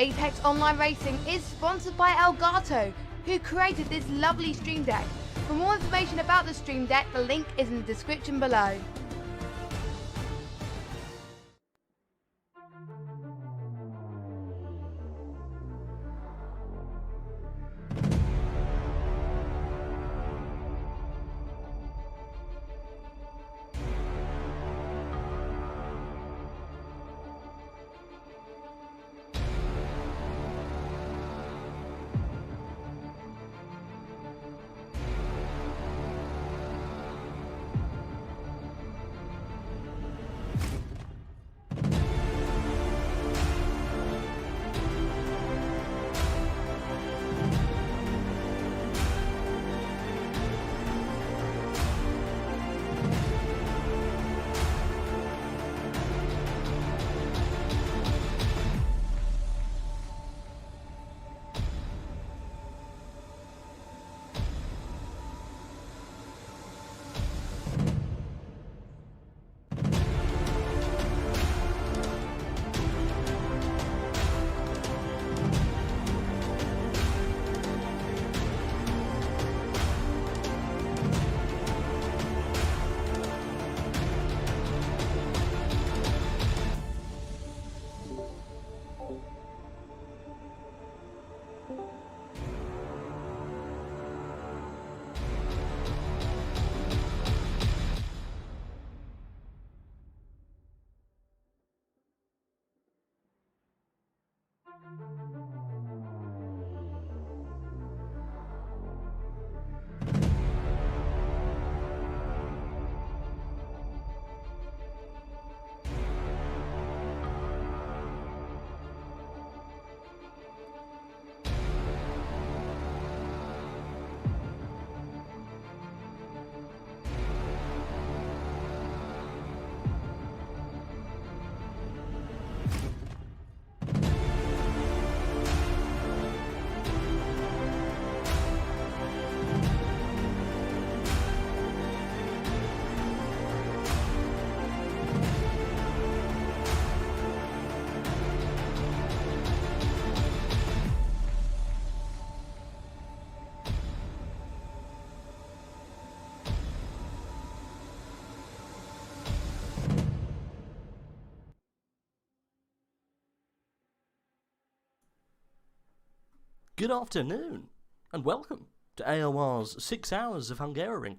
Apex Online Racing is sponsored by Elgato, who created this lovely stream deck. For more information about the stream deck, the link is in the description below. Good afternoon, and welcome to AOR's 6 hours of Hungaroring.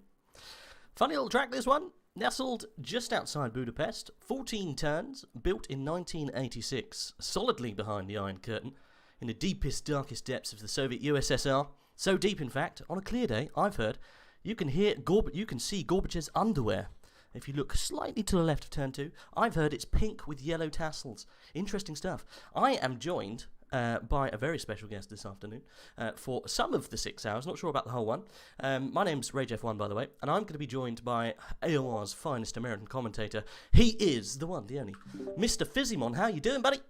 Funny little track this one, nestled just outside Budapest, 14 turns, built in 1986, solidly behind the Iron Curtain, in the deepest, darkest depths of the Soviet USSR. So deep, in fact, on a clear day, I've heard, you can see Gorbachev's underwear. If you look slightly to the left of turn 2, I've heard it's pink with yellow tassels. Interesting stuff. I am joined by a very special guest this afternoon for some of the 6 hours, not sure about the whole one. My name's RageF1, by the way, and I'm going to be joined by AOR's finest American commentator. He is the one, the only, Mr. Fizzymon. How you doing, buddy?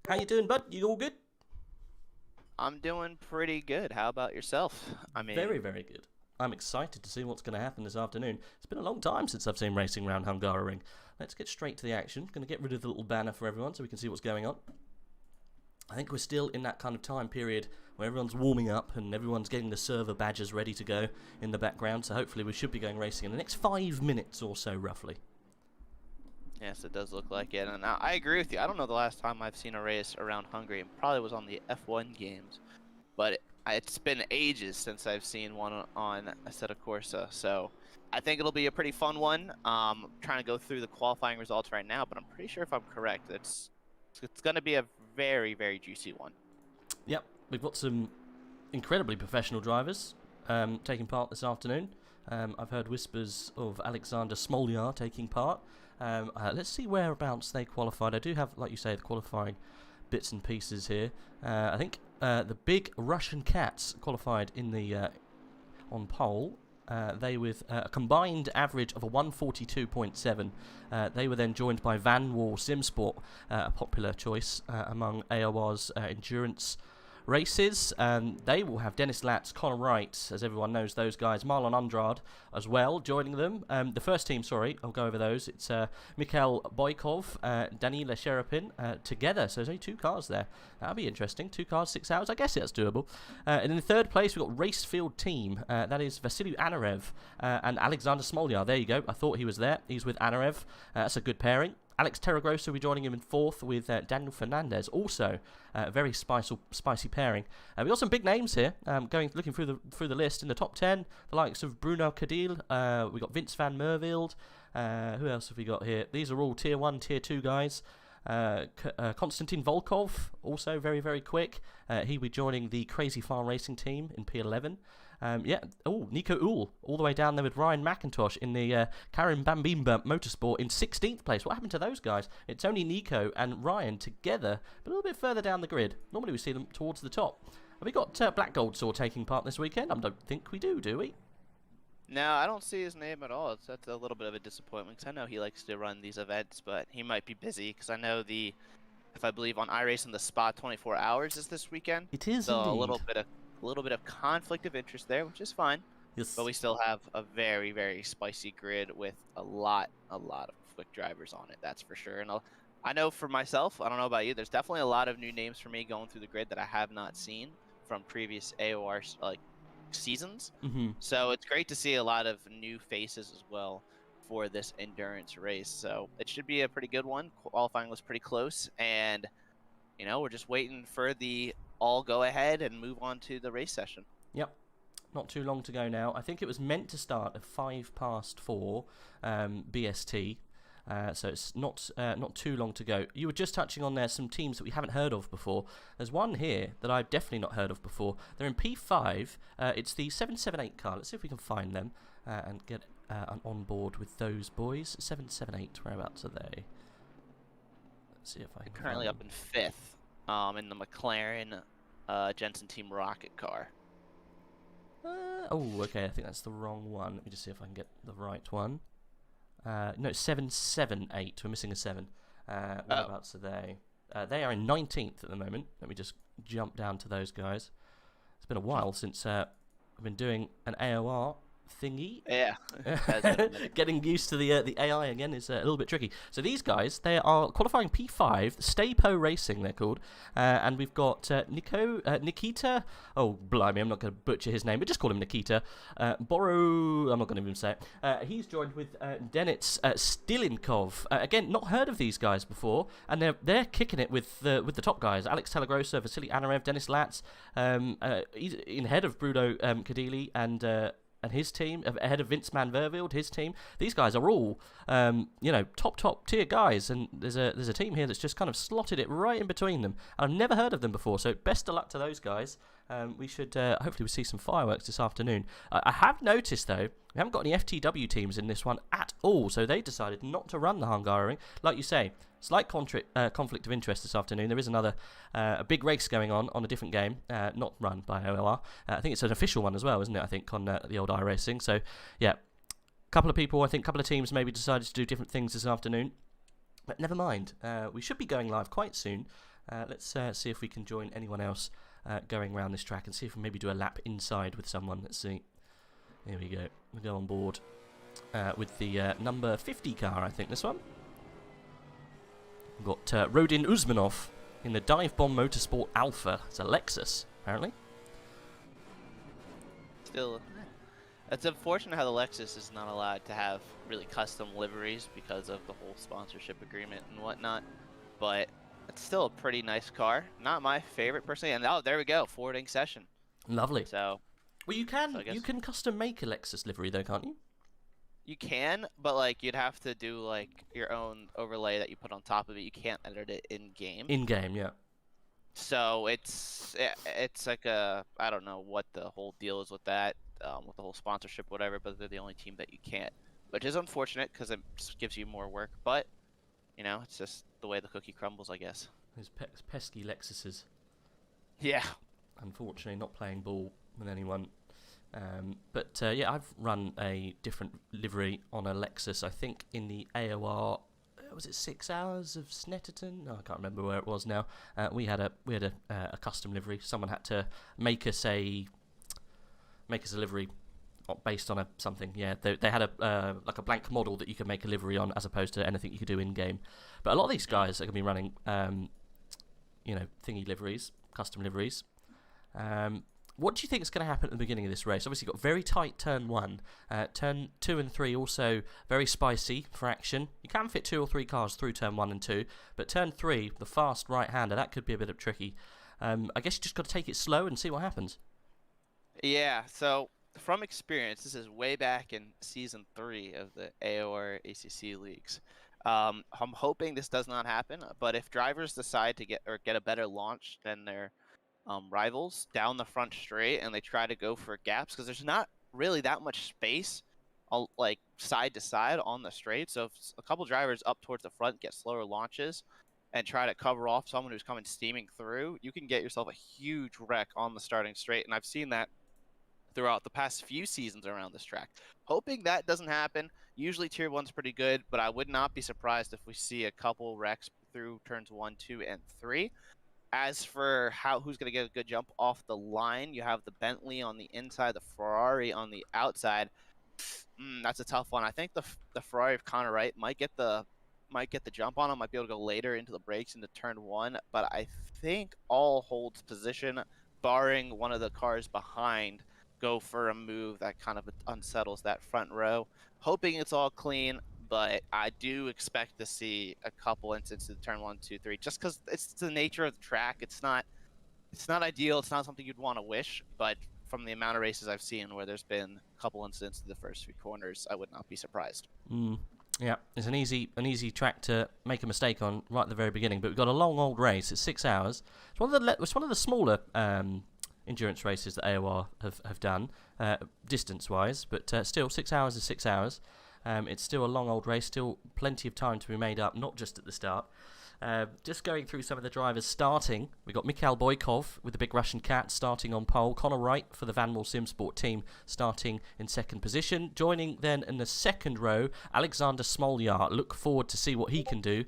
How you doing, bud? You all good? I'm doing pretty good. How about yourself? I mean, very, very good. I'm excited to see what's going to happen this afternoon. It's been a long time since I've seen racing around Hungaroring. Let's get straight to the action. Going to get rid of the little banner for everyone so we can see what's going on. I think we're still in that kind of time period where everyone's warming up and everyone's getting the server badges ready to go in the background. So hopefully we should be going racing in the next 5 minutes or so, roughly. Yes, it does look like it. And I agree with you. I don't know the last time I've seen a race around Hungary. It probably was on the F1 games. But it's been ages since I've seen one on Assetto Corsa, so I think it'll be a pretty fun one. Trying to go through the qualifying results right now, but I'm pretty sure if I'm correct, it's going to be a very, very juicy one. Yep, we've got some incredibly professional drivers taking part this afternoon. I've heard whispers of Alexander Smolyar taking part. Let's see whereabouts they qualified. I do have, like you say, the qualifying bits and pieces here. I think the big Russian Cats qualified in the on pole. They with a combined average of a 142.7. They were then joined by Van Wall Simsport, a popular choice among AOR's endurance races. They will have Dennis Latz, Connor Wright, as everyone knows those guys, Marlon Andrade as well joining them. The first team, sorry, I'll go over those. It's Mikhail Boykov, Danila Sherapin together. So there's only 2 cars there. That'll be interesting. 2 cars, 6 hours. I guess that's doable. And in the third place, we've got Racefield Team. That is Vasily Anarev and Alexander Smolyar. There you go. I thought he was there. He's with Anarev. That's a good pairing. Alex Terragrossa will be joining him in 4th with Daniel Fernandez. Also, a very spicy pairing. We've got some big names here. Looking through the list in the top 10, the likes of Bruno Cadil. We've got Vince van Merveld. Who else have we got here? These are all Tier 1, Tier 2 guys. Konstantin Volkov, also very, very quick. He'll be joining the Crazy Farm Racing team in P11. Nico Uhl, all the way down there with Ryan McIntosh in the Karim Bambimba Motorsport in 16th place. What happened to those guys? It's only Nico and Ryan together, but a little bit further down the grid. Normally we see them towards the top. Have we got Black Gold Saw taking part this weekend? I don't think we do we? No, I don't see his name at all. That's a little bit of a disappointment because I know he likes to run these events, but he might be busy because I know if I believe on iRacing, the Spa 24 Hours is this weekend. It is so indeed. A little bit of conflict of interest there, which is fine. Yes. But we still have a very, very spicy grid with a lot of quick drivers on it. That's for sure. And I know for myself, I don't know about you, there's definitely a lot of new names for me going through the grid that I have not seen from previous AOR seasons. So it's great to see a lot of new faces as well for this endurance race. So it should be a pretty good one. Qualifying was pretty close, and we're just waiting for the all go ahead and move on to the race session. Yep, not too long to go now. I think it was meant to start at 4:05 BST. So it's not too long to go. You were just touching on there some teams that we haven't heard of before. There's one here that I've definitely not heard of before. They're in P5. It's the 778 car. Let's see if we can find them and get on board with those boys. 778, whereabouts are they? Let's see if I can currently find up in 5th in the McLaren Jensen Team Rocket car. Okay, I think that's the wrong one. Let me just see if I can get the right one. No, 778. We're missing a 7. Whereabouts are they? They are in 19th at the moment. Let me just jump down to those guys. It's been a while since I've been doing an AOR thingy. Yeah. Getting used to the AI again is a little bit tricky. So these guys, they are qualifying P5, Stapo Racing they're called, and we've got Nikita, oh blimey, I'm not going to butcher his name, but just call him Nikita, I'm not going to even say it. He's joined with Denits Stilinkov. Again, not heard of these guys before, and they're kicking it with the top guys, Alex Telegrossa, Vasily Anarev, Dennis Latz, he's in head of Bruno Kadili and his team, ahead of Vince van Vervelde, his team. These guys are all, top tier guys, and there's a team here that's just kind of slotted it right in between them. I've never heard of them before, so best of luck to those guys. We should hopefully we see some fireworks this afternoon. I have noticed though, we haven't got any FTW teams in this one at all, so they decided not to run the Hungaroring. Like you say, slight conflict of interest this afternoon. There is another a big race going on a different game, not run by OLR. I think it's an official one as well, isn't it? I think on the old iRacing. So yeah, a couple of people, I think a couple of teams maybe decided to do different things this afternoon. But never mind, we should be going live quite soon. Let's see if we can join anyone else going around this track and see if we maybe do a lap inside with someone. Let's see. Here we go. We'll go on board with the number 50 car, I think, this one. We've got Rodin Uzmanov in the Dive Bomb Motorsport Alpha. It's a Lexus, apparently. Still, it's unfortunate how the Lexus is not allowed to have really custom liveries because of the whole sponsorship agreement and whatnot. But it's still a pretty nice car. Not my favorite personally. And oh, there we go, forwarding session. Lovely. So, well, you can custom make a Lexus livery though, can't you? You can, but like you'd have to do like your own overlay that you put on top of it. You can't edit it in game. In game, yeah. So it's like I don't know what the whole deal is with that, with the whole sponsorship, whatever. But they're the only team that you can't, which is unfortunate because it just gives you more work. But it's just the way the cookie crumbles, I guess. Those pesky Lexuses. Yeah. Unfortunately, not playing ball with anyone. But yeah, I've run a different livery on a Lexus. I think in the AOR, was it 6 hours of Snetterton? No, I can't remember where it was now. We had a custom livery. Someone had to make us a livery based on something. Yeah, they had a like a blank model that you could make a livery on, as opposed to anything you could do in game. But a lot of these guys are going to be running, thingy liveries, custom liveries. What do you think is going to happen at the beginning of this race? Obviously, you've got very tight turn 1. Turn 2 and 3 also very spicy for action. You can fit 2 or 3 cars through turn 1 and 2, but turn 3, the fast right-hander, that could be a bit tricky. I guess you just got to take it slow and see what happens. Yeah, so from experience, this is way back in Season 3 of the AOR ACC leagues. I'm hoping this does not happen, but if drivers decide to get a better launch than their rivals down the front straight and they try to go for gaps, because there's not really that much space like side to side on the straight, so if a couple drivers up towards the front get slower launches and try to cover off someone who's coming steaming through, you can get yourself a huge wreck on the starting straight, and I've seen that throughout the past few seasons around this track. Hoping that doesn't happen. Usually tier 1's pretty good, but I would not be surprised if we see a couple wrecks through turns 1, 2, and 3. As for who's going to get a good jump off the line, you have the Bentley on the inside, the Ferrari on the outside. That's a tough one. I think the Ferrari of Connor Wright might get the jump on him, might be able to go later into the brakes into turn 1, but I think all holds position, barring one of the cars behind go for a move that kind of unsettles that front row. Hoping it's all clean, but I do expect to see a couple instances in turn 1, 2, 3, just because it's the nature of the track. It's not ideal. It's not something you'd want to wish, but from the amount of races I've seen where there's been a couple incidents in the first few corners, I would not be surprised. Yeah, it's an easy track to make a mistake on right at the very beginning. But we've got a long old race. It's 6 hours. It's one of the smaller endurance races that AOR have done, distance-wise. But still, 6 hours is 6 hours. It's still a long old race, still plenty of time to be made up, not just at the start. Just going through some of the drivers starting, we've got Mikhail Boykov with the Big Russian Cat starting on pole. Connor Wright for the Vanwall Simsport team starting in second position. Joining then in the second row, Alexander Smolyar. Look forward to see what he can do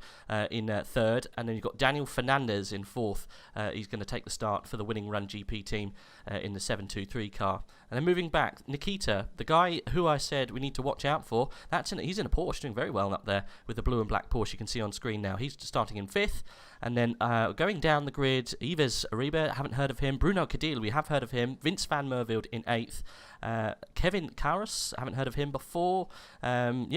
in third. And then you've got Daniel Fernandez in fourth. He's going to take the start for the Winning Run GP team in the 723 car. And then moving back, Nikita, the guy who I said we need to watch out for, he's in a Porsche, doing very well up there with the blue and black Porsche you can see on screen now. He's starting in fifth. And then going down the grid, Yves Ariba, haven't heard of him. Bruno Cadil, we have heard of him. Vince van Mervelde in eighth. Kevin Karras, haven't heard of him before. Kind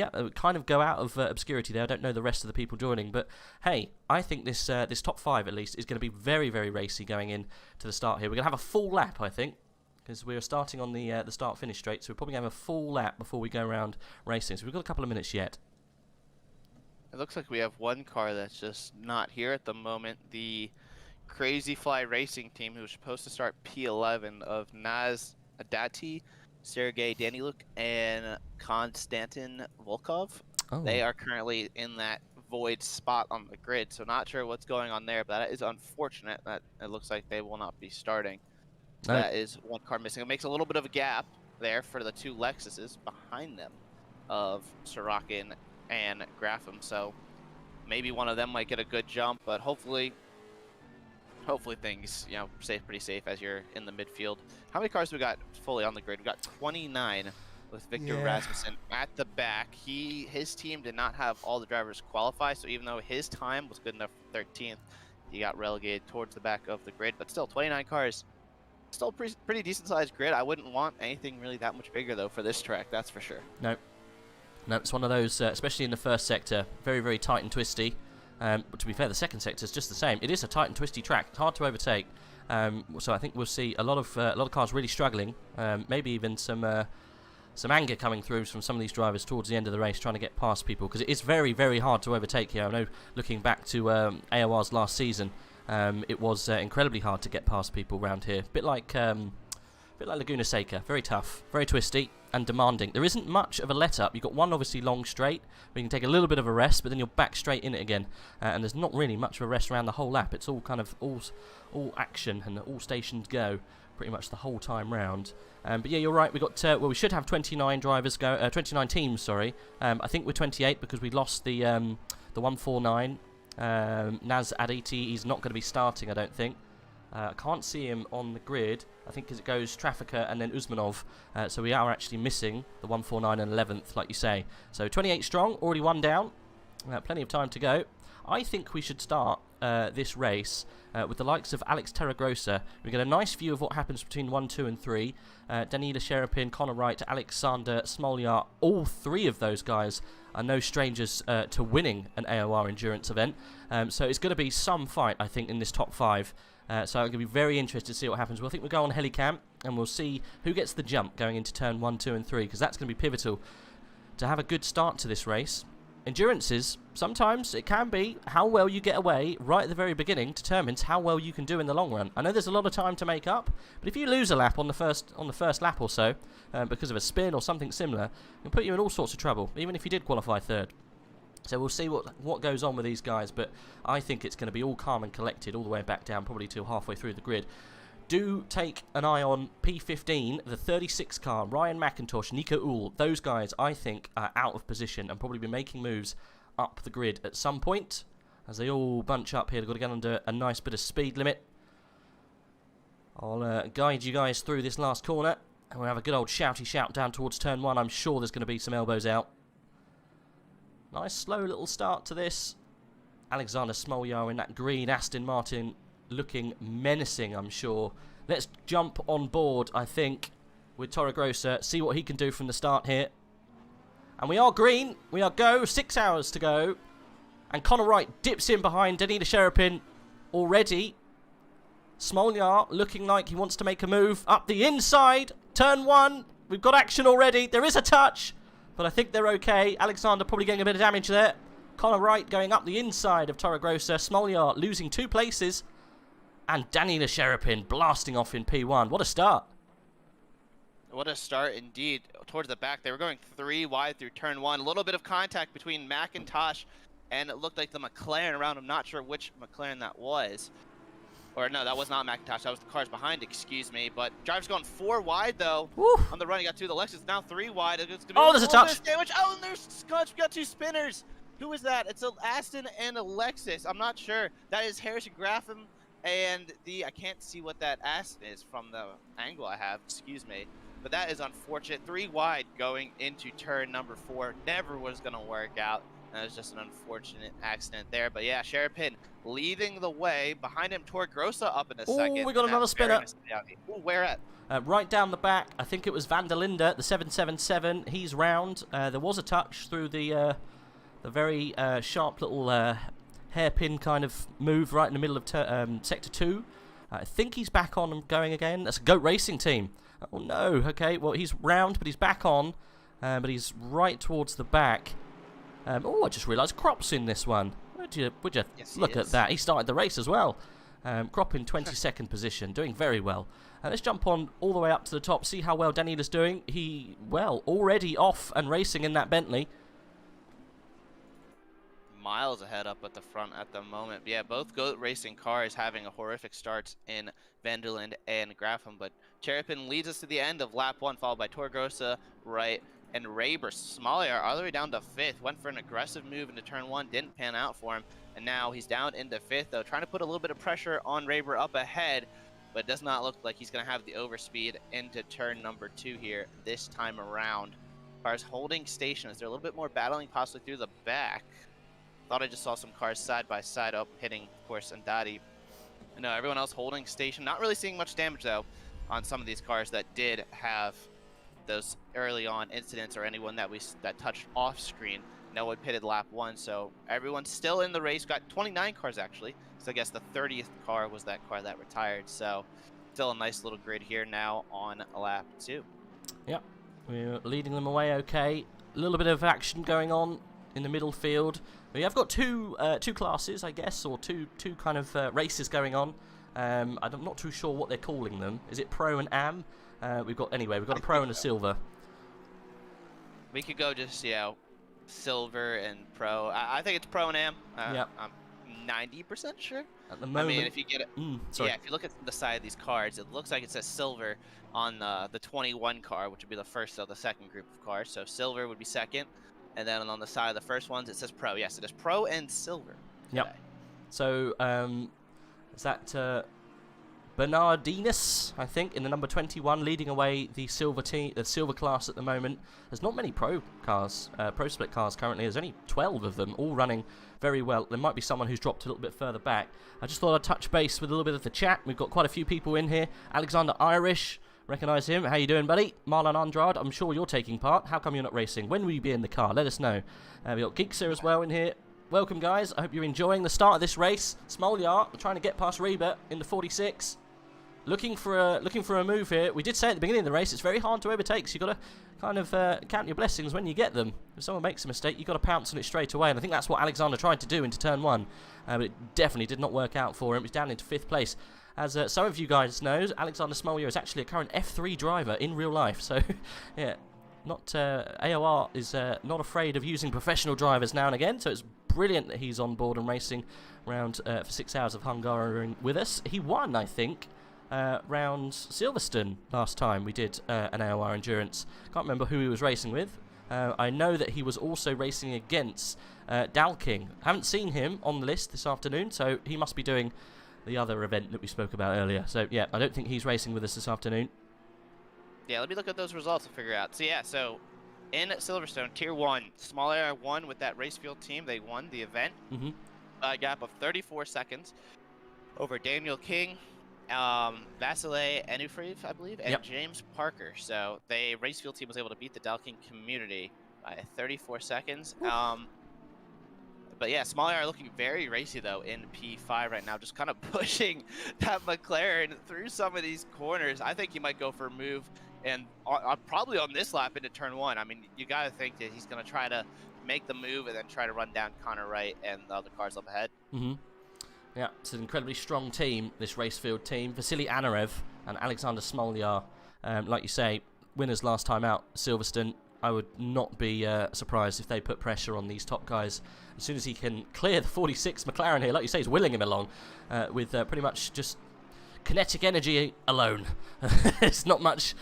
of go out of obscurity there. I don't know the rest of the people joining. But hey, I think this top five at least is going to be very, very racy going in to the start here. We're going to have a full lap, I think, because we're starting on the start-finish straight, so we're probably going to have a full lap before we go around racing. So we've got a couple of minutes yet. It looks like we have one car that's just not here at the moment. The Crazy Fly Racing team, who was supposed to start P11 of Naz Adati, Sergei Daniluk, and Konstantin Volkov. Oh. They are currently in that void spot on the grid, so not sure what's going on there, but that is unfortunate. That it looks like they will not be starting. So that is one car missing. It makes a little bit of a gap there for the two Lexuses behind them of Sorokin and Grafham. So maybe one of them might get a good jump, but hopefully things, stay pretty safe as you're in the midfield. How many cars do we got fully on the grid? We got 29 with Victor Rasmussen at the back. His team did not have all the drivers qualify, so even though his time was good enough for 13th, he got relegated towards the back of the grid. But still, 29 cars. Still pretty decent sized grid. I wouldn't want anything really that much bigger though for this track, that's for sure. No, it's one of those, especially in the first sector, very, very tight and twisty. But to be fair, the second sector is just the same. It is a tight and twisty track. It's hard to overtake. So I think we'll see a lot of cars really struggling. Maybe even some anger coming through from some of these drivers towards the end of the race, trying to get past people, because it is very, very hard to overtake here. I know, looking back to AOR's last season, it was incredibly hard to get past people around here. Bit like Laguna Seca, very tough, very twisty and demanding. There isn't much of a let-up. You've got one obviously long straight, where you can take a little bit of a rest, but then you're back straight in it again. And there's not really much of a rest around the whole lap. It's all kind of all action and all stations go. pretty much the whole time round. But yeah, you're right. We got well, we should have 29 drivers 29 teams. Sorry, I think we're 28 because we lost the 149. Naz Aditi, he's not going to be starting, I don't think. I can't see him on the grid. I think because it goes Trafficker and then Usmanov. So we are actually missing the 149 and 11th, like you say. So 28 strong, already one down. Plenty of time to go. I think we should start this race with the likes of Alex Terragrossa. We get a nice view of what happens between 1, 2 and 3. Daniela Sherapin, Connor Wright, Alexander Smolyar, all three of those guys are no strangers to winning an AOR endurance event. So it's going to be some fight, I think, in this top 5. So I'm going to be very interested to see what happens. Well, I think we'll go on Helicam and we'll see who gets the jump going into turn 1, 2 and 3, because that's going to be pivotal to have a good start to this race. Endurances, sometimes it can be how well you get away right at the very beginning determines how well you can do in the long run. I know there's a lot of time to make up, but if you lose a lap on the first lap or so because of a spin or something similar, it can put you in all sorts of trouble, even if you did qualify third. So we'll see what goes on with these guys, but I think it's going to be all calm and collected all the way back down, probably till halfway through the grid. Do take an eye on P15, the 36 car, Ryan McIntosh, Nico Uhl. Those guys, I think, are out of position and probably be making moves up the grid at some point. As they all bunch up here, they've got to get under a nice bit of speed limit. I'll guide you guys through this last corner. And we'll have a good old shouty shout down towards turn 1. I'm sure there's going to be some elbows out. Nice slow little start to this. Alexander Smolyar in that green Aston Martin, looking menacing, I'm sure. Let's jump on board, I think, with Torregrossa. See what he can do from the start here. And we are green. We are go. 6 hours to go. And Connor Wright dips in behind Danila Sherapin already. Smolyar looking like he wants to make a move up the inside. Turn 1. We've got action already. There is a touch, but I think they're okay. Alexander probably getting a bit of damage there. Connor Wright going up the inside of Torregrossa. Smolyar losing 2 places. And Danila Sherapin blasting off in P1. What a start. What a start indeed. Towards the back, they were going 3 wide through turn 1. A little bit of contact between McIntosh and it looked like the McLaren around. I'm not sure which McLaren that was. Or no, that was not McIntosh. That was the cars behind, excuse me. But driver's going 4 wide though. Woo. On the run, he got 2. The Lexus now 3 wide. It's gonna be there's a touch. Sandwich. Oh, and there's Scotch. We got 2 spinners. Who is that? It's a Aston and a Lexus. I'm not sure. That is Harrison Graffam. And I can't see what that Aston is from the angle I have, excuse me. But that is unfortunate. 3 wide going into turn number 4. Never was going to work out. That was just an unfortunate accident there. But yeah, Sherapin leading the way. Behind him, Torregrossa up in a second. We got another spinner. Ooh, where at? Right down the back. I think it was Van der Linde, the 777. He's round. There was a touch through the very sharp little hairpin kind of move right in the middle of Sector 2. I think he's back on and going again. That's a GOAT Racing team. Oh no, okay, well he's round, but he's back on. But he's right towards the back. Oh, I just realised Crop's in this one. Would you Yes, look at that? He started the race as well. Crop in 22nd position, doing very well. Let's jump on all the way up to the top, see how well Daniela's doing. Already off and racing in that Bentley. Miles ahead up at the front at the moment. But yeah, both GOAT Racing cars having a horrific starts in Vanderland and Graffam, but Sherapin leads us to the end of lap 1, followed by Torregrossa, Wright, and Raber. Smolyar all the way down to 5th, went for an aggressive move into turn 1, didn't pan out for him, and now he's down into 5th though, trying to put a little bit of pressure on Raber up ahead, but it does not look like he's going to have the overspeed into turn number 2 here this time around. Cars holding station, is there a little bit more battling possibly through the back? Thought I just saw some cars side by side up, hitting, of course, Andati. No, everyone else holding station. Not really seeing much damage, though, on some of these cars that did have those early on incidents or anyone that touched off screen. No one pitted lap 1, so everyone's still in the race. Got 29 cars, actually. So I guess the 30th car was that car that retired. So still a nice little grid here now on lap 2. Yep, we're leading them away okay. A little bit of action going on in the middle field. We have got two classes, I guess, or two kind of races going on. I'm not too sure what they're calling them. Is it Pro and Am? We've got a Pro and a Silver. We could go just silver and Pro. I think it's Pro and Am. Yeah. I'm 90% sure. At the moment. I mean, if you get it, sorry. yeah, if you look at the side of these cards, it looks like it says silver on the 21 card, which would be the first of the second group of cards. So silver would be second, and then on the side of the first ones, it says pro. Yes, it is pro and silver today. Yep. So is that Bernardinus, I think, in the number 21, leading away the silver team, the silver class at the moment. There's not many pro cars, pro split cars currently. There's only 12 of them, all running very well. There might be someone who's dropped a little bit further back. I just thought I'd touch base with a little bit of the chat. We've got quite a few people in here. Alexander Irish, recognise him. How you doing, buddy? Marlon Andrade, I'm sure you're taking part. How come you're not racing? When will you be in the car? Let us know. We've got Geekser as well in here. Welcome, guys. I hope you're enjoying the start of this race. Smoljar trying to get past Reba in the 46. Looking for a move here. We did say at the beginning of the race, it's very hard to overtake, so you've got to kind of count your blessings when you get them. If someone makes a mistake, you've got to pounce on it straight away, and I think that's what Alexander tried to do into turn 1, but it definitely did not work out for him. He's down into 5th place. As some of you guys know, Alexander Smoljar is actually a current F3 driver in real life, so yeah, not AOR is not afraid of using professional drivers now and again, so it's brilliant that he's on board and racing around for 6 hours of Hungaroring with us. He won, I think, round Silverstone last time we did an AOR endurance. Can't remember who he was racing with. I know that he was also racing against Dalking. Haven't seen him on the list this afternoon, so he must be doing the other event that we spoke about earlier. So yeah, I don't think he's racing with us this afternoon. Yeah, let me look at those results and figure out. So yeah, so in Silverstone, Tier 1, Small Air won with that race field team. They won the event. A gap of 34 seconds over Daniel King, Vasile Enufriv, I believe, and James Parker. So the race field team was able to beat the Dalking community by 34 seconds. But yeah, Small Air are looking very racy though in P5 right now, just kind of pushing that McLaren through some of these corners. I think he might go for a move, and probably on this lap into turn 1. I mean, you got to think that he's going to try to make the move and then try to run down Connor Wright and the other cars up ahead. Yeah, it's an incredibly strong team, this race field team. Vasily Anarev and Alexander Smoljar, like you say, winners last time out, Silverstone. I would not be surprised if they put pressure on these top guys. As soon as he can clear the 46 McLaren here, like you say, he's willing him along with pretty much just kinetic energy alone. It's not much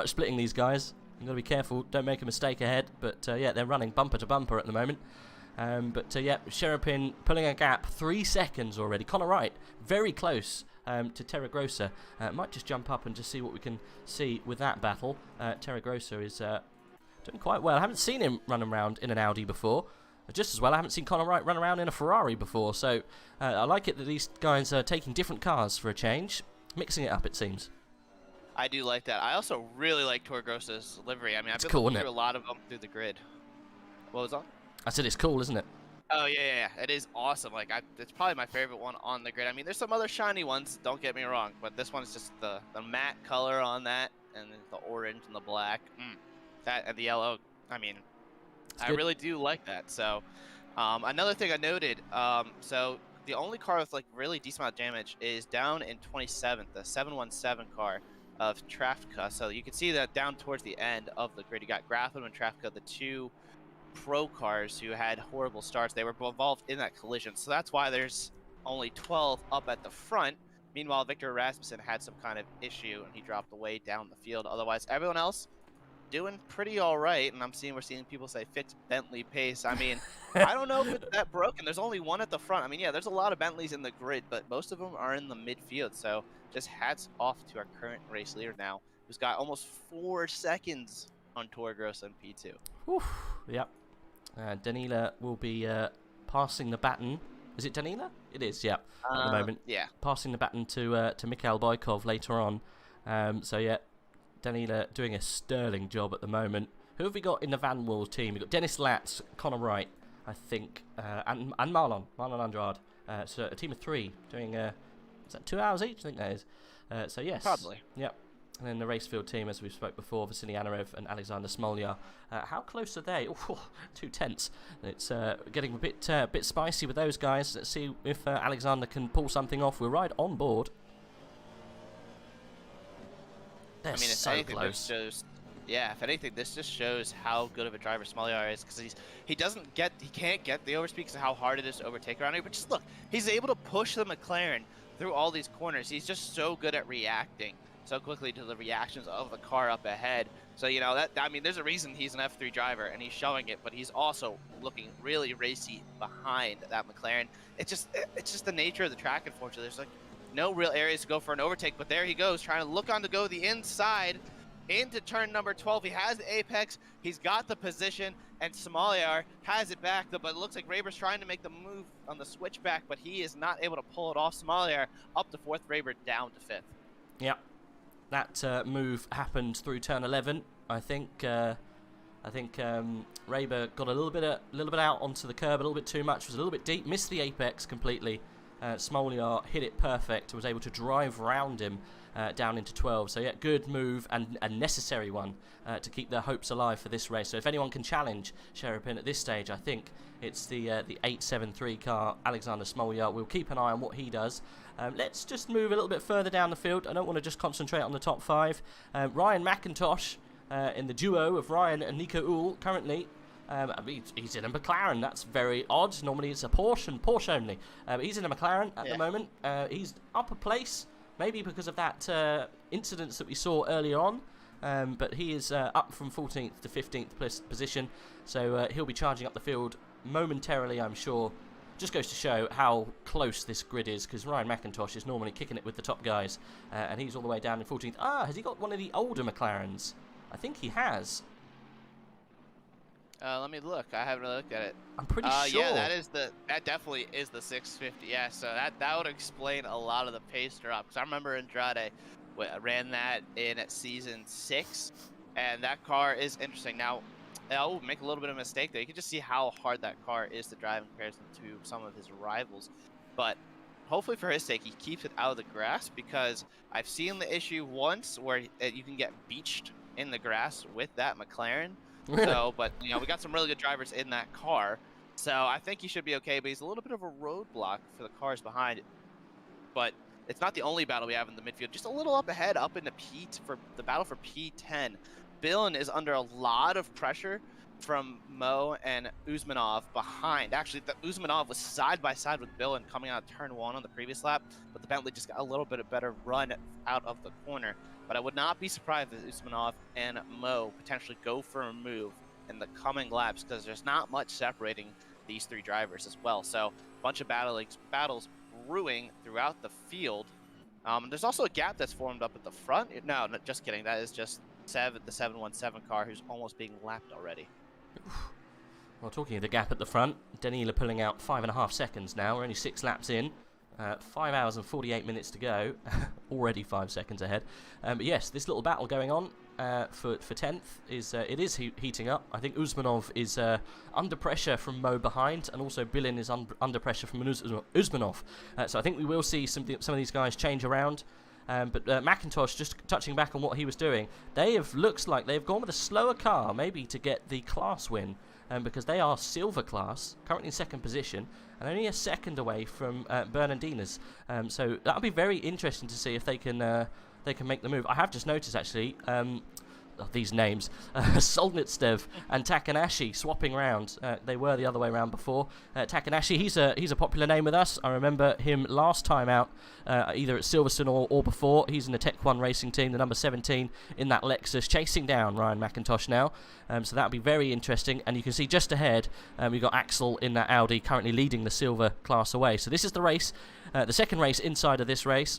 splitting these guys. You've got to be careful, don't make a mistake ahead. But yeah, they're running bumper to bumper at the moment. Yeah, Sherapin pulling a gap, 3 seconds already. Connor Wright, very close to Terra Grossa. Might just jump up and just see what we can see with that battle. Terra Grossa is doing quite well. I haven't seen him run around in an Audi before. Just as well, I haven't seen Connor Wright run around in a Ferrari before. So I like it that these guys are taking different cars for a change. Mixing it up, it seems. I do like that. I also really like Terra Grossa's livery. I mean, I've been cool, looking through a lot of them through the grid. What was that? I said it's cool, isn't it? Oh, yeah. It is awesome. Like, it's probably my favorite one on the grid. I mean, there's some other shiny ones, don't get me wrong, but this one is just the matte color on that, and the orange and the black. That and the yellow, I mean, I really do like that. So, another thing I noted, so the only car with, like, really decent amount of damage is down in 27th, the 717 car of Trafka. So you can see that down towards the end of the grid, you got Graffin and Trafka, the two pro cars who had horrible starts. They were involved in that collision, so that's why there's only 12 up at the front. Meanwhile, Victor Rasmussen had some kind of issue and he dropped away down the field. Otherwise, everyone else doing pretty all right. And we're seeing people say fix Bentley pace. I mean, I don't know if it's that broken. There's only one at the front. I mean, yeah, there's a lot of Bentleys in the grid, but most of them are in the midfield. So just hats off to our current race leader now, who's got almost 4 seconds on Terra Grossa and P2. Oof, yep. Danila will be passing the baton. Is it Danila? It is, yeah, at the moment. Yeah. Passing the baton to Mikhail Boykov later on. So, yeah, Danila doing a sterling job at the moment. Who have we got in the Van Wall team? We've got Dennis Latz, Connor Wright, I think, and Marlon Andrade. So a team of 3 doing, is that 2 hours each? I think that is. So, yes. Probably. Yep. And then the racefield team, as we spoke before, Vasily Anarev and Alexander Smoljar. How close are they? Oh, 2 tenths. It's getting a bit spicy with those guys. Let's see if Alexander can pull something off. We're right on board. They're I mean, if so anything, close. Yeah, if anything, this just shows how good of a driver Smolyar is, because he can't get the overspeed because of how hard it is to overtake around here. But just look, he's able to push the McLaren through all these corners. He's just so good at reacting so quickly to the reactions of the car up ahead. So, you know, I mean, there's a reason he's an F3 driver, and he's showing it, but he's also looking really racy behind that McLaren. It's just the nature of the track, unfortunately. There's like no real areas to go for an overtake, but there he goes, trying to look on to go the inside into turn number 12. He has the apex, he's got the position, and Smolyar has it back, but it looks like Raber's trying to make the move on the switchback, but he is not able to pull it off. Smolyar up to 4th, Raber down to 5th. Yeah. That move happened through turn 11. I think Raber got a little bit out onto the curb, a little bit too much, was a little bit deep, missed the apex completely. Smolyar hit it perfect, was able to drive round him down into 12. So yeah, good move and a necessary one to keep their hopes alive for this race. So if anyone can challenge Sherapin at this stage, I think it's the 873 car, Alexander Smolyar. We'll keep an eye on what he does. Let's just move a little bit further down the field. I don't want to just concentrate on the top 5. Ryan McIntosh in the duo of Ryan and Nico Uhl currently. He's in a McLaren. That's very odd. Normally it's a Porsche only. He's in a McLaren at the moment. He's up a place, maybe because of that incidents that we saw earlier on. But he is up from 14th to 15th position. So he'll be charging up the field momentarily, I'm sure. Just goes to show how close this grid is, because Ryan McIntosh is normally kicking it with the top guys, and he's all the way down in 14th. Has he got one of the older McLarens? I think he has. Let me look. I haven't really looked at it. I'm pretty sure. Yeah, that definitely is the 650. Yeah, so that would explain a lot of the pace drop. Because I remember Andrade ran that in at season 6, and that car is interesting. Now, I'll make a little bit of a mistake there. You can just see how hard that car is to drive in comparison to some of his rivals. But hopefully for his sake, he keeps it out of the grass, because I've seen the issue once where you can get beached in the grass with that McLaren. Really? So, but you know, we got some really good drivers in that car, so I think he should be okay. But he's a little bit of a roadblock for the cars behind. But it's not the only battle we have in the midfield. Just a little up ahead, up in the battle for P10. Bilin is under a lot of pressure from Mo and Usmanov behind. Actually, the Usmanov was side by side with Bilin coming out of turn 1 on the previous lap, but the Bentley just got a little bit of better run out of the corner. But I would not be surprised if Usmanov and Mo potentially go for a move in the coming laps, because there's not much separating these 3 drivers as well. So a bunch of battles brewing throughout the field. There's also a gap that's formed up at the front. No, just kidding. That is just the 717 car, who's almost being lapped already. Well, talking of the gap at the front, Danila pulling out 5.5 seconds now. We're only 6 laps in. 5 hours and 48 minutes to go. Already 5 seconds ahead. But yes, this little battle going on for 10th is heating up. I think Usmanov is under pressure from Mo behind, and also Bilin is under pressure from Usmanov. So I think we will see some of these guys change around. But McIntosh, just touching back on what he was doing, looks like they've gone with a slower car, maybe to get the class win, because they are silver class, currently in 2nd position, and only a second away from Bernardina's. So that'll be very interesting to see if they can make the move. I have just noticed actually. These names, Solnitstev and Takanashi swapping around. They were the other way around before. Takanashi, he's a popular name with us. I remember him last time out, either at Silverstone or before. He's in the Tech 1 racing team, the number 17 in that Lexus, chasing down Ryan McIntosh now. So that'll be very interesting. And you can see just ahead, we've got Axel in that Audi, currently leading the silver class away. So this is the race, the second race inside of this race.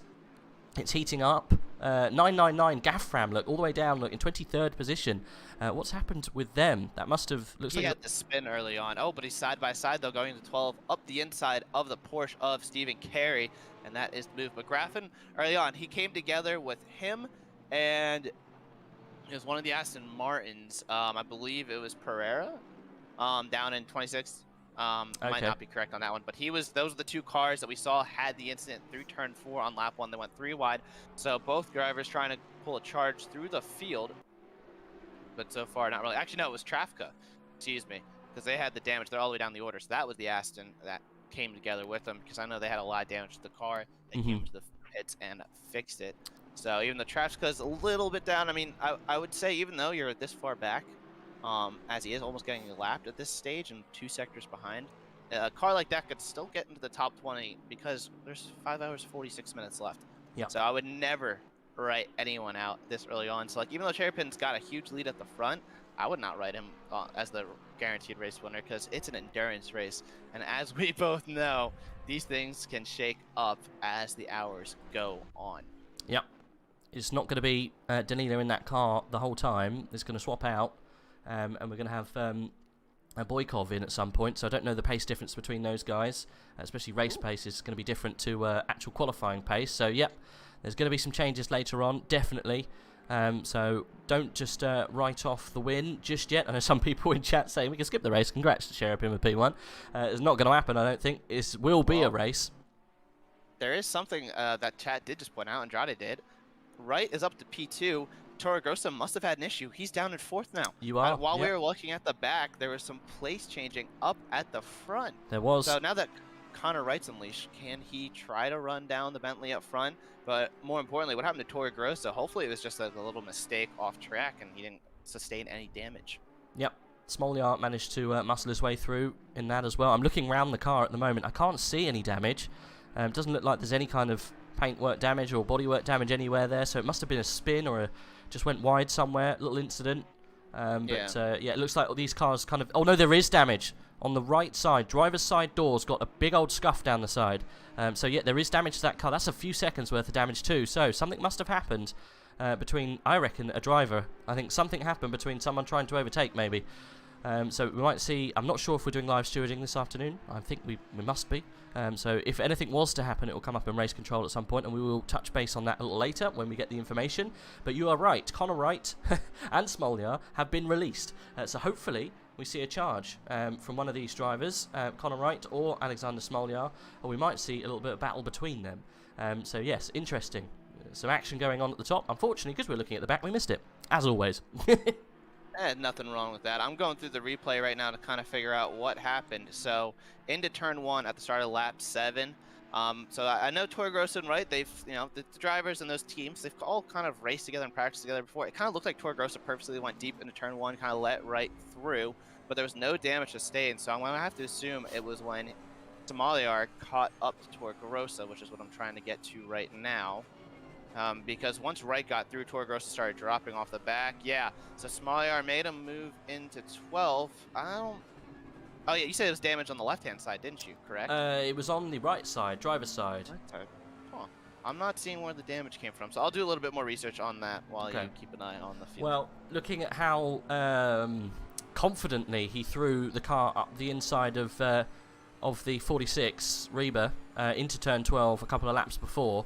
It's heating up. 999 Gaffram, look, all the way down, look, in 23rd position. What's happened with them? That must have... He had the spin early on. Oh, but he's side by side, though, going to 12, up the inside of the Porsche of Stephen Carey, and that is the move. But Graffin, early on, he came together with him, and it was one of the Aston Martins. I believe it was Pereira, down in 26th. Might not be correct on that one, but those are the 2 cars that we saw had the incident through turn 4 on lap 1. They went 3 wide, so both drivers trying to pull a charge through the field, but so far not really. Actually, no, it was Trafka, excuse me, because they had the damage. They're all the way down the order, so that was the Aston that came together with them, because I know they had a lot of damage to the car. They came to the pits and fixed it. So even the Trapska is a little bit down. I mean, I would say even though you're this far back, as he is almost getting lapped at this stage and 2 sectors behind, a car like that could still get into the top 20 because there's 5 hours 46 minutes left. Yep. So I would never write anyone out this early on. So like even though Cherrypin's got a huge lead at the front, I would not write him as the guaranteed race winner because it's an endurance race. And as we both know, these things can shake up as the hours go on. Yep. It's not going to be Danilo in that car the whole time. It's going to swap out. And we're going to have Boykov in at some point. So I don't know the pace difference between those guys. Especially race pace is going to be different to actual qualifying pace. So, yep. There's going to be some changes later on, definitely. So don't just write off the win just yet. I know some people in chat saying we can skip the race. Congrats to Cherrypin with P1. It's not going to happen, I don't think. It will be a race. There is something that chat did just point out, Andrade did. Wright is up to P2. Toro Grosso must have had an issue. He's down in 4th now. You are. While we were looking at the back, there was some place changing up at the front. There was. So now that Connor Wright's unleashed, can he try to run down the Bentley up front? But more importantly, what happened to Toro Grosso? Hopefully it was just a little mistake off track and he didn't sustain any damage. Yep. Smolyar managed to muscle his way through in that as well. I'm looking around the car at the moment. I can't see any damage. It doesn't look like there's any kind of paintwork damage or bodywork damage anywhere there. So it must have been a spin or just went wide somewhere. Little incident. Yeah, it looks like these cars kind of... Oh, no, there is damage. On the right side, driver's side door's got a big old scuff down the side. So, yeah, there is damage to that car. That's a few seconds worth of damage too. So, something must have happened between, I reckon, a driver. I think something happened between someone trying to overtake, maybe. So, we might see... I'm not sure if we're doing live stewarding this afternoon. I think we must be. So, if anything was to happen, it will come up in race control at some point, and we will touch base on that a little later when we get the information. But you are right. Connor Wright and Smolyar have been released. So, hopefully... we see a charge from one of these drivers, Connor Wright or Alexander Smolyar, or we might see a little bit of battle between them. So yes, interesting. Some action going on at the top. Unfortunately, because we're looking at the back, we missed it, as always. Nothing wrong with that. I'm going through the replay right now to kind of figure out what happened. So into turn 1 at the start of lap 7. So I know Toro Grosso and Wright, they've, the drivers and those teams, they've all kind of raced together and practiced together before. It kind of looked like Toro Grosso purposely went deep into turn 1, kind of let Wright through, but there was no damage sustained. So I'm going to have to assume it was when Smolyar caught up to Toro Grosso, which is what I'm trying to get to right now. Because once Wright got through, Toro Grosso started dropping off the back. Yeah, so Smolyar made him move into 12. Oh, yeah, you said it was damage on the left-hand side, didn't you? Correct? It was on the right side, driver's side. Right side. Huh. I'm not seeing where the damage came from, so I'll do a little bit more research on that while you keep an eye on the field. Well, looking at how confidently he threw the car up the inside of the 46 Reba into turn 12 a couple of laps before,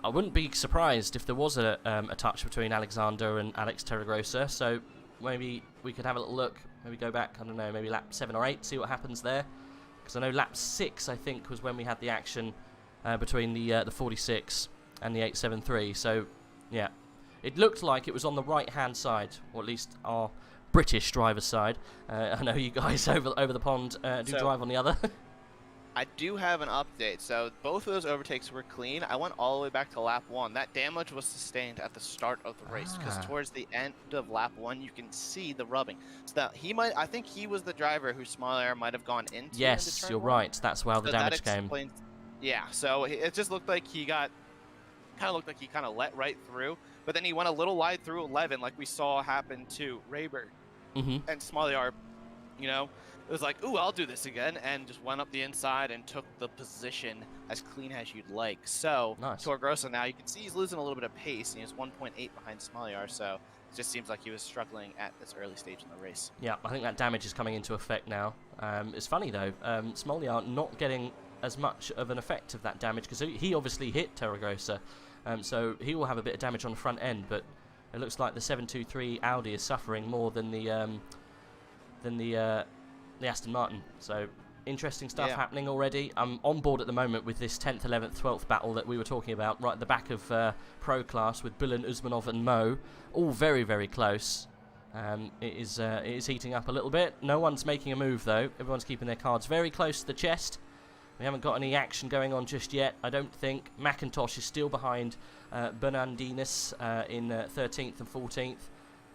I wouldn't be surprised if there was a touch between Alexander and Alex Terragrosa. So maybe we could have a little look. Maybe go back, I don't know, maybe lap 7 or 8, see what happens there. Because I know lap 6, I think, was when we had the action between the 46 and the 873. So, yeah. It looked like it was on the right-hand side, or at least our British driver's side. I know you guys over the pond do drive on the other. I do have an update. So both of those overtakes were clean. I went all the way back to lap 1. That damage was sustained at the start of the race because towards the end of lap 1, you can see the rubbing. So that I think he was the driver who Smolyar might have gone into. Yes, you're right. That's where the damage came. Yeah, so it just looked like he kind of let right through, but then he went a little wide through 11, like we saw happen to Rayburn and Smolyar. It was like, ooh, I'll do this again, and just went up the inside and took the position as clean as you'd like. So, nice. Toro Grosso now, you can see he's losing a little bit of pace, and he's 1.8 behind Smolyar, so it just seems like he was struggling at this early stage in the race. Yeah, I think that damage is coming into effect now. It's funny, though, Smolyar not getting as much of an effect of that damage, because he obviously hit Terragrosa, so he will have a bit of damage on the front end, but it looks like the 723 Audi is suffering more than the Aston Martin. So interesting stuff happening already. I'm on board at the moment with this 10th, 11th, 12th battle that we were talking about right at the back of Pro Class with Bullen, Usmanov and Mo, all very, very close. It is heating up a little bit. No one's making a move though. Everyone's keeping their cards very close to the chest. We haven't got any action going on just yet, I don't think. McIntosh is still behind Bernardinis in 13th and 14th.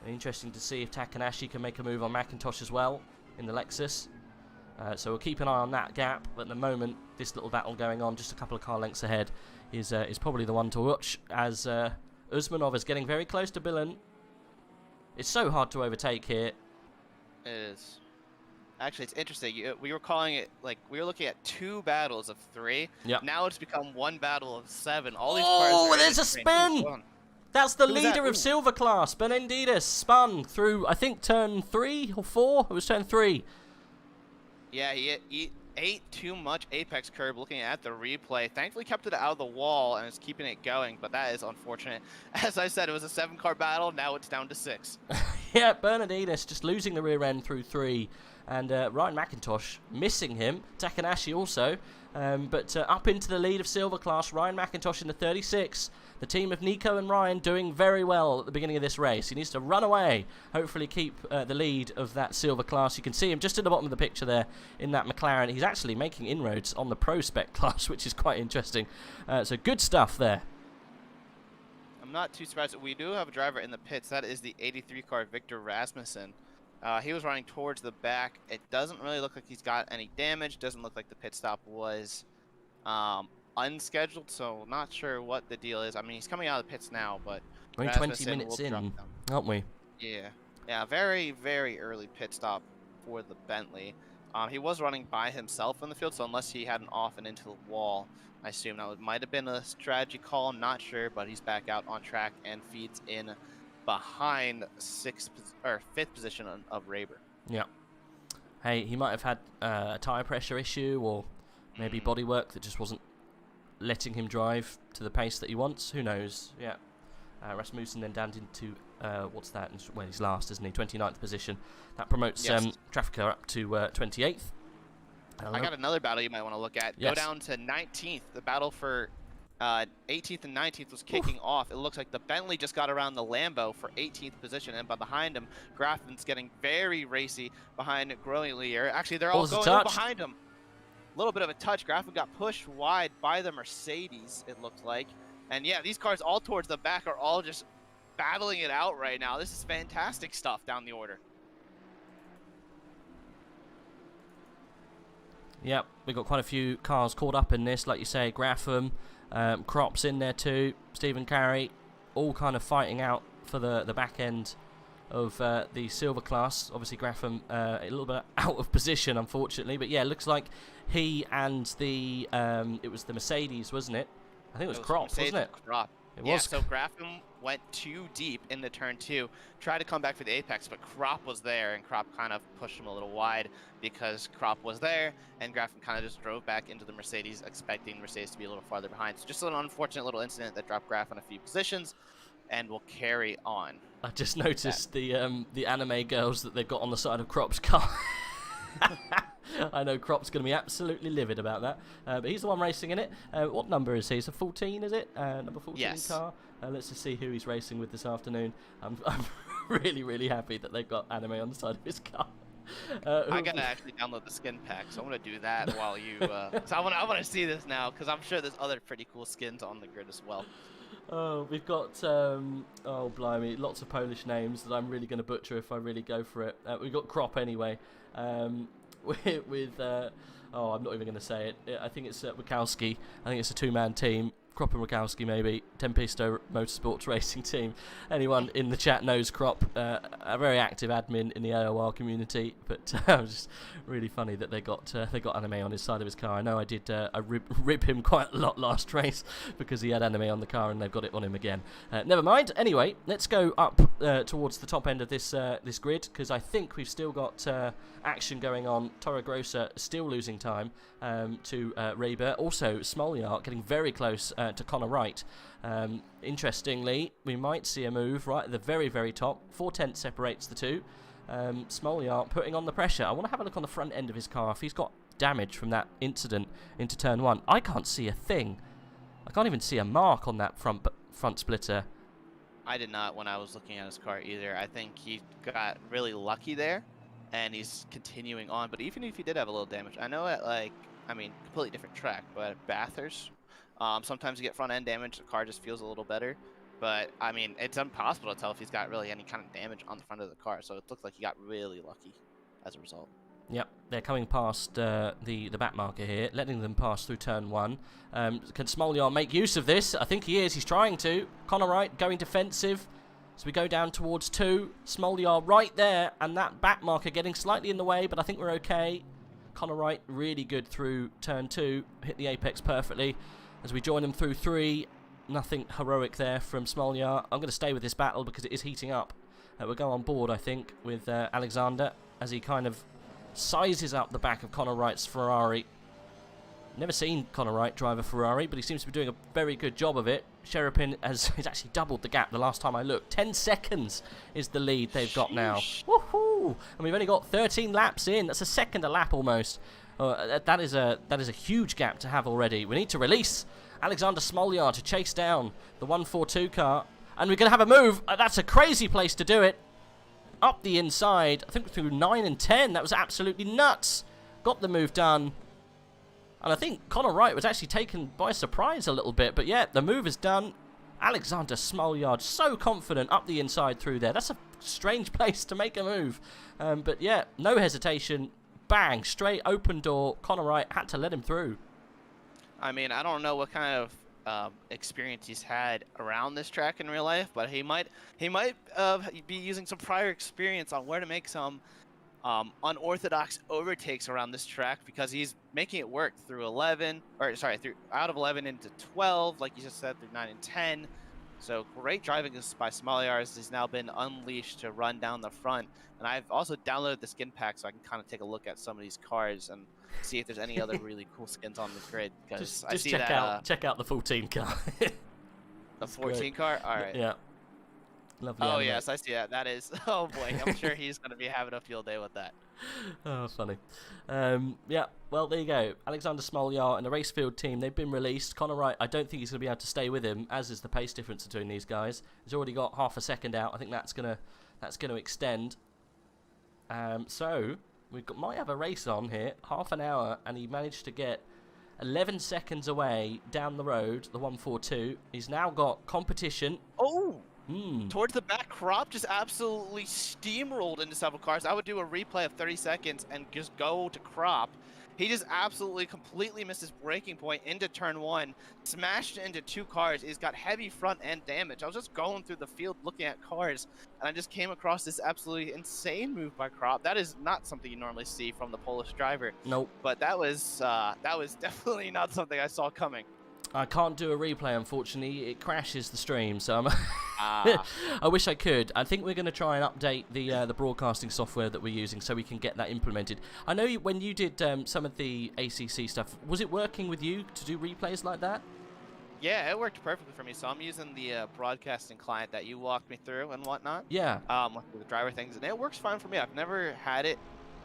Interesting to see if Takanashi can make a move on McIntosh as well in the Lexus. So we'll keep an eye on that gap. But at the moment, this little battle going on, just a couple of car lengths ahead, is probably the one to watch, as Usmanov is getting very close to Bilan. It's so hard to overtake here. It is. Actually, it's interesting. We were calling it, like, we were looking at 2 battles of 3. Yep. Now it's become 1 battle of 7. All these cars are there's a spin! That's the leader of Silver Class. Benendidis spun through, I think, turn 3 or 4? It was turn 3. Yeah, he ate too much apex curb looking at the replay. Thankfully kept it out of the wall and is keeping it going, but that is unfortunate. As I said, it was a 7-car battle. Now it's down to 6. Yeah, Bernardinus just losing the rear end through 3. And Ryan McIntosh missing him. Takanashi also. But up into the lead of Silver Class, Ryan McIntosh in the 36. The team of Nico and Ryan doing very well at the beginning of this race. He needs to run away, hopefully keep the lead of that Silver Class. You can see him just in the bottom of the picture there in that McLaren. He's actually making inroads on the Pro Spec class, which is quite interesting. So good stuff there. I'm not too surprised. We do have a driver in the pits. That is the 83 car Victor Rasmussen. He was running towards the back. It doesn't really look like he's got any damage. Doesn't look like the pit stop was unscheduled, so not sure what the deal is. I mean, he's coming out of the pits now, but we're 20 minutes in, aren't we? Yeah, very, very early pit stop for the Bentley. He was running by himself in the field, so unless he had an off and into the wall, I assume that might have been a strategy call. I'm not sure, but he's back out on track and feeds in behind 5th position of Raber. Yeah. Hey, he might have had a tyre pressure issue, or maybe body work that just wasn't letting him drive to the pace that he wants. Who knows? Yeah. Rasmussen then down into, what's that? Well, he's last, isn't he? 29th position. That promotes Trafficker up to 28th. I got another battle you might want to look at. Yes. Go down to 19th. The battle for 18th and 19th was kicking off. It looks like the Bentley just got around the Lambo for 18th position, and behind him, Graffin's getting very racy behind Growingly. Actually, they're all going behind him. A little bit of a touch. Graffin got pushed wide by the Mercedes, it looked like. And yeah, these cars all towards the back are all just battling it out right now. This is fantastic stuff down the order. Yep, we've got quite a few cars caught up in this, like you say. Graffam, Crops in there too, Stephen Carey, all kind of fighting out for the back end of the Silver Class. Obviously Graffam a little bit out of position, unfortunately, but yeah, it looks like he and the it was the Mercedes, wasn't it? I think it was Crops, wasn't it? It was. So Graffam went too deep into turn 2, tried to come back for the apex, but Crop was there, and Crop kind of pushed him a little wide because Crop was there, and Graffam kind of just drove back into the Mercedes, expecting Mercedes to be a little farther behind. So just an unfortunate little incident that dropped Graffam a few positions, and will carry on. I just noticed the anime girls that they've got on the side of Crop's car. I know Crop's going to be absolutely livid about that, but he's the one racing in it. What number is he? It's a 14, is it? Number 14 car. Let's just see who he's racing with this afternoon. I'm really, really happy that they've got anime on the side of his car. I gotta actually download the skin pack, so I'm gonna do that while you. So I wanna see this now, because I'm sure there's other pretty cool skins on the grid as well. Oh, we've got oh blimey, lots of Polish names that I'm really going to butcher if I really go for it. We've got Crop anyway. With oh, I'm not even going to say it. I think it's Wachowski. I think it's a 2-man team. Crop and Wachowski, maybe. Tempisto Motorsports Racing Team. Anyone in the chat knows Crop. A very active admin in the AOR community, but it was just really funny that they got anime on his side of his car. I know I did I rib him quite a lot last race because he had anime on the car and they've got it on him again. Never mind. Anyway, let's go up towards the top end of this this grid, because I think we've still got action going on. Toro Grossa still losing time to Raber. Also, Smolyart getting very close to Connor Wright. Interestingly, we might see a move right at the very, very top. 4/10 separates the two. Smolyart putting on the pressure. I want to have a look on the front end of his car. If he's got damage from that incident into turn 1, I can't see a thing. I can't even see a mark on that front splitter. I did not when I was looking at his car either. I think he got really lucky there, and he's continuing on. But even if he did have a little damage, I know at like I mean, completely different track, but Bathurst, sometimes you get front end damage, the car just feels a little better. But I mean, it's impossible to tell if he's got really any kind of damage on the front of the car. So it looks like he got really lucky as a result. Yep, they're coming past the back marker here, letting them pass through turn 1. Can Smolyar make use of this? I think he is. He's trying to. Connor Wright going defensive. So we go down towards 2. Smolyar right there, and that back marker getting slightly in the way, but I think we're okay. Connor Wright really good through turn 2. Hit the apex perfectly. As we join them through 3, nothing heroic there from Smolyar. I'm going to stay with this battle because it is heating up. We'll go on board, I think, with Alexander as he kind of sizes up the back of Connor Wright's Ferrari. Never seen Connor Wright drive a Ferrari, but he seems to be doing a very good job of it. Sherapin has actually doubled the gap the last time I looked. 10 seconds is the lead they've got now. Woohoo! And we've only got 13 laps in. That's a second a lap almost. That is a huge gap to have already. We need to release Alexander Smolyar to chase down the 142 car. And we're going to have a move. That's a crazy place to do it. Up the inside, I think through 9 and 10. That was absolutely nuts. Got the move done. And I think Connor Wright was actually taken by surprise a little bit. But yeah, the move is done. Alexander Smolyar, so confident up the inside through there. That's a strange place to make a move. But yeah, no hesitation. Bang, straight open door. Connor Wright had to let him through. I mean, I don't know what kind of experience he's had around this track in real life, but he might be using some prior experience on where to make some unorthodox overtakes around this track, because he's making it work through through out of 11 into 12, like you just said, through 9 and 10. So great driving by Smolyar as he's now been unleashed to run down the front. And I've also downloaded the skin pack so I can kind of take a look at some of these cars and see if there's any other really cool skins on the grid. Because I see check out the 14 car. The 14 car? All right. Yeah. Lovely. Oh, yes, I see that. That is. Oh, boy. I'm sure he's going to be having a field day with that. Oh, funny. Yeah, well, there you go. Alexander Smolyar and the Racefield team, they've been released. Connor Wright, I don't think he's going to be able to stay with him, as is the pace difference between these guys. He's already got half a second out. I think that's going to extend. So we might have a race on here, half an hour, and he managed to get 11 seconds away down the road, the 142. He's now got competition. Oh! Towards the back, Crop just absolutely steamrolled into several cars. I would do a replay of 30 seconds and just go to Crop. He just absolutely completely missed his braking point into turn 1, smashed into 2 cars. He's got heavy front end damage. I was just going through the field looking at cars, and I just came across this absolutely insane move by Crop. That is not something you normally see from the Polish driver. Nope. But that was definitely not something I saw coming. I can't do a replay, unfortunately. It crashes the stream, so I wish I could. I think we're going to try and update the broadcasting software that we're using so we can get that implemented. I know when you did some of the ACC stuff, was it working with you to do replays like that? Yeah, it worked perfectly for me. So I'm using the broadcasting client that you walked me through and whatnot. Yeah. With the driver things, and it works fine for me. I've never had it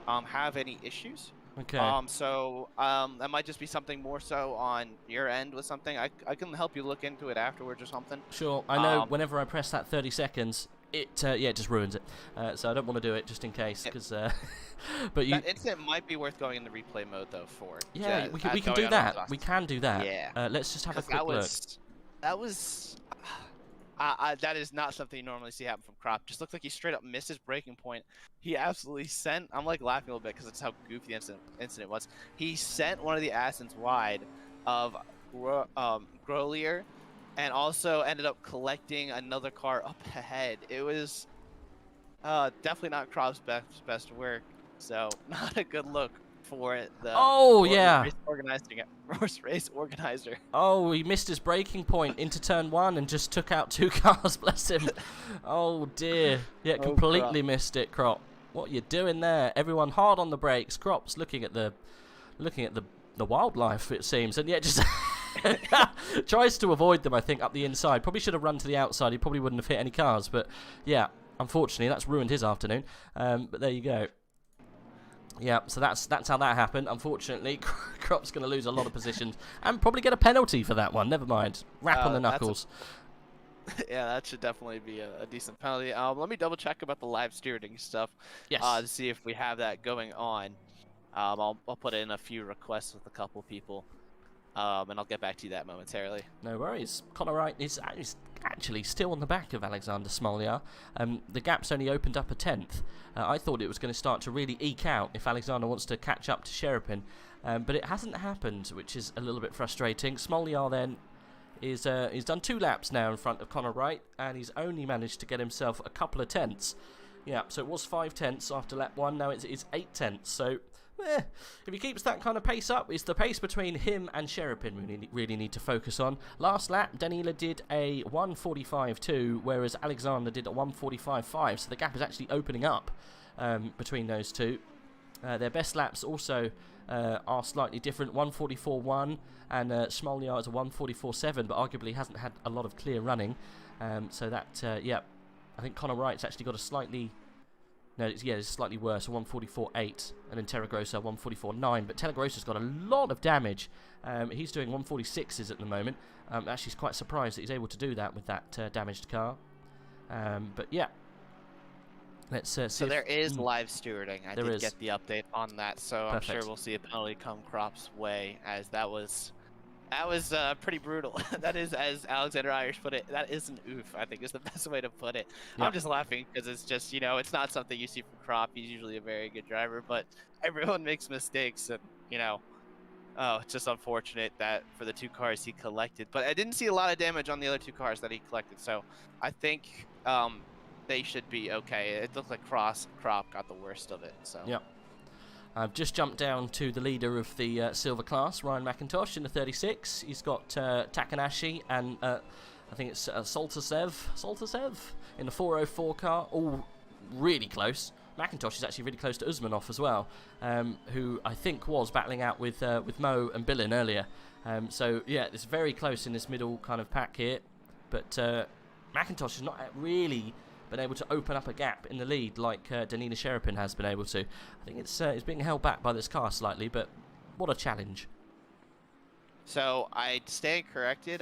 have any issues. Okay. So that might just be something more so on your end with something. I can help you look into it afterwards or something. Sure. I know whenever I press that 30 seconds, it just ruins it. So I don't want to do it just in case. Because, but that incident might be worth going in the replay mode though for. Yeah, we can do that. We can do that. Yeah. Let's just have a quick look. That was. That is not something you normally see happen from Crop. Just looks like he straight up missed his braking point. He absolutely sent. I'm like laughing a little bit because that's how goofy the incident was. He sent one of the Assens wide of Grolier, and also ended up collecting another car up ahead. It was definitely not Crop's best work. So not a good look for the race organizer. Oh, he missed his braking point into turn 1 and just took out 2 cars. Bless him. Oh dear. Yeah, completely missed it, Crop. What are you doing there? Everyone hard on the brakes. Crop's looking at the wildlife, it seems, and yet just tries to avoid them. I think up the inside. Probably should have run to the outside. He probably wouldn't have hit any cars. But yeah, unfortunately, that's ruined his afternoon. But there you go. Yeah, so that's how that happened. Unfortunately, Crop's going to lose a lot of positions and probably get a penalty for that one. Never mind. Rap on the knuckles. Yeah, that should definitely be a decent penalty. Let me double check about the live steering stuff. Yes. To see if we have that going on. I'll put in a few requests with a couple people, and I'll get back to you that momentarily. No worries. Connor Wright is actually still on the back of Alexander Smolyar. The gap's only opened up a tenth. I thought it was going to start to really eke out if Alexander wants to catch up to Sherapin, but it hasn't happened, which is a little bit frustrating. Smolyar then is he's done 2 laps now in front of Connor Wright, and he's only managed to get himself a couple of tenths. Yeah, so it was 5 tenths after lap 1, now it's 8 tenths, so if he keeps that kind of pace up, it's the pace between him and Sherapin we really need to focus on. Last lap, Danila did a 1:45.2, whereas Alexander did a 1:45.5, so the gap is actually opening up between those two. Their best laps also are slightly different, 1:44.1, and Smolyar is a 1:44.7, but arguably hasn't had a lot of clear running. So that, yeah, I think Connor Wright's actually got a slightly... No, it's slightly worse, a 1:44.8, and then Terragrossa 1:44.9, but Terragrossa's got a lot of damage. He's doing 1:46s at the moment. Actually, he's quite surprised that he's able to do that with that damaged car. But yeah, let's see. So there is live stewarding. I did get the update on that, so Perfect. I'm sure we'll see a penalty come Crop's way, as that was pretty brutal. That is, as Alexander Irish put it, that is an oof, I think is the best way to put it. Yep. I'm just laughing because it's just, you know, it's not something you see from Crop. He's usually a very good driver, but everyone makes mistakes, and, you know, it's just unfortunate that for the 2 cars he collected. But I didn't see a lot of damage on the other 2 cars that he collected, so I think they should be okay. It looked like Crop got the worst of it, so. Yep. I've just jumped down to the leader of the silver class, Ryan McIntosh, in the 36. He's got Takanashi and I think it's Soltasev in the 404 car, all really close. McIntosh is actually really close to Usmanov as well, who I think was battling out with Mo and Billin earlier. So yeah, it's very close in this middle kind of pack here, but McIntosh has not really been able to open up a gap in the lead like Danila Sherapin has been able to. I think it's being held back by this car slightly, but what a challenge. So I stand corrected.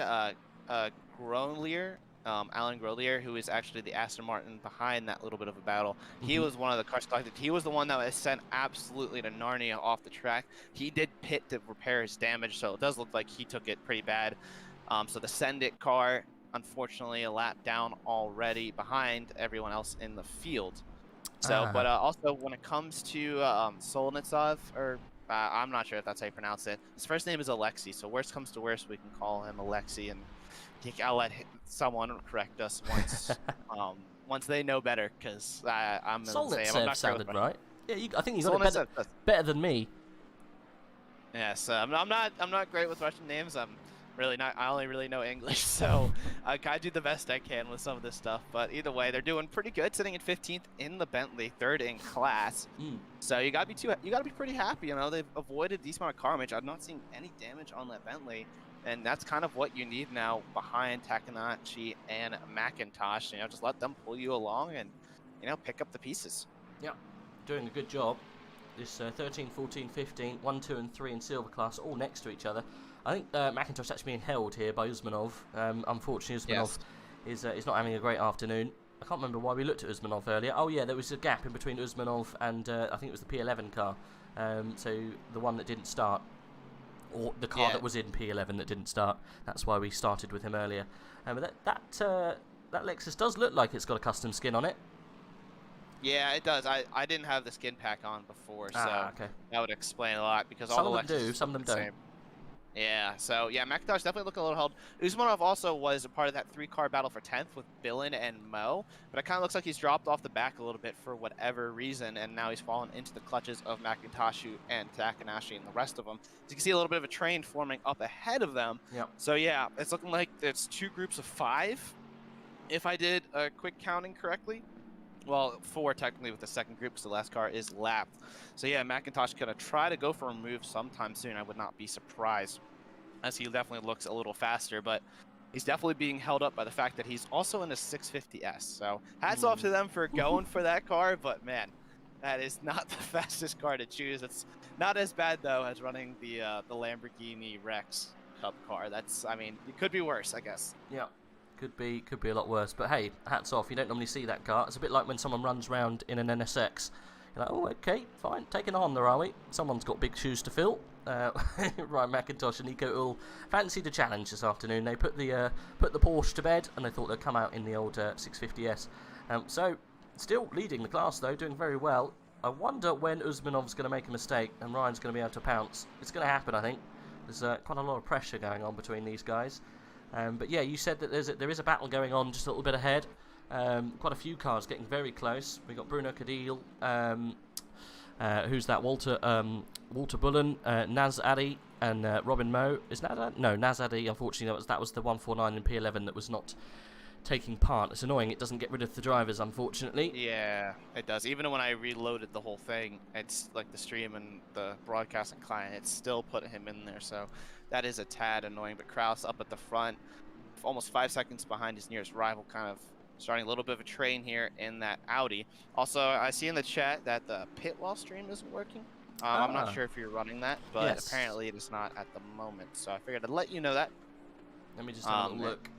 Grolier, Alan Grolier, who is actually the Aston Martin behind that little bit of a battle. He was one of the cars collected. He was the one that was sent absolutely to Narnia off the track. He did pit to repair his damage, so it does look like he took it pretty bad. So the Send It car, unfortunately, a lap down already behind everyone else in the field. So, but also when it comes to Solnitsov, or I'm not sure if that's how you pronounce it. His first name is Alexei, so worst comes to worst, we can call him Alexei, and I'll let someone correct us once once they know better, because I'm going to say I'm not sounded right. Yeah, I think you got it better than me. Yes, I'm not great with Russian names. I'm really not. I only really know English, so I do the best I can with some of this stuff. But either way, they're doing pretty good, sitting in 15th in the Bentley, 3rd in class. So you gotta be pretty happy. You know, they've avoided a decent amount of car damage. I'm not seeing any damage on that Bentley, and that's kind of what you need now behind Takanashi and McIntosh. You know, just let them pull you along and, you know, pick up the pieces. Yeah, doing a good job. This 13, 14, 15, 1, 2, and 3 in silver class, all next to each other. I think McIntosh actually being held here by Usmanov. Unfortunately, Usmanov is not having a great afternoon. I can't remember why we looked at Usmanov earlier. Oh yeah, there was a gap in between Usmanov and I think it was the P11 car. So the one that didn't start, or the car that was in P11 that didn't start. That's why we started with him earlier. But that Lexus does look like it's got a custom skin on it. Yeah, it does. I didn't have the skin pack on before, so that would explain a lot, because some all of them do, some of them don't. Yeah, so yeah, McIntosh definitely looking a little held. Usmanov also was a part of that 3-car battle for 10th with Billin and Mo, but it kind of looks like he's dropped off the back a little bit for whatever reason, and now he's fallen into the clutches of McIntosh and Takanashi and the rest of them. So you can see a little bit of a train forming up ahead of them. Yep. So yeah, it's looking like it's 2 groups of 5, if I did a quick counting correctly. Well, 4 technically with the second group, because the last car is lapped. So yeah, McIntosh gonna try to go for a move sometime soon. I would not be surprised, as he definitely looks a little faster, but he's definitely being held up by the fact that he's also in a 650S. So hats off to them for going for that car, but man, that is not the fastest car to choose. It's not as bad though as running the Lamborghini Rex Cup car. That's, I mean, it could be worse, I guess. Yeah. Could be a lot worse, but hey, hats off. You don't normally see that car. It's a bit like when someone runs round in an NSX. You're like, oh, okay, fine, taking on there, are we? Someone's got big shoes to fill. Ryan McIntosh and Nico all fancied a challenge this afternoon. They put the Porsche to bed, and they thought they'd come out in the old 650S. So, still leading the class though, doing very well. I wonder when Usmanov's going to make a mistake and Ryan's going to be able to pounce. It's going to happen, I think. There's quite a lot of pressure going on between these guys. But yeah, you said that there is a battle going on just a little bit ahead. Quite a few cars getting very close. We've got Bruno Cadil, who's that? Walter Bullen, Naz Addy, and Robin Moe. Is that no, Naz Addy, unfortunately, that was the 149 in P11 that was not taking part. It's annoying, it doesn't get rid of the drivers, unfortunately. Yeah, it does. Even when I reloaded the whole thing, it's like the stream and the broadcasting client, it's still put him in there, so that is a tad annoying. But Kraus up at the front, almost 5 seconds behind his nearest rival, kind of starting a little bit of a train here in that Audi. Also, I see in the chat that the pit wall stream isn't working. I'm not sure if you're running that, but yes, apparently it is not at the moment, so I figured I'd let you know that. Let me just have a little look.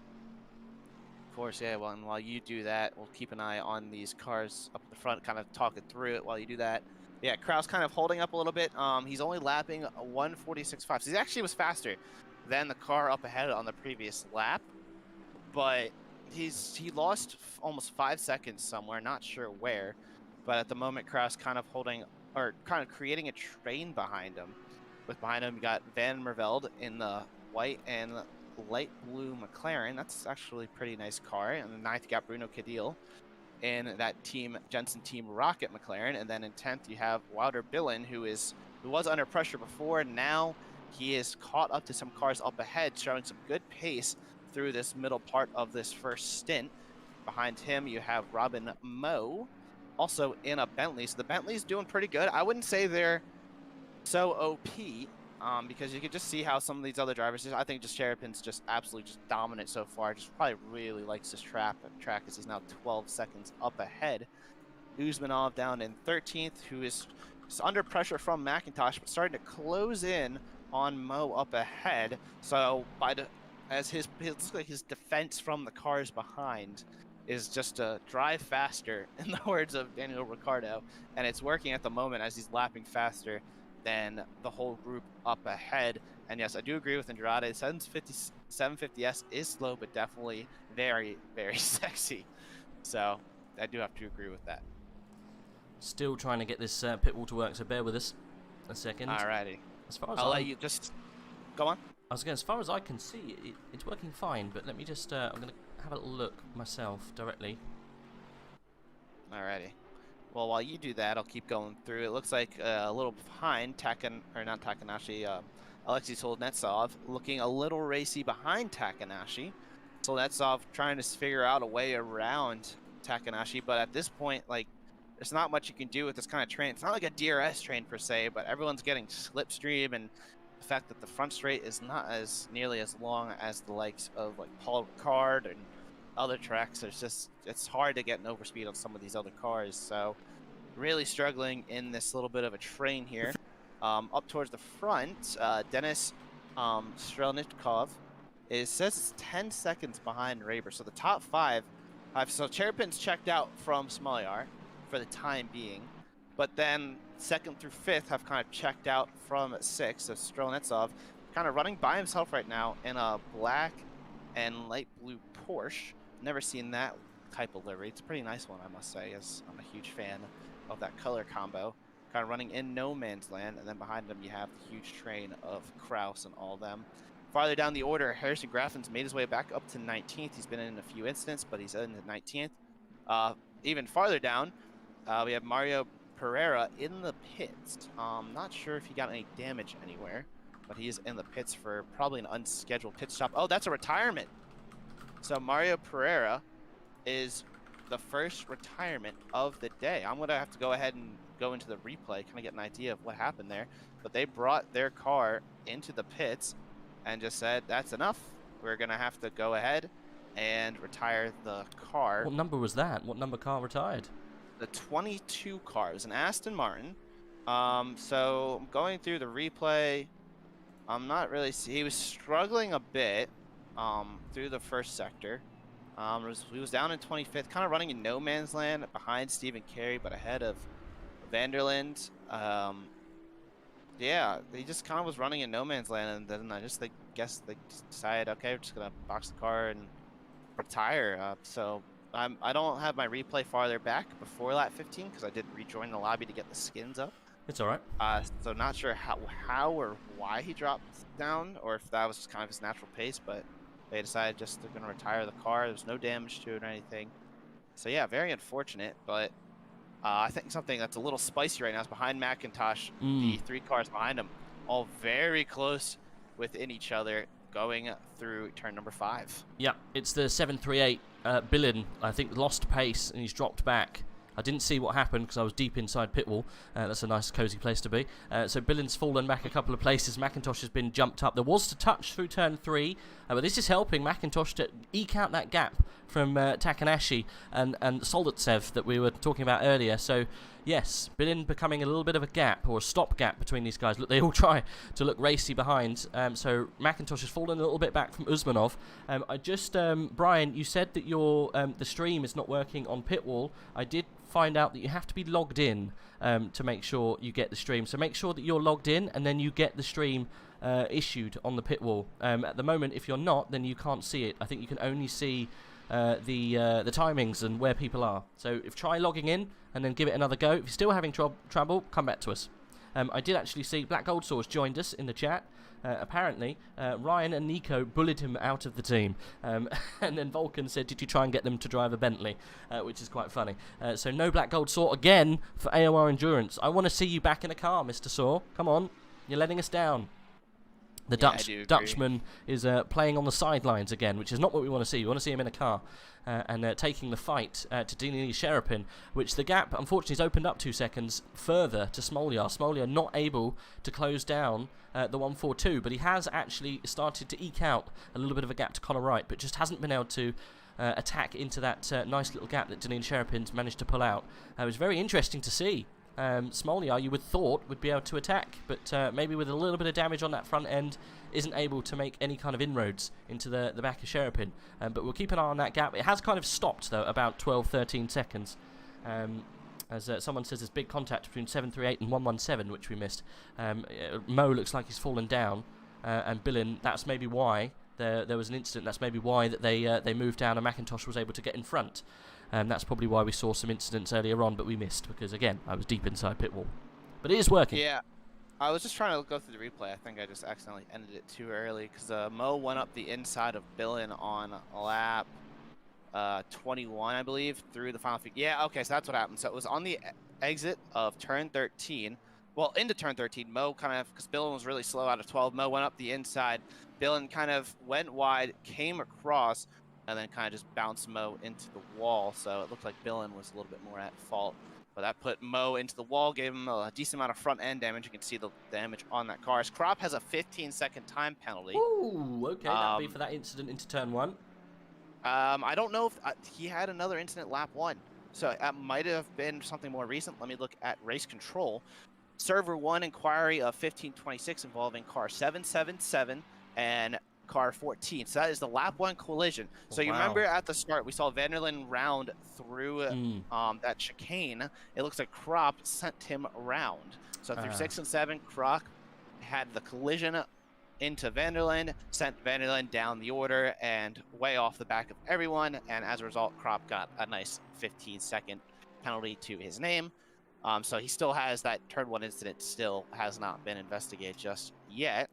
Of course, yeah, well, and while you do that, we'll keep an eye on these cars up the front, kind of talking through it while you do that. Yeah, Kraus kind of holding up a little bit. He's only lapping a 146.5, so he actually was faster than the car up ahead on the previous lap, but he lost almost 5 seconds somewhere, not sure where, but at the moment Kraus kind of holding, or kind of creating a train behind him. With behind him, you got Van Mervelde in the white and light blue McLaren. That's actually a pretty nice car. And in 9th, you got Bruno Cadil in that team Jensen Team Rocket McLaren. And then in 10th, you have Wouter Billen, who was under pressure before. Now he is caught up to some cars up ahead, showing some good pace through this middle part of this first stint. Behind him, you have Robin Moe, also in a Bentley. So the Bentley's doing pretty good. I wouldn't say they're so OP, because you can just see how some of these other drivers, I think just Sherapin's just absolutely just dominant so far. Just probably really likes this track as he's now 12 seconds up ahead. Usmanov down in 13th, who is under pressure from McIntosh, but starting to close in on Moe up ahead. So as it looks like his defense from the cars behind is just to drive faster, in the words of Daniel Ricciardo, and it's working at the moment as he's lapping faster than the whole group up ahead. And yes, I do agree with Andrade. 750S is slow, but definitely very, very sexy. So I do have to agree with that. Still trying to get this pit wall to work, so bear with us a second. Alrighty. As far as I'll let you just go on. I was going, as far as I can see, it's working fine, but let me just, I'm going to have a little look myself directly. Alrighty. Well, while you do that, I'll keep going through. It looks like a little behind Alexei Solnetsov, looking a little racy behind Takanashi. Solnetsov trying to figure out a way around Takanashi, but at this point, like, there's not much you can do with this kind of train. It's not like a DRS train per se, but everyone's getting slipstream, and the fact that the front straight is not as nearly as long as the likes of like Paul Ricard and other tracks. It's hard to get an overspeed on some of these other cars, so really struggling in this little bit of a train here. Up towards the front, Denis Strelnikov says it's 10 seconds behind Raber, so the top 5 so Cherpin's checked out from Smolyar for the time being, but then 2nd through 5th have kind of checked out from 6th. So Strelnetsov kind of running by himself right now in a black and light blue Porsche. Never seen that type of livery. It's a pretty nice one, I must say, as I'm a huge fan of that color combo. Kind of running in no man's land, and then behind him you have the huge train of Kraus and all them. Farther down the order, Harrison Graffin's made his way back up to 19th. He's been in a few incidents, but he's in the 19th. Even farther down, we have Mario Pereira in the pits. Not sure if he got any damage anywhere, but he is in the pits for probably an unscheduled pit stop. Oh, that's a retirement. So Mario Pereira is the first retirement of the day. I'm going to have to go ahead and go into the replay, kind of get an idea of what happened there. But they brought their car into the pits and just said, that's enough. We're going to have to go ahead and retire the car. What number was that? What number car retired? The 22 car. It was an Aston Martin. So I'm going through the replay. I'm not really he was struggling a bit through the first sector. He was down in 25th, kind of running in no man's land behind Stephen Carey, but ahead of Vanderland, yeah, he just kind of was running in no man's land, and then I just guess they just decided, okay, we're just gonna box the car and retire. So I don't have my replay farther back before lap 15 because I didn't rejoin the lobby to get the skins up. It's all right. So not sure how or why he dropped down, or if that was just kind of his natural pace, but they decided just they're gonna retire the car. There's no damage to it or anything. So yeah, very unfortunate, but I think something that's a little spicy right now is behind Macintosh. The 3 cars behind him, all very close within each other, going through turn number 5. Yeah, it's the 738 Billin, I think, lost pace and he's dropped back. I didn't see what happened because I was deep inside pit wall. That's a nice, cosy place to be. So Billin's fallen back a couple of places. Macintosh has been jumped up. There was a touch through turn 3, but this is helping Macintosh to eke out that gap from Takanashi and Soldatsev that we were talking about earlier. So, yes, Billin becoming a little bit of a gap or a stop gap between these guys. Look, they all try to look racy behind. So Macintosh has fallen a little bit back from Usmanov. Brian, you said that your the stream is not working on pit wall. I did find out that you have to be logged in to make sure you get the stream. So make sure that you're logged in and then you get the stream issued on the pit wall. At the moment, if you're not, then you can't see it. I think you can only see the timings and where people are. So try logging in and then give it another go. If you're still having trouble, come back to us. I did actually see Black Gold Source joined us in the chat. Apparently, Ryan and Nico bullied him out of the team. And then Vulcan said, did you try and get them to drive a Bentley? Which is quite funny. So no Black Gold Saw again for AOR Endurance. I want to see you back in a car, Mr. Saw. Come on. You're letting us down. The Dutchman is playing on the sidelines again, which is not what we want to see. We want to see him in a car and taking the fight to Dini Sherapin, which the gap, unfortunately, has opened up 2 seconds further to Smolyar. Smolyar not able to close down the 142, but he has actually started to eke out a little bit of a gap to Connor Wright, but just hasn't been able to attack into that nice little gap that Dini Sherapin's managed to pull out. It was very interesting to see. Smolyar, you would thought, would be able to attack, but maybe with a little bit of damage on that front end, isn't able to make any kind of inroads into the back of Sherapin. But we'll keep an eye on that gap. It has kind of stopped, though, about 12-13 seconds. As someone says, there's big contact between 738 and 117, which we missed. Mo looks like he's fallen down, and Billin, that's maybe why there was an incident. That's maybe why that they moved down and Macintosh was able to get in front. That's probably why we saw some incidents earlier on, but we missed because, again, I was deep inside pit wall. But it is working. Yeah, I was just trying to go through the replay. I think I just accidentally ended it too early because Mo went up the inside of Billin on lap 21, I believe, through the final few. Yeah, okay, so that's what happened. So it was on the exit of turn 13. Well, into turn 13, Mo kind of, because Billin was really slow out of 12, Mo went up the inside. Billin kind of went wide, came across, and then kind of just bounced Mo into the wall. So it looked like Billin was a little bit more at fault. But that put Mo into the wall, gave him a decent amount of front end damage. You can see the damage on that car. His Crop has a 15-second time penalty. Ooh, okay, that'll be for that incident into turn 1. I don't know if he had another incident lap 1. So that might have been something more recent. Let me look at race control. Server 1 inquiry of 1526 involving car 777 and car 14. So that is the lap 1 collision. So you remember at the start we saw Vanderlyn round through that chicane. It looks like Crop sent him around. So through 6 and 7, Crop had the collision into Vanderlyn, sent Vanderlyn down the order and way off the back of everyone. And as a result, Crop got a nice 15-second penalty to his name. So he still has that turn 1 incident, still has not been investigated just yet.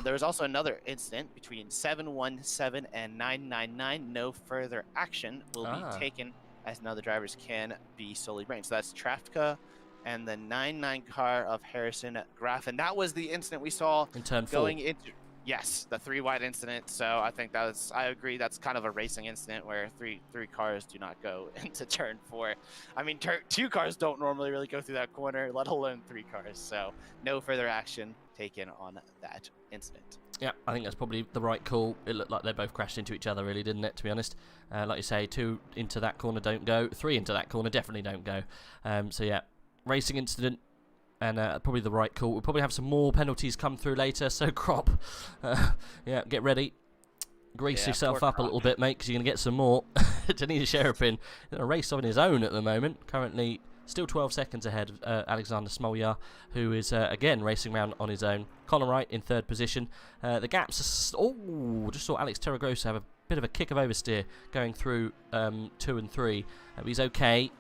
There was also another incident between 717 and 999. No further action will be taken as none of the drivers can be solely blamed. So that's Trafka and the 99 car of Harrison Graffin. That was the incident we saw in turn 4. Going into, yes, the 3 wide incident. So I think that was, I agree, that's kind of a racing incident where three cars do not go into turn 4. I mean, 2 cars don't normally really go through that corner, let alone 3 cars. So no further action taken on that incident. Yeah, I think that's probably the right call. It looked like they both crashed into each other, really, didn't it, to be honest? Like you say, 2 into that corner don't go, 3 into that corner definitely don't go. So yeah, racing incident. And probably the right call. We'll probably have some more penalties come through later. So Crop, yeah, get ready. Grease yourself up a little bit, mate, because you're going to get some more. Denise Sherapin in a race on his own at the moment. Currently Still 12 seconds ahead of Alexander Smoljar, who is, again, racing around on his own. Connor Wright in 3rd position. The gaps are... just saw Alex Torregrossa have a bit of a kick of oversteer going through 2 and 3. He's okay.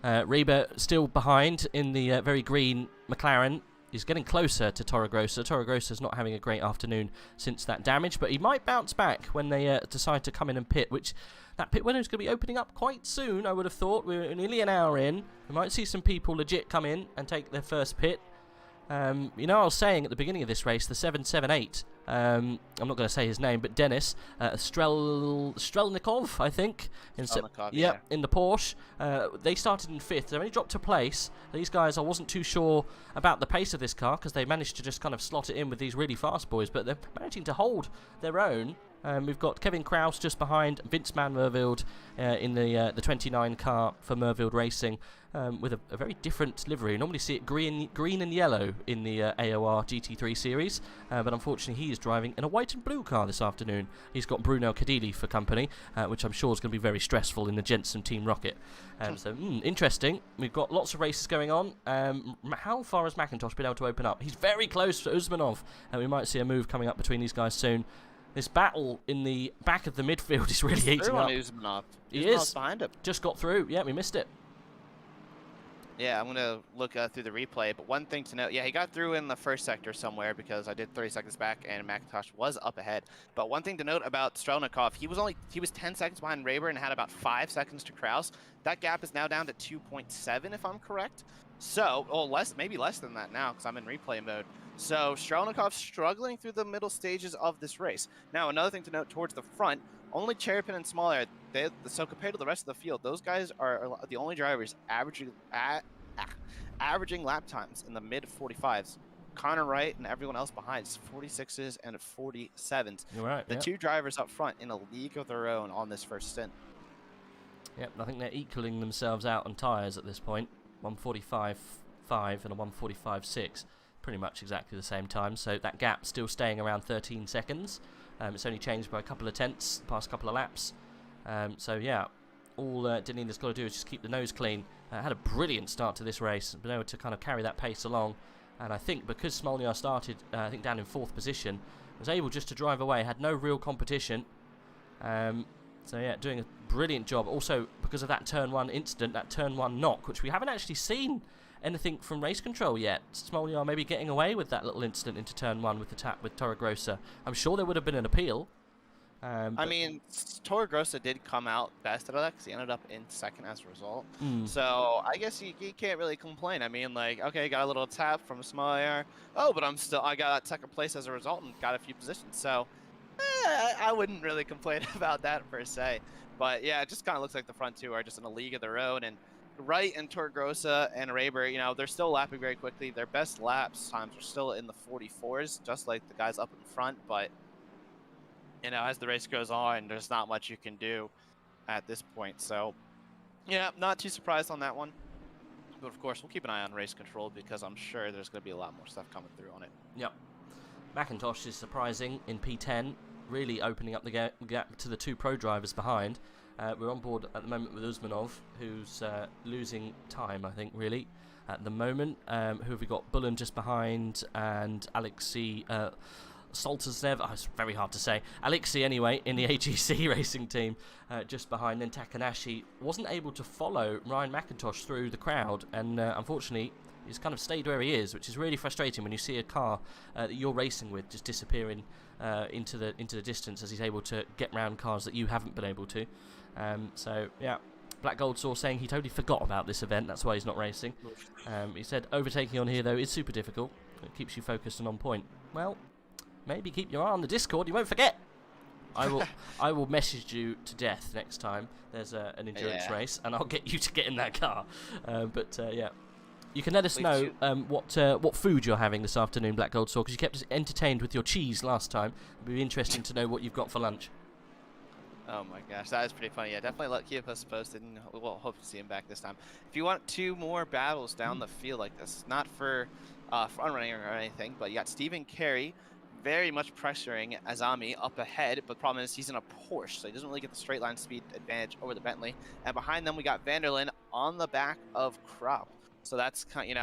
Reba still behind in the very green McLaren. He's getting closer to Torregrossa. Torregrossa's not having a great afternoon since that damage, but he might bounce back when they decide to come in and pit, which that pit window is going to be opening up quite soon, I would have thought. We're nearly an hour in. We might see some people legit come in and take their first pit. You know, I was saying at the beginning of this race, the 778, I'm not going to say his name, but Dennis Strelnikov, I think, in the Porsche. They started in 5th. They only dropped to place. These guys, I wasn't too sure about the pace of this car because they managed to just kind of slot it in with these really fast boys, but they're managing to hold their own. We've got Kevin Kraus just behind, Vince Van Merville in the 29 car for Merville Racing with a very different livery. You normally see it green and yellow in the AOR GT3 series, but unfortunately he is driving in a white and blue car this afternoon. He's got Bruno Cadili for company, which I'm sure is going to be very stressful in the Jensen Team Rocket. So, interesting. We've got lots of races going on. How far has McIntosh been able to open up? He's very close to Usmanov, and we might see a move coming up between these guys soon. This battle in the back of the midfield is really heating up. He is. Behind him. Just got through. Yeah, we missed it. Yeah, I'm going to look through the replay, but one thing to note, yeah, he got through in the first sector somewhere because I did 30 seconds back and McIntosh was up ahead. But one thing to note about Strelnikov, he was 10 seconds behind Rayburn and had about 5 seconds to Kraus. That gap is now down to 2.7 if I'm correct. So, maybe less than that now because I'm in replay mode. So Strelnikov's struggling through the middle stages of this race. Now, another thing to note towards the front, only Cherrypin and Smaller, so compared to the rest of the field, those guys are the only drivers averaging lap times in the mid-45s. Connor Wright and everyone else behind is 46s and 47s. You're right. The two drivers up front in a league of their own on this first stint. Yep, I think they're equaling themselves out on tyres at this point. 145.5 and a 145.6. Pretty much exactly the same time, so that gap still staying around 13 seconds. It's only changed by a couple of tenths the past couple of laps. So yeah, all Denina's got to do is just keep the nose clean. Had a brilliant start to this race, been able to kind of carry that pace along, and I think because Smoljar started, I think down in 4th position, was able just to drive away, had no real competition. So yeah, doing a brilliant job. Also because of that turn 1 incident, that turn 1 knock, which we haven't actually seen anything from race control yet. Smoljar maybe getting away with that little incident into turn 1 with the tap with Torregrossa. I'm sure there would have been an appeal. I mean, Torregrossa did come out best out of that because he ended up in 2nd as a result. So I guess you can't really complain. I mean, like, okay, got a little tap from Smoljar. Oh, but I got 2nd place as a result and got a few positions. So I wouldn't really complain about that per se. But yeah, it just kind of looks like the front two are just in a league of their own. And Wright and Torregrossa and Rayburn, you know, they're still lapping very quickly. Their best laps times are still in the 44s, just like the guys up in front. But, you know, as the race goes on, there's not much you can do at this point. So, yeah, not too surprised on that one. But, of course, we'll keep an eye on race control because I'm sure there's going to be a lot more stuff coming through on it. Yep. McIntosh is surprising in P10, really opening up the gap to the 2 pro drivers behind. We're on board at the moment with Usmanov, who's losing time, I think, really, at the moment. Who have we got? Bullen just behind, and Alexei Soltaznev. Oh, it's very hard to say. Alexei, anyway, in the AGC racing team, just behind. Then Takanashi wasn't able to follow Ryan McIntosh through the crowd, and unfortunately, he's kind of stayed where he is, which is really frustrating when you see a car that you're racing with just disappearing into the distance as he's able to get round cars that you haven't been able to. So yeah, Black Gold Saw saying he totally forgot about this event, that's why he's not racing. He said overtaking on here though is super difficult. It keeps you focused and on point. Well, maybe keep your eye on the Discord, you won't forget. I will message you to death next time there's an endurance race, and I'll get you to get in that car. Yeah. You can let us know what food you're having this afternoon, Black Gold Saw, because you kept us entertained with your cheese last time. It'd be interesting to know what you've got for lunch. Oh my gosh, that is pretty funny. Yeah, definitely keep us posted, and we'll hope to see him back this time. If you want 2 more battles down the field like this, not for front running or anything, but you got Stephen Carey very much pressuring Azami up ahead, but the problem is he's in a Porsche, so he doesn't really get the straight line speed advantage over the Bentley. And behind them, we got Vanderlyn on the back of Krop. So that's kind,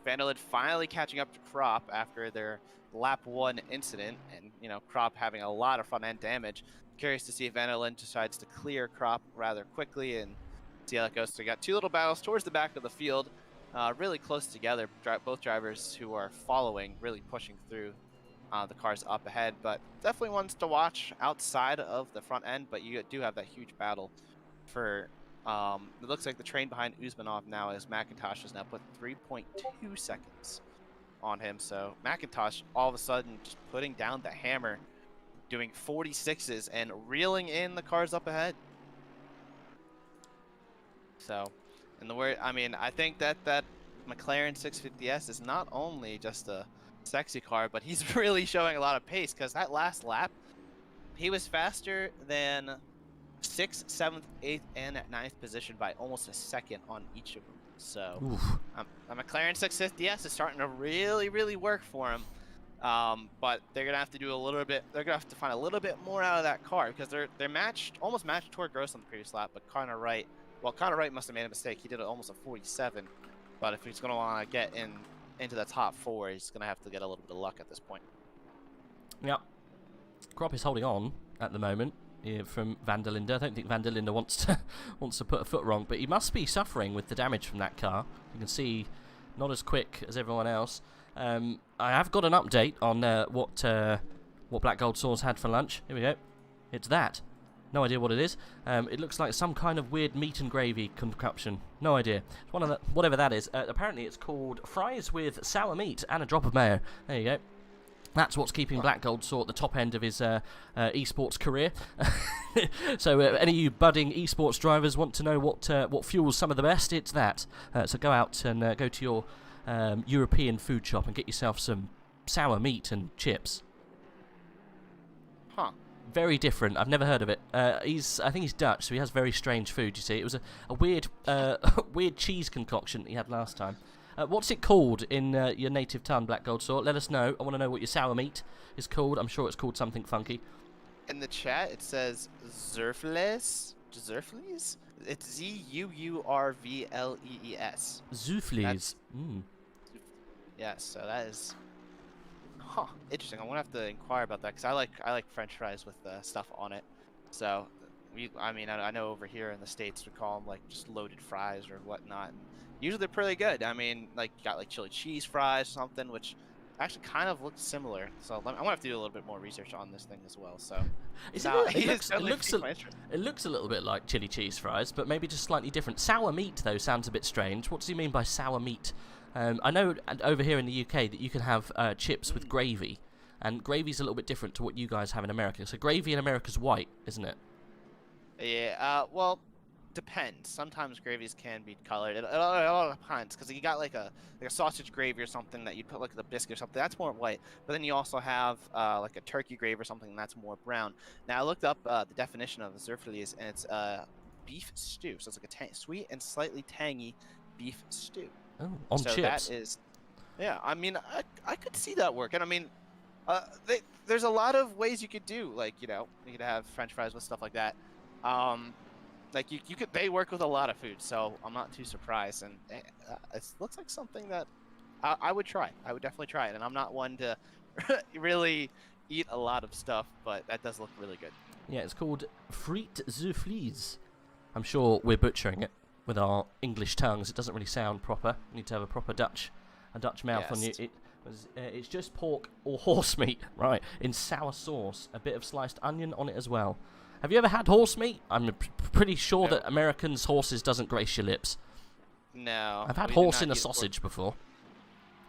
Vanderlyn finally catching up to Krop after their lap 1 incident, and Krop having a lot of front end damage. Curious to see if Vanderlyn decides to clear Krop rather quickly and see how that goes. So we got 2 little battles towards the back of the field, really close together. Both drivers who are following, really pushing through the cars up ahead, but definitely ones to watch outside of the front end. But you do have that huge battle for. It looks like the train behind Uzmanov now is McIntosh has now put 3.2 seconds on him. So McIntosh all of a sudden just putting down the hammer, doing 46s and reeling in the cars up ahead. So, I think that McLaren 650S is not only just a sexy car, but he's really showing a lot of pace, because that last lap, he was faster than 6th, 7th, 8th, and 9th position by almost a second on each of them. So, a McLaren 650S is starting to really, really work for him. But they're gonna have to do a little bit. They're gonna have to find a little bit more out of that car, because they're almost matched toward Gross on the previous lap, but Connor Wright. Well, Connor Wright must have made a mistake. He did almost a 47. But if he's going to want to get into the top 4, he's going to have to get a little bit of luck at this point. Yeah. Krop is holding on at the moment from Van der Linde. I don't think Van der Linde wants to put a foot wrong, but he must be suffering with the damage from that car. You can see not as quick as everyone else. I have got an update on what Black Gold Sauce had for lunch. Here we go. It's that. No idea what it is. It looks like some kind of weird meat and gravy concoction. No idea. It's one of the, whatever that is. Apparently it's called fries with sour meat and a drop of mayo. There you go. That's what's keeping Black Gold Saw at the top end of his esports career. So any of you budding esports drivers want to know what fuels some of the best, it's that. So go out and go to your European food shop and get yourself some sour meat and chips. Huh. Very different. I've never heard of it. I think he's Dutch, so he has very strange food. You see, it was a weird, weird cheese concoction that he had last time. What's it called in your native tongue, Black Gold Sword? Let us know. I want to know what your sour meat is called. I'm sure it's called something funky. In the chat, it says Zurfles. Zurfles? It's Zuurvlees. Zufles. Yes, so that is. Huh, interesting. I'm gonna have to inquire about that, because I like French fries with stuff on it. So, I know over here in the States we call them like just loaded fries or whatnot. And usually they're pretty good. Like you got like chili cheese fries or something, which actually kind of looks similar. So I'm gonna have to do a little bit more research on this thing as well. So, it looks a little bit like chili cheese fries, but maybe just slightly different. Sour meat though sounds a bit strange. What does he mean by sour meat? I know over here in the UK that you can have chips with gravy, and gravy's a little bit different to what you guys have in America. So gravy in America's white, isn't it? Yeah, well, depends. Sometimes gravies can be colored. It all depends, because you got like a sausage gravy or something that you put like the biscuit or something, that's more white. But then you also have like a turkey gravy or something that's more brown. Now I looked up the definition of Zurfles, and it's beef stew. So it's like a sweet and slightly tangy beef stew. Oh, on so chips. That is, yeah. I could see that working. There's a lot of ways you could do. Like you could have French fries with stuff like that. Like they work with a lot of food. So I'm not too surprised. And it looks like something that I would try. I would definitely try it. And I'm not one to really eat a lot of stuff, but that does look really good. Yeah, it's called frites Zurfles. I'm sure we're butchering it with our English tongues. It doesn't really sound proper. You need to have a proper Dutch mouth on you. It's just pork or horse meat, right, in sour sauce. A bit of sliced onion on it as well. Have you ever had horse meat? I'm pretty sure that Americans' horses doesn't grace your lips. No. I've had horse in a sausage before.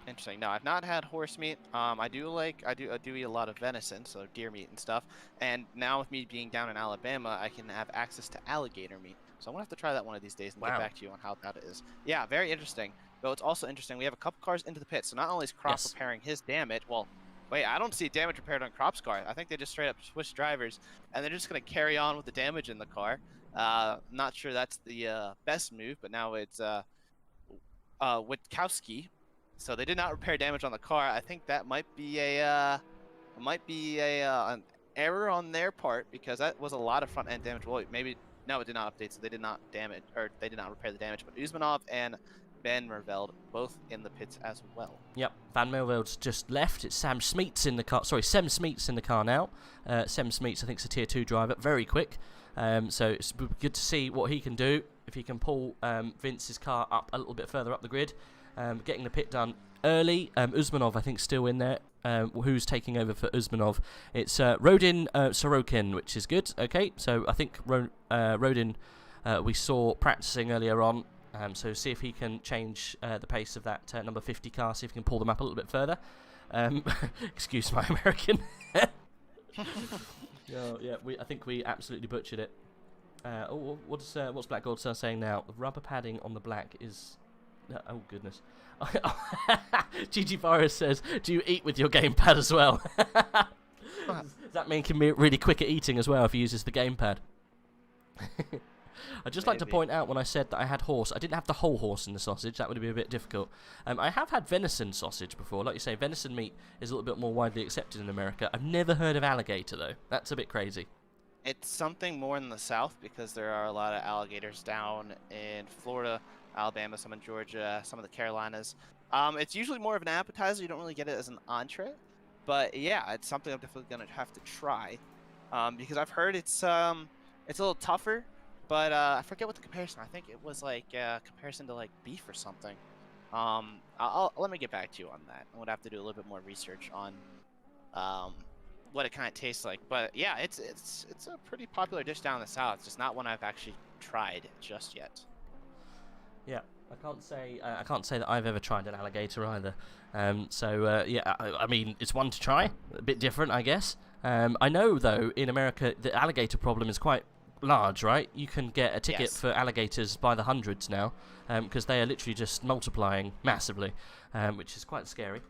Interesting. No, I've not had horse meat. I do eat a lot of venison, so deer meat and stuff. And now with me being down in Alabama, I can have access to alligator meat. So I'm gonna have to try that one of these days and get back to you on how that is. Yeah, very interesting. Though it's also interesting, we have a couple cars into the pit. So not only is Krop repairing his damage, well, wait, I don't see damage repaired on Krop's car. I think they just straight up switched drivers, and they're just gonna carry on with the damage in the car. Not sure that's the best move, but now it's Witkowski. So they did not repair damage on the car. I think that might be a It might be an error on their part because that was a lot of front end damage. Well, maybe no, it did not update, so they did not damage or they did not repair the damage. But Usmanov and Van Merveld both in the pits as well. Yep, Van Merveld's just left. It's Sam Smeets in the car. Sorry, Sem Smeets in the car now. Sem Smeets, I think, is a tier 2 driver, very quick. So it's good to see what he can do if he can pull Vince's car up a little bit further up the grid. Getting the pit done early. Usmanov, I think, still in there. Who's taking over for Usmanov? It's Rodin Sorokin, which is good. Okay, so I think Rodin we saw practicing earlier on. So see if he can change the pace of that number 50 car, see if he can pull them up a little bit further. Excuse my American. Yeah, I think we absolutely butchered it. What's Black Gold Star saying now? The rubber padding on the black is... oh, goodness. GG Virus says, do you eat with your gamepad as well? Does that mean he can be really quick at eating as well if he uses the gamepad? I'd just like to point out when I said that I had horse, I didn't have the whole horse in the sausage. That would be a bit difficult. I have had venison sausage before. Like you say, venison meat is a little bit more widely accepted in America. I've never heard of alligator, though. That's a bit crazy. It's something more in the South because there are a lot of alligators down in Florida, Alabama, some in Georgia, some of the Carolinas. It's usually more of an appetizer. You don't really get it as an entree. But yeah, it's something I'm definitely going to have to try because I've heard it's a little tougher. But I forget what the comparison. I think it was like comparison to like beef or something. Let me get back to you on that. I would have to do a little bit more research on what it kind of tastes like. But yeah, it's a pretty popular dish down in the South. It's just not one I've actually tried just yet. Yeah, I can't say that I've ever tried an alligator either. Yeah, I mean it's one to try. A bit different, I guess. I know though in America the alligator problem is quite large, right? You can get a ticket for alligators by the hundreds now because they are literally just multiplying massively, which is quite scary.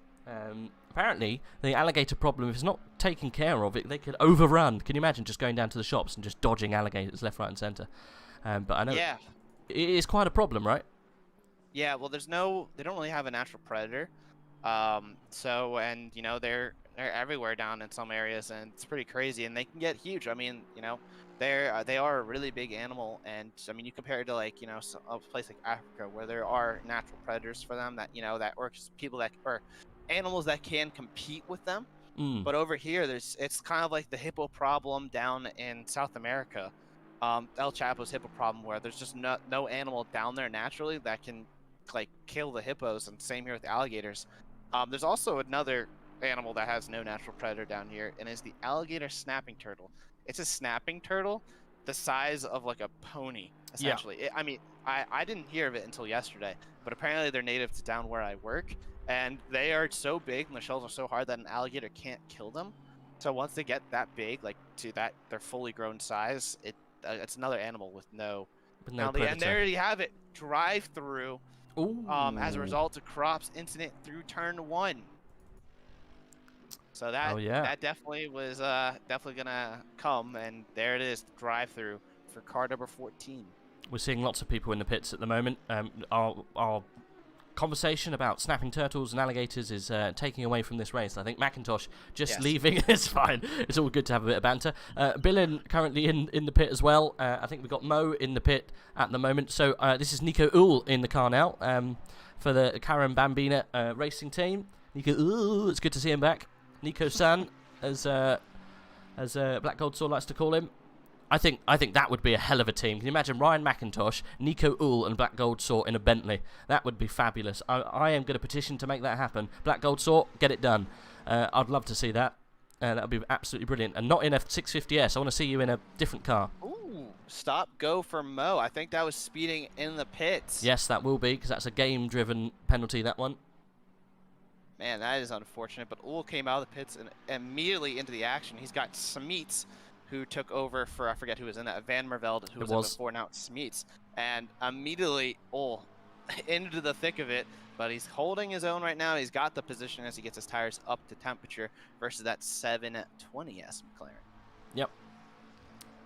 Apparently the alligator problem, if it's not taken care of, they could overrun. Can you imagine just going down to the shops and just dodging alligators left, right and centre? But I know it is quite a problem, right? Yeah, well they don't really have a natural predator, and you know they're everywhere down in some areas, and it's pretty crazy, and they can get huge. I mean, you know, they are a really big animal, and I mean you compare it to like, you know, a place like Africa where there are natural predators for them that, you know, that or people that or animals that can compete with them. But over here it's kind of like the hippo problem down in South America, El Chapo's hippo problem, where there's just no animal down there naturally that can like kill the hippos, and same here with the alligators. There's also another animal that has no natural predator down here, and is the alligator snapping turtle. It's a snapping turtle the size of like a pony, essentially. Yeah. I mean, I didn't hear of it until yesterday, but apparently they're native to down where I work, and they are so big and the shells are so hard that an alligator can't kill them. So once they get that big, like to that their fully grown size, it's another animal with no penalty. And there you have it, drive through. As a result of Crop's incident through turn 1. So that definitely was definitely gonna come, and there it is, drive-through for car number 14. We're seeing lots of people in the pits at the moment. Our conversation about snapping turtles and alligators is taking away from this race. I think Macintosh just leaving. It's fine. It's all good to have a bit of banter. Billin currently in the pit as well. I think we've got Mo in the pit at the moment. So this is Nico Uhl in the car now for the Karen Bambina racing team. Nico Uhl, it's good to see him back. Nico-san, as Black Gold Sword likes to call him. I think that would be a hell of a team. Can you imagine Ryan McIntosh, Nico Uhl, and Black Gold Sword in a Bentley? That would be fabulous. I am going to petition to make that happen. Black Gold Sword, get it done. I'd love to see that. That would be absolutely brilliant. And not in a 650S. I want to see you in a different car. Ooh, stop go for Mo. I think that was speeding in the pits. Yes, that will be, because that's a game-driven penalty, that one. Man, that is unfortunate, but Uhl came out of the pits and immediately into the action. He's got Smeets, who took over for, I forget who was in that, Van Merveld, who was in before, now it's Smeets. And immediately Uhl into the thick of it, but he's holding his own right now. He's got the position as he gets his tires up to temperature versus that 720S McLaren. Yep.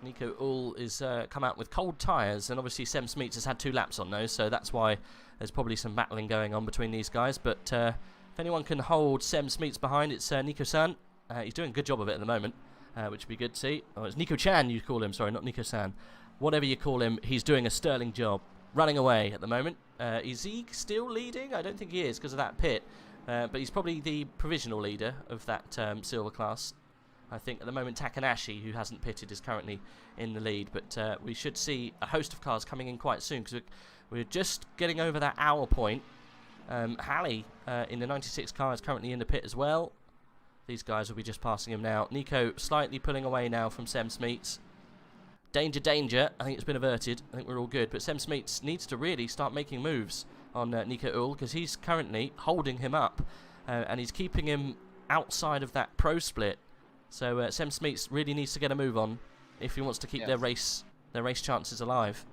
Nico Uhl is come out with cold tyres, and obviously Sem Smeets has had 2 laps on those, so that's why there's probably some battling going on between these guys, but... if anyone can hold Sem Smeets behind, it's Nico-san. He's doing a good job of it at the moment, which would be good to see. Oh, it's Nico Chan you call him, sorry, not Nico San. Whatever you call him, he's doing a sterling job. Running away at the moment. Is he still leading? I don't think he is because of that pit. But he's probably the provisional leader of that silver class. I think at the moment Takanashi, who hasn't pitted, is currently in the lead. But we should see a host of cars coming in quite soon because we're just getting over that hour point. Halley in the 96 car is currently in the pit as well. These guys will be just passing him now. Nico slightly pulling away now from Sem Smeets. Danger, danger. I think it's been averted. I think we're all good. But Sem Smeets needs to really start making moves on Nico Ull because he's currently holding him up and he's keeping him outside of that pro split. So Sem Smeets really needs to get a move on if he wants to keep their race chances alive.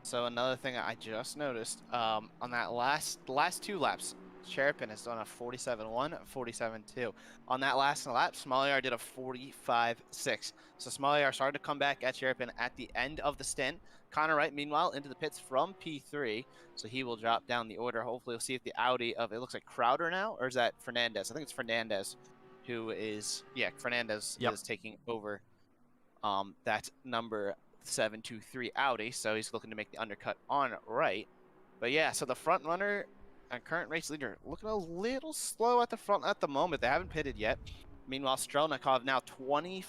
So another thing I just noticed on that last 2 laps, Cherepin has done a 47.1, 47.2. On that last lap, Smoliar did a 45.6. So Smoliar started to come back at Cherepin at the end of the stint. Connor Wright, meanwhile, into the pits from P3. So he will drop down the order. Hopefully we'll see if the Audi of, it looks like Crowder now, or is that Fernandez? I think it's Fernandez who is, Fernandez is taking over that number 723 Audi. So he's looking to make the undercut on Wright. But yeah, so the front runner and current race leader looking a little slow at the front at the moment. They haven't pitted yet. Meanwhile, Strelnikov now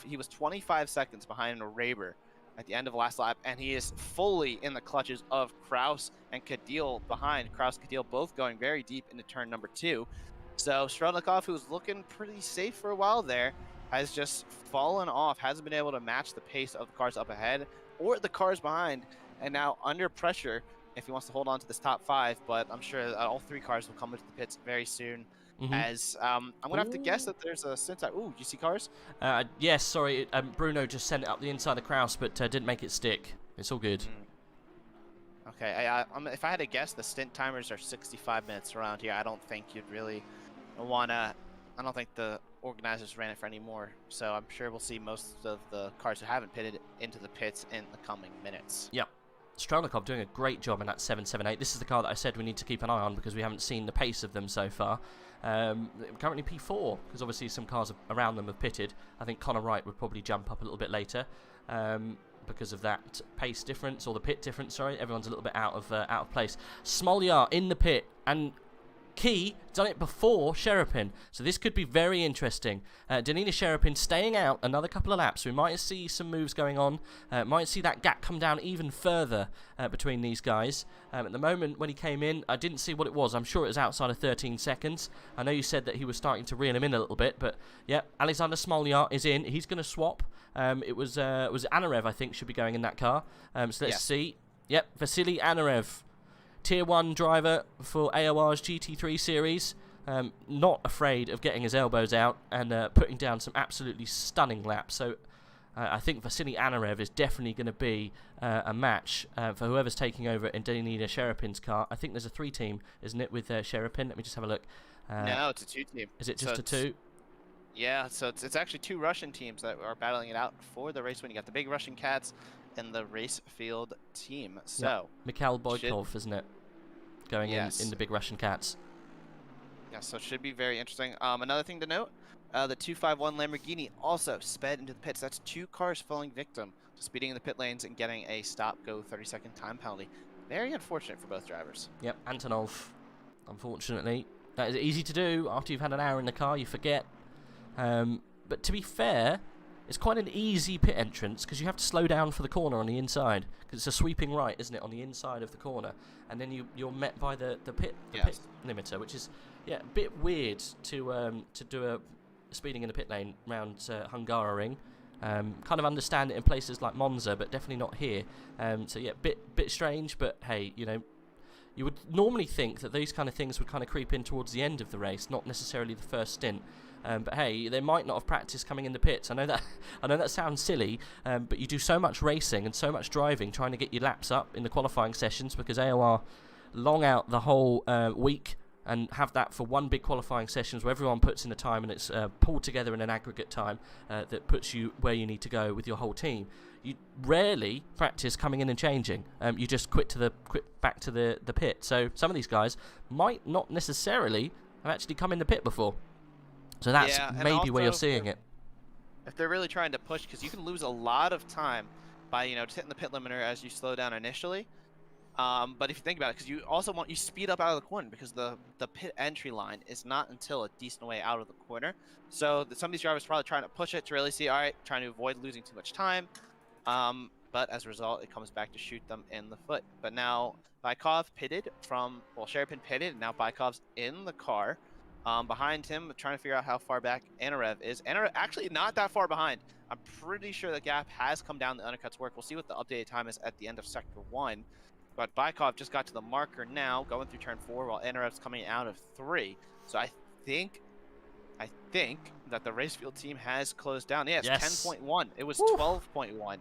he was 25 seconds behind Raber at the end of the last lap, and he is fully in the clutches of Kraus and Cadil behind. Kraus and Cadil both going very deep into turn number 2. So Strelnikov, who's looking pretty safe for a while there, has just fallen off, hasn't been able to match the pace of the cars up ahead or the cars behind, and now under pressure if he wants to hold on to this top 5, but I'm sure all 3 cars will come into the pits very soon. As I'm going to have to guess that there's a syntax. Ooh, do you see cars? Yes, sorry. Bruno just sent it up the inside of Kraus, but didn't make it stick. It's all good. Okay, if I had to guess, the stint timers are 65 minutes around here. I don't think you'd really want to... I don't think the organizers ran it for any more. So I'm sure we'll see most of the cars who haven't pitted into the pits in the coming minutes. Yep. Strelnikov doing a great job in that 778. This is the car that I said we need to keep an eye on because we haven't seen the pace of them so far. Currently P4, because obviously some cars around them have pitted. I think Connor Wright would probably jump up a little bit later because of that pace difference, or the pit difference, sorry. Everyone's a little bit out of place. Smoliar in the pit, and Key done it before Cherepin, so this could be very interesting. Danina Cherepin staying out another couple of laps. We might see some moves going on. Might see that gap come down even further between these guys. At the moment when he came in, I didn't see what it was. I'm sure it was outside of 13 seconds. I know you said that he was starting to reel him in a little bit, but yeah, Alexander Smoliar is in. He's going to swap. It was Anarev, I think, should be going in that car. So let's see. Yep, Vasily Anarev. Tier 1 driver for AOR's GT3 series, not afraid of getting his elbows out and putting down some absolutely stunning laps. So I think Vasily Anarev is definitely going to be a match for whoever's taking over in Danina Cherepin's car. I think there's a 3-team, isn't it, with Cherepin? Let me just have a look. No, it's a 2-team. Is it just a 2? Yeah, so it's actually 2 Russian teams that are battling it out for the race win. You got the Big Russian Cats and the Race Field team. So Mikhail Boykov, isn't it? Going in the Big Russian Cats. Yeah, so it should be very interesting. Another thing to note, the 251 Lamborghini also sped into the pits. That's 2 cars falling victim to speeding in the pit lanes and getting a stop-go 30-second time penalty. Very unfortunate for both drivers. Yep, Antonov, unfortunately. That is easy to do. After you've had an hour in the car, you forget. But to be fair, it's quite an easy pit entrance because you have to slow down for the corner on the inside because it's a sweeping right, isn't it, on the inside of the corner, and then you're met by the pit limiter, which is a bit weird to do a speeding in the pit lane around Hungaroring. Kind of understand it in places like Monza, but definitely not here. So yeah, bit strange, but hey, you know. You would normally think that these kind of things would kind of creep in towards the end of the race, not necessarily the first stint. But hey, they might not have practiced coming in the pits. I know that sounds silly, but you do so much racing and so much driving trying to get your laps up in the qualifying sessions because AOR long out the whole week and have that for one big qualifying sessions where everyone puts in the time and it's pulled together in an aggregate time that puts you where you need to go with your whole team. You rarely practice coming in and changing. You just quit back to the pit. So some of these guys might not necessarily have actually come in the pit before. So that's Yeah, and maybe where you're also seeing it. if they're really trying to push, because you can lose a lot of time by, you know, just hitting the pit limiter as you slow down initially. But if you think about it, because you also you speed up out of the corner, because the pit entry line is not until a decent way out of the corner. So some of these drivers are probably trying to push it to really see, all right, trying to avoid losing too much time. But as a result, it comes back to shoot them in the foot. But now Bykov pitted from, well, Sherpin pitted, and now Bykov's in the car. Behind him, trying to figure out how far back Anarev is. Anarev actually not that far behind. I'm pretty sure the gap has come down. The undercuts work. We'll see what the updated time is at the end of Sector 1. But Bykov just got to the marker now, going through turn 4, while Anarev's coming out of 3. So I think that the Racefield team has closed down. Yeah, it's 10.1. It was 12.1.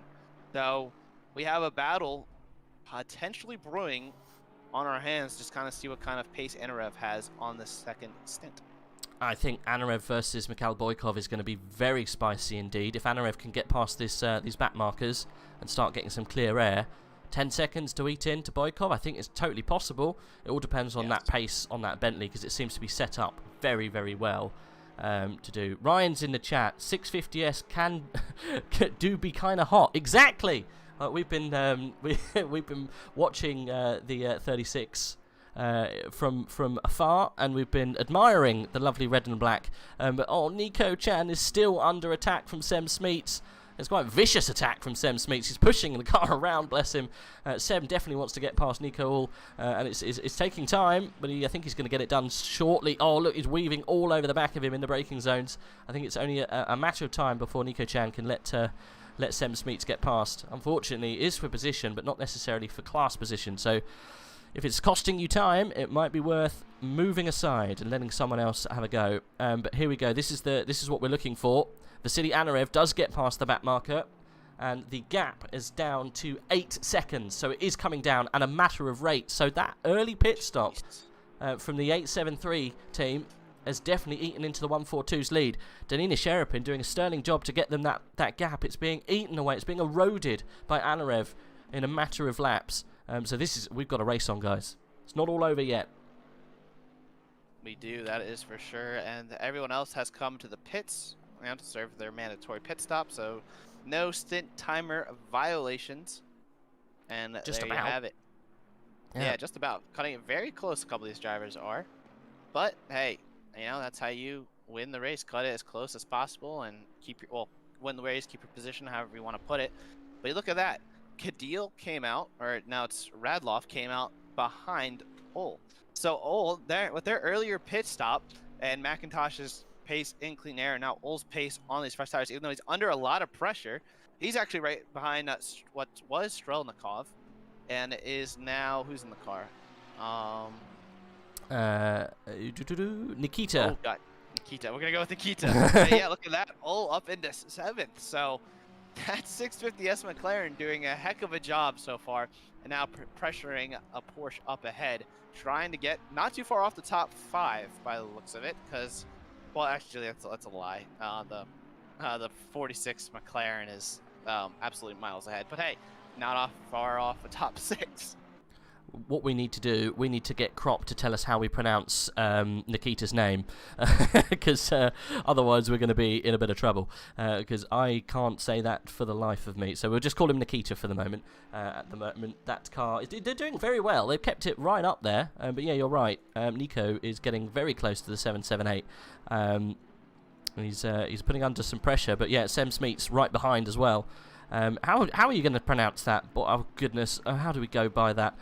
So we have a battle potentially brewing on our hands. Just kind of see what kind of pace Anarev has on the second stint. I think Anarev versus Mikhail Boykov is going to be very spicy indeed. If Anarev can get past this these back markers and start getting some clear air, 10 seconds to eat into Boykov, I think it's totally possible. It all depends on that pace on that Bentley, because it seems to be set up very, very well to do. Ryan's in the chat. 650S can do be kind of hot. Exactly. We've been we've been watching the 36 from afar, and we've been admiring the lovely red and black. But Nico Chan is still under attack from Sem Smeets. It's quite a vicious attack from Sem Smeets. He's pushing the car around, bless him. Sem definitely wants to get past Nico All, and it's taking time, but I think he's going to get it done shortly. Oh, look, he's weaving all over the back of him in the braking zones. I think it's only a matter of time before Nico Chan can let Sem Smeets get past. Unfortunately, it is for position, but not necessarily for class position. So if it's costing you time, it might be worth moving aside and letting someone else have a go. But here we go. This is what we're looking for. Vasily Anarev does get past the back marker, and the gap is down to 8 seconds. So it is coming down, and a matter of rate. So that early pit stop from the 873 team has definitely eaten into the 142's lead. Danina Sherapin doing a sterling job to get them that gap. It's being eaten away. It's being eroded by Anarev in a matter of laps. So we've got a race on, guys. It's not all over yet. We do, that is for sure. And everyone else has come to the pits to serve their mandatory pit stop, so no stint timer violations. And just there about. You have it. Yeah, just about. Cutting it very close, a couple of these drivers are. But hey, you know, that's how you win the race. Cut it as close as possible and win the race, keep your position, however you want to put it. But you look at that. Kadil came out, or now it's Radloff, came out behind Ol. So Ol, with their earlier pit stop and McIntosh's pace in clean air, and now Ol's pace on these fresh tires, even though he's under a lot of pressure, he's actually right behind what was Strelnikov, and is now, who's in the car? Nikita. Oh, God. Nikita. We're going to go with Nikita. Yeah, look at that. Ol up into 7th. So that 650S McLaren doing a heck of a job so far, and now pressuring a Porsche up ahead, trying to get not too far off the top 5 by the looks of it, because, well, actually, that's a lie. The 46 McLaren is absolutely miles ahead, but hey, not far off the top 6. What we need to do, we need to get Crop to tell us how we pronounce Nikita's name, because otherwise we're going to be in a bit of trouble, because I can't say that for the life of me. So we'll just call him Nikita for the moment. At the moment, that car, they're doing very well. They've kept it right up there, but yeah, you're right. Nico is getting very close to the 778. He's putting under some pressure, but yeah, Sem Smeets right behind as well. How are you going to pronounce that? Oh goodness, how do we go by that?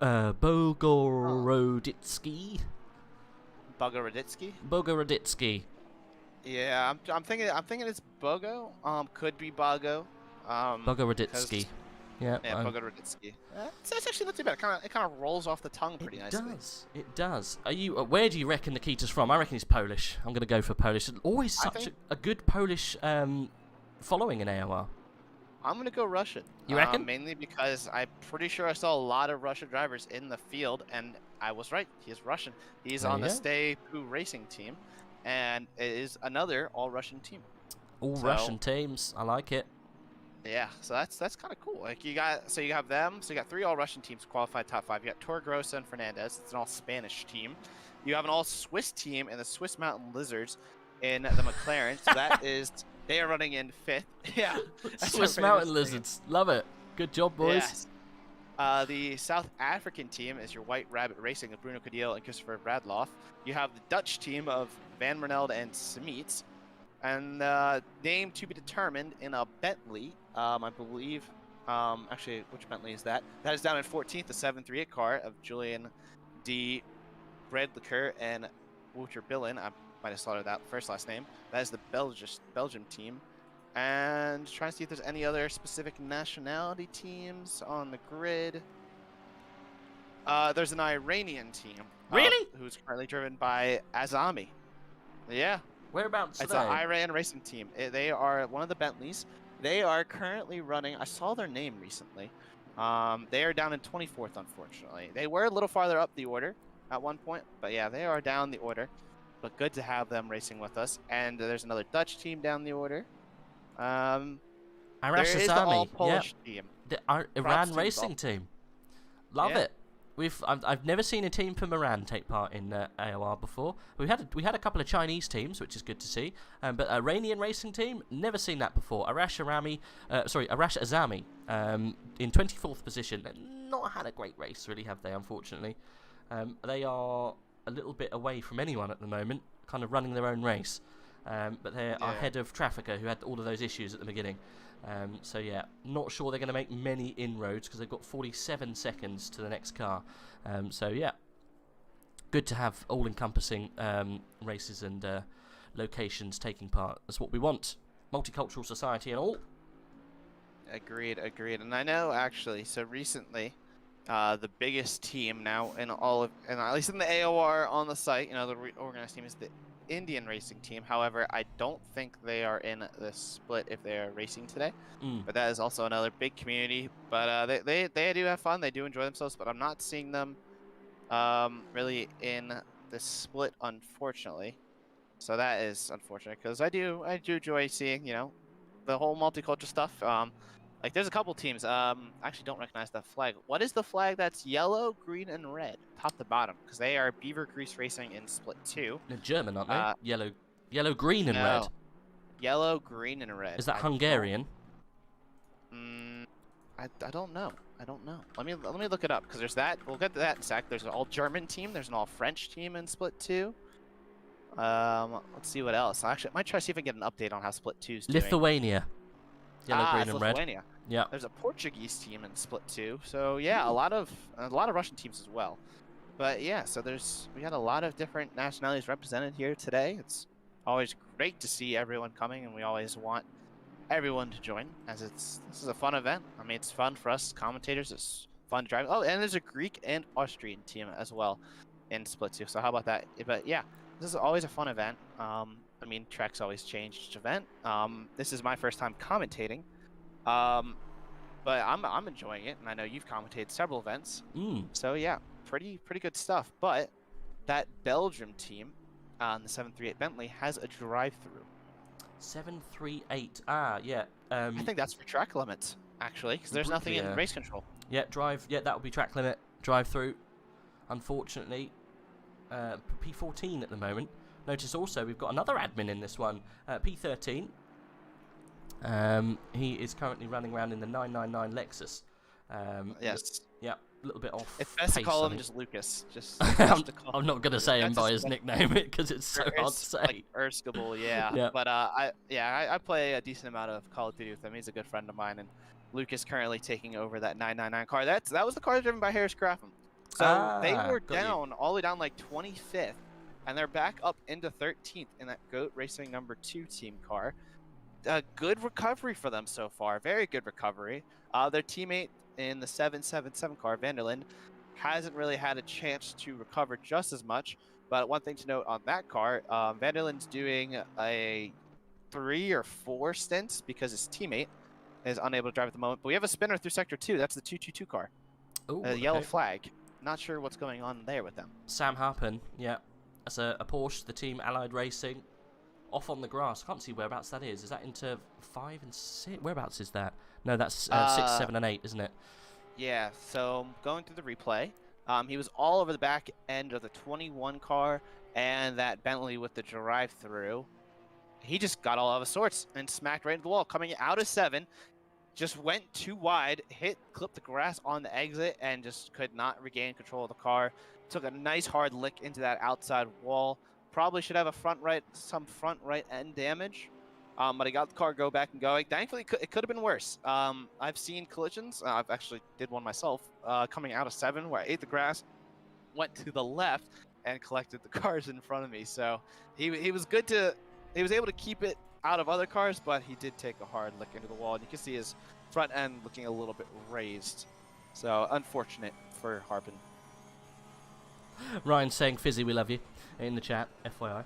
Bogoroditsky. Bogoroditsky. Yeah, I'm thinking it's Bogo. Could be Bogo. Bogoroditsky. Yeah, Bogoroditsky. That's actually not too bad. It kind of rolls off the tongue pretty nicely. It does. Are you? Where do you reckon Nikita's from? I reckon he's Polish. I'm going to go for Polish. Always such a good Polish following in AOR. I'm going to go Russian. You reckon? Mainly because I'm pretty sure I saw a lot of Russian drivers in the field, and I was right. He is Russian. He's on the Stay Poo Racing team, and it is another all-Russian team. Russian teams. I like it. Yeah, so that's kind of cool. Like you have them. So you got 3 all-Russian teams qualified top 5. You got Torgrosa and Fernandez. It's an all-Spanish team. You have an all-Swiss team and the Swiss Mountain Lizards in the McLaren. So that is, they are running in 5th. Yeah. Swiss Mountain Lizards. Love it. Good job, boys. Yes. The South African team is your White Rabbit Racing of Bruno Cadil and Christopher Bradloff. You have the Dutch team of Van Mernelde and Smeets. And name to be determined in a Bentley, I believe. Actually, which Bentley is that? That is down in 14th, the 738 car of Julian D. Bredliker and Wouter Billen. I might have slaughtered that first last name. That is the Belgium team. And trying to see if there's any other specific nationality teams on the grid. There's an Iranian team. Really? Who's currently driven by Azami. Yeah. Whereabouts It's are an they? Iran racing team. They are one of the Bentleys. They are currently running. I saw their name recently. They are down in 24th, unfortunately. They were a little farther up the order at one point, but yeah, they are down the order. But good to have them racing with us. And there's another Dutch team down the order. There is the all Polish team. The Iran racing team. Love it. I've never seen a team from Iran take part in AOR before. We had a couple of Chinese teams, which is good to see. But Iranian racing team, never seen that before. Arash Azami, in 24th position. Not had a great race, really, have they? Unfortunately, they are a little bit away from anyone at the moment, kind of running their own race. But they're ahead of Trafficker, who had all of those issues at the beginning. So yeah, not sure they're going to make many inroads because they've got 47 seconds to the next car. So yeah, good to have all-encompassing races and locations taking part. That's what we want. Multicultural society and all. Agreed. And I know actually, so recently, the biggest team now in all of, and at least in the AOR on the site, the organized team is the Indian racing team. However, I don't think they are in the split if they are racing today. But that is also another big community. But they do have fun. They do enjoy themselves. But I'm not seeing them really in the split, unfortunately. So that is unfortunate because I do enjoy seeing the whole multicultural stuff. Like there's a couple teams. I actually don't recognize that flag. What is the flag that's yellow, green, and red, top to bottom? Because they are Beaver Grease Racing in Split 2. They're German, aren't they? Yellow, green, and red. Yellow, green, and red. Is that Hungarian? I don't know. Let me look it up because there's that. We'll get to that in a sec. There's an all German team. There's an all French team in Split 2. Let's see what else. Actually, I might try to see if I can get an update on how Split 2's doing. Lithuania. Yellow, green, and Lithuania. red. Yeah. There's a Portuguese team in Split 2. So yeah, a lot of Russian teams as well. But yeah, so we had a lot of different nationalities represented here today. It's always great to see everyone coming, and we always want everyone to join, as this is a fun event. I mean, it's fun for us commentators. It's fun to drive. Oh, and there's a Greek and Austrian team as well in Split 2. So how about that? But yeah, this is always a fun event. I mean, tracks always change each event. This is my first time commentating. But I'm enjoying it, and I know you've commentated several events. So yeah, pretty good stuff. But that Belgium team on the 738 Bentley has a drive-through. 738. Yeah. I think that's for track limits, actually, because there's nothing in race control. Yeah, that would be track limit. Drive-through. Unfortunately, P14 at the moment. Notice also we've got another admin in this one, P13. He is currently running around in the 999 Lexus. Yes. Yeah, a little bit off. It's best pace, to call I him think. just Lucas. I'm not gonna say him by his nickname because it's so hard to say. Like Erskable, yeah. Yeah. But I play a decent amount of Call of Duty with him. He's a good friend of mine, and Lucas currently taking over that 999 car. That was the car driven by Harris Graffam. So they were down all the way down like 25th, and they're back up into 13th in that GOAT Racing number 2 team car. A good recovery for them so far. Very good recovery. Their teammate in the 777 car, Vanderlyn, hasn't really had a chance to recover just as much. But one thing to note on that car, Vanderlyn's doing a 3 or 4 stints because his teammate is unable to drive at the moment. But we have a spinner through Sector 2. That's the 222 car. Ooh, yellow flag. Not sure what's going on there with them. Sam Harpen, yeah. That's a Porsche, the team Allied Racing. Off on the grass. Can't see whereabouts that is. Is that into 5 and 6? Whereabouts is that? No, that's 6, 7, and 8, isn't it? Yeah, so going through the replay, He was all over the back end of the 21 car and that Bentley with the drive-through. He just got all out of sorts and smacked right into the wall. Coming out of 7, just went too wide, clipped the grass on the exit, and just could not regain control of the car. Took a nice hard lick into that outside wall. Probably should have some front right end damage. But he got the car back and going. Thankfully, it could have been worse. I've seen collisions. I've actually did one myself coming out of 7 where I ate the grass, went to the left, and collected the cars in front of me. So he was able to keep it out of other cars, but he did take a hard lick into the wall. And you can see his front end looking a little bit raised. So unfortunate for Harpin. Ryan saying, Fizzy, we love you, in the chat, FYI.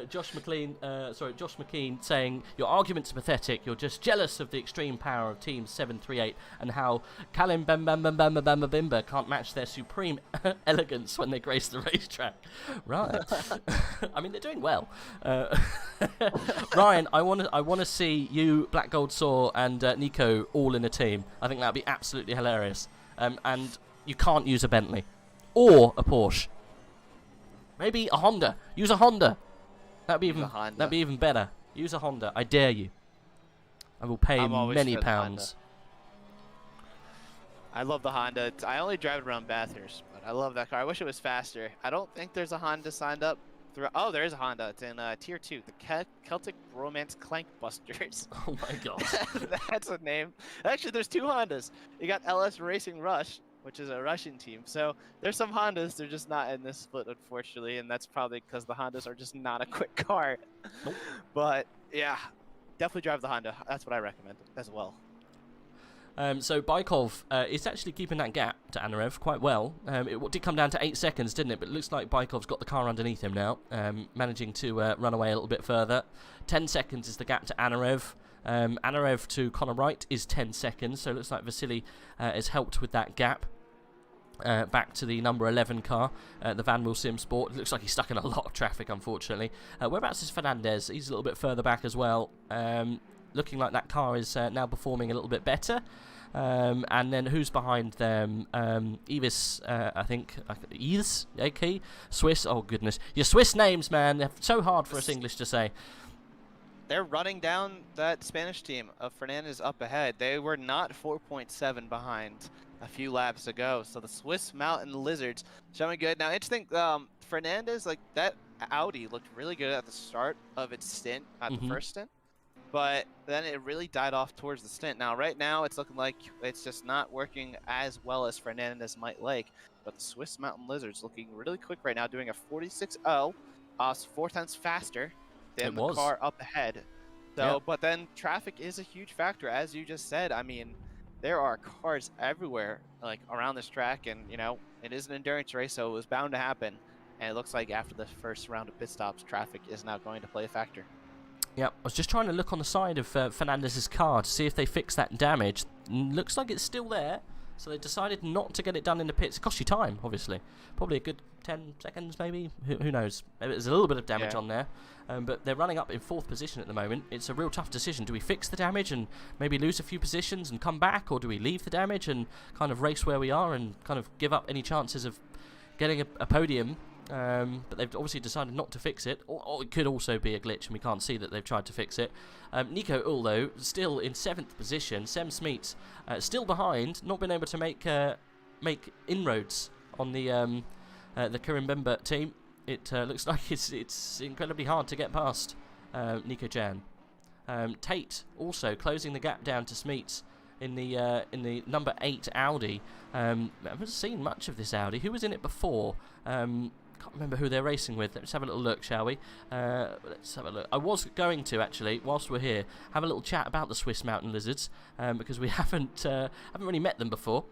Josh McKean saying, your arguments are pathetic. You're just jealous of the extreme power of Team 738 and how Kalim Bamba can't match their supreme elegance when they grace the racetrack. Right. I mean, they're doing well. Ryan, I want to see you, Black Gold Saw, and Nico all in a team. I think that'd be absolutely hilarious. And you can't use a Bentley or a Porsche. Maybe a Honda. Use a Honda. That'd be even better. Use a Honda. I dare you. I will pay many pounds. I love the Honda. I only drive it around Bathurst, but I love that car. I wish it was faster. I don't think there's a Honda signed up. Oh, there is a Honda. It's in Tier 2, the Celtic Romance Clank Busters. Oh my god. That's a name. Actually, there's 2 Hondas. You got LS Racing Rush, which is a Russian team. So there's some Hondas. They're just not in this split, unfortunately, and that's probably because the Hondas are just not a quick car. Nope. But yeah, definitely drive the Honda. That's what I recommend as well. So Bykov is actually keeping that gap to Anarev quite well. It did come down to 8 seconds, didn't it? But it looks like Bykov's got the car underneath him now, managing to run away a little bit further. 10 seconds is the gap to Anarev. Anarev to Connor Wright is 10 seconds, so it looks like Vasily has helped with that gap. Back to the number 11 car, the Van Wheel Sim Sport. It looks like he's stuck in a lot of traffic, unfortunately. Whereabouts is Fernandez? He's a little bit further back as well. Looking like that car is now performing a little bit better. And then who's behind them? Evis, I think. Evis? Okay. Swiss. Oh, goodness. Your Swiss names, man. They're so hard for us English to say. They're running down that Spanish team of Fernandez up ahead. They were not 4.7 behind a few laps ago. So the Swiss Mountain Lizards showing good. Now, interesting, Fernandez, like that Audi looked really good at the start of its stint, at the first stint. But then it really died off towards the stint. Now, right now, it's looking like it's just not working as well as Fernandez might like. But the Swiss Mountain Lizards looking really quick right now, doing a 46.0, 4 times faster than the car up ahead. So, yeah. But then traffic is a huge factor, as you just said. I mean, there are cars everywhere, like around this track, and you know, it is an endurance race, so it was bound to happen. And it looks like after the first round of pit stops, traffic is now going to play a factor. Yeah, I was just trying to look on the side of Fernandez's car to see if they fixed that damage. Looks like it's still there, so they decided not to get it done in the pits. It costs you time, obviously. Probably a good 10 seconds, maybe. Who knows? There's a little bit of damage on there, but they're running up in 4th position at the moment. It's a real tough decision. Do we fix the damage and maybe lose a few positions and come back, or do we leave the damage and kind of race where we are and kind of give up any chances of getting a podium? But they've obviously decided not to fix it, or it could also be a glitch and we can't see that they've tried to fix it. Nico Ull, though, still in 7th position. Sem Smeets still behind, not been able to make inroads on the Kirimbemba team. It looks like it's incredibly hard to get past Nico Jan. Tate also closing the gap down to Smeets in the number 8 Audi. I haven't seen much of this Audi. Who was in it before? Can't remember who they're racing with. Let's have a little look, shall we? Let's have a look. I was going to actually, whilst we're here, have a little chat about the Swiss Mountain Lizards because we haven't really met them before.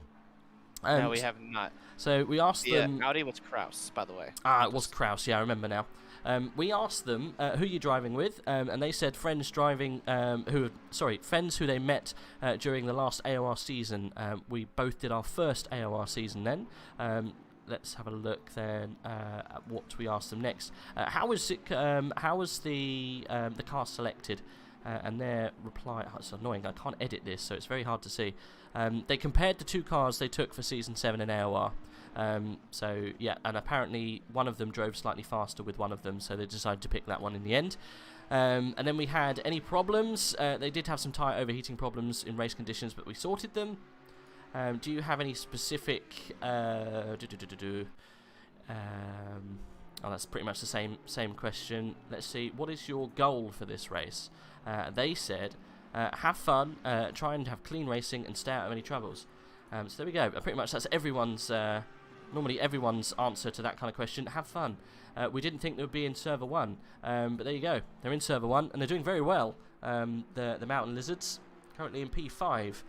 No, we have not. So we asked them. Yeah, Audi was Kraus, by the way. It was Kraus. Yeah, I remember now. We asked them who you're driving with, and they said friends driving. Friends who they met during the last AOR season. We both did our first AOR season then. Let's have a look then at what we asked them next. How was the car selected? and their reply, oh, it's annoying, I can't edit this, so it's very hard to see. They compared the 2 cars they took for Season 7 in AOR. So, yeah, and apparently one of them drove slightly faster with one of them, so they decided to pick that one in the end. And then we had any problems. They did have some tyre overheating problems in race conditions, but we sorted them. Do you have any specific... oh, that's pretty much the same question. Let's see, what is your goal for this race? They said, have fun, try and have clean racing and stay out of any troubles. So there we go. Pretty much that's everyone's... normally everyone's answer to that kind of question. Have fun. We didn't think they would be in Server 1, but there you go. They're in Server 1, and they're doing very well. The Mountain Lizards, currently in P5,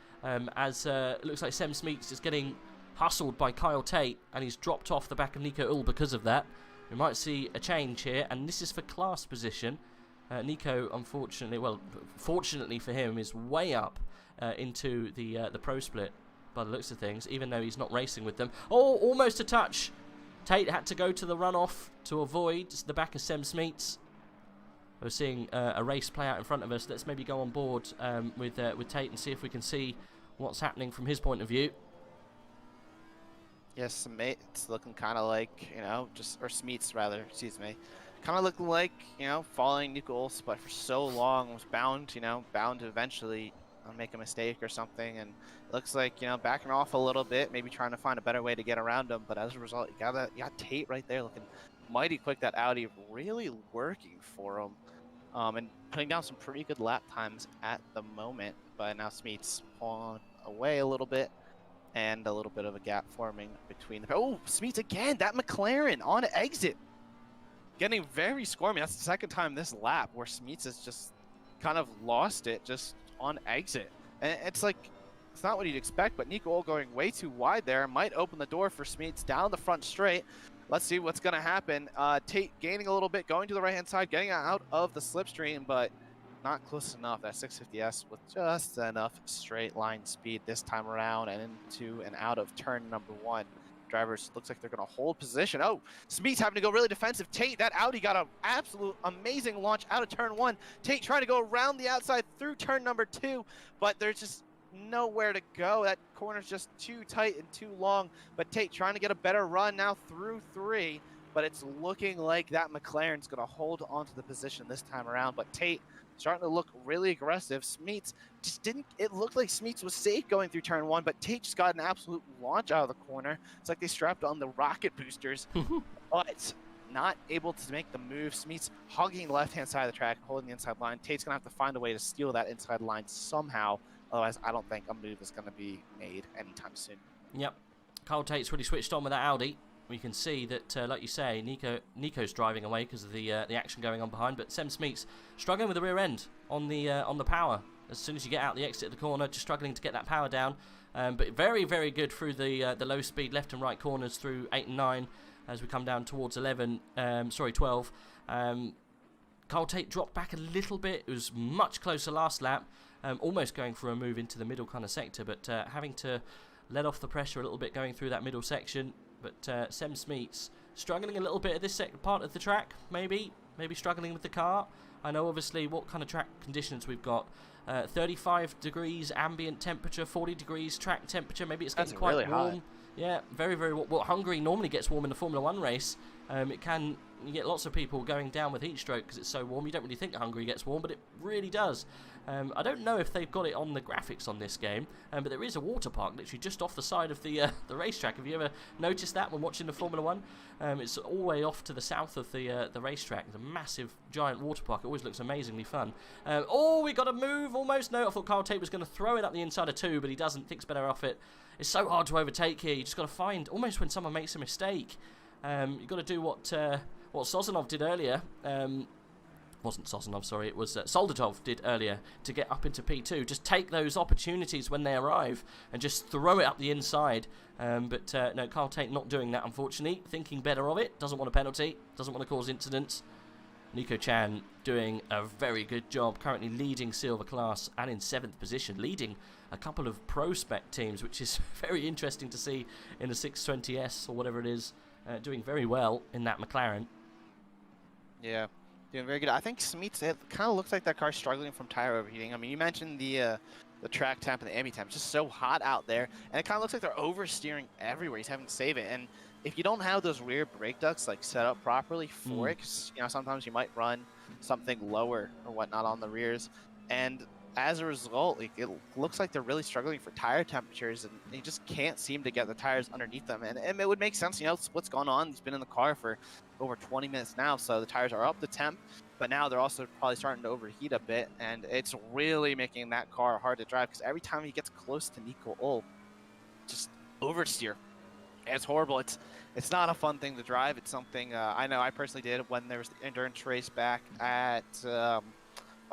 as it looks like Sem Smeets is getting hustled by Kyle Tate, and he's dropped off the back of Nico Ull because of that. We might see a change here, and this is for class position. Nico, unfortunately, well, fortunately for him, is way up into the pro split, by the looks of things, even though he's not racing with them. Oh, almost a touch. Tate had to go to the runoff to avoid the back of Sem Smeets. We're seeing a race play out in front of us. Let's maybe go on board with Tate and see if we can see what's happening from his point of view. Yes, Smeets looking kind of like, or Smeets rather, excuse me. Kind of looking like, following Nico Ulf's, but for so long was bound to eventually make a mistake or something, and it looks like backing off a little bit, maybe trying to find a better way to get around him, but as a result you got Tate right there looking mighty quick. That Audi really working for him, and putting down some pretty good lap times at the moment. But now Smeets pulling away a little bit, and a little bit of a gap forming between the... Oh, Smeets again, that McLaren on exit, getting very squirmy. That's the second time this lap where Smeets has just kind of lost it just on exit, and it's like, it's not what you'd expect, but Nico Ull going way too wide there might open the door for Smeets down the front straight. Let's see what's going to happen. Tate gaining a little bit, going to the right hand side, getting out of the slipstream, but not close enough. That 650S with just enough straight line speed this time around, and into and out of turn number 1. Drivers looks like they're going to hold position. Oh, Smeets having to go really defensive. Tate, that Audi got an absolute amazing launch out of turn 1. Tate trying to go around the outside through turn number 2, but there's just nowhere to go. That corner's just too tight and too long, but Tate trying to get a better run now through 3, but it's looking like that McLaren's going to hold onto the position this time around, but Tate starting to look really aggressive. Smeets just didn't, it looked like Smeets was safe going through turn 1, but Tate just got an absolute launch out of the corner. It's like they strapped on the rocket boosters, but not able to make the move. Smeets hogging the left-hand side of the track, holding the inside line. Tate's going to have to find a way to steal that inside line somehow. Otherwise, I don't think a move is going to be made anytime soon. Yep. Kyle Tate's really switched on with that Audi. We can see that, like you say, Nico's driving away because of the action going on behind, but Sem Smeets struggling with the rear end on the power. As soon as you get out the exit of the corner, just struggling to get that power down. But very, very good through the low speed left and right corners through 8 and 9 as we come down towards 12. Kyle Tate dropped back a little bit. It was much closer last lap, almost going for a move into the middle kind of sector, but having to let off the pressure a little bit going through that middle section. But Sem Smeets struggling a little bit at this part of the track, maybe struggling with the car. I know obviously what kind of track conditions we've got. 35 degrees ambient temperature, 40 degrees track temperature. Maybe it's getting quite really warm. hot. Yeah, very, very warm. Well, Hungary normally gets warm in a Formula 1 race. You get lots of people going down with heat stroke because it's so warm. You don't really think Hungary gets warm, but it really does. I don't know if they've got it on the graphics on this game, but there is a water park literally just off the side of the racetrack. Have you ever noticed that when watching the Formula 1? It's all the way off to the south of the racetrack. It's a massive, giant water park. It always looks amazingly fun. Oh, we got a move almost. No, I thought Kyle Tate was going to throw it up the inside of 2, but he doesn't. Thinks better off it. It's so hard to overtake here. You just got to find, almost when someone makes a mistake, you've got to do what Sozanov did earlier. Wasn't Sozanov, sorry, it was Soldatov did earlier to get up into P2. Just take those opportunities when they arrive and just throw it up the inside. But no, Kyle Tate not doing that, unfortunately. Thinking better of it. Doesn't want a penalty. Doesn't want to cause incidents. Nico Chan doing a very good job. Currently leading Silver Class and in 7th position. Leading a couple of pro spec teams, which is very interesting to see in the 620S or whatever it is. Doing very well in that McLaren. Yeah. Doing very good. I think Smeets, it kind of looks like that car's struggling from tire overheating. I mean, you mentioned the track temp and the ambi temp. It's just so hot out there, and it kind of looks like they're oversteering everywhere. He's having to save it, and if you don't have those rear brake ducts like set up properly for it, 'cause, you know, sometimes you might run something lower or whatnot on the rears, and as a result, it looks like they're really struggling for tire temperatures, and they just can't seem to get the tires underneath them. And it would make sense, you know, what's going on. He's been in the car for over 20 minutes now, so the tires are up to temp, but now they're also probably starting to overheat a bit, and it's really making that car hard to drive because every time he gets close to Nico Ull, just oversteer. It's horrible. It's not a fun thing to drive. It's something I know I personally did when there was the endurance race back at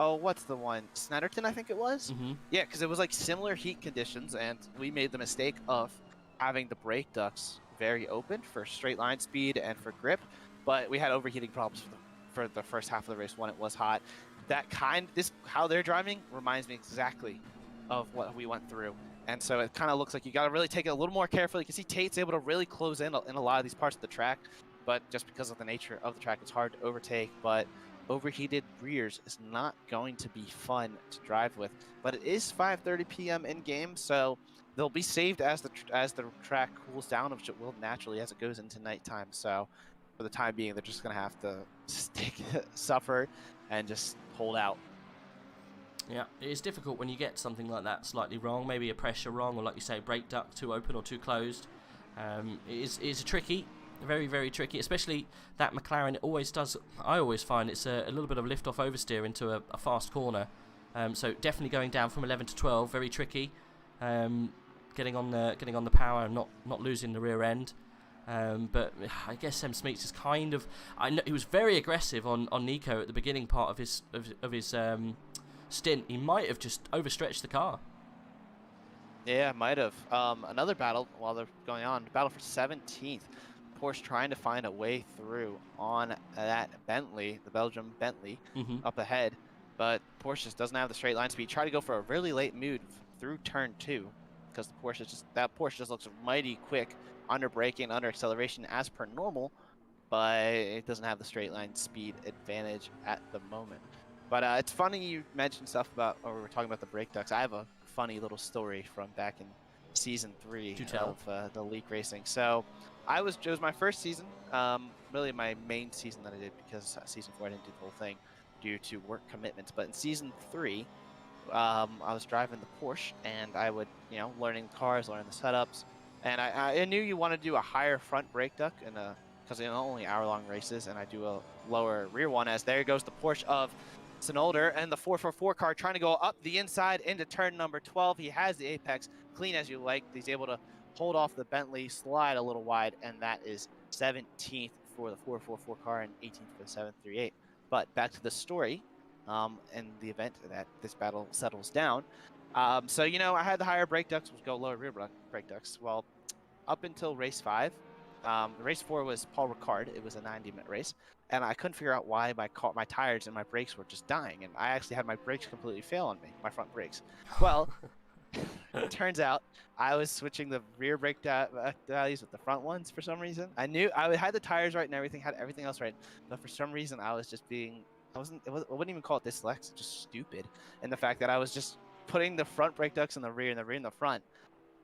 oh, what's the one? Snetterton, I think it was? Yeah, because it was like similar heat conditions, and we made the mistake of having the brake ducts very open for straight line speed and for grip, but we had overheating problems for the first half of the race when it was hot. How they're driving reminds me exactly of what we went through. And so it kind of looks like you got to really take it a little more carefully. You can see Tate's able to really close in a lot of these parts of the track, but just because of the nature of the track, it's hard to overtake. But overheated rears is not going to be fun to drive with. But it is 5:30 p.m. in game, so they'll be saved as the track cools down, which it will naturally as it goes into nighttime. So for the time being, they're just going to have to suffer and just hold out. Yeah, it is difficult when you get something like that slightly wrong, maybe a pressure wrong, or like you say, brake duct too open or too closed. It is tricky, very, very tricky, especially that McLaren. It always does, I always find it's a little bit of lift-off oversteer into a fast corner. So definitely going down from 11 to 12, very tricky. Getting on the power and not losing the rear end. But I guess Sam Smeets is kind of, I know he was very aggressive on Nico at the beginning part of his stint. He might have just overstretched the car. Yeah, might have. Another battle while they're going on, battle for 17th. Porsche trying to find a way through on that Bentley, the Belgium Bentley, up ahead, but Porsche just doesn't have the straight line speed. Try to go for a really late move through turn 2 because the Porsche just looks mighty quick under braking, under acceleration as per normal, but it doesn't have the straight line speed advantage at the moment. But it's funny you mentioned stuff about, or we were talking about the brake ducts. I have a funny little story from back in season 3 of the League Racing. So it was my first season, really my main season that I did, because season 4 I didn't do the whole thing due to work commitments. But in season 3, I was driving the Porsche, and I would, learning the cars, learning the setups, and I knew you want to do a higher front brake duct because only hour-long races, and I do a lower rear one. As there goes the Porsche of Sinolder and the 444 car trying to go up the inside into turn number 12. He has the apex clean as you like. He's able to hold off the Bentley, slide a little wide, and that is 17th for the 444 car and 18th for the 738. But back to the story, in the event that this battle settles down. So, I had the higher brake ducts, which go lower rear brake ducts. Well, up until race 5, race 4 was Paul Ricard. It was a 90-minute race, and I couldn't figure out why my tires and my brakes were just dying, and I actually had my brakes completely fail on me, my front brakes. Well, it turns out I was switching the rear brake values with the front ones for some reason. I knew I had the tires right and everything, had everything else right, but for some reason I was just I wouldn't even call it dyslexic, just stupid. And the fact that I was just putting the front brake ducts in the rear and the rear in the front.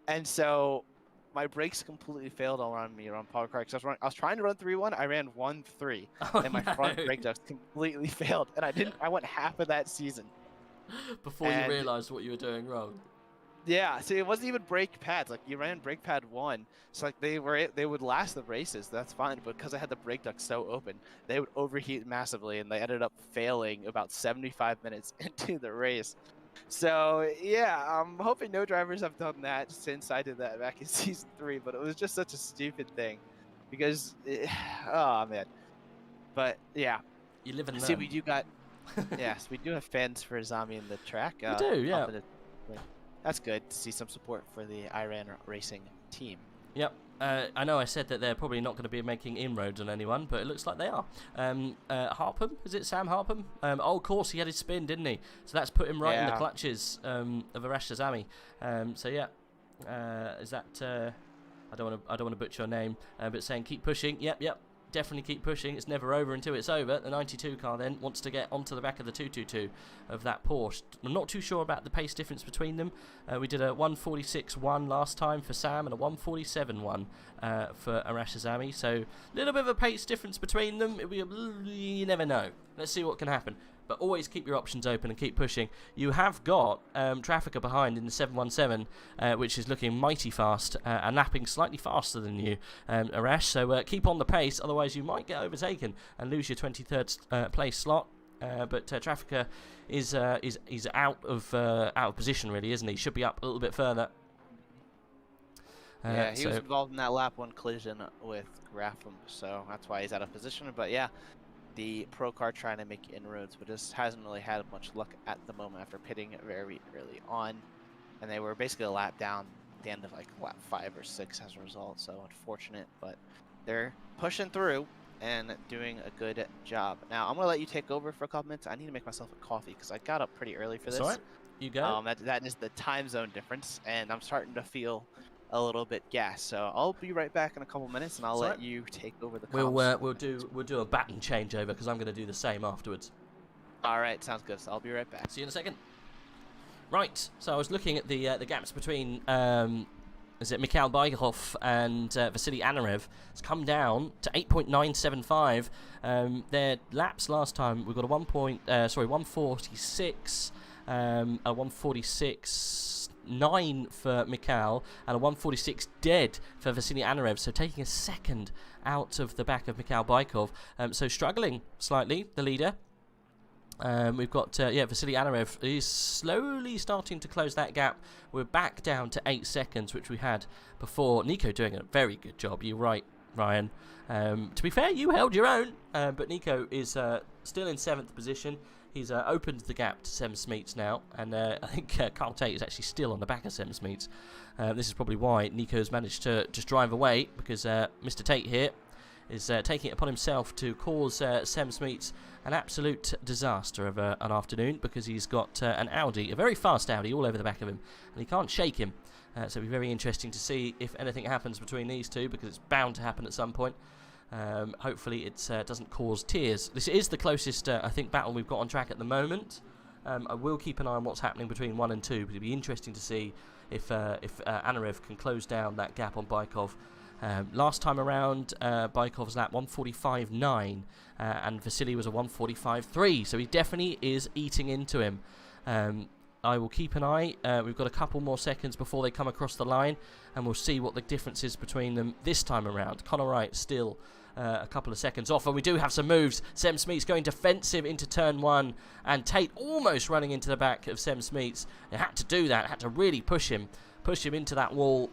And so my brakes completely failed around Paul Ricard. Because I was trying to run 3-1, I ran 1-3, and my front brake ducts completely failed. And I went half of that season. Before you realized what you were doing wrong. Yeah, see, it wasn't even brake pads. Like, you ran brake pad 1, so like they would last the races. That's fine, but because I had the brake ducts so open, they would overheat massively, and they ended up failing about 75 minutes into the race. So yeah, I'm hoping no drivers have done that since I did that back in season 3. But it was just such a stupid thing, because oh man. But yeah, you live and learn. See, we do got yes, we do have fans for Zami in the track. We do, yeah. That's good to see some support for the Iran Racing team. Yep. I know I said that they're probably not going to be making inroads on anyone, but it looks like they are. Harpham, is it Sam Harpham? Of course, he had his spin, didn't he? So that's put him right in the clutches of Arash Sazami. So yeah, is that? I don't want to butcher your name, but saying keep pushing. Yep. definitely keep pushing. It's never over until it's over. The 92 car then wants to get onto the back of the 222 of that Porsche. I'm not too sure about the pace difference between them. We did a 146.1 last time for Sam and a 147.1 for Arash Azami. So a little bit of a pace difference between them. You never know. Let's see what can happen. But always keep your options open and keep pushing. You have got Trafficker behind in the 717, which is looking mighty fast and lapping slightly faster than you, Arash. So keep on the pace, otherwise you might get overtaken and lose your 23rd place slot. But Trafficker is out of position, really, isn't he? Should be up a little bit further. Yeah, he was involved in that lap 1 collision with Graffam, so that's why he's out of position. But yeah, the pro car trying to make inroads, but just hasn't really had much luck at the moment after pitting very early on. And they were basically a lap down at the end of like lap 5 or 6 as a result, so unfortunate. But they're pushing through and doing a good job. Now, I'm going to let you take over for a couple minutes. I need to make myself a coffee because I got up pretty early for this. That's all right. You go. That is the time zone difference, and I'm starting to feel a little bit gassed. So I'll be right back in a couple minutes, and I'll let you take over the comms. We'll do a baton changeover because I'm going to do the same afterwards. All right, sounds good. So I'll be right back. See you in a second. Right, so I was looking at the gaps between is it Mikhail Bykov and Vasily Anarev. It's come down to 8.975. Their laps last time we got a 146, a 146.9 for Mikhail and a 146 dead for Vasily Anarev. So taking a second out of the back of Mikhail Bykov. So struggling slightly, the leader. We've got, Vasily Anarev is slowly starting to close that gap. We're back down to 8 seconds, which we had before. Nico doing a very good job. You're right, Ryan. To be fair, you held your own, but Nico is still in 7th position. He's opened the gap to Sem Smeets now, and I think Carl Tate is actually still on the back of Sem Smeets. This is probably why Nico's managed to just drive away, because Mr. Tate here is taking it upon himself to cause Sem Smeets an absolute disaster of an afternoon, because he's got an Audi, a very fast Audi, all over the back of him, and he can't shake him. So it'll be very interesting to see if anything happens between these two, because it's bound to happen at some point. Hopefully it doesn't cause tears. This is the closest, I think, battle we've got on track at the moment. I will keep an eye on what's happening between 1 and 2, but it'll be interesting to see if Anarev can close down that gap on Bykov. Last time around, Bykov's lap 145.9, and Vasily was a 145.3, so he definitely is eating into him. I will keep an eye. We've got a couple more seconds before they come across the line, and we'll see what the difference is between them this time around. Connor Wright still a couple of seconds off, and we do have some moves. Sem Smeets going defensive into turn 1, and Tate almost running into the back of Sem Smeets. They had to do that, had to really push him into that wall.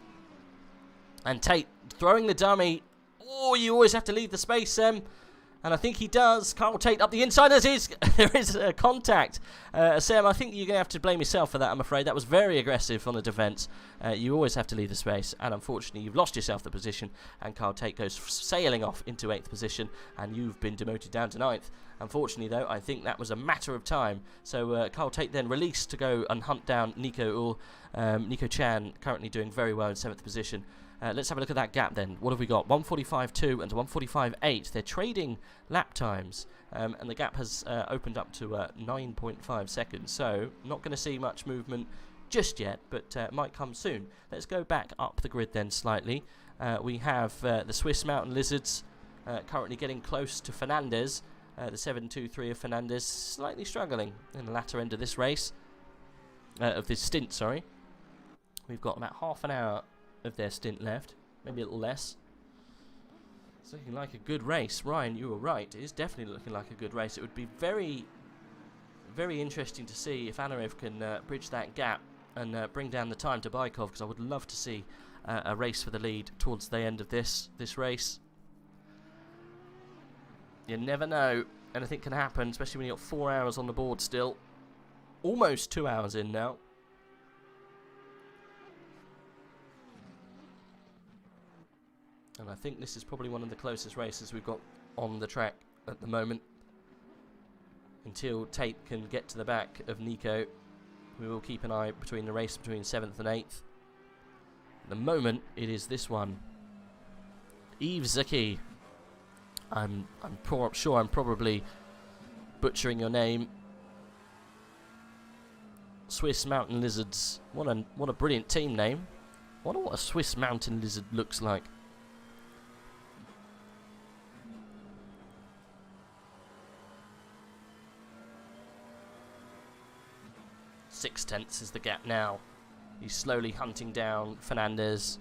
And Tate throwing the dummy. Oh, you always have to leave the space, Sem. And I think he does. Carl Tate up the inside. There is contact. Sam, I think you're going to have to blame yourself for that, I'm afraid. That was very aggressive on the defence. You always have to leave the space. And unfortunately, you've lost yourself the position. And Carl Tate goes sailing off into 8th position. And you've been demoted down to 9th. Unfortunately, though, I think that was a matter of time. So Carl Tate then released to go and hunt down Nico Chan, currently doing very well in 7th position. Let's have a look at that gap then. What have we got? 145.2 and 145.8. They're trading lap times, and the gap has opened up to 9.5 seconds. So not going to see much movement just yet, but might come soon. Let's go back up the grid then slightly. We have the Swiss Mountain Lizards currently getting close to Fernandez. The 723 of Fernandez slightly struggling in the latter end of this race, of this stint, sorry. We've got about half an hour of their stint left, maybe a little less. It's looking like a good race. Ryan, you were right. It is definitely looking like a good race. It would be very, very interesting to see if Anarev can bridge that gap and bring down the time to Bykov, because I would love to see a race for the lead towards the end of this race. You never know. Anything can happen, especially when you've got 4 hours on the board still. Almost 2 hours in now. And I think this is probably one of the closest races we've got on the track at the moment. Until Tate can get to the back of Nico, we will keep an eye between the race between 7th and 8th. At the moment, it is this one. Yves Zaki. I'm sure I'm probably butchering your name. Swiss Mountain Lizards. What a brilliant team name. Wonder what a Swiss Mountain Lizard looks like. Six tenths is the gap now. He's slowly hunting down Fernandez.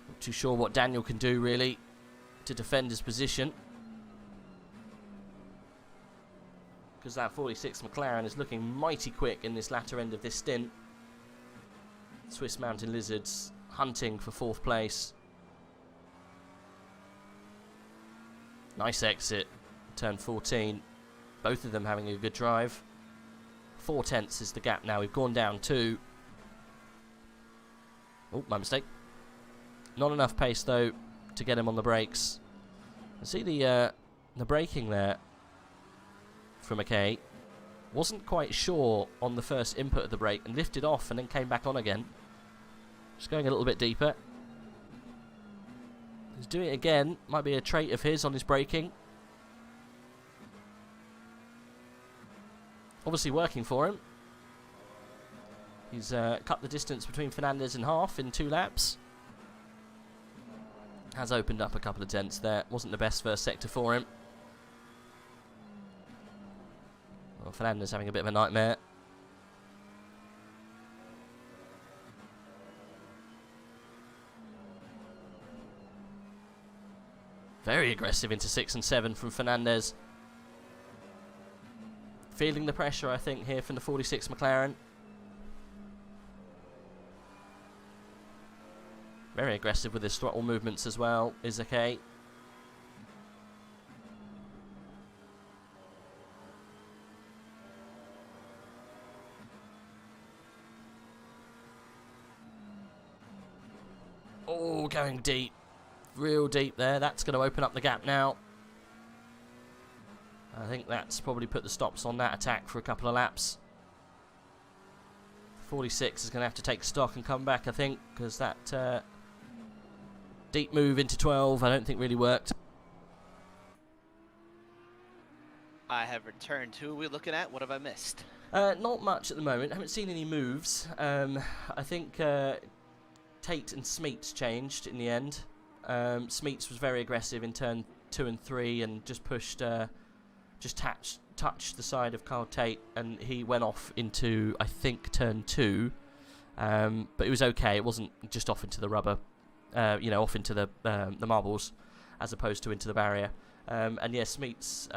Not too sure what Daniel can do really to defend his position, because that 46 McLaren is looking mighty quick in this latter end of this stint. Swiss Mountain Lizards hunting for 4th place. Nice exit, turn 14. Both of them having a good drive. 4 tenths is the gap now. We've gone down 2. Oh, my mistake. Not enough pace though to get him on the brakes. I see the braking there from McKay. Wasn't quite sure on the first input of the brake and lifted off and then came back on again. Just going a little bit deeper. He's doing it again. Might be a trait of his on his braking. Obviously working for him. He's cut the distance between Fernandez in half in 2 laps. Has opened up a couple of tenths there. Wasn't the best first sector for him. Well, Fernandez having a bit of a nightmare. Very aggressive into 6 and 7 from Fernandez. Feeling the pressure, I think, here from the 46 McLaren. Very aggressive with his throttle movements as well, is okay. Oh, going deep. Real deep there. That's going to open up the gap now. I think that's probably put the stops on that attack for a couple of laps. 46 is going to have to take stock and come back, I think, because that deep move into 12 I don't think really worked. I have returned. Who are we looking at? What have I missed? Not much at the moment. I haven't seen any moves. I think Tate and Smeets changed in the end. Smeets was very aggressive in turn 2 and 3 and just pushed, just touched the side of Carl Tate, and he went off into, I think, turn 2. But it was okay. It wasn't just off into the rubber, you know, off into the marbles, as opposed to into the barrier. And yeah, Smeets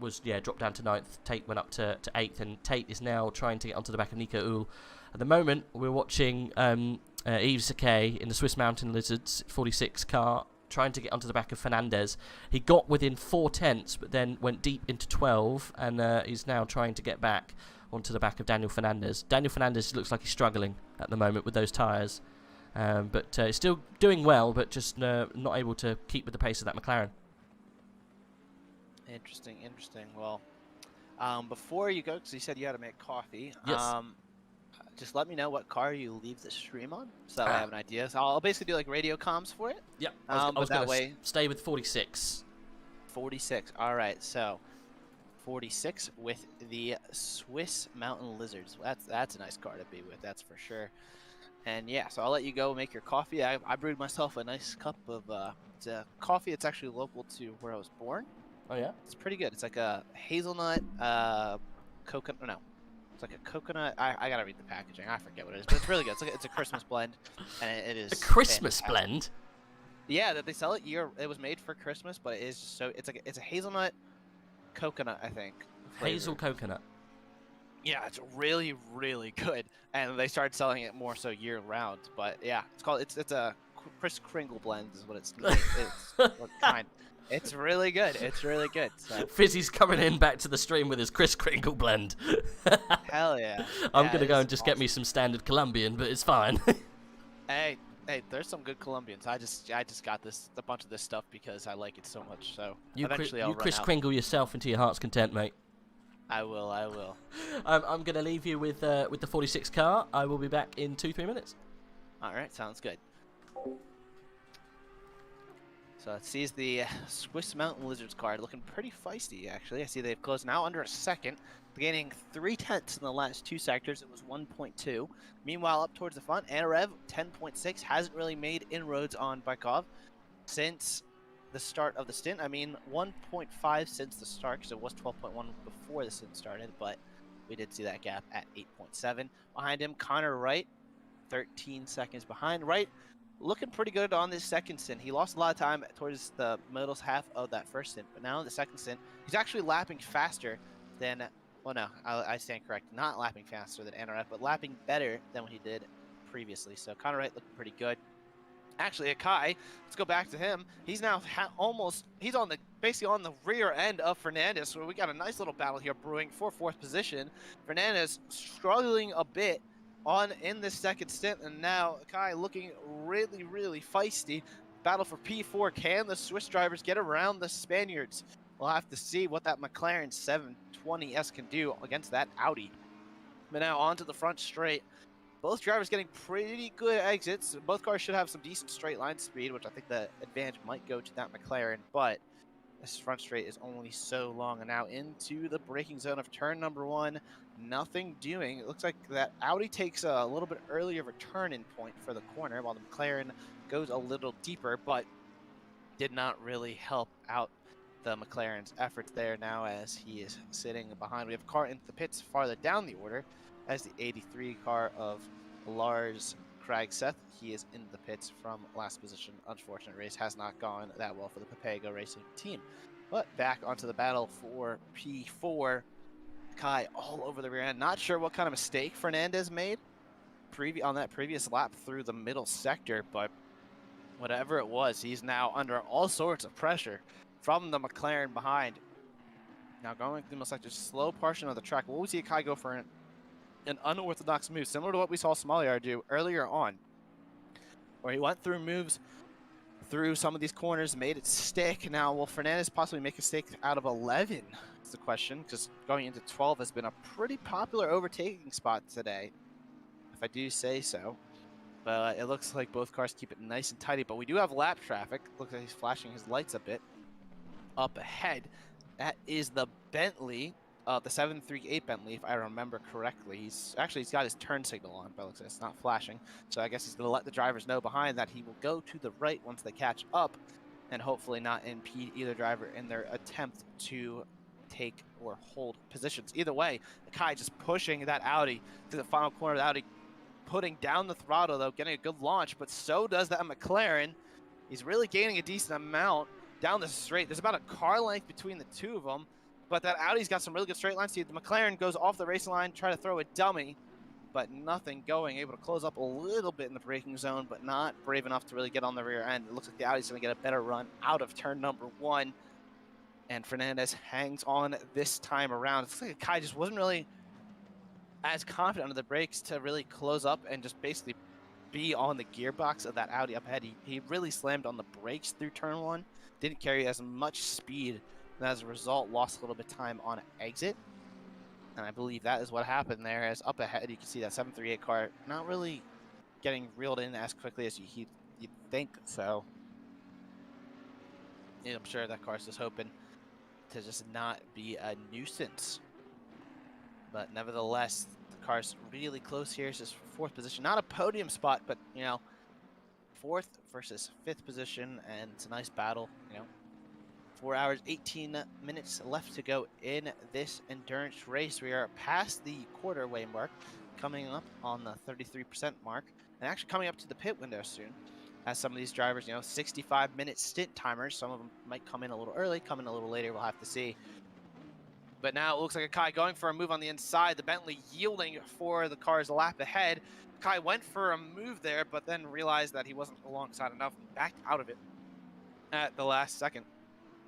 was dropped down to 9th. Tate went up to 8th, and Tate is now trying to get onto the back of Nico Uhl. At the moment, we're watching Yves Sakay in the Swiss Mountain Lizards 46 car trying to get onto the back of Fernandez. He got within 4 tenths, but then went deep into 12, and he's now trying to get back onto the back of Daniel Fernandez. Daniel Fernandez looks like he's struggling at the moment with those tyres, but he's still doing well, but just not able to keep with the pace of that McLaren. Interesting, interesting. Well, before you go, because you said you had to make coffee, Yes. Just let me know what car you leave the stream on, so that I have an idea. So I'll basically do like radio comms for it. Yep. I was that that way stay with 46. 46. All right, so 46 with the Swiss Mountain Lizards. That's a nice car to be with, that's for sure. And yeah, so I'll let you go make your coffee. I brewed myself a nice cup of it's a coffee. It's actually local to where I was born. Oh yeah. It's pretty good. It's like a hazelnut, coconut. No, it's like a coconut. I gotta read the packaging. I forget what it is, but it's really good. It's a Christmas blend, and it is A Christmas fantastic. blend. Yeah, that they sell it It was made for Christmas, but it is just so. It's a hazelnut, coconut, I think. Hazel flavor. coconut. Yeah, it's really, really good, and they started selling it more so year round. But yeah, it's a Kris Kringle blend is what it's. It's what kind. It's really good. It's really good. So. Fizzy's coming in back to the stream with his Kris Kringle blend. Hell yeah. I'm Yeah, gonna go it's and just get me some standard Colombian, but it's fine. Hey, there's some good Colombians. I just got a bunch of this stuff because I like it so much. So you eventually I'll run Kris out. Kringle yourself into your heart's content, mate. I will. I'm gonna leave you with the 46 car. I will be back in 2-3 minutes. All right, sounds good. So it sees the Swiss Mountain Lizards card looking pretty feisty, actually. I see they've closed now under a second, gaining 0.3 in the last 2 sectors. It was 1.2. Meanwhile, up towards the front, Anarev 10.6 hasn't really made inroads on Barkov since the start of the stint. I mean, 1.5 since the start, because it was 12.1 before the stint started, but we did see that gap at 8.7. Behind him, Connor Wright, 13 seconds behind. Wright looking pretty good on this second stint. He lost a lot of time towards the middle half of that first stint, but now in the second stint, he's actually lapping faster than, well, no, I stand correct, not lapping faster than Anarev, but lapping better than what he did previously. So Connor Wright looking pretty good. Actually, Akai, let's go back to him. He's now he's on the basically on the rear end of Fernandez. So we got a nice little battle here brewing for 4th position. Fernandez struggling a bit in this second stint, and now Akai looking really, really feisty. Battle for P4. Can the Swiss drivers get around the Spaniards? We'll have to see what that McLaren 720S can do against that Audi. But now onto the front straight. Both drivers getting pretty good exits. Both cars should have some decent straight line speed, which I think the advantage might go to that McLaren, but this front straight is only so long. And now into the braking zone of turn number 1. Nothing doing. It looks like that Audi takes a little bit earlier of a turn-in point for the corner, while the McLaren goes a little deeper, but did not really help out the McLaren's efforts there now as he is sitting behind. We have a car into the pits farther down the order as the 83 car of Lars Kragseth. He is in the pits from last position. Unfortunate race has not gone that well for the Papago Racing team. But back onto the battle for P4. Kai all over the rear end. Not sure what kind of mistake Fernandez made on that previous lap through the middle sector, but whatever it was, he's now under all sorts of pressure from the McLaren behind. Now going through the sector, slow portion of the track. What was he Kai go for an unorthodox move, similar to what we saw Smoliar do earlier on, where he went through moves through some of these corners, made it stick. Now, will Fernandez possibly make a stick out of 11? Is the question, because going into 12 has been a pretty popular overtaking spot today, if I do say so. But it looks like both cars keep it nice and tidy, but we do have lap traffic. Looks like he's flashing his lights a bit up ahead. That is the Bentley. The 738 Bentley, if I remember correctly. He's got his turn signal on, but it looks like it's not flashing. So I guess he's going to let the drivers know behind that he will go to the right once they catch up, and hopefully not impede either driver in their attempt to take or hold positions. Either way, Akai just pushing that Audi to the final corner of the Audi, putting down the throttle, though, getting a good launch, but so does that McLaren. He's really gaining a decent amount down the straight. There's about a car length between the two of them. But that Audi's got some really good straight line speed. The McLaren goes off the racing line, try to throw a dummy, but nothing going. Able to close up a little bit in the braking zone, but not brave enough to really get on the rear end. It looks like the Audi's going to get a better run out of turn number 1. And Fernandez hangs on this time around. It looks like Kai just wasn't really as confident under the brakes to really close up and just basically be on the gearbox of that Audi up ahead. He really slammed on the brakes through turn 1. Didn't carry as much speed. And as a result, lost a little bit of time on exit. And I believe that is what happened there. As up ahead, you can see that 738 car not really getting reeled in as quickly as you'd think so. And I'm sure that car's just hoping to just not be a nuisance. But nevertheless, the car's really close here. It's just 4th position. Not a podium spot, but, you know, 4th versus 5th position. And it's a nice battle, you know. 4 hours, 18 minutes left to go in this endurance race. We are past the quarter-way mark, coming up on the 33% mark, and actually coming up to the pit window soon. As some of these drivers, you know, 65-minute stint timers. Some of them might come in a little early, come in a little later. We'll have to see. But now it looks like Akai going for a move on the inside. The Bentley yielding for the car's lap ahead. Akai went for a move there, but then realized that he wasn't alongside enough and backed out of it at the last second.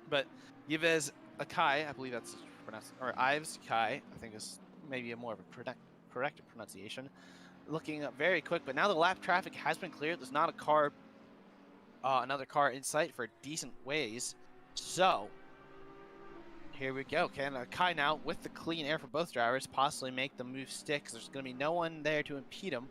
But Yves Akai, I believe that's pronounced, or Yves Akai, I think is maybe a more of a correct pronunciation. Looking very quick, but now the lap traffic has been cleared. There's not a car, another car in sight for decent ways. So here we go. Can Akai now, with the clean air for both drivers, possibly make the move stick? 'Cause there's going to be no one there to impede him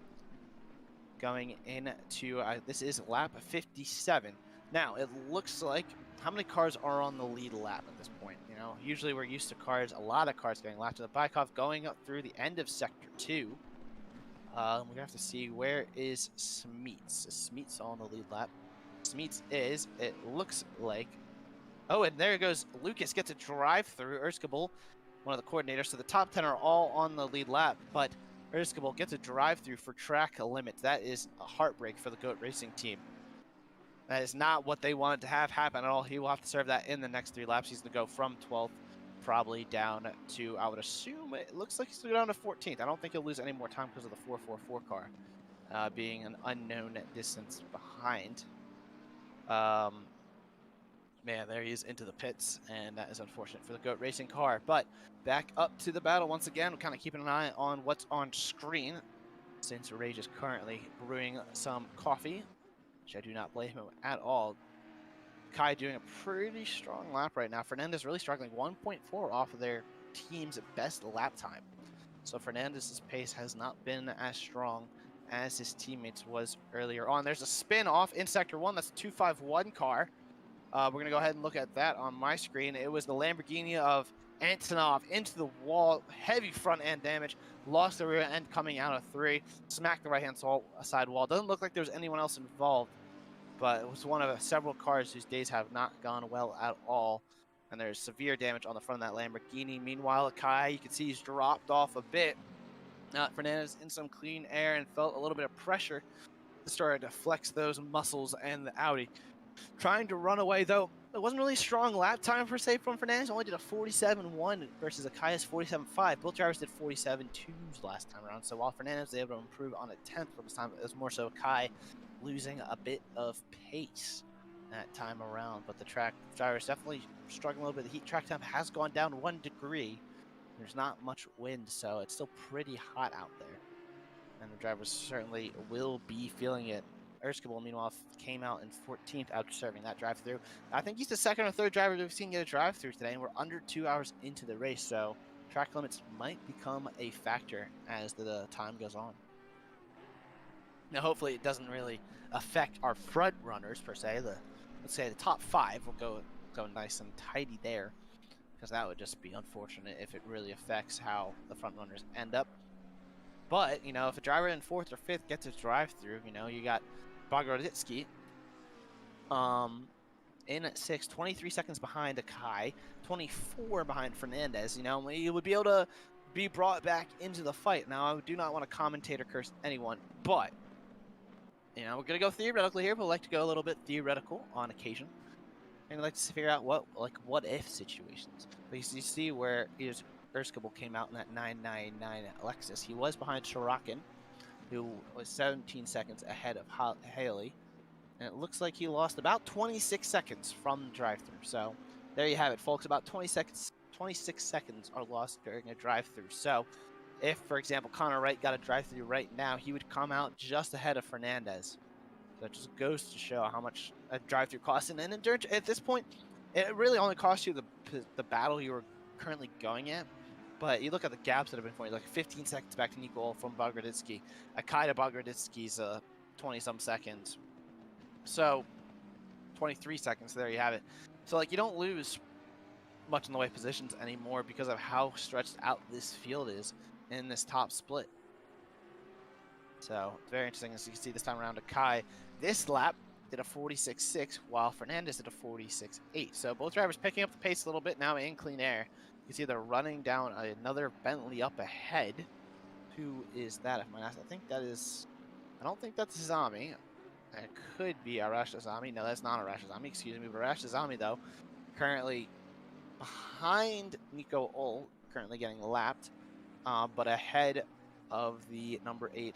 going into this is lap 57. Now, it looks like, how many cars are on the lead lap at this point? You know, usually we're used to cars, a lot of cars getting lapped. The Bykov going up through the end of Sector 2. We're going to have to see, where is Smeets? Is Smeets on the lead lap? Smeets is, it looks like, oh, and there goes Lucas, gets a drive through. Erskable, one of the coordinators. So the top 10 are all on the lead lap, but Erskable gets a drive through for track limit. That is a heartbreak for the GOAT Racing team. That is not what they wanted to have happen at all. He will have to serve that in the next 3 laps. He's going to go from 12th probably down to, I would assume, it looks like he's going to go down to 14th. I don't think he'll lose any more time because of the 444 car being an unknown distance behind. Man, there he is into the pits, and that is unfortunate for the GOAT Racing car. But back up to the battle once again. We're kind of keeping an eye on what's on screen, since Rage is currently brewing some coffee, which I do not blame him at all. Kai doing a pretty strong lap right now. Fernandez really struggling, 1.4 off of their team's best lap time. So Fernandez's pace has not been as strong as his teammates was earlier on. There's a spin off in Sector 1. That's a 251 car. We're going to go ahead and look at that on my screen. It was the Lamborghini of Antonov into the wall. Heavy front end damage. Lost the rear end coming out of 3. Smacked the right hand side wall. Doesn't look like there's anyone else involved, but it was one of several cars whose days have not gone well at all. And there's severe damage on the front of that Lamborghini. Meanwhile, Akai, you can see he's dropped off a bit. Fernandez in some clean air and felt a little bit of pressure. Started to flex those muscles, and the Audi trying to run away, though. It wasn't really a strong lap time per se from Fernandez. Only did a 47.1 versus Akai's 47.5. Both drivers did 47.2s last time around. So while Fernandez was able to improve on a 10th for this time, it was more so Akai losing a bit of pace that time around. But the track drivers definitely struggling a little bit. The heat track temp has gone down 1 degree. There's not much wind, so it's still pretty hot out there. And the drivers certainly will be feeling it. Erskable, meanwhile, came out in 14th after serving that drive-through. I think he's the second or third driver we've seen get a drive-through today, and we're under 2 hours into the race, so track limits might become a factor as the time goes on. Now, hopefully it doesn't really affect our front runners, per se. Let's say the top 5 will go nice and tidy there, because that would just be unfortunate if it really affects how the front runners end up. But, you know, if a driver in 4th or 5th gets a drive-through, you know, you got Bogroditsky in at 6th, 23 seconds behind Akai, 24 behind Fernandez. You know, he would be able to be brought back into the fight. Now, I do not want to commentate or curse anyone, but, you know, we're going to go theoretically here, but I like to go a little bit theoretical on occasion. And I like to figure out what if situations. But you see where Erskable came out in that 999 Lexus. He was behind Shirakin, who was 17 seconds ahead of Haley. And it looks like he lost about 26 seconds from the drive-thru. So there you have it, folks. About 26 seconds are lost during a drive-thru. So if, for example, Connor Wright got a drive-thru right now, he would come out just ahead of Fernandez. So it just goes to show how much a drive-thru costs. And at this point, it really only costs you the battle you were currently going at. But you look at the gaps that have been formed, like 15 seconds back to Nico from Bogroditsky. Akai to Bogroditsky's 20-some seconds. So 23 seconds, there you have it. So, like, you don't lose much in the way of positions anymore because of how stretched out this field is in this top split. So, very interesting. As you can see this time around, Akai, this lap, did a 46.6, while Fernandez did a 46.8. So, both drivers picking up the pace a little bit now in clean air. You can see they're running down another Bentley up ahead. Who is that? If I think that is... I don't think that's Zami. It could be Arash Azami. No, that's not Arash Azami. Excuse me. But Arash Azami, though, currently behind Nico Ol, currently getting lapped, but ahead of the number 8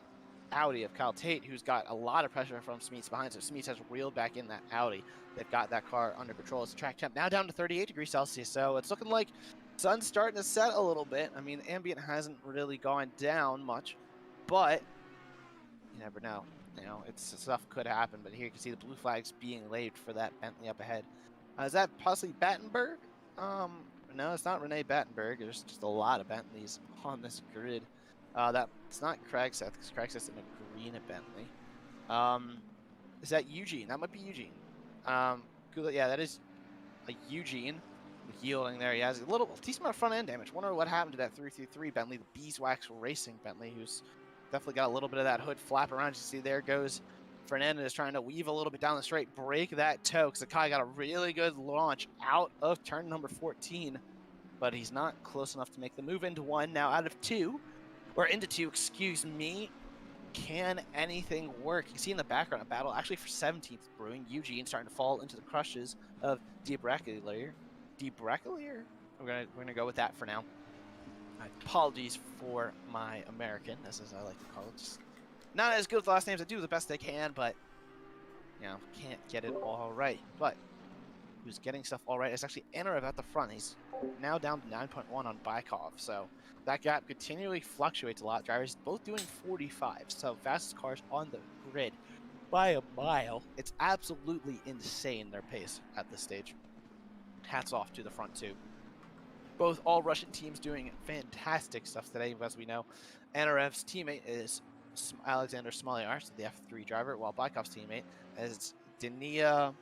Audi of Kyle Tate, who's got a lot of pressure from Smeets behind. So Smeets has reeled back in that Audi. They've got that car under control. It's a track temp now down to 38 degrees Celsius. So it's looking like sun's starting to set a little bit. I mean, ambient hasn't really gone down much, but you never know. You know, stuff could happen. But here you can see the blue flags being laid for that Bentley up ahead. Is that possibly Battenberg? No, it's not Renee Battenberg. There's just a lot of Bentleys on this grid. That's not Cragseth, because Cragseth's in a green Bentley. Is that Eugene? That might be Eugene. Yeah, that is a Eugene yielding there. He has a decent amount of front end damage. Wonder what happened to that 333 Bentley, the Beeswax Racing Bentley, who's definitely got a little bit of that hood flap around. You see there goes Fernandez trying to weave a little bit down the straight, break that toe, because Akai got a really good launch out of turn number 14, but he's not close enough to make the move into one. Now out of two, or into two, excuse me. Can anything work? You can see in the background a battle actually for 17th brewing. Eugene starting to fall into the crushes of Debracalier. We're gonna go with that for now. Apologies for my American, as I like to call it. Just not as good with last names. I do the best I can, but you know, can't get it all right. But who's getting stuff all right is actually Anarev at the front. He's now down to 9.1 on Bykov, so that gap continually fluctuates a lot. Drivers both doing 45, so fastest cars on the grid by a mile. It's absolutely insane, their pace at this stage. Hats off to the front two. Both all Russian teams doing fantastic stuff today, as we know. Anarev's teammate is Alexander Smolyar, the F3 driver, while Bykov's teammate is Denia.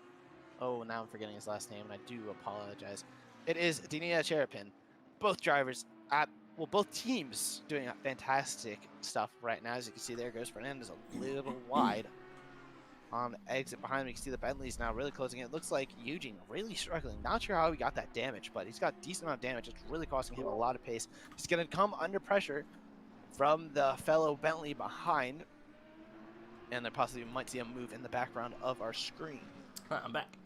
Oh, now I'm forgetting his last name, and I do apologize. It is Denia Cherepin. Both drivers both teams doing fantastic stuff right now. As you can see, there goes Fernandez a little wide on the exit behind him. You can see the Bentley's now really closing in. It looks like Eugene really struggling. Not sure how he got that damage, but he's got a decent amount of damage. It's really costing him a lot of pace. He's going to come under pressure from the fellow Bentley behind, and there possibly might see a move in the background of our screen. Right, I'm back.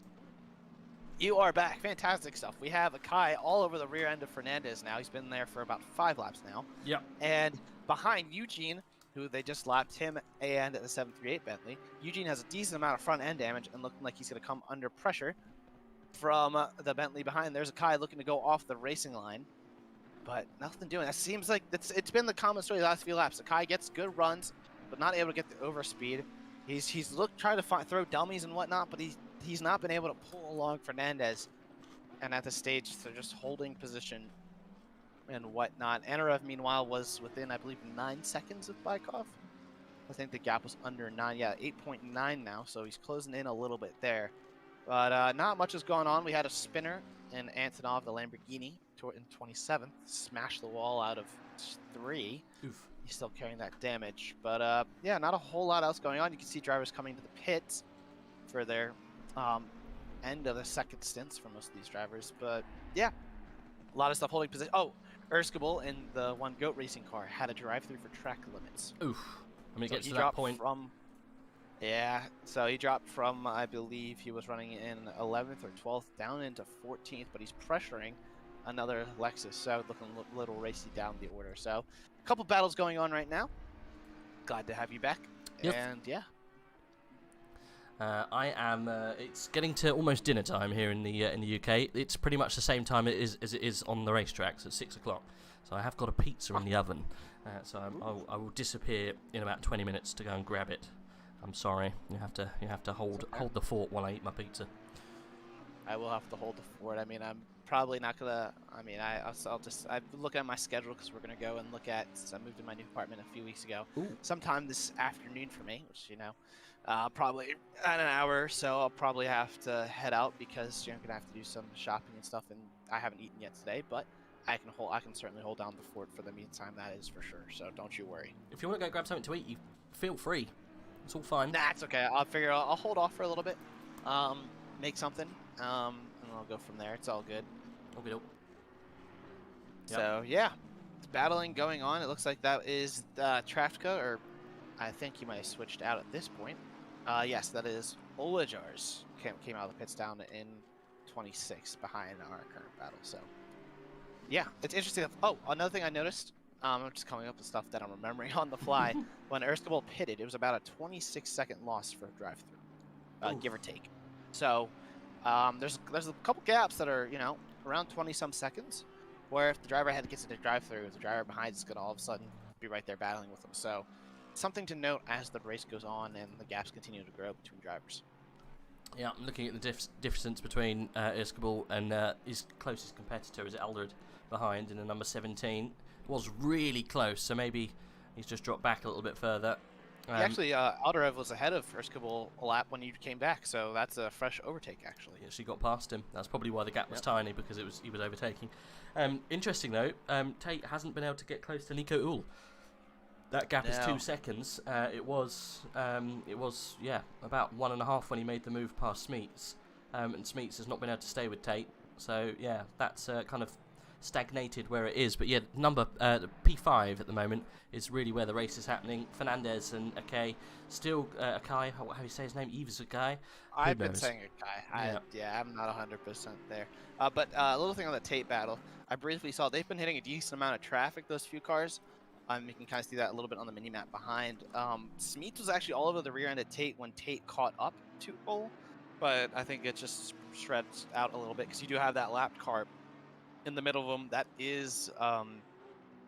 You are back. Fantastic stuff. We have Akai all over the rear end of Fernandez now. He's been there for about 5 laps now. Yep. And behind Eugene, who they just lapped him and the 738 Bentley, Eugene has a decent amount of front end damage and looking like he's going to come under pressure from the Bentley behind. There's Akai looking to go off the racing line, but nothing doing. That seems like it's been the common story the last few laps. Akai gets good runs, but not able to get the overspeed. He's trying to throw dummies and whatnot, but he's not been able to pull along Fernandez, and at the stage they're just holding position and whatnot. Anarev, meanwhile, was within, I believe, 9 seconds of Bykov. I think the gap was under 9. Yeah, 8.9 now, so he's closing in a little bit there. But not much has gone on. We had a spinner in Antonov, the Lamborghini, in 27th, smashed the wall out of 3. Oof. He's still carrying that damage. But yeah, not a whole lot else going on. You can see drivers coming to the pits for their end of the second stints for most of these drivers. But yeah, a lot of stuff holding position. Oh, Erskable in the one GOAT racing car had a drive-through for track limits. Oof. I mean, it So gets he to that dropped point. Yeah, so he dropped from, I believe he was running in 11th or 12th down into 14th, but he's pressuring another Lexus, so looking a little racy down the order. So a couple battles going on right now. Glad to have you back. Yep. And yeah. I am. It's getting to almost dinner time here in the UK. It's pretty much the same time as it is on the racetracks at 6 o'clock. So I have got a pizza in the oven. So I will disappear in about 20 minutes to go and grab it. I'm sorry. You have to hold the fort while I eat my pizza. I will have to hold the fort. I mean, I'm probably not gonna. I mean, I'll just. I've been looking at my schedule because we're gonna go and look at. Since I moved to my new apartment a few weeks ago. Ooh. Sometime this afternoon for me, which probably in an hour or so. I'll probably have to head out because you're gonna have to do some shopping and stuff, and I haven't eaten yet today. But I can certainly hold down the fort for the meantime. That is for sure. So don't you worry. If you want to go grab something to eat, you feel free. It's all fine. Nah, it's okay. I'll hold off for a little bit. Make something. And I'll go from there. It's all good. Okay. Yep. So yeah, it's battling going on. It looks like that is Trafka, or I think he might have switched out at this point. Yes, that is Olajars. Came out of the pits down in 26 behind our current battle. So yeah, it's interesting. Oh, another thing I noticed. I'm just coming up with stuff that I'm remembering on the fly. When Erskable pitted, it was about a 26-second loss for a drive-through, give or take. So there's a couple gaps that are around 20-some seconds, where if the driver gets into drive-through, the driver behind is gonna all of a sudden be right there battling with them. So something to note as the race goes on and the gaps continue to grow between drivers. Yeah, I'm looking at the difference between Erskable and his closest competitor is Eldred behind in the number 17. Was really close, so maybe he's just dropped back a little bit further. Actually, Alderev was ahead of Erskine a lap when you came back, so that's a fresh overtake, actually. He actually got past him. That's probably why the gap was tiny, because he was overtaking. Interesting though, Tate hasn't been able to get close to Nico Uhl. That gap is 2 seconds. It was about 1.5 when he made the move past Smeets, and Smeets has not been able to stay with Tate. So yeah, that's kind of stagnated where it is. But yeah, number P5 at the moment is really where the race is happening. Fernandez and Akai, still Akai, how do you say his name? Yves Akai? I've been saying Akai. I'm not 100% there. But a little thing on the Tate battle, I briefly saw they've been hitting a decent amount of traffic, those few cars. You can kind of see that a little bit on the mini-map behind. Smeets was actually all over the rear end of Tate when Tate caught up to Uhl, but I think it just shreds out a little bit because you do have that lapped car in the middle of them. That is, I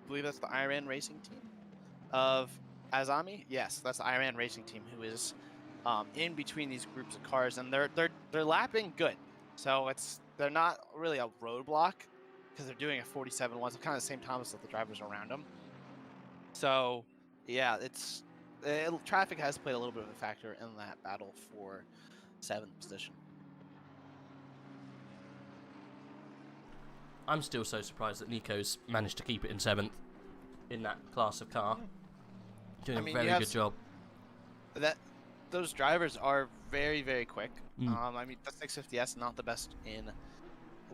believe that's the Iran Racing team of Azami. Yes, that's the Iran Racing team who is in between these groups of cars, and they're lapping good. So they're not really a roadblock because they're doing a 47-1, so kind of the same time as the drivers around them. So yeah, traffic has played a little bit of a factor in that battle for 7th position. I'm still so surprised that Nico's managed to keep it in 7th in that class of car. Doing a very good job. Those drivers are very, very quick. I mean, the 650S not the best in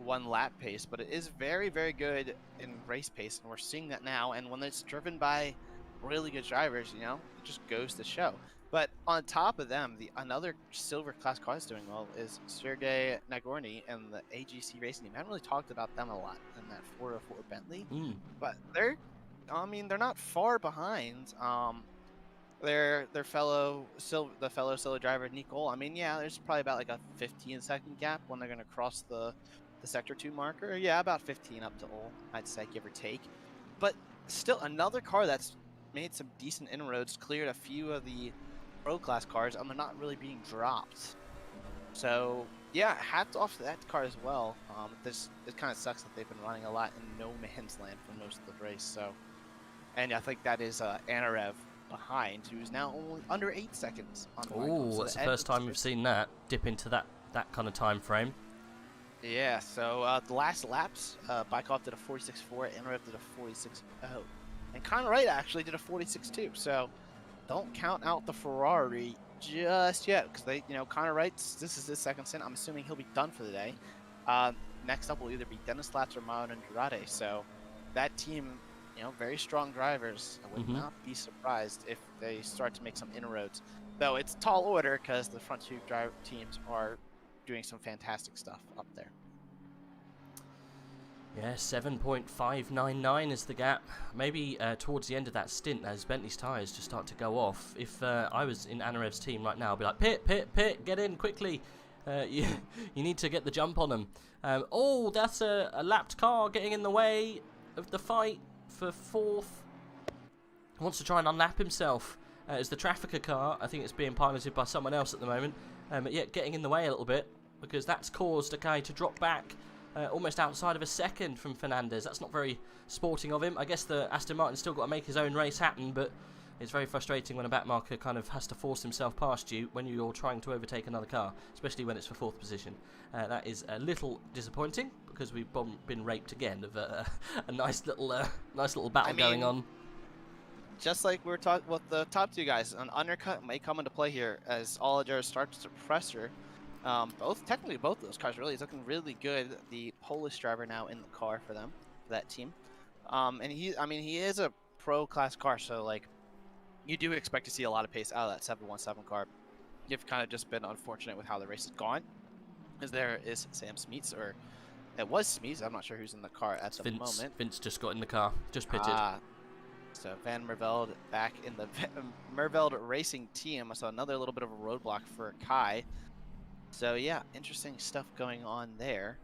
one lap pace, but it is very, very good in race pace, and we're seeing that now. And when it's driven by really good drivers, it just goes to show. But on top of them, another silver class car that's doing well is Sergei Nagorny and the AGC Racing team. I haven't really talked about them a lot in that 404 Bentley, but they're not far behind. Their fellow silver driver Nicole. I mean, yeah, there's probably about like a 15-second gap when they're going to cross the sector 2 marker. Yeah, about 15 up to Uhl, I'd say, give or take. But still, another car that's made some decent inroads, cleared a few of the pro class cars, and they're not really being dropped. So yeah, hats off to that car as well. It kind of sucks that they've been running a lot in no man's land for most of the race. So, and I think that is Anarev behind, who's now only under 8 seconds on Michael. So that's the first time we've seen that dip into that kind of time frame. Yeah, so the last laps, Bykov did a 46.4, Anarev did a 46.0. And Conor Wright actually did a 46.2, so don't count out the Ferrari just yet, because Conor Wright's, this is his second stint. I'm assuming he'll be done for the day. Next up will either be Dennis Latz or Mauro Andrade, so that team, very strong drivers. I would not be surprised if they start to make some inroads, though it's tall order because the front two driver teams are doing some fantastic stuff up there. Yeah, 7.599 is the gap. Maybe towards the end of that stint, as Bentley's tyres just start to go off. If I was in Anarev's team right now, I'd be like, Pit, get in quickly. You need to get the jump on them. Oh, that's a lapped car getting in the way of the fight for 4th. Wants to try and unlap himself. It's the Trafficker car. I think it's being piloted by someone else at the moment. But yeah, getting in the way a little bit, because that's caused Akai to drop back almost outside of a second from Fernandez. That's not very sporting of him. I guess the Aston Martin's still got to make his own race happen, but it's very frustrating when a backmarker kind of has to force himself past you when you're trying to overtake another car, especially when it's for 4th position. That is a little disappointing, because we've been raped again of a nice little battle going on. Just like we were talking with the top two guys, an undercut may come into play here as Oliger starts to pressure. Technically both of those cars really is looking really good. The Polish driver now in the car for them, for that team. And he is a pro class car, so like you do expect to see a lot of pace out of that 717 car. You've kind of just been unfortunate with how the race has gone. As there is Sam Smeets, or it was Smeets, I'm not sure who's in the car at the moment. Vince just got in the car, just pitted. So Van Mervelde back in the Mervelde Racing team. So another little bit of a roadblock for Kai. So yeah, interesting stuff going on there.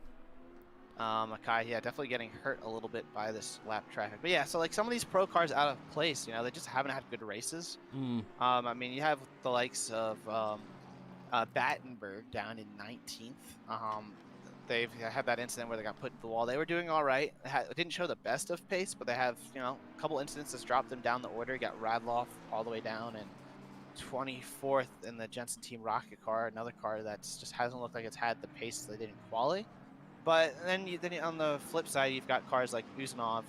Kai, yeah, definitely getting hurt a little bit by this lap traffic. But yeah, so like some of these pro cars out of place, they just haven't had good races. I mean, you have the likes of Battenberg down in 19th. They've had that incident where they got put into the wall. They were doing all right. It didn't show the best of pace, but they have, a couple incidents that's dropped them down the order. Got Radloff all the way down, and 24th in the Jensen Team Rocket car, another car that's just hasn't looked like it's had the pace they did in quali. But then on the flip side, you've got cars like Uzanov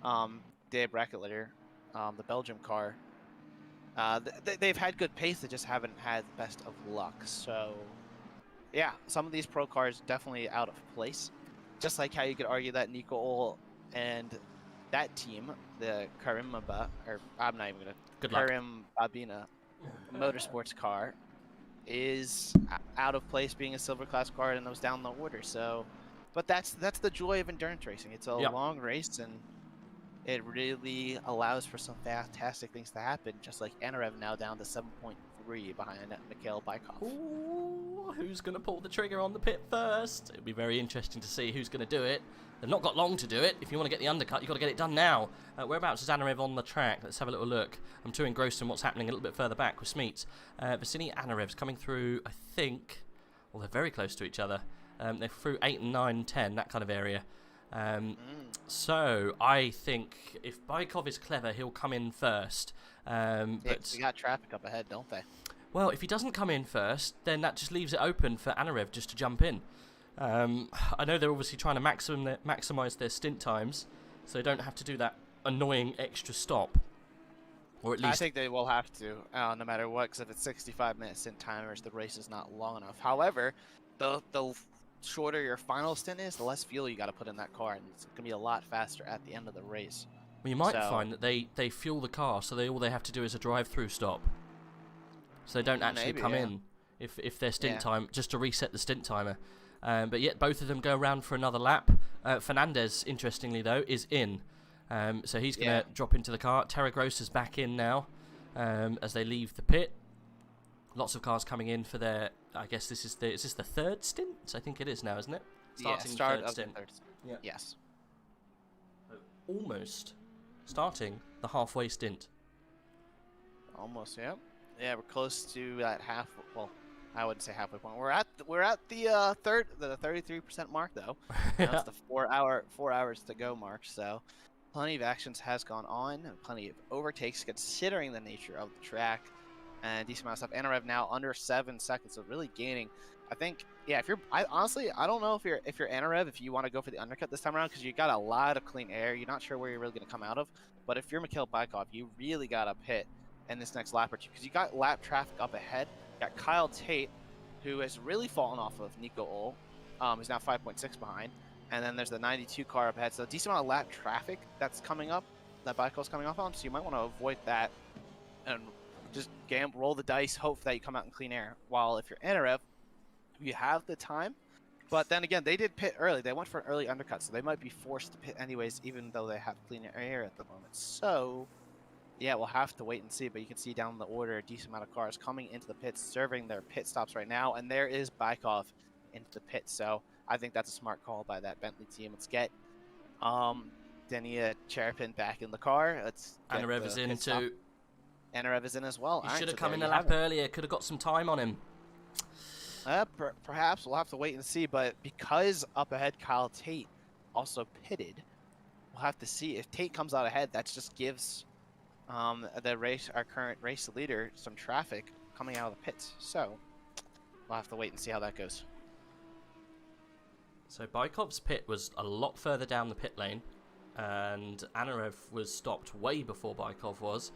and Dave Bracketlitter, the Belgium car. They've had good pace, they just haven't had the best of luck. So, yeah, some of these pro cars definitely out of place. Just like how you could argue that Nico Ohl and that team, the Karimbaba, or I'm not even gonna, Karim Babina Motorsports car, is out of place being a silver class car and those down the order. So, but that's the joy of endurance racing. It's a long race, and it really allows for some fantastic things to happen. Just like Anarev now down to 7.3 behind Mikhail Bykov. Ooh, who's going to pull the trigger on the pit first? It'll be very interesting to see who's going to do it. They've not got long to do it. If you want to get the undercut, you've got to get it done now. Whereabouts is Anarev on the track? Let's have a little look. I'm too engrossed in what's happening a little bit further back with Smeets. Vasily Anarev's coming through, I think. Well, they're very close to each other. They're through 8 and 9, 10, that kind of area. So I think if Bykov is clever, he'll come in first. But they got traffic up ahead, don't they? Well, if he doesn't come in first, then that just leaves it open for Anarev just to jump in. I know they're obviously trying to maximise their stint times, so they don't have to do that annoying extra stop. Or at least I think they will have to, no matter what, because if it's 65-minute stint timers, the race is not long enough. However, the shorter your final stint is, the less fuel you got to put in that car, and it's going to be a lot faster at the end of the race. Well, you might find that they fuel the car, so all they have to do is a drive-through stop. So they don't actually come in if their stint time, just to reset the stint timer. But yet both of them go around for another lap. Fernandez, interestingly though, is in. So he's going to drop into the car. Terragrossa's back in now as they leave the pit. Lots of cars coming in for their, I guess is this the third stint? I think it is now, isn't it? Start of the third. Yeah. Yes. Almost starting the halfway stint. Almost, yeah. Yeah, we're close to that half. Well, I wouldn't say halfway point. We're at the 33% mark though. That's the 4 hours to go mark. So, plenty of actions has gone on, and plenty of overtakes considering the nature of the track, and decent amount of stuff. Anarev now under 7 seconds, so really gaining. I think, yeah. Honestly, I don't know if you're Anarev, if you want to go for the undercut this time around, because you got a lot of clean air. You're not sure where you're really going to come out of. But if you're Mikhail Bykov, you really got to pit in this next lap or two, because you got lap traffic up ahead. You got Kyle Tate, who has really fallen off of Nico Ohl. He's now 5.6 behind. And then there's the 92 car up ahead. So a decent amount of lap traffic that's coming up, that Bykov's coming off on. So you might want to avoid that and just roll the dice, hope that you come out in clean air. While if you're Anarev, you have the time. But then again, they did pit early. They went for an early undercut, so they might be forced to pit anyways, even though they have clean air at the moment. So yeah, we'll have to wait and see, but you can see down the order a decent amount of cars coming into the pits, serving their pit stops right now, and there is Bykov into the pit. So I think that's a smart call by that Bentley team. Let's get Denia Cherepin back in the car. Anarev is in too. Anarev is in as well. He should have come in a lap earlier. Could have got some time on him. Perhaps we'll have to wait and see, but because up ahead Kyle Tate also pitted, we'll have to see. If Tate comes out ahead, that just gives our current race leader some traffic coming out of the pits. So we'll have to wait and see how that goes. So Bykov's pit was a lot further down the pit lane, and Anarev was stopped way before Bykov was.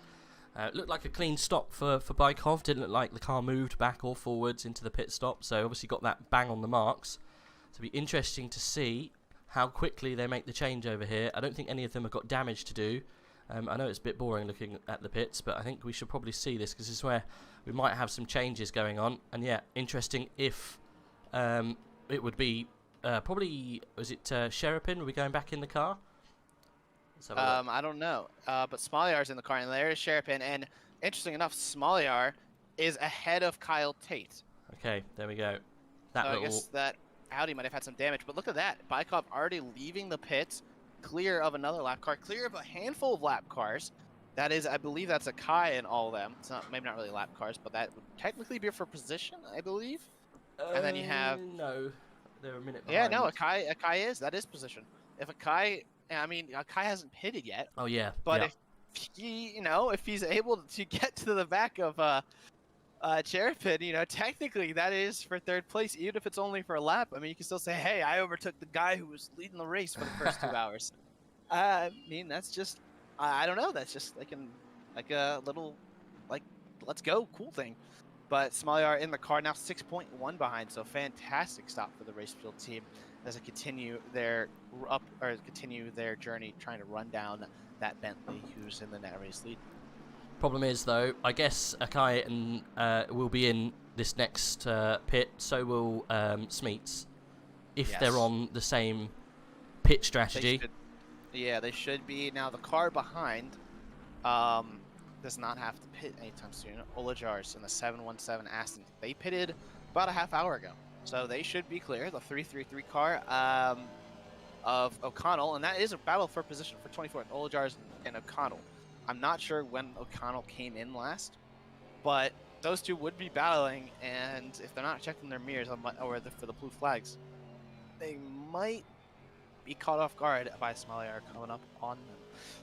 It looked like a clean stop for Bykov. Didn't look like the car moved back or forwards into the pit stop, so obviously got that bang on the marks. So it'll be interesting to see how quickly they make the change over here. I don't think any of them have got damage to do. I know it's a bit boring looking at the pits, but I think we should probably see this, because this is where we might have some changes going on. And yeah, interesting if it would be probably, was it Cherepin? Are we going back in the car? I don't know, but Smolyar's in the car, and there is Cherepin, and interesting enough, Smolyar is ahead of Kyle Tate. Okay, there we go. I guess that Audi might have had some damage, but look at that. Bykov already leaving the pits, clear of another lap car, clear of a handful of lap cars. That is, I believe that's a Kai in all of them. It's not, maybe not really lap cars, but that would technically be for position, I believe. And then you have... No, they're a minute behind. Yeah, no, a Kai is. That is position. If a Kai... I mean, Kai hasn't pitted yet. Oh, yeah. But yeah. if he's able to get to the back of Cherepin, technically that is for third place, even if it's only for a lap. I mean, you can still say, hey, I overtook the guy who was leading the race for the first 2 hours. I mean, that's just, I don't know, that's just like a little, like, let's go, cool thing. But Smolyar in the car now 6.1 behind, so fantastic stop for the Racefield team as they continue their journey trying to run down that Bentley who's in the net race lead. Problem is, though, I guess Akai and will be in this next pit, so will Smeets, if they're on the same pit strategy. They should be. Now, the car behind does not have to pit anytime soon. Olajars in the 717 Aston. They pitted about a half hour ago, so they should be clear. The 333 car of O'Connell, and that is a battle for position for 24th. Olajars and O'Connell. I'm not sure when O'Connell came in last, but those two would be battling, and if they're not checking their mirrors for the blue flags, they might be caught off guard by Smolyar coming up on them.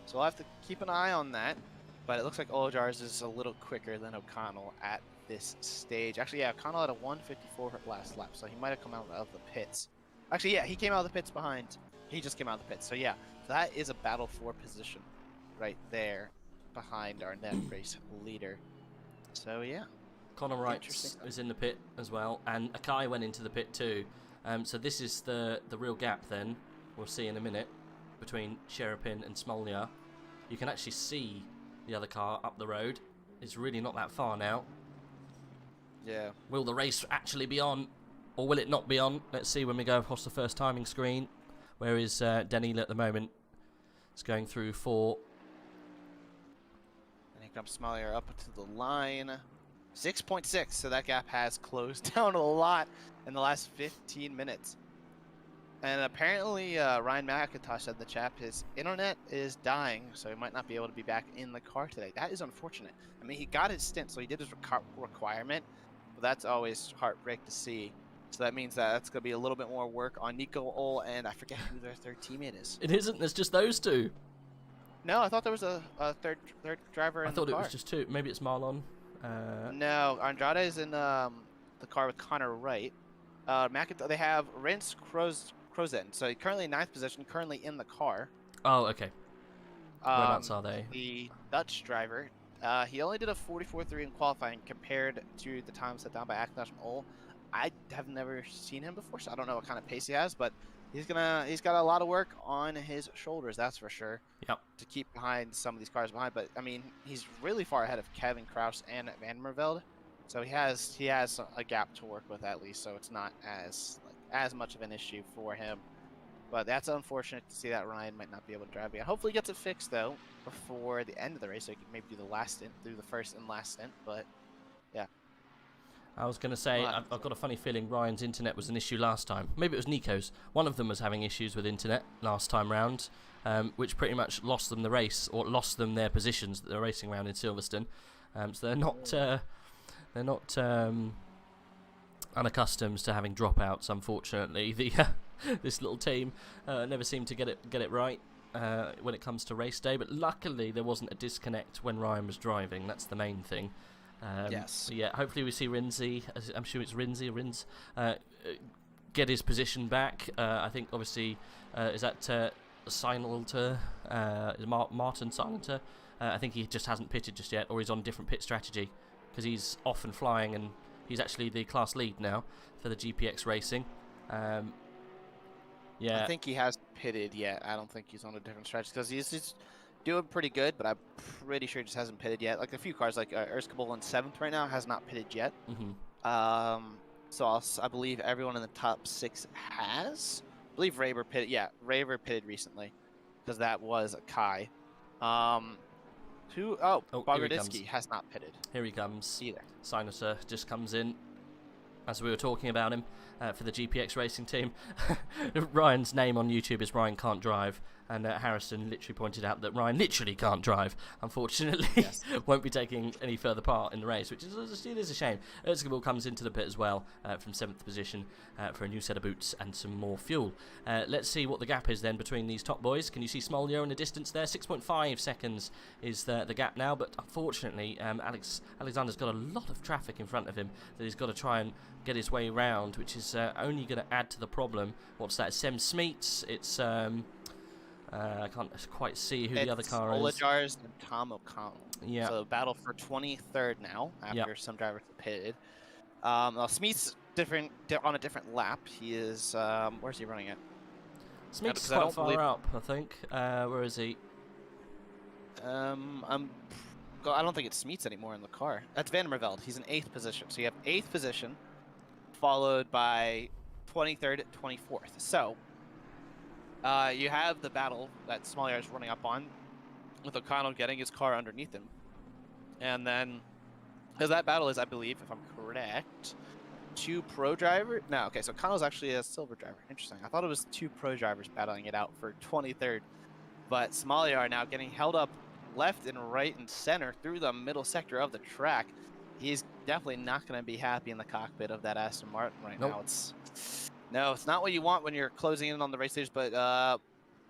So we'll have to keep an eye on that, but it looks like Olajars is a little quicker than O'Connell at this stage. Actually, yeah, O'Connell had a 1:54 last lap, so he might have come out of the pits. Actually, yeah, he came out of the pits behind. He just came out of the pits, so yeah, so that is a battle for position right there behind our net race leader. So yeah, Connor Wright is in the pit as well, and Akai went into the pit too. So this is the real gap then, we'll see in a minute, between Cherepin and Smolyar. You can actually see the other car up the road. It's really not that far now. Yeah. Will the race actually be on, or will it not be on? Let's see when we go across the first timing screen. Where is Daniel at the moment? It's going through 4. And here comes Smolyar up to the line. 6.6, so that gap has closed down a lot in the last 15 minutes. And apparently Ryan McIntosh said in the chat his internet is dying, so he might not be able to be back in the car today. That is unfortunate. I mean, he got his stint, so he did his requirement, but that's always heartbreak to see. So that means that that's going to be a little bit more work on Nico Ol, and I forget who their third teammate is. It isn't, there's just those two. No, I thought there was a third driver in the car. I thought it was just 2. Maybe it's Marlon. No, Andrade is in the car with Connor Wright. They have Rins Crozen, so currently in 9th position, currently in the car. Oh, okay. Whereabouts are they? The Dutch driver, he only did a 44.3 in qualifying compared to the time set down by Akinash and Ol. I have never seen him before, so I don't know what kind of pace he has, but he's got a lot of work on his shoulders, that's for sure. Yep. To keep behind some of these cars behind, but I mean, he's really far ahead of Kevin Kraus and Van Mervelde, so he has a gap to work with at least, so it's not as much of an issue for him. But that's unfortunate to see that Ryan might not be able to drive again. Hopefully he gets it fixed though before the end of the race, so he can maybe do the last stint, do the first and last stint. But yeah. I was going to say, I've got a funny feeling Ryan's internet was an issue last time. Maybe it was Nico's. One of them was having issues with internet last time round, which pretty much lost them the race, or lost them their positions that they're racing around in Silverstone. So they're not unaccustomed to having dropouts. Unfortunately, this little team never seem to get it right when it comes to race day. But luckily, there wasn't a disconnect when Ryan was driving. That's the main thing. Yes. Yeah, hopefully we see Rinzi, I'm sure it's Rins, get his position back. I think obviously, is that Silenter, Martin Silenter? I think he just hasn't pitted just yet, or he's on a different pit strategy, because he's off and flying, and he's actually the class lead now for the GPX Racing. Yeah. I think he has pitted yet. I don't think he's on a different strategy, because he's doing pretty good, but I'm pretty sure he just hasn't pitted yet. Like a few cars, like Erskable in 7th right now, has not pitted yet. Mm-hmm. So I believe everyone in the top 6 has. I believe Raver pitted. Yeah, Raver pitted recently, because that was Kai. Bogarditsky has not pitted. Here he comes. Either. Sinuser just comes in, as we were talking about him, for the GPX Racing team. Ryan's name on YouTube is Ryan Can't Drive. And Harrison literally pointed out that Ryan literally can't drive, unfortunately. Yes. Won't be taking any further part in the race, which is a shame. Erskine comes into the pit as well from 7th position for a new set of boots and some more fuel. Let's see what the gap is then between these top boys. Can you see Smolio in the distance there? 6.5 seconds is the gap now, but unfortunately Alexander's got a lot of traffic in front of him that he's got to try and get his way round, which is only going to add to the problem. What's that? Sem Smeets. It's I can't quite see who the other car is. Olajars and Tom O'Connell. Yeah. So battle for 23rd now after some drivers have pitted. Well, Smeets on a different lap. He is where's he running at? Smeets is quite far up, I think. Where is he? I don't think it's Smeets anymore in the car. That's Van der Mervelde. He's in 8th position. So you have 8th position, followed by 23rd, 24th. So you have the battle that Smollier is running up on, with O'Connell getting his car underneath him. And then, because that battle is, I believe, if I'm correct, 2 pro drivers. No, okay, so O'Connell's actually a silver driver. Interesting. I thought it was 2 pro drivers battling it out for 23rd. But Smollier are now getting held up left and right and center through the middle sector of the track. He's definitely not going to be happy in the cockpit of that Aston Martin right now. No, it's not what you want when you're closing in on the race stage, but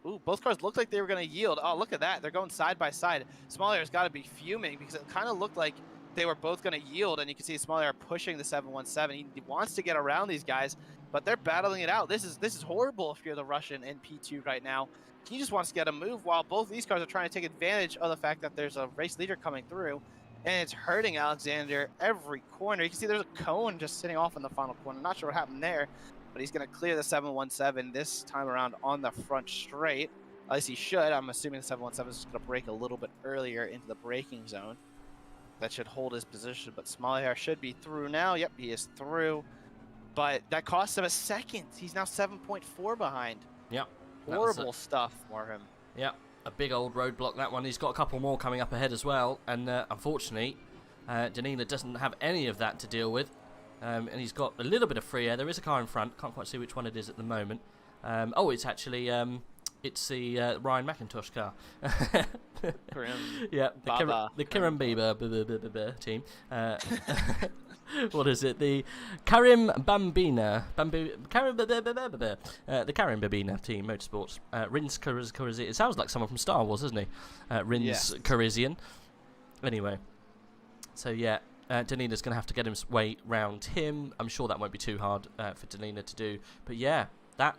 ooh, both cars looked like they were going to yield. Oh, look at that. They're going side by side. Smollier got to be fuming because it kind of looked like they were both going to yield, and you can see Smollier pushing the 717. He wants to get around these guys, but they're battling it out. This is horrible if you're the Russian in P2 right now. He just wants to get a move while both these cars are trying to take advantage of the fact that there's a race leader coming through, and it's hurting Alexander every corner. You can see there's a cone just sitting off in the final corner. Not sure what happened there, but he's going to clear the 717 this time around on the front straight. At least he should. I'm assuming the 717 is just going to brake a little bit earlier into the braking zone. That should hold his position, but Smollier should be through now. Yep, he is through. But that cost him a second. He's now 7.4 behind. Yep. Horrible stuff for him. Yep, a big old roadblock, that one. He's got a couple more coming up ahead as well. And unfortunately, Danila doesn't have any of that to deal with. And he's got a little bit of free air. There is a car in front. Can't quite see which one it is at the moment. Oh, it's actually it's the Ryan McIntosh car. Yeah, the Kirim Bieber team. What is it? The Karim Bambina. The Karim Bambina team, Motorsports. Rins Karizian. It sounds like someone from Star Wars, doesn't he? Rins Karizian. Anyway, so yeah. Danina's going to have to get his way round him. I'm sure that won't be too hard for Danina to do. But yeah, that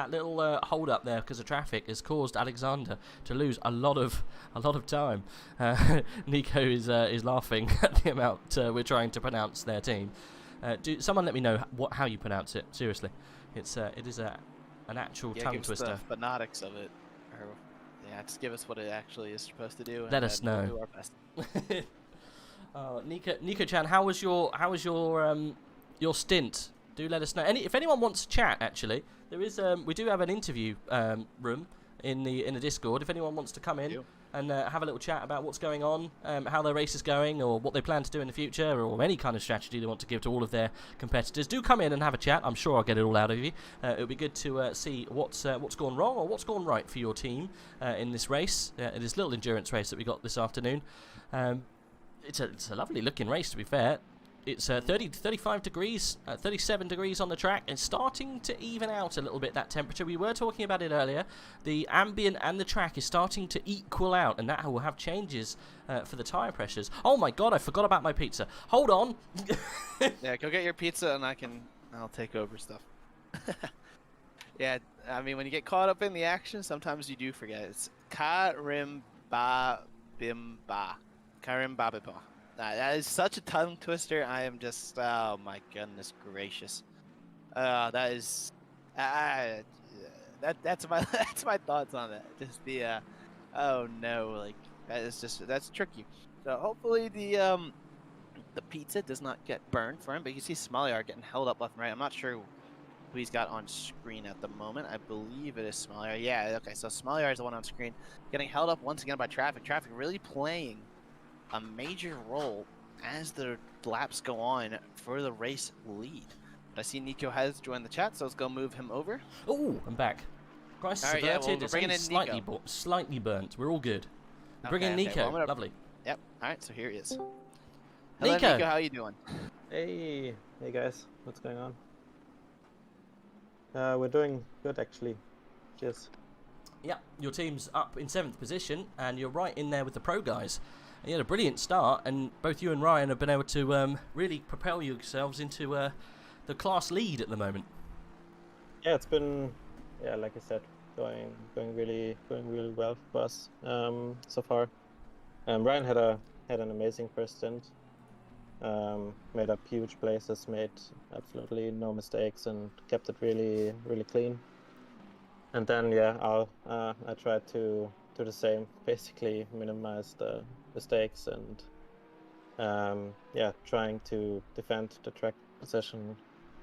little hold up there because of traffic has caused Alexander to lose a lot of time. Nico is laughing at the amount we're trying to pronounce their team. Someone let me know how you pronounce it. Seriously, it is an actual tongue twister. The phonetics of it. Just give us what it actually is supposed to do. Let us know. We'll do our best. Nico-chan, how was your stint? Do let us know. If anyone wants to chat, actually, there is we do have an interview room in the Discord. If anyone wants to come in and have a little chat about what's going on, how their race is going, or what they plan to do in the future, or any kind of strategy they want to give to all of their competitors, do come in and have a chat. I'm sure I'll get it all out of you. It'll be good to see what's gone wrong or what's gone right for your team in this race, in this little endurance race that we got this afternoon. It's a lovely looking race, to be fair. It's 30 to 35 degrees, 37 degrees on the track. It's starting to even out a little bit, that temperature. We were talking about it earlier. The ambient and the track is starting to equal out, and that will have changes for the tyre pressures. Oh my god, I forgot about my pizza. Hold on. Yeah, go get your pizza and I'll take over stuff. Yeah, I mean, when you get caught up in the action, sometimes you do forget. It's Karimbabimba. Karimbabimba. That is such a tongue twister. I am just, oh my goodness gracious. That is, that's my thoughts on that. Just the, oh no, like that's tricky. So hopefully the pizza does not get burned for him. But you see Smollier getting held up left and right. I'm not sure who he's got on screen at the moment. I believe it is Smollier. Yeah, okay. So Smollier is the one on screen, getting held up once again by traffic. Traffic really playing a major role as the laps go on for the race lead. But I see Nico has joined the chat, so let's go move him over. Oh, I'm back. Christ All right, yeah, well, averted. we're It's bringing only in Nico. slightly burnt. We're all good. Bring in Okay, Nico. well, I'm gonna- Lovely. Yep. All right, so here he is. Hello, Nico. Nico. How you doing? Hey guys, what's going on? We're doing good actually. Cheers. Yeah, your team's up in 7th position, and you're right in there with the pro guys. And you had a brilliant start, and both you and Ryan have been able to really propel yourselves into the class lead at the moment. Yeah, it's been, yeah, like I said, going really well for us so far. Ryan had an amazing first stint. Made up huge places, made absolutely no mistakes, and kept it really clean. And then yeah, I tried to do the same, basically minimize the mistakes and yeah, trying to defend the track position.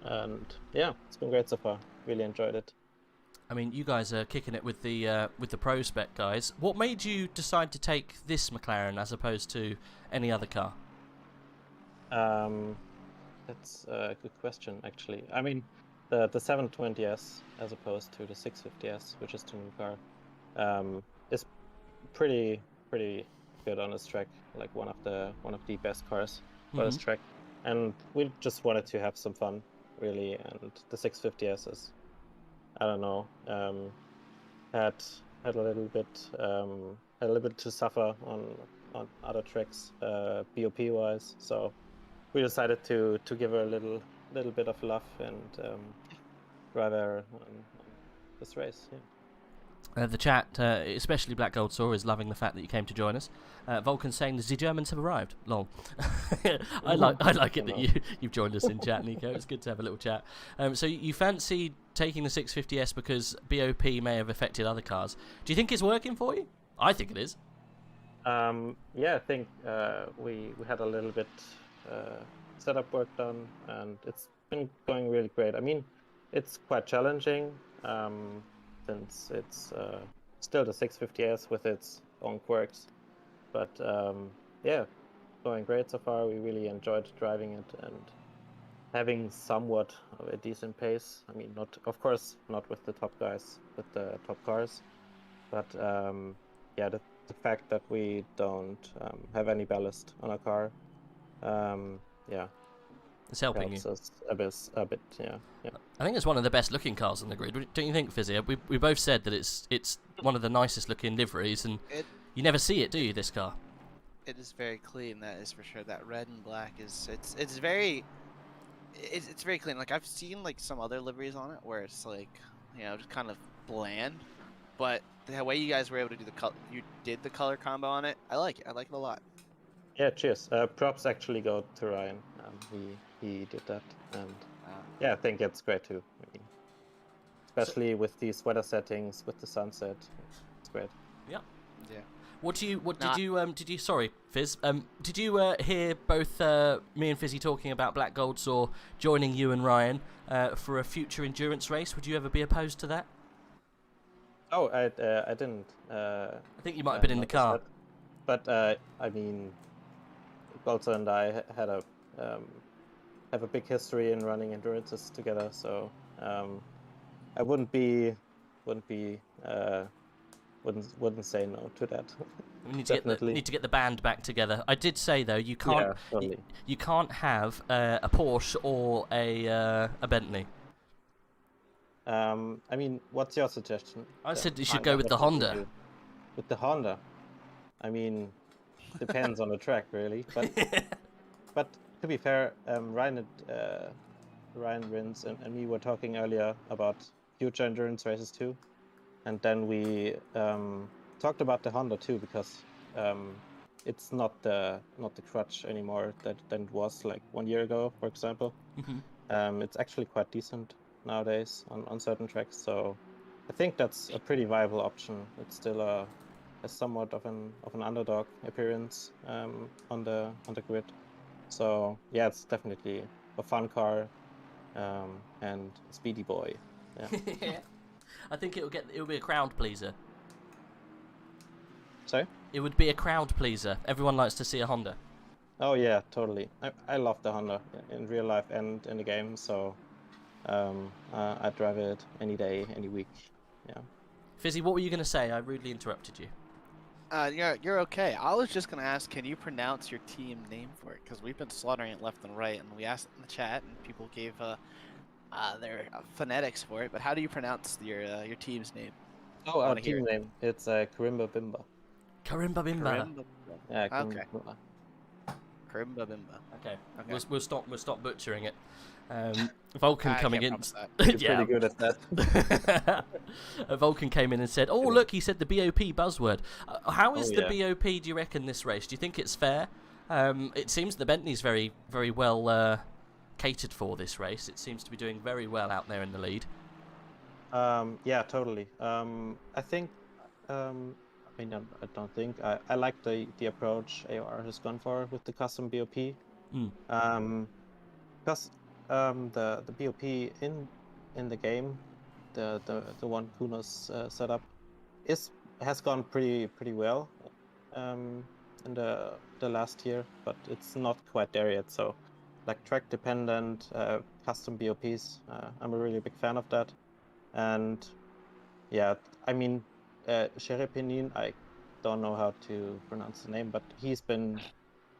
And yeah, it's been great so far. Really enjoyed it. I mean, you guys are kicking it with the pro spec guys. What made you decide to take this McLaren as opposed to any other car? That's a good question, actually. I mean, the 720S as opposed to the 650S, which is the new car, is pretty good on this track. Like one of the best cars for this track, and we just wanted to have some fun, really. And the 650S is, I don't know, had a little bit to suffer on other tracks, BOP wise. So we decided to give her a little bit of love and drive her on this race. Yeah. The chat, especially Black Gold Saw, is loving the fact that you came to join us. Vulcan's saying the Germans have arrived. Lol. I like it that you've joined us in chat, Nico. It's good to have a little chat. So you fancy taking the 650S because BOP may have affected other cars. Do you think it's working for you? I think it is. Yeah, I think we had a little bit setup work done, and it's been going really great. I mean, it's quite challenging since it's still the 650S with its own quirks, but yeah, going great so far. We really enjoyed driving it and having somewhat of a decent pace. I mean, of course not with the top guys, with the top cars, but yeah, the fact that we don't have any ballast on our car, yeah, It's helping you. us a bit, yeah. I think it's one of the best looking cars on the grid. Don't you think, Fizzy? We both said that it's one of the nicest looking liveries, and you never see it, do you? This car. It is very clean. That is for sure. That red and black is it's very clean. Like I've seen like some other liveries on it where it's like, you know, just kind of bland, but the way you guys were able to do the color combo on it, I like it. I like it a lot. Yeah, cheers. Props actually go to Ryan. He did that, and yeah, I think it's great too. I mean, especially with these weather settings, with the sunset, it's great. Yeah. Yeah. Did you? Sorry, Fizz. Did you hear both me and Fizzy talking about Black Gold Saw joining you and Ryan for a future endurance race? Would you ever be opposed to that? Oh, I didn't. I think you might have been in the car. But I mean, Golza and I had have a big history in running endurances together, so I wouldn't say no to that. We need to get the band back together. I did say though, you can't Yeah, totally. you can't have a Porsche or a Bentley. I mean, what's your suggestion? I said you should go with the Honda. With the Honda, I mean, depends on the track really, but to be fair, Ryan Rins and me were talking earlier about future endurance races too, and then we talked about the Honda too, because it's not the crutch anymore than it was like 1 year ago, for example. It's actually quite decent nowadays on certain tracks, so I think that's a pretty viable option. It's still a somewhat of an underdog appearance on the grid. So yeah, it's definitely a fun car and a speedy boy. Yeah. I think it'll be a crowd pleaser. Sorry? It would be a crowd pleaser. Everyone likes to see a Honda. Oh yeah, totally. I love the Honda in real life and in the game, so I drive it any day, any week. Yeah. Fizzy, what were you going to say? I rudely interrupted you. You're okay. I was just gonna ask, can you pronounce your team name for it? Because we've been slaughtering it left and right, and we asked in the chat, and people gave their phonetics for it. But how do you pronounce your team's name? Oh, our team name. It's Karimba Bimba. Karimba Bimba. Yeah, Karimba Okay. Bimba. Karimba Bimba. Okay. Okay. We'll stop butchering it. Vulcan I coming can't in. promise that. You're pretty good at that. Vulcan came in and said, "Oh look, he said the BOP buzzword. How is the BOP? Do you reckon this race? Do you think it's fair? It seems the Bentley's very well catered for this race. It seems to be doing very well out there in the lead. Yeah, totally. I think. I mean, I don't think. I like the approach AOR has gone for with the custom BOP. Because the BOP in the game, the one Kunos set up, has gone pretty well in the last year, but it's not quite there yet. So, like track dependent custom BOPs, I'm a really big fan of that. And yeah, I mean, Sherepenin, I don't know how to pronounce the name, but he's been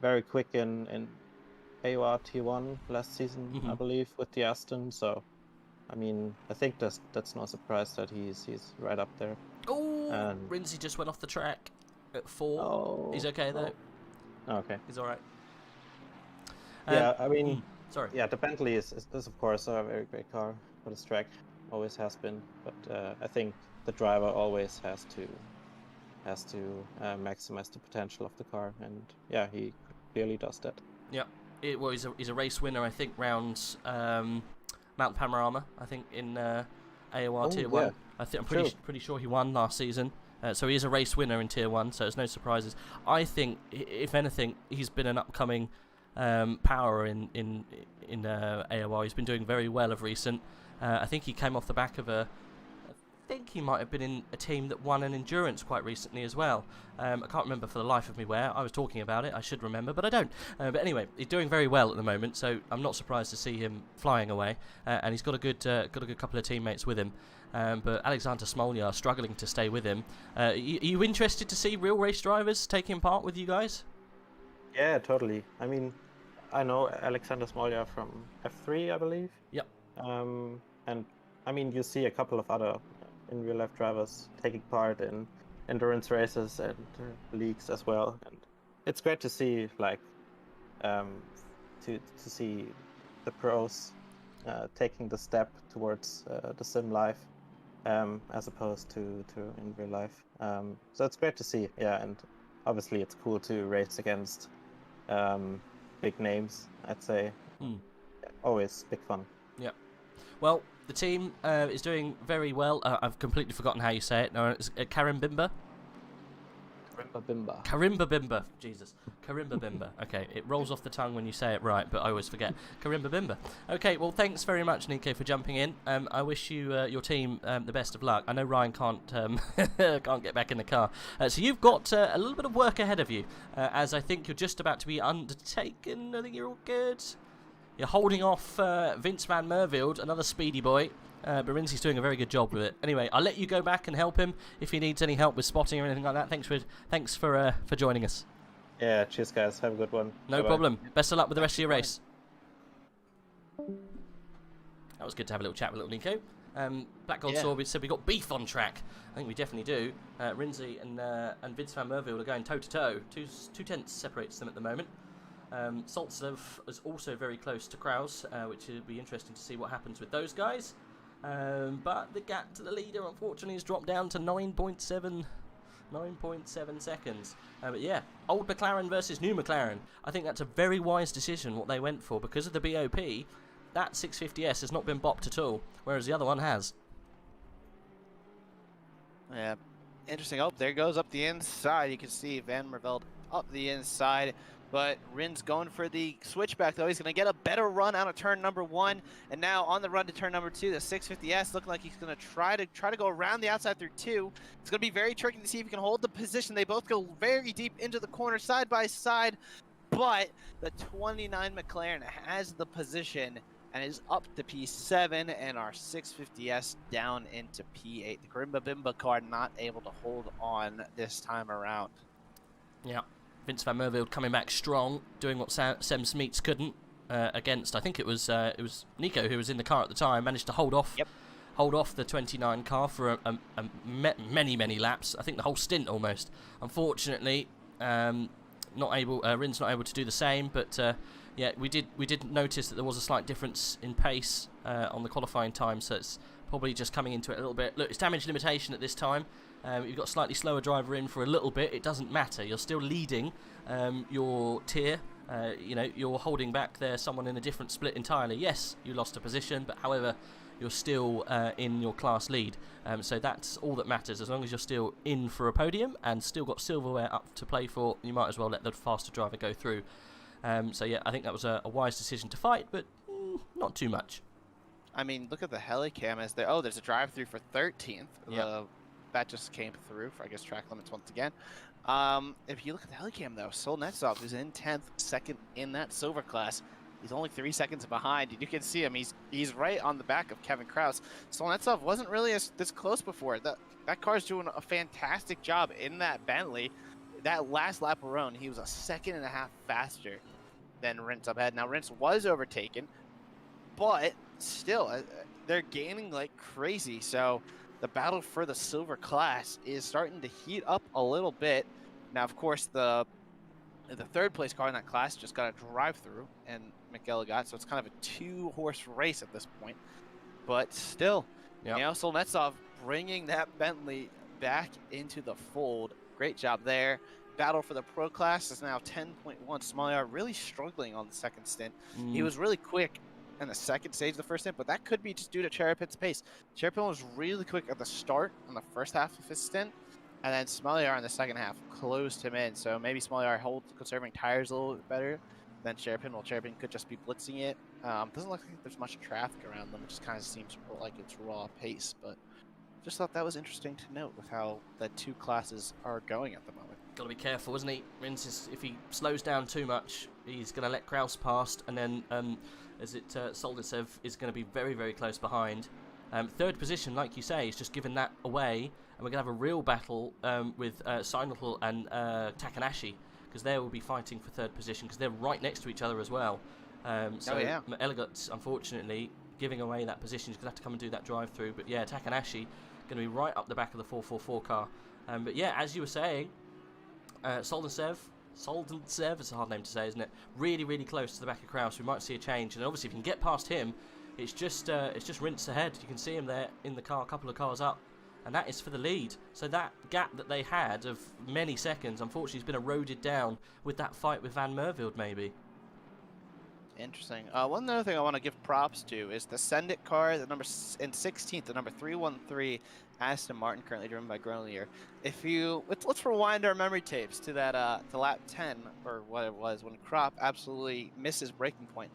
very quick in AOR T1 last season, I believe, with the Aston. So, I mean, I think that's no surprise that he's right up there. Oh, Rinsey just went off the track at 4. Oh, He's okay though. Oh, okay. He's all right. Yeah, I mean, sorry. Yeah, the Bentley is of course a very great car for this track. Always has been, but I think the driver always has to maximize the potential of the car, and yeah, he clearly does that. Yeah. Well, he's a race winner, I think, round Mount Panorama, I think, in AOR Tier 1. I think I'm pretty sure he won last season. So he is a race winner in Tier 1, so there's no surprises. I think, if anything, he's been an upcoming power in AOR. He's been doing very well of recent. I think he came off the back of I think he might have been in a team that won an endurance quite recently as well. I can't remember for the life of me where. I was talking about it. I should remember, but I don't. But anyway, he's doing very well at the moment, so I'm not surprised to see him flying away. And he's got a good couple of teammates with him. But Alexander Smolja struggling to stay with him. Are you interested to see real race drivers taking part with you guys? Yeah, totally. I mean, I know Alexander Smolja from F3, I believe. Yep. And I mean, you see a couple of other in real life drivers taking part in endurance races and leagues as well, and it's great to see, like, to see the pros taking the step towards the sim life as opposed to in real life. So it's great to see, yeah, and obviously it's cool to race against big names, I'd say. Always big fun. Yeah. Well, the team is doing very well. I've completely forgotten how you say it. No, it's Karim Bimba. Karimba Bimba. Jesus. Karimba Bimba. Okay, it rolls off the tongue when you say it right, but I always forget. Karimba Bimba. Okay, well, thanks very much, Nico, for jumping in. I wish you your team the best of luck. I know Ryan can't can't get back in the car, so you've got a little bit of work ahead of you, as I think you're just about to be undertaken. I think you're all good. You're holding off Vince Van Merville, another speedy boy. But Rinsey's doing a very good job with it. Anyway, I'll let you go back and help him if he needs any help with spotting or anything like that. Thanks for joining us. Yeah, cheers guys. Have a good one. No problem. Best of luck with the rest of your race. That was good to have a little chat with little Nico. Black Gold Sword said we got beef on track. I think we definitely do. Rinsey and Vince Van Merville are going toe to toe. 2 tenths separates them at the moment. Saltsev is also very close to Kraus, which will be interesting to see what happens with those guys. But the gap to the leader, unfortunately, has dropped down to 9.7 seconds. But yeah, old McLaren versus new McLaren. I think that's a very wise decision, what they went for. Because of the BOP, that 650S has not been bopped at all, whereas the other one has. Yeah, interesting. Oh, there goes up the inside. You can see Van Mervelde up the inside. But Rins going for the switchback, though. He's going to get a better run out of turn number 1. And now on the run to turn number 2, the 650S looking like he's going to try to go around the outside through 2. It's going to be very tricky to see if he can hold the position. They both go very deep into the corner side by side. But the 29 McLaren has the position and is up to P7, and our 650S down into P8. The Grimba Bimba car not able to hold on this time around. Yeah, Vince van Mervelde coming back strong, doing what Sem Smeets couldn't against. I think it was Nico who was in the car at the time, managed to hold off. Yep. Hold off the 29 car for many laps. I think the whole stint almost. Unfortunately, Rin's not able to do the same. But yeah, we did notice that there was a slight difference in pace on the qualifying time. So it's probably just coming into it a little bit. Look, it's damage limitation at this time. You've got a slightly slower driver in for a little bit. It doesn't matter. You're still leading your tier. You know, you're holding back there someone in a different split entirely. Yes, you lost a position, but however, you're still in your class lead. So that's all that matters. As long as you're still in for a podium and still got silverware up to play for, you might as well let the faster driver go through. So yeah, I think that was a wise decision to fight, but not too much. I mean, look at the helicam as there. Oh, there's a drive-through for 13th. Yep. That just came through for, I guess, track limits once again. If you look at the helicam, though, Solnetsov, who's in 10th, second in that silver class, he's only 3 seconds behind. You can see him. He's right on the back of Kevin Kraus. Solnetsov wasn't really this close before. That car's doing a fantastic job in that Bentley. That last lap alone, he was a second and a half faster than Rintz up ahead. Now, Rintz was overtaken, but still, they're gaining like crazy. So the battle for the silver class is starting to heat up a little bit. Now, of course, the third place car in that class just got a drive-through, and Miguel got, so it's kind of a 2-horse race at this point. But still, Yep. you know, Solnetsov bringing that Bentley back into the fold. Great job there. Battle for the pro class is now 10.1. Smolyar really struggling on the second stint. He was really quick in the second stage of the first stint, but that could be just due to Cherepin's pace. Cherepin was really quick at the start on the first half of his stint, and then Smolyar in the second half closed him in. So maybe Smolyar conserving tires a little bit better than Cherepin. Well, Cherepin could just be blitzing it. Doesn't look like there's much traffic around them. It just kind of seems like it's raw pace, but just thought that was interesting to note with how the two classes are going at the moment. Got to be careful, isn't he? If he slows down too much, he's going to let Kraus past, and then Soldicev is going to be very, very close behind. Third position, like you say, is just given that away, and we're going to have a real battle with Seinel and Takanashi, because they will be fighting for third position, because they're right next to each other as well. Elgato, unfortunately, giving away that position. He's going to have to come and do that drive-through. But yeah, Takanashi going to be right up the back of the 444 car. But yeah, as you were saying, Soldensev, it's a hard name to say, isn't it? Really, really close to the back of Kraus. We might see a change, and obviously if you can get past him, it's just Rintz ahead. You can see him there in the car, a couple of cars up, and that is for the lead. So that gap that they had of many seconds, unfortunately, has been eroded down with that fight with Van Mervelde, maybe. Interesting. One other thing I want to give props to is the Send It car, the number in 16th, the number 313 Aston Martin, currently driven by Grolier. If you let's rewind our memory tapes to that to lap 10 or what it was when Kropp absolutely missed his braking point.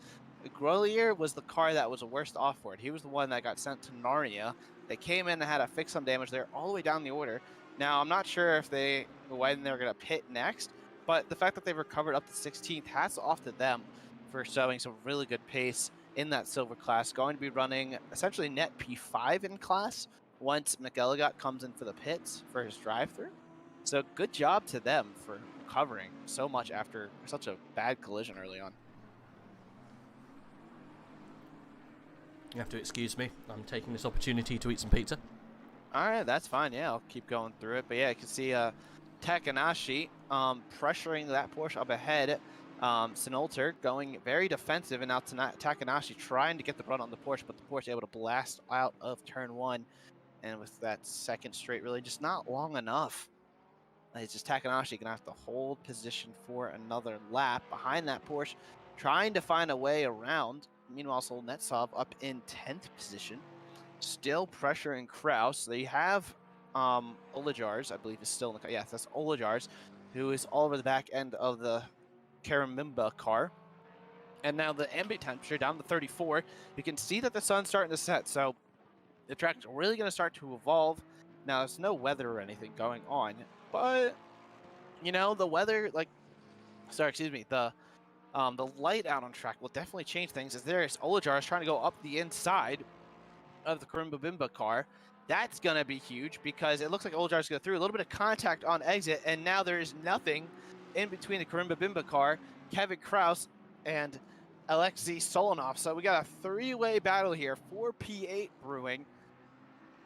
Grolier was the car that was the worst off for it. He was the one that got sent to Narnia. They came in and had to fix some damage there all the way down the order. Now I'm not sure if when they're going to pit next, but the fact that they've recovered up to 16th, hats off to them for showing some really good pace in that silver class. Going to be running essentially net P5 in class once McElligott comes in for the pits for his drive-through. So good job to them for recovering so much after such a bad collision early on. You have to excuse me. I'm taking this opportunity to eat some pizza. All right, that's fine. Yeah, I'll keep going through it. But yeah, you can see Takanashi pressuring that Porsche up ahead. Sinolter going very defensive, and now Takanashi trying to get the run on the Porsche, but the Porsche able to blast out of turn 1. And with that second straight, really just not long enough. It's just Takanashi going to have to hold position for another lap behind that Porsche, trying to find a way around. Meanwhile, Solnetsov up in 10th position, still pressuring Kraus. They have Olajars, I believe, is still in the car. Yes, that's Olajars, who is all over the back end of the Karamimba car. And now the ambient temperature down to 34. You can see that the sun's starting to set, so the track's really going to start to evolve. Now, there's no weather or anything going on, but, you know, the weather, the The light out on track will definitely change things, as there's Olajar is trying to go up the inside of the Karimba Bimba car. That's going to be huge because it looks like Olajar's going through a little bit of contact on exit, and now there is nothing in between the Karimba Bimba car, Kevin Kraus, and Alexei Solonov. So we got a three-way battle here, 4 P8 brewing.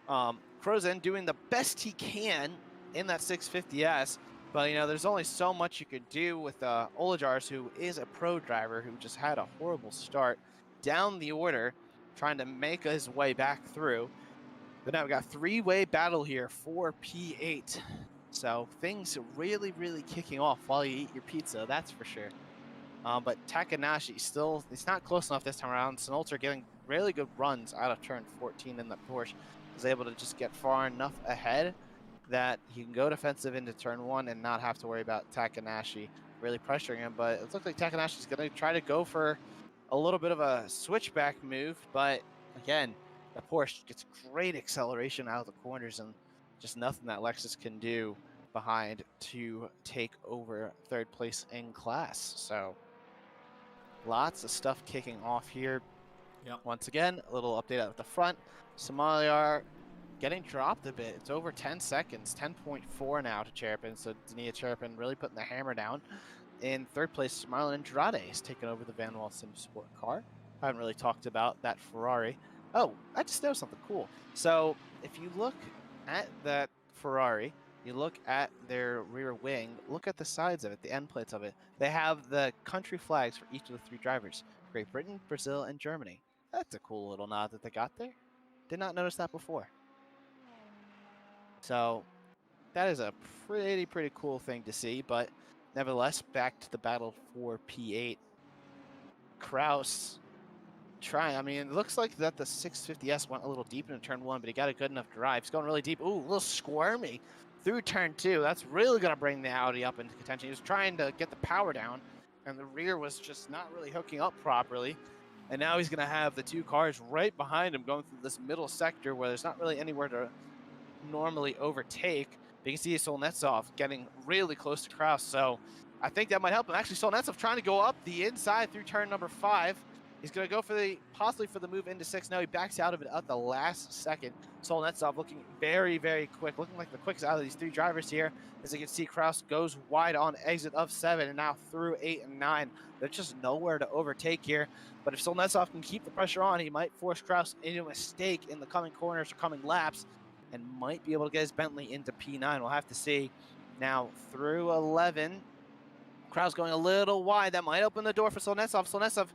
Krozen doing the best he can in that 650S, but there's only so much you could do with Olajars, who is a pro driver who just had a horrible start down the order, trying to make his way back through. But now we got three-way battle here, 4 P8. So things really, really kicking off while you eat your pizza, that's for sure. But Takanashi still, it's not close enough this time around. Sinolter getting really good runs out of turn 14 in the Porsche. Is able to just get far enough ahead that he can go defensive into turn 1 and not have to worry about Takanashi really pressuring him. But it looks like Takanashi's going to try to go for a little bit of a switchback move. But again, the Porsche gets great acceleration out of the corners and just nothing that Lexus can do behind to take over third place in class. So lots of stuff kicking off here. Yep. Once again, a little update at the front. Somalia getting dropped a bit. It's over 10 seconds, 10.4 now to Cherepin. So Dania Cherepin really putting the hammer down. In third place, Marlon Andrade is taking over the Van Walsen Sport car. I haven't really talked about that Ferrari. Oh, I just noticed something cool. So if you look at that Ferrari, you look at their rear wing, look at the sides of it, the end plates of it. They have the country flags for each of the 3 drivers: Great Britain, Brazil, and Germany. That's a cool little nod that they got there. Did not notice that before. So that is a pretty cool thing to see, but nevertheless, back to the battle for P8. Kraus trying, it looks like that the 650S went a little deep into turn 1, but he got a good enough drive. He's going really deep. Ooh, a little squirmy through turn 2. That's really going to bring the Audi up into contention. He was trying to get the power down, and the rear was just not really hooking up properly. And now he's going to have the 2 cars right behind him going through this middle sector where there's not really anywhere to normally overtake. But you can see Solnetsov getting really close to Kraus, so I think that might help him. Actually, Solnetsov trying to go up the inside through turn number 5. He's going to go for possibly for the move into 6. No, he backs out of it at the last second. Solnetsov looking very quick, looking like the quickest out of these 3 drivers here. As you can see, Kraus goes wide on exit of 7 and now through 8 and 9. There's just nowhere to overtake here. But if Solnetsov can keep the pressure on, he might force Kraus into a mistake in the coming corners or coming laps and might be able to get his Bentley into P9. We'll have to see. Now through 11, Kraus going a little wide. That might open the door for Solnetsov. Solnetsov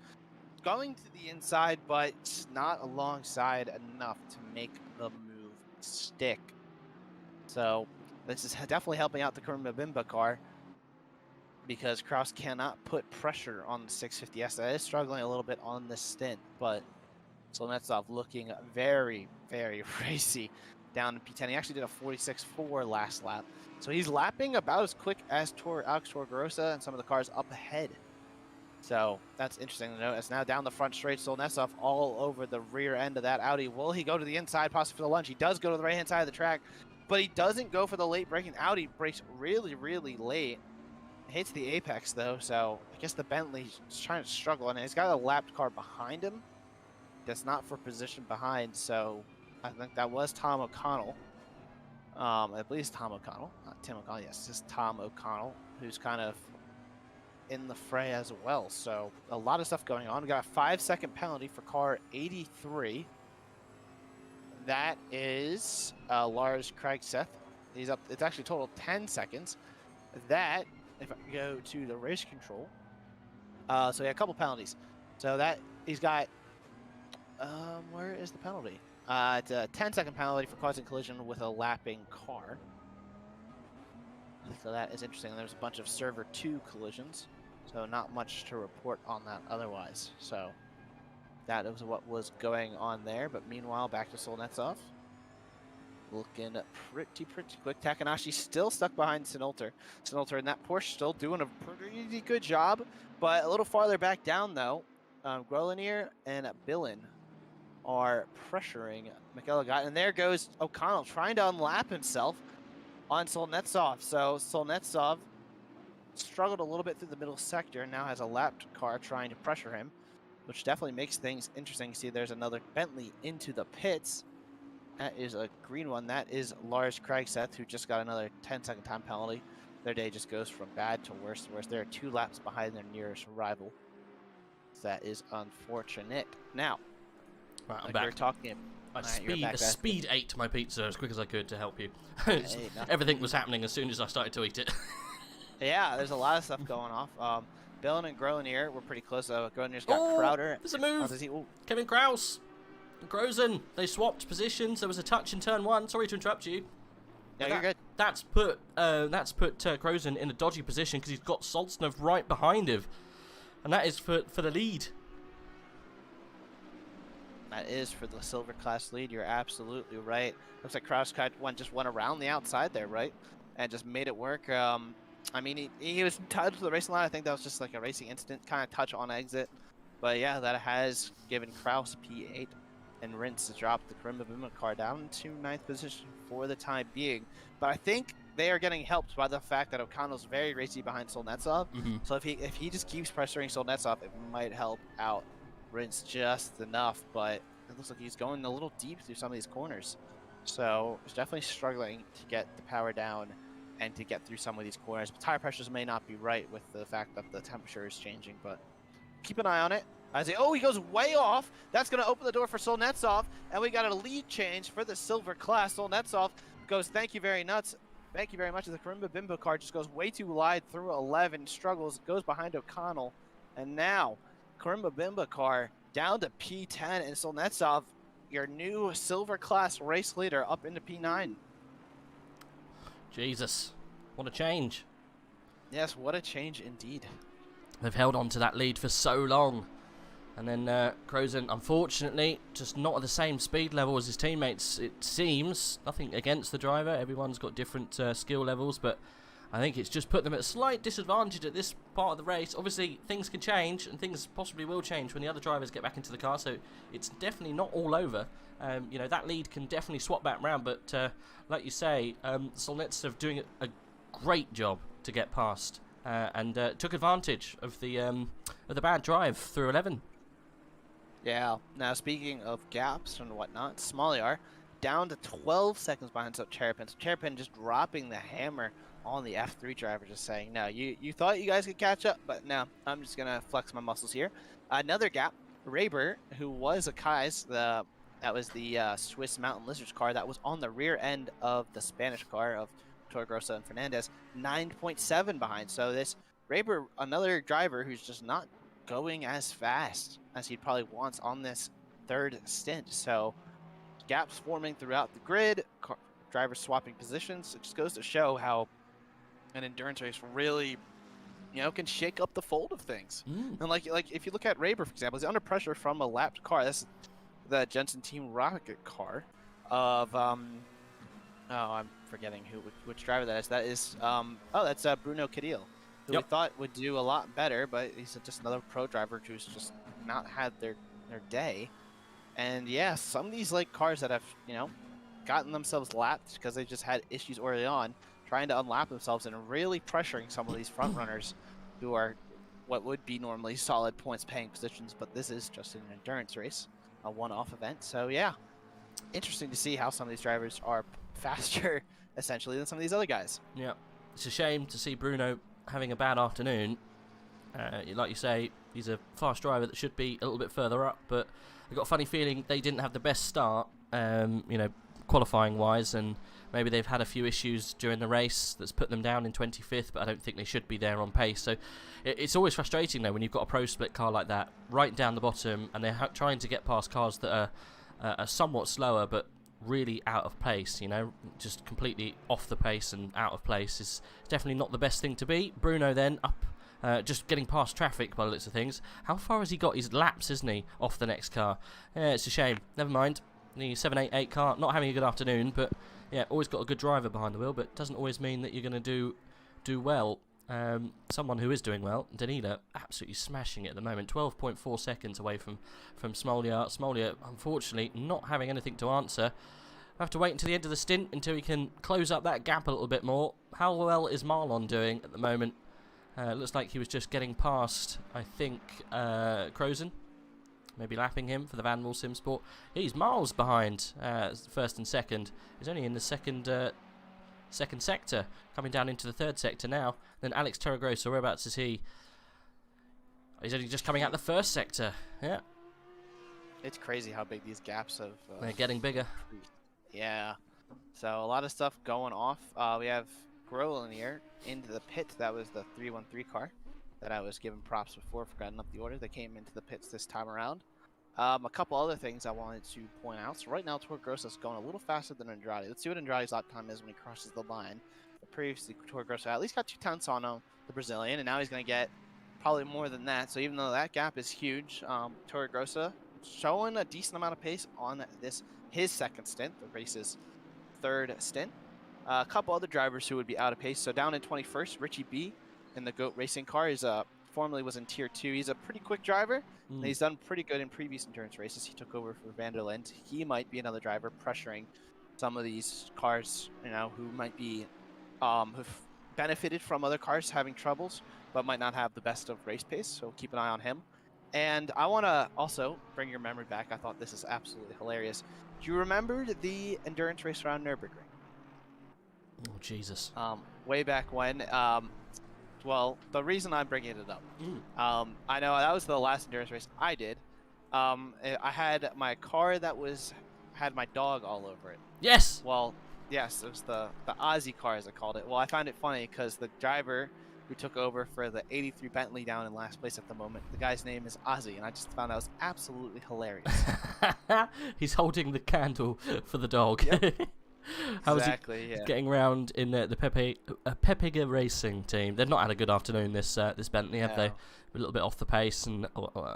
going to the inside, but not alongside enough to make the move stick. So this is definitely helping out the Karimba Bimba car, because Kraus cannot put pressure on the 650S. That is struggling a little bit on this stint, but Solnetsov looking very racy down in P10. He actually did a 46.4 last lap. So he's lapping about as quick as Alex Torgrosa and some of the cars up ahead. So that's interesting to note. It's now down the front straight. Solnetsov all over the rear end of that Audi. Will he go to the inside, possibly for the lunge? He does go to the right-hand side of the track, but he doesn't go for the late braking. Audi brakes really late. Hits the apex though, so I guess the Bentley's trying to struggle, and he's got a lapped car behind him that's not for position behind, so I think that was Tom O'Connell. I believe it's Tom O'Connell, not Tim O'Connell. Yes, it's Tom O'Connell, who's kind of in the fray as well. So a lot of stuff going on. We got a 5-second penalty for car 83. That is Lars Kraigseth. He's up. It's actually total 10 seconds. That, if I go to the race control, so yeah, a couple penalties. So that he's got. Where is the penalty? It's a 10-second penalty for causing collision with a lapping car. So that is interesting. There's a bunch of server 2 collisions, so not much to report on that otherwise. So that is what was going on there. But meanwhile, back to Solnetsov. Looking pretty quick. Takanashi still stuck behind Sinolter. Sinolter and that Porsche still doing a pretty good job, but a little farther back down though. Grolinier and Billin are pressuring Mikel Elgato, and there goes O'Connell trying to unlap himself on Solnetsov. So Solnetsov struggled a little bit through the middle sector and now has a lapped car trying to pressure him, which definitely makes things interesting. You see there's another Bentley into the pits. That is a green one. That is Lars Kragset, who just got another 10-second time penalty. Their day just goes from bad to worse. They are 2 laps behind their nearest rival. That is unfortunate. Now, Right, I'm like back. you're talking. I speed ate my pizza as quick as I could to help you. Hey, Everything was happening as soon as I started to eat it. Yeah, there's a lot of stuff going off. Billin and Gronier were pretty close. Gronier's got Oh, Crowder. there's a move. Oh, Kevin Kraus. Grozen. They swapped positions. There was a touch in turn 1. Sorry to interrupt you. no, you're good. That's put Grozen in a dodgy position because he's got Solzhenitsyn right behind him, and that is for the lead. That is for the silver class lead. You're absolutely right. Looks like Kraus just went around the outside there, right? And just made it work. I mean, he was touched to the racing line. I think that was just like a racing incident, kind of touch on exit. But yeah, that has given Kraus P8 and Rintz to drop the Karimba Bima car down to 9th position for the time being. But I think they are getting helped by the fact that O'Connell's very racy behind Solnetsov. So if he just keeps pressuring Solnetsov, it might help out Rintz just enough. But it looks like he's going a little deep through some of these corners. So he's definitely struggling to get the power down and to get through some of these corners. But tire pressures may not be right with the fact that the temperature is changing, but keep an eye on it. He goes way off. That's going to open the door for Solnetsov, and we got a lead change for the silver class. Solnetsov goes, thank you very much. The Karimba Bimbo car just goes way too wide through 11, struggles, goes behind O'Connell, and now Karimba Bimbo car down to P10, and Solnetsov, your new silver class race leader, up into P9. Jesus, what a change. Yes, what a change indeed. They've held on to that lead for so long. And then Grozen, unfortunately, just not at the same speed level as his teammates, it seems. Nothing against the driver. Everyone's got different skill levels, but I think it's just put them at a slight disadvantage at this part of the race. Obviously, things can change, and things possibly will change when the other drivers get back into the car, so it's definitely not all over. You know, that lead can definitely swap back round, but like you say, Solnetsov doing a great job to get past, and took advantage of the bad drive through 11. Yeah. Now, speaking of gaps and whatnot, Smolyar down to 12 seconds behind Cherepin. So Cherepin just dropping the hammer on the F3 driver, just saying, no, you thought you guys could catch up, but no, I'm just going to flex my muscles here. Another gap, Raber, who was a Kai's, that was the Swiss Mountain Lizards car that was on the rear end of the Spanish car of Torgrosa and Fernandez, 9.7 behind. So this Raber, another driver who's just not going as fast as he probably wants on this third stint. So gaps forming throughout the grid, drivers swapping positions. It just goes to show how an endurance race really, can shake up the fold of things. And like if you look at Raber, for example, he's under pressure from a lapped car. That's the Jensen Team Rocket car of I'm forgetting which driver that is. That is that's Bruno Cadil, who we thought would do a lot better, but he's just another pro driver who's just not had their day. And yeah, some of these cars that have gotten themselves lapped because they just had issues early on, trying to unlap themselves and really pressuring some of these front runners who are what would be normally solid points paying positions, but this is just an endurance race, a one-off event. So yeah, interesting to see how some of these drivers are faster essentially than some of these other guys. Yeah, it's a shame to see Bruno having a bad afternoon. Like you say, he's a fast driver that should be a little bit further up, but I've got a funny feeling they didn't have the best start, qualifying wise, and maybe they've had a few issues during the race that's put them down in 25th, but I don't think they should be there on pace. So it's always frustrating though when you've got a pro split car like that right down the bottom, and they're trying to get past cars that are somewhat slower but really out of pace, just completely off the pace and out of place is definitely not the best thing to be. Bruno then up, just getting past traffic by the looks of things. How far has he got? He's laps, isn't he, off the next car? Yeah, it's a shame. Never mind. The 788 car not having a good afternoon, but yeah, always got a good driver behind the wheel, but doesn't always mean that you're going to do well. Someone who is doing well, Danila, absolutely smashing it at the moment. 12.4 seconds away from Smolyar. Smolyar, unfortunately, not having anything to answer. I have to wait until the end of the stint until he can close up that gap a little bit more. How well is Marlon doing at the moment? Looks like he was just getting past, I think, Crozen. Maybe lapping him for the Van Sim Sport. He's miles behind first and second. He's only in the second sector, coming down into the third sector now. Then Alex Torregrossa, whereabouts is he? He's only just coming out the first sector. Yeah. It's crazy how big these gaps have. They're getting bigger. Yeah. So a lot of stuff going off. We have Grolier into the pit. That was the 313 car that I was giving props before for getting up the order. They came into the pits this time around. A couple other things I wanted to point out. So right now, Torregrossa is going a little faster than Andrade. Let's see what Andrade's lap time is when he crosses the line. But previously, Torregrossa at least got 2/10 on him, the Brazilian, and now he's going to get probably more than that. So even though that gap is huge, Torregrossa showing a decent amount of pace on his second stint, the race's third stint. A couple other drivers who would be out of pace. So down in 21st, Richie B in the GOAT racing car is formerly was in tier 2. He's a pretty quick driver. And he's done pretty good in previous endurance races. He took over for Vanderland. He might be another driver pressuring some of these cars, you know, who might be who've benefited from other cars having troubles, but might not have the best of race pace. So keep an eye on him. And I want to also bring your memory back. I thought this is absolutely hilarious. Do you remember the endurance race around Nürburgring? Oh, Jesus. Way back when. Well, the reason I'm bringing it up, I know that was the last endurance race I did. I had my car that had my dog all over it. Yes! Well, yes, it was the Aussie car, as I called it. Well, I found it funny because the driver who took over for the 83 Bentley down in last place at the moment, the guy's name is Ozzy, and I just found that was absolutely hilarious. He's holding the candle for the dog. Yep. How exactly, is he yeah. getting around in the Pepega Racing team? They've not had a good afternoon this Bentley, have they? A little bit off the pace, and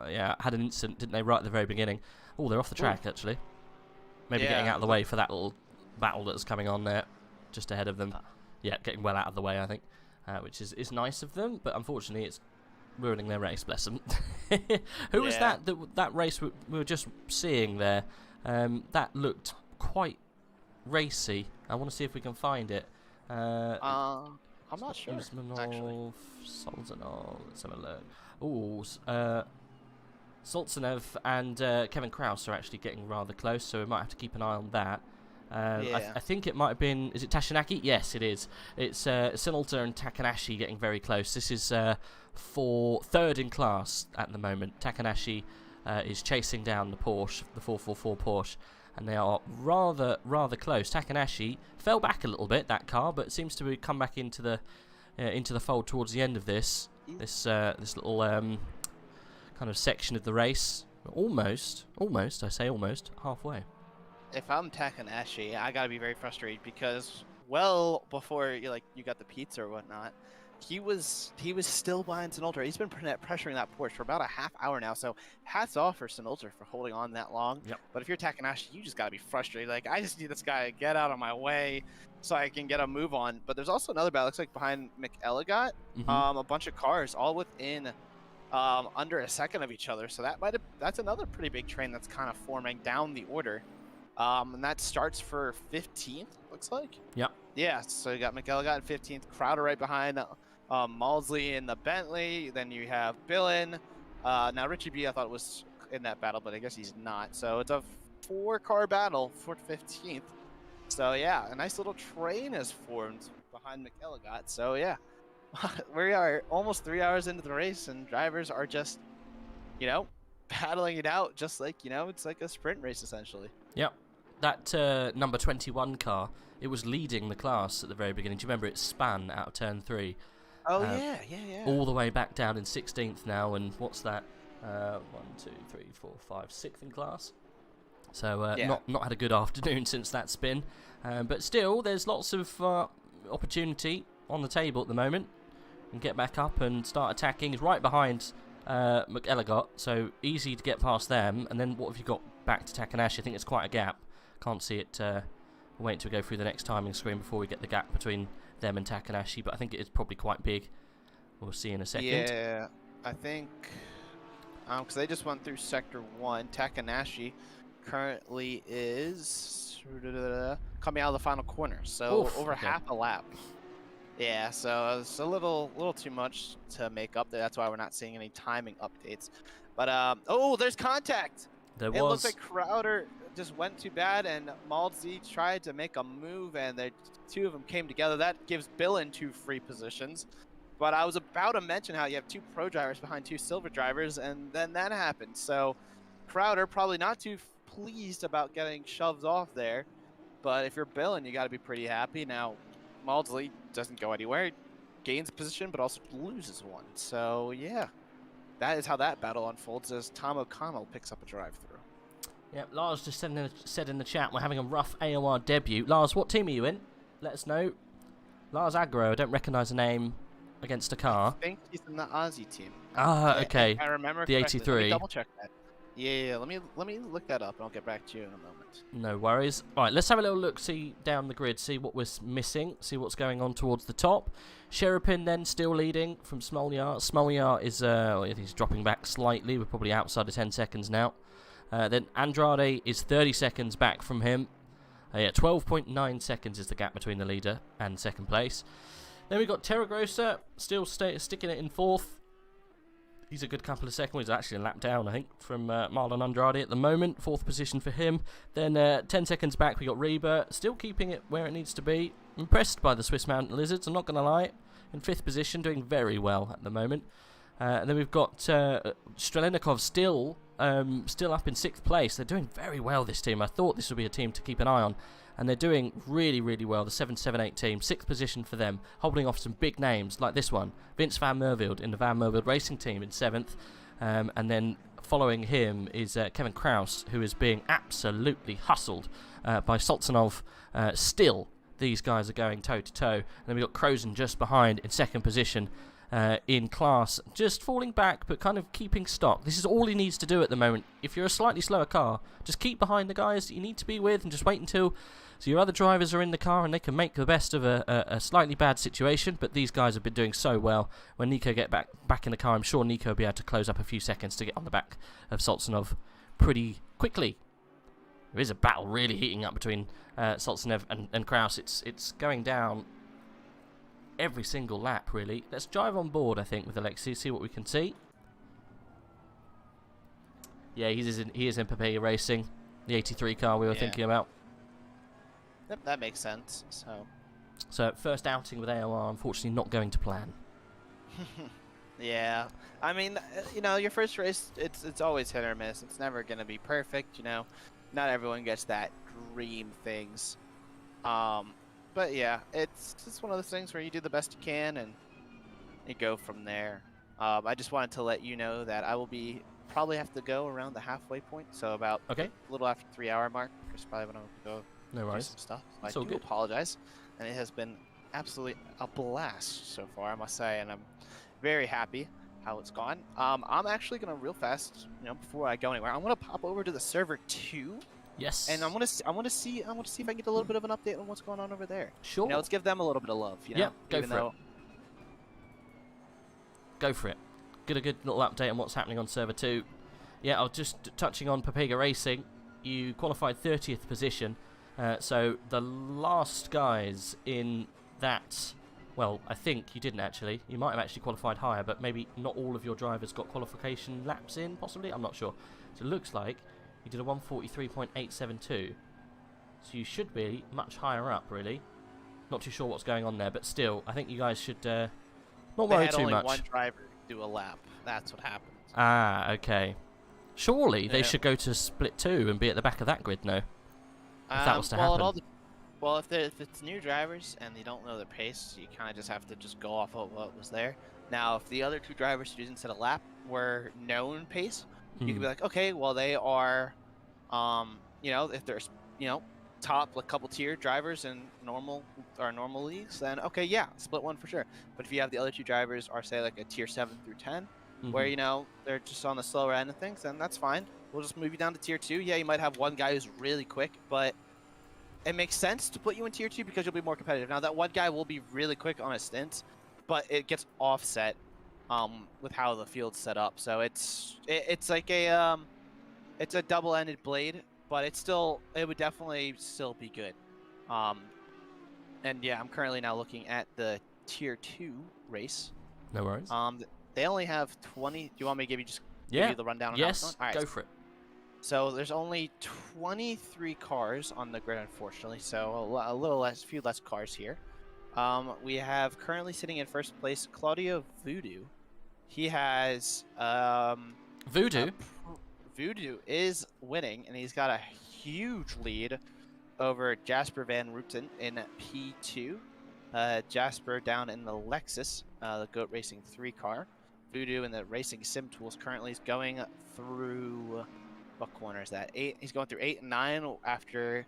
yeah, had an incident, didn't they, right at the very beginning? Oh, they're off the track actually. Maybe getting out of the way for that little battle that's coming on there, just ahead of them. Yeah, getting well out of the way, I think, which is nice of them. But unfortunately, it's ruining their race. Bless them. Who was that race we were just seeing there? That looked quite racy. I want to see if we can find it. I'm not sure. Usmanov, Solzhenov, let's have a look. Ooh, Solzhenov and Kevin Kraus are actually getting rather close, so we might have to keep an eye on that. I think it might have been, is it Tashinaki? Yes, it is. It's Sinolta and Takanashi getting very close. This is for third in class at the moment. Takanashi is chasing down the Porsche, the 444 Porsche, and they are rather close. Takanashi fell back a little bit, that car, but seems to come back into the fold towards the end of this little kind of section of the race. Almost, I say almost, halfway. If I'm Takanashi, I gotta be very frustrated because, well, before you got the pizza or whatnot, he was still behind Sinolta. He's been pressuring that Porsche for about a half hour now. So hats off for Sinolta for holding on that long. Yep. But if you're Takanashi, you just gotta be frustrated. Like, I just need this guy to get out of my way so I can get a move on. But there's also another battle. Looks like behind McElligott, a bunch of cars all within under a second of each other. So that's another pretty big train that's kind of forming down the order. And that starts for 15th, looks like. Yep. Yeah, so you got McElligott in 15th, Crowder right behind Maulsley in the Bentley. Then you have Billin. Now, Richie B, I thought was in that battle, but I guess he's not. So it's a 4-car battle for 15th. So, yeah, a nice little train has formed behind McElligott. So, yeah, we are almost 3 hours into the race, and drivers are just, battling it out just like, it's like a sprint race, essentially. Yep. That number 21 car, it was leading the class at the very beginning. Do you remember it span out of turn 3? Oh, yeah. All the way back down in 16th now, and what's that? 1, 2, 3, 4, 5, 6th in class. So not had a good afternoon since that spin. But still, there's lots of opportunity on the table at the moment. And get back up and start attacking. He's right behind McElligott, so easy to get past them. And then what have you got back to Takanashi? I think it's quite a gap. Can't see it. We'll wait until we go through the next timing screen before we get the gap between them and Takanashi, but I think it is probably quite big. We'll see in a second. Yeah, I think because they just went through Sector 1. Takanashi currently is coming out of the final corner, so over half a lap. Yeah, so it's a little too much to make up there. That's why we're not seeing any timing updates. But oh, there's contact. There It looks was. like Crowder just went too bad, and Maldsy tried to make a move, and the two of them came together. That gives Billin 2 free positions. But I was about to mention how you have 2 pro drivers behind 2 silver drivers, and then that happened. So Crowder probably not too pleased about getting shoved off there. But if you're Billin, you got to be pretty happy. Now, Maudsley doesn't go anywhere, gains a position, but also loses one. So yeah, that is how that battle unfolds as Tom O'Connell picks up a drive-through. Yeah, Lars just said in the chat we're having a rough AOR debut. Lars, what team are you in? Let us know. Lars Agro, I don't recognise the name against a car. I think he's in the Aussie team. Ah, okay. I remember the correctly. 83. Let me double check that. Yeah, let me look that up, and I'll get back to you in a moment. No worries. All right, let's have a little look, see down the grid, see what we're missing, see what's going on towards the top. Sherapin then still leading from Smolyar. Smolyar is he's dropping back slightly. We're probably outside of 10 seconds now. Then Andrade is 30 seconds back from him. Yeah, 12.9 seconds is the gap between the leader and second place. Then we've got Terragrossa still sticking it in 4th. He's a good couple of seconds. He's actually a lap down, I think, from Marlon Andrade at the moment. 4th position for him. Then 10 seconds back, we got Reba, still keeping it where it needs to be. Impressed by the Swiss Mountain Lizards, I'm not going to lie. In 5th position, doing very well at the moment. And then we've got Strelenikov still up in 6th place. They're doing very well, this team. I thought this would be a team to keep an eye on. And they're doing really, really well. The 778 team, 6th position for them, holding off some big names like this one. Vince Van Merveld in the Van Merveld Racing team in 7th. And then following him is Kevin Kraus, who is being absolutely hustled by Soltsanov. Still, these guys are going toe-to-toe. And then we've got Crozen just behind in 2nd position. In class, just falling back but kind of keeping stock. This is all he needs to do at the moment. If you're a slightly slower car, just keep behind the guys that you need to be with and just wait until so your other drivers are in the car and they can make the best of a slightly bad situation. But these guys have been doing so well. When Nico get back in the car, I'm sure Nico will be able to close up a few seconds to get on the back of Soltsanov pretty quickly. There is a battle really heating up between Soltsanov and Kraus. It's going down every single lap, really. Let's drive on board, I think, with Alexi, see what we can see. Yeah, he is in Papaya Racing, the 83 car we were thinking about. Yep, that makes sense. So first outing with AOR, unfortunately not going to plan. Yeah, I mean, you know, your first race, it's always hit or miss. It's never gonna be perfect, you know. Not everyone gets that dream things. But yeah, it's just one of those things where you do the best you can and you go from there. I just wanted to let you know that I will probably have to go around the halfway point, so about a little after the 3-hour mark. Chris probably when I go no worries. Do some stuff. It's I all do good. apologize, and it has been absolutely a blast so far, I must say, and I'm very happy how it's gone. I'm actually gonna real fast, you know, before I go anywhere, I'm gonna pop over to the server 2. Yes. And I want to see if I can get a little bit of an update on what's going on over there. Sure. You know, let's give them a little bit of love. You know, yeah, go for it. Go for it. Get a good little update on what's happening on server 2. Yeah, I was just touching on Papega Racing. You qualified 30th position. So the last guys in that, well, I think you didn't actually. You might have actually qualified higher, but maybe not all of your drivers got qualification laps in, possibly. I'm not sure. So it looks like you did a 143.872. So you should be much higher up, really. Not too sure what's going on there, but still, I think you guys should not worry too much. They had only one driver do a lap. That's what happened. Ah, okay. Surely they should go to split 2 and be at the back of that grid, no? If that was to happen. Well, if it's new drivers and they don't know their pace, you kind of just have to just go off of what was there. Now, if the other 2 drivers who didn't set a lap were known pace, you could be like, okay, well they are, you know, if there's, you know, top like couple tier drivers in normal leagues, then okay, yeah, split 1 for sure. But if you have the other 2 drivers are say like a tier 7 through 10, where you know they're just on the slower end of things, then that's fine. We'll just move you down to tier 2. Yeah, you might have one guy who's really quick, but it makes sense to put you in tier 2 because you'll be more competitive. Now that one guy will be really quick on a stint, but it gets offset with how the field's set up. So it's like a it's a double-ended blade, but it would definitely still be good. And yeah, I'm currently now looking at the Tier 2 race. No worries. They only have 20. Do you want me to give Yeah. you the rundown on Yes. how it's going? All right. Go for it. So there's only 23 cars on the grid, unfortunately. So a little less, few less cars here. We have currently sitting in first place Claudio Voodoo. He has Voodoo. Voodoo is winning, and he's got a huge lead over Jasper Van Rooten in P2. Jasper down in the Lexus, the Goat Racing 3 car. Voodoo in the Racing Sim Tools currently is going through, what corner is that? 8. He's going through 8 and 9 after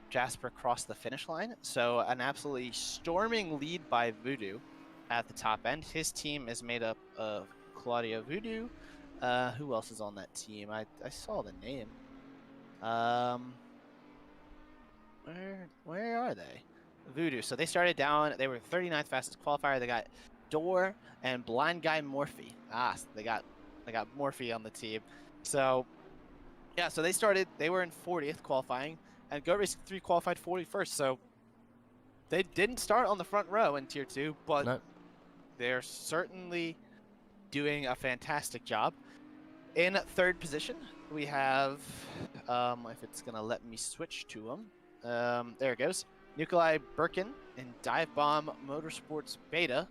Jasper crossed the finish line. So an absolutely storming lead by Voodoo at the top end. His team is made up of Claudio Voodoo. Who else is on that team? I saw the name. Where are they? Voodoo. So they started down. They were 39th fastest qualifier. They got Door and Blind Guy Morphe. They got Morphe on the team. So yeah, so they started. They were in 40th qualifying, and Goat Racing 3 qualified 41st. So they didn't start on the front row in Tier 2, but No. they're certainly doing a fantastic job. In third position, we have, if it's gonna let me switch to them, there it goes. Nikolai Birkin in Dive Bomb Motorsports Beta.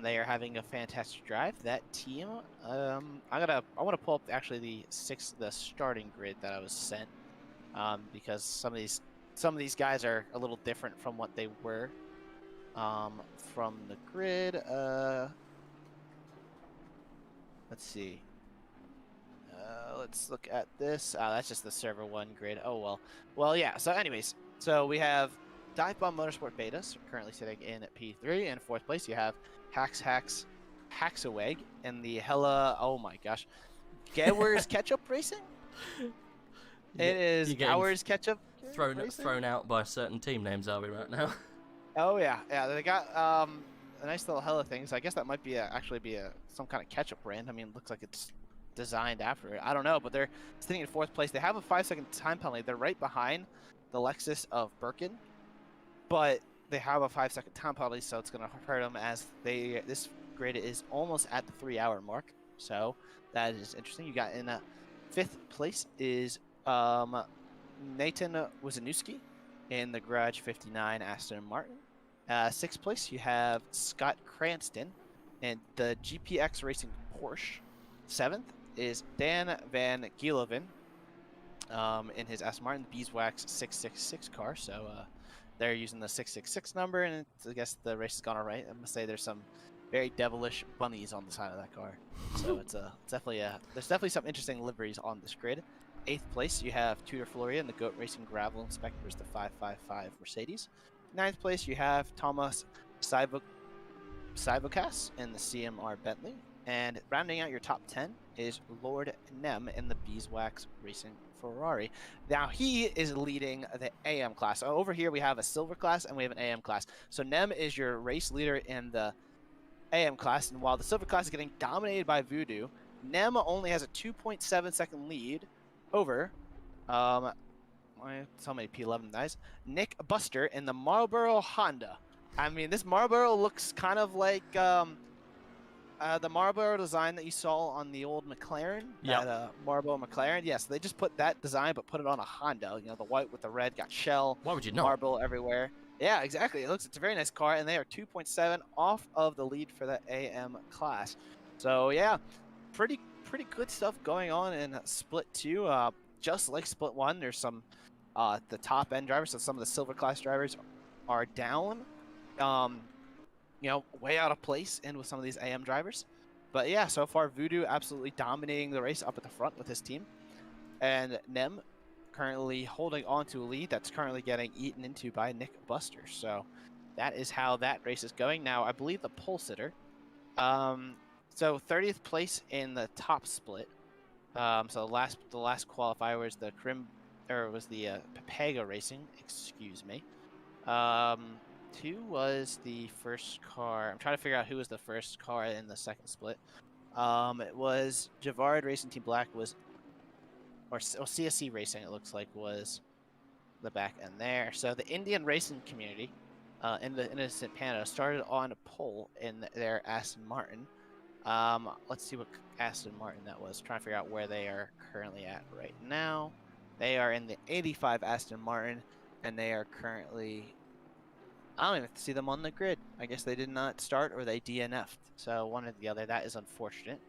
They are having a fantastic drive. That team, I want to pull up actually the starting grid that I was sent, because some of these guys are a little different from what they were, from the grid. Let's see. Let's look at this. That's just the server 1 grid. Oh, well. Well, yeah. So anyways, so we have Dive Bomb Motorsport Betas currently sitting in at P3. In 4th place, you have Haxaweg in the oh my gosh, Gowers Ketchup Racing? It is Gowers Ketchup thrown out by certain team names, are we right now? Oh, yeah. Yeah, they got a nice little Hella thing. So I guess that might be some kind of ketchup brand. I mean, it looks like it's designed after it. I don't know, but they're sitting in 4th place. They have a 5-second time penalty. They're right behind the Lexus of Birkin, but they have a 5-second time penalty, so it's going to hurt them as this grid is almost at the 3-hour mark. So that is interesting. You got in 5th place is Nathan Wozniewski in the Garage 59 Aston Martin. 6th place, you have Scott Cranston in the GPX Racing Porsche. 7th is Dan Van Gieleven in his Aston Martin Beeswax 666 car. So they're using the 666 number, and I guess the race has gone all right. I must say there's some very devilish bunnies on the side of that car. So it's there's definitely some interesting liveries on this grid. 8th place, you have Tudor Floria in the Goat Racing Gravel Inspectors, the 555 Mercedes. 9th place, you have Thomas Saivokas in the CMR Bentley. And rounding out your top 10 is Lord Nem in the Beeswax Racing Ferrari. Now he is leading the AM class. So over here we have a silver class and we have an AM class. So Nem is your race leader in the AM class, and while the silver class is getting dominated by Voodoo, Nem only has a 2.7 second lead over so many P11 guys. Nick Buster in the Marlboro Honda. I mean, this Marlboro looks kind of like the Marlboro design that you saw on the old McLaren. Yeah. That Marlboro McLaren. Yes, they just put that design but put it on a Honda. You know, the white with the red, got shell. Why would you not? Marble everywhere. Yeah, exactly. It's a very nice car, and they are 2.7 off of the lead for the AM class. So yeah, pretty good stuff going on in Split 2. Just like Split 1, there's some the top end drivers, so some of the silver class drivers are down, you know, way out of place in with some of these AM drivers. But yeah, so far Voodoo absolutely dominating the race up at the front with his team, and Nem currently holding on to a lead that's currently getting eaten into by Nick Buster. So that is how that race is going. Now, I believe the pole sitter, so 30th place in the top split. So the last qualifier was the Papega Racing, excuse me. 2 was the first car. I'm trying to figure out who was the first car in the second split. It was Javard Racing Team Black or CSC Racing, it looks like, was the back end there. So the Indian racing community in the Innocent Panda started on pole in their Aston Martin. Let's see what Aston Martin that was. Trying to figure out where they are currently at right now. They are in the 85 Aston Martin, and they are currently... I don't even see them on the grid. I guess they did not start or they DNF'd. So one or the other. That is unfortunate.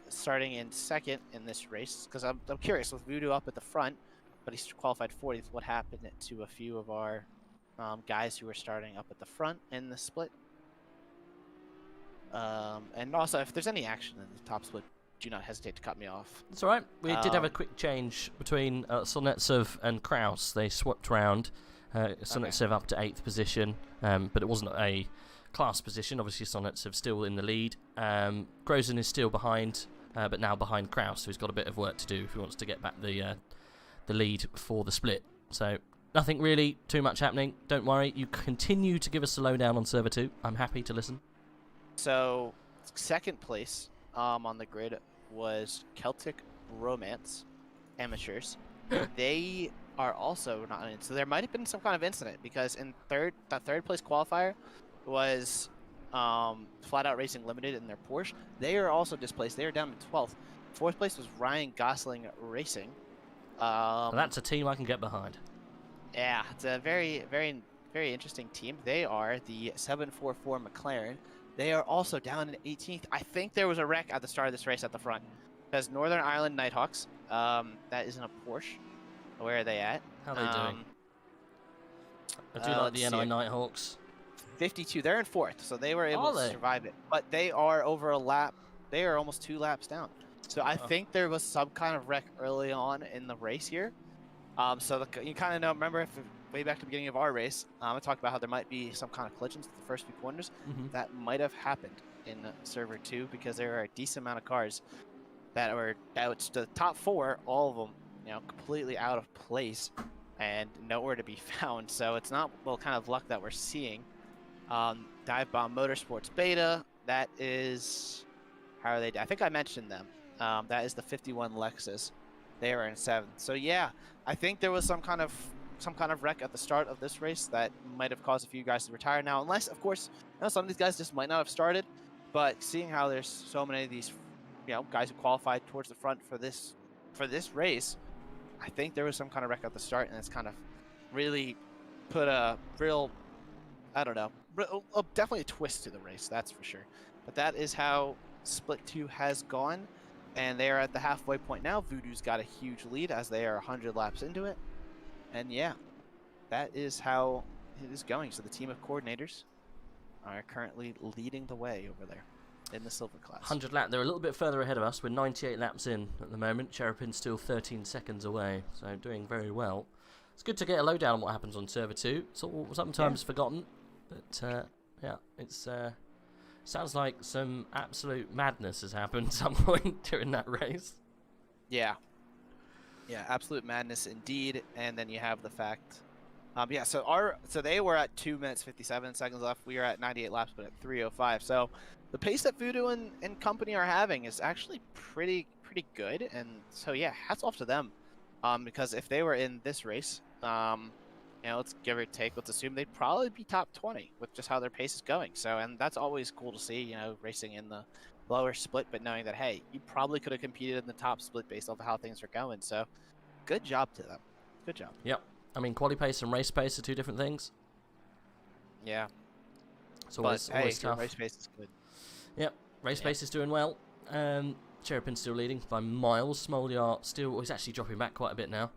Starting in second in this race, because I'm curious, with Voodoo up at the front, but he's qualified 40th, what happened to a few of our guys who were starting up at the front in the split? And also, if there's any action in the top split, do not hesitate to cut me off. That's all right. We did have a quick change between Solnetsov and Kraus. They swapped round. Solnetsov up to 8th position, but it wasn't a class position. Obviously, Solnetsov still in the lead. Grozen is still behind, but now behind Kraus, so he's got a bit of work to do if he wants to get back the lead for the split. So nothing really too much happening. Don't worry. You continue to give us a lowdown on Server 2. I'm happy to listen. So second place on the grid was Celtic Romance Amateurs. They are also not in, so there might have been some kind of incident, because in that third place qualifier was Flat Out Racing Limited in their Porsche. They are also displaced. They are down to 12th. Fourth place was Ryan Gosling Racing. Well, that's a team I can get behind. Yeah, it's a very, very, very interesting team. They are the 744 McLaren. They are also down in 18th. I think there was a wreck at the start of this race at the front, because Northern Ireland Nighthawks, that is in a Porsche. Where are they at? How are they doing? I do like the NI Nighthawks. 52. They're in 4th, so they were able to survive it. But they are over a lap. They are almost 2 laps down. So I think there was some kind of wreck early on in the race here. So you kind of know, remember, if way back to the beginning of our race, I talked about how there might be some kind of collisions at the first few corners. That might have happened in Server 2, because there are a decent amount of cars that were out. The top 4, all of them, completely out of place and nowhere to be found. So it's not kind of luck that we're seeing. Dive Bomb Motorsports Beta, that is, how are they? I think I mentioned them. That is the 51 Lexus. They are in 7th. So yeah, I think there was some kind of wreck at the start of this race that might have caused a few guys to retire now, unless, of course, some of these guys just might not have started. But seeing how there's so many of these, guys who qualified towards the front for this race, I think there was some kind of wreck at the start, and it's kind of really put a real, I don't know, definitely a twist to the race, that's for sure. But that is how Split 2 has gone, and they are at the halfway point now. Voodoo's got a huge lead as they are 100 laps into it. And yeah, that is how it is going. So the team of coordinators are currently leading the way over there in the silver class. 100 lap. They're a little bit further ahead of us. We're 98 laps in at the moment. Cherupin's still 13 seconds away, so doing very well. It's good to get a lowdown on what happens on Server 2. It's all sometimes forgotten, but yeah, it's sounds like some absolute madness has happened at some point during that race. Yeah, absolute madness indeed. And then you have the fact, so they were at 2 minutes 57 seconds left. We are at 98 laps, but at 3:05. So the pace that Voodoo and company are having is actually pretty good. And so yeah, hats off to them, because if they were in this race, let's give or take, let's assume they'd probably be top 20 with just how their pace is going. So, and that's always cool to see, racing in the lower split, but knowing that, hey, you probably could have competed in the top split based off of how things are going. So good job to them. Good job. Yep. I mean, quali pace and race pace are two different things. Yeah. It's always tough. Race pace is good. Yep. Race pace is doing well. Cherupin's still leading by miles. Smolyar he's actually dropping back quite a bit now.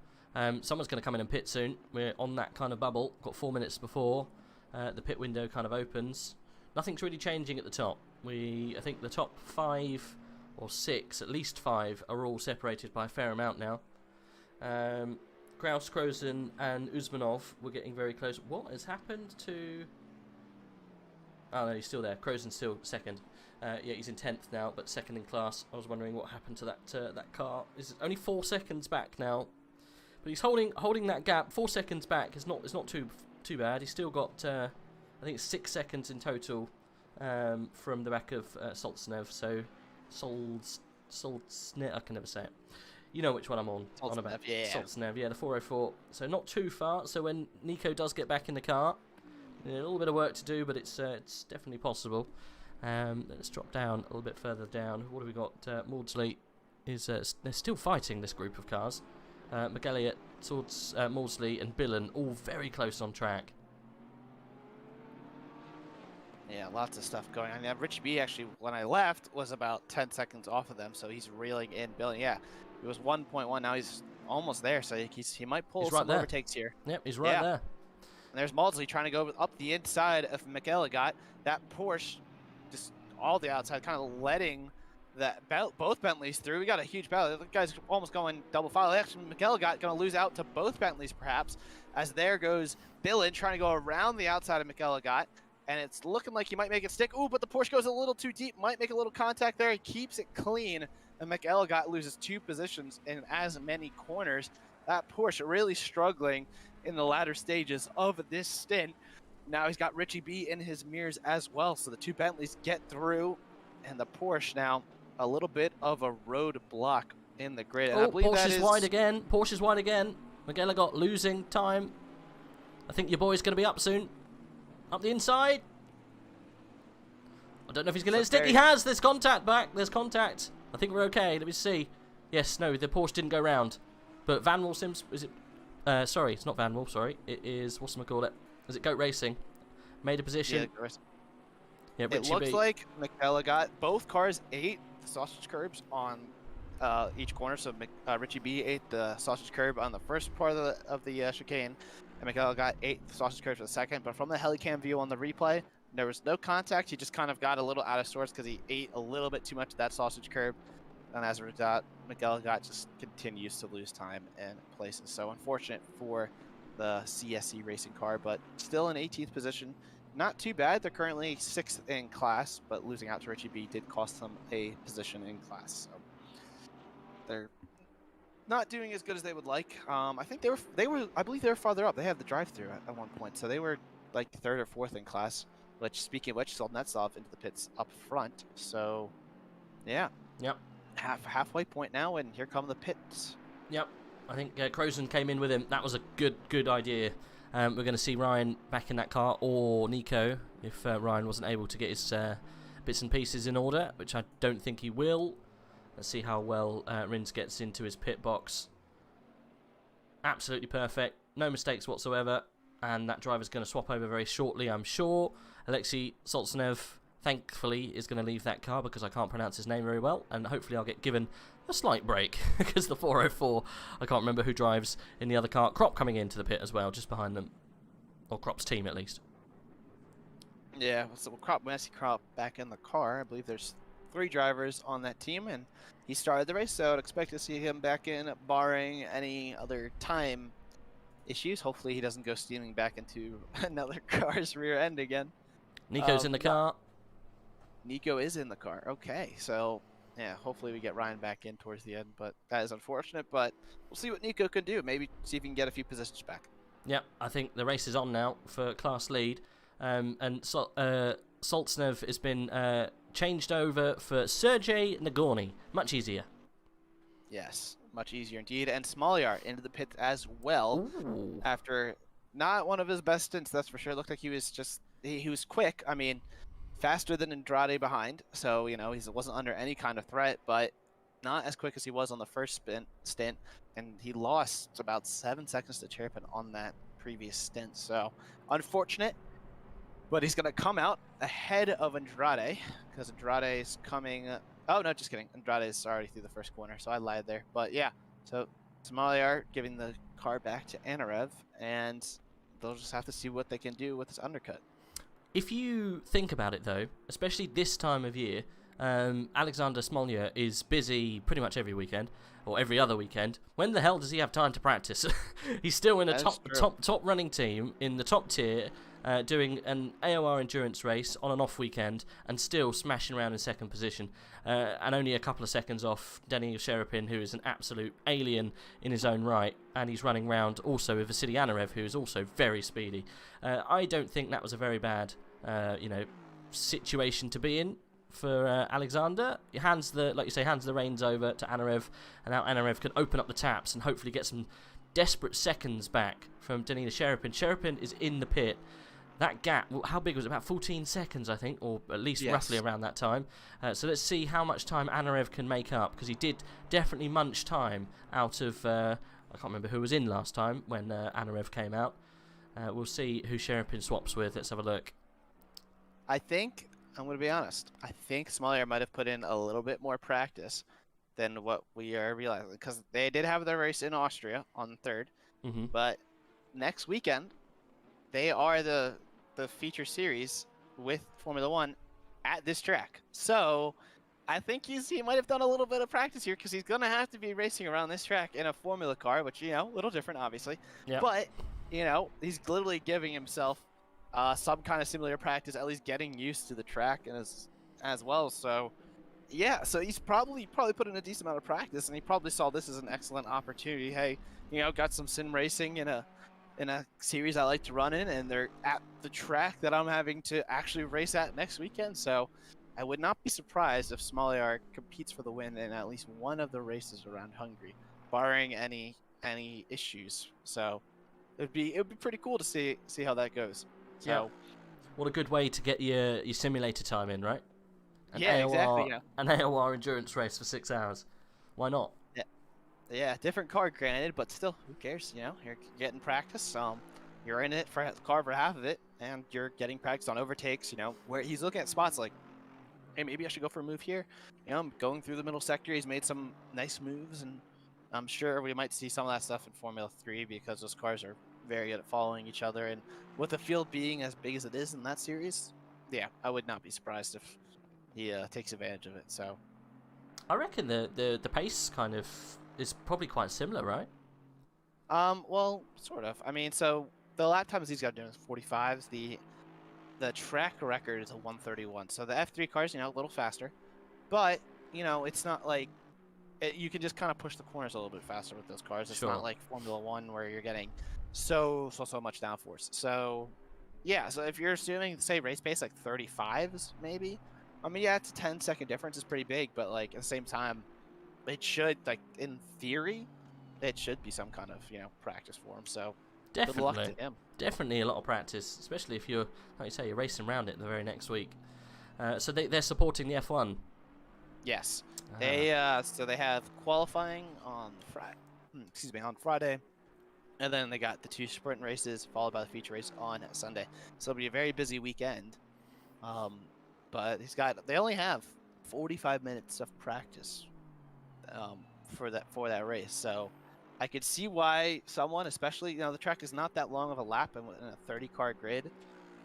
Someone's going to come in and pit soon. We're on that kind of bubble. Got 4 minutes before the pit window kind of opens. Nothing's really changing at the top. I think the top 5 or 6, at least 5, are all separated by a fair amount now. Kraus, Krozen, and Uzmanov were getting very close. What has happened to... Oh, no, he's still there. Krozen's still second. Yeah, he's in 10th now, but second in class. I was wondering what happened to that car. It's only 4 seconds back now. But he's holding that gap. 4 seconds back is not too bad. He's still got I think it's 6 seconds in total from the back of Soltsnev. So Soltsnev, I can never say it. You know which one I'm on about. Yeah. Soltsnev, yeah, the 404. So not too far. So when Nico does get back in the car, Yeah, a little bit of work to do, but it's definitely possible. Let's drop down a little bit further down. What have we got? Maudsley is they're still fighting this group of cars. McElliott towards Maudsley and Billen, all very close on track. Yeah, lots of stuff going on. Yeah, Richie B actually, when I left, was about 10 seconds off of them, so he's reeling in. Billen, yeah, it was 1.1. Now he's almost there, so he might pull some overtakes here. Yep, he's right there. And there's Maudsley trying to go up the inside of McElligott. That Porsche, just all the outside, kind of letting both Bentleys through. We got a huge battle. The guy's almost going double file. Actually, McElligott going to lose out to both Bentleys, perhaps, as there goes Billen trying to go around the outside of McElligott. And it's looking like he might make it stick. Ooh, but the Porsche goes a little too deep. Might make a little contact there. He keeps it clean. And McElligott loses 2 positions in as many corners. That Porsche really struggling in the latter stages of this stint. Now he's got Richie B in his mirrors as well. So the 2 Bentleys get through. And the Porsche now a little bit of a roadblock in the grid. And I believe Porsche's wide again. Porsche's wide again. McElligott losing time. I think your boy's going to be up soon. Up the inside. I don't know if he's going to let it stick. He has. There's contact back. There's contact. I think we're okay. Let me see. Yes, no, the Porsche didn't go round. But Van Wall Sims, is it? Sorry, it's not Van Wall, sorry. It is, whatchamacallit? Is it Goat Racing? Made a position. Yeah, it looks like McElligott, both cars ate the sausage curbs on each corner. So Richie B ate the sausage curb on the first part of the chicane. And McElligott ate the sausage curb for the second. But from the helicam view on the replay, there was no contact. He just kind of got a little out of sorts because he ate a little bit too much of that sausage curb. And as a result, McElligott just continues to lose time in places. So unfortunate for the CSC racing car, but still in 18th position. Not too bad. They're currently 6th in class, but losing out to Richie B did cost them a position in class. So they're not doing as good as they would like. I think I believe they were farther up. They had the drive-through at one point, so they were like 3rd or 4th in class. Which, speaking of which, Solnetsov into the pits up front. So, yeah. Yep. Halfway point now, and here come the pits. Yep. I think Crozen came in with him. That was a good idea. We're going to see Ryan back in that car, or Nico, if Ryan wasn't able to get his bits and pieces in order, which I don't think he will. Let's see how well Rins gets into his pit box. Absolutely perfect. No mistakes whatsoever. And that driver's going to swap over very shortly, I'm sure. Alexei Soltsev, thankfully, is going to leave that car because I can't pronounce his name very well. And hopefully I'll get given a slight break because the 404, I can't remember who drives in the other car. Krop coming into the pit as well, just behind them. Or Krop's team, at least. Yeah, so Messi Krop back in the car. I believe there's 3 drivers on that team, and he started the race, so I'd expect to see him back in, barring any other time issues. Hopefully he doesn't go steaming back into another car's rear end again. Nico's in the car. Nico is in the car. Okay, so yeah, hopefully we get Ryan back in towards the end, but that is unfortunate. But we'll see what Nico can do. Maybe see if he can get a few positions back. Yeah, I think the race is on now for class lead. And Soltsnev has been changed over for Sergei Nagorny. Much easier. Yes, much easier indeed. And Smolyar into the pits as well. Ooh. After not one of his best stints, that's for sure. It looked like he was just, he was quick. I mean, faster than Andrade behind. So, you know, he wasn't under any kind of threat, but not as quick as he was on the first stint. And he lost about 7 seconds to Cherpin on that previous stint. So, unfortunate. But he's going to come out ahead of Andrade, because Andrade is coming... oh, no, just kidding. Andrade is already through the first corner, so I lied there. But, yeah, so Smolyar giving the car back to Anarev, and they'll just have to see what they can do with this undercut. If you think about it, though, especially this time of year, Alexander Smolya is busy pretty much every weekend, or every other weekend. When the hell does he have time to practice? He's still in a top running team in the top tier, doing an AOR endurance race on an off weekend, and still smashing around in second position, and only a couple of seconds off Denny Sherapin, who is an absolute alien in his own right, and he's running round also with Vasily Anarev, who is also very speedy. I don't think that was a very bad, situation to be in for Alexander. He hands the reins over to Anarev, and now Anarev can open up the taps and hopefully get some desperate seconds back from Denny Sherapin. Sherapin is in the pit. that gap, how big was it? About 14 seconds, I think, or at least roughly around that time. So let's see how much time Anarev can make up, because he did definitely munch time out of, I can't remember who was in last time when Anarev came out. We'll see who Sherapin swaps with. Let's have a look. I think, I'm going to be honest, I think Smollier might have put in a little bit more practice than what we are realizing, because they did have their race in Austria on the 3rd, but next weekend, they are the feature series with Formula 1 at this track. So I think he might have done a little bit of practice here, because he's going to have to be racing around this track in a Formula car, which, you know, a little different, obviously. Yep. But, you know, he's literally giving himself some kind of similar practice, at least getting used to the track and as well. So, yeah, so he's probably put in a decent amount of practice, and he probably saw this as an excellent opportunity. Hey, you know, got some sim racing in a series I like to run in, and they're at the track that I'm having to actually race at next weekend. So I would not be surprised if Smollier competes for the win in at least one of the races around Hungary, barring any issues. So it'd be pretty cool to see how that goes. So yeah. What a good way to get your simulator time in, right? AOR, exactly. Yeah. An AOR endurance race for 6 hours. Why not? Yeah, different car, granted, but still, who cares? You know, you're getting practice. You're in it for the car for half of it, and you're getting practice on overtakes. You know, where he's looking at spots like, hey, maybe I should go for a move here. You know, I'm going through the middle sector. He's made some nice moves, and I'm sure we might see some of that stuff in Formula 3, because those cars are very good at following each other. And with the field being as big as it is in that series, yeah, I would not be surprised if he takes advantage of it. So I reckon the pace kind of is probably quite similar, right? Well, sort of. I mean, so the lap times these guys are doing is 45s. The track record is a 131. So the F3 cars, you know, a little faster, but you know, it's not like you can just kind of push the corners a little bit faster with those cars. It's not like Formula 1 where you're getting so much downforce. So yeah, so if you're assuming, say, race pace like 35s, maybe. I mean, yeah, it's a 10-second difference is pretty big, but like at the same time, it should, like, in theory, it should be some kind of, you know, practice for him. So definitely, good luck to him. Definitely a lot of practice, especially if you're, like you say, you're racing around it the very next week. So they're supporting the F1. Yes, so they have qualifying on Friday, and then they got the 2 sprint races followed by the feature race on Sunday. So it'll be a very busy weekend. But they only have 45 minutes of practice for that race. So I could see why someone, especially, you know, the track is not that long of a lap in a 30-car grid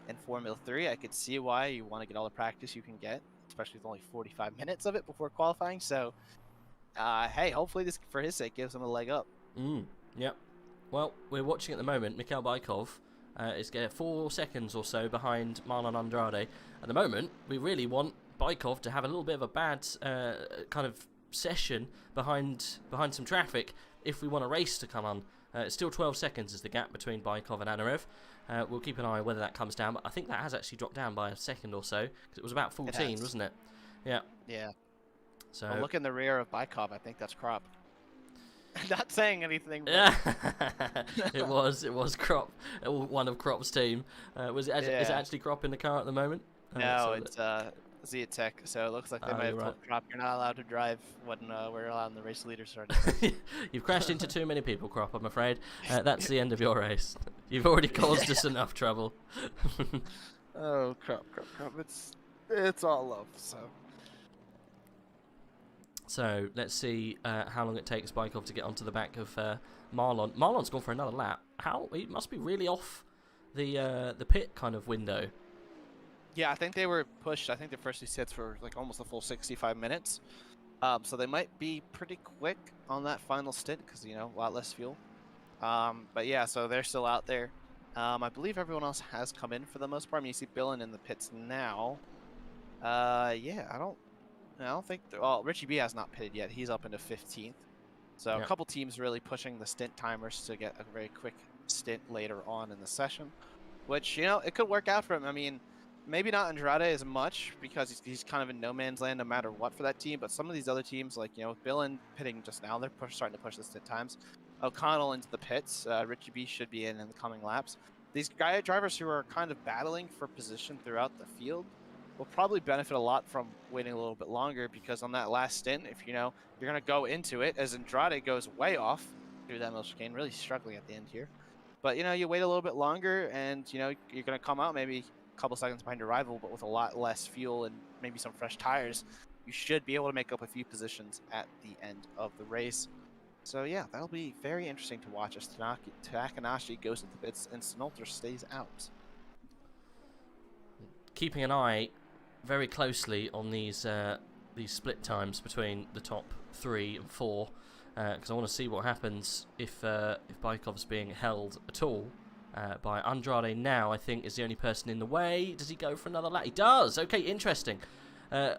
in Formula 3. I could see why you want to get all the practice you can get, especially with only 45 minutes of it before qualifying. So, hey, hopefully this, for his sake, gives him a leg up. Yep. Well, we're watching at the moment. Mikhail Bykov is 4 seconds or so behind Marlon Andrade. At the moment, we really want Bykov to have a little bit of a bad kind of session behind some traffic if we want a race to come on. Still 12 seconds is the gap between Bykov and Anarev. We'll keep an eye on whether that comes down, but I think that has actually dropped down by a second or so, because it was about 14, wasn't it? Yeah. Yeah. So well, look in the rear of Bykov. I think that's Crop. Not saying anything. Yeah. it was Crop. One of Crop's team. Is it actually Crop in the car at the moment? No, it's Ziatek. So it looks like they might have told Crop, you're not allowed to drive when we're allowing the race leader started. You've crashed into too many people, Crop, I'm afraid. That's the end of your race. You've already caused us enough trouble. Oh, Crop. It's all love, so. So let's see how long it takes Bykov to get onto the back of Marlon. Marlon's gone for another lap. He must be really off the pit kind of window. Yeah, I think they were pushed. I think the first 2 sets were like almost a full 65 minutes. So they might be pretty quick on that final stint because, you know, a lot less fuel. But yeah, so they're still out there. I believe everyone else has come in for the most part. I mean, you see Billin in the pits now. Yeah, I don't think... Well, Richie B has not pitted yet. He's up into 15th. So a couple teams really pushing the stint timers to get a very quick stint later on in the session. Which, you know, it could work out for him. I mean, maybe not Andrade as much because he's kind of in no man's land no matter what for that team. But some of these other teams, like, you know, with Billin pitting just now, they're starting to push the stint times. O'Connell into the pits. Richie B should be in the coming laps. these drivers who are kind of battling for position throughout the field will probably benefit a lot from waiting a little bit longer, because on that last stint, if you're going to go into it, as Andrade goes way off through that middle chicane, really struggling at the end here. But, you wait a little bit longer and, you're going to come out maybe a couple seconds behind your rival, but with a lot less fuel and maybe some fresh tires. You should be able to make up a few positions at the end of the race. So, yeah, that'll be very interesting to watch as Takanashi goes into the pits and Snolter stays out. Keeping an eye very closely on these split times between the top 3 and 4, because I want to see what happens if Baikov's being held at all by Andrade. Now I think is the only person in the way. Does he go for another lap? He does. Okay, interesting.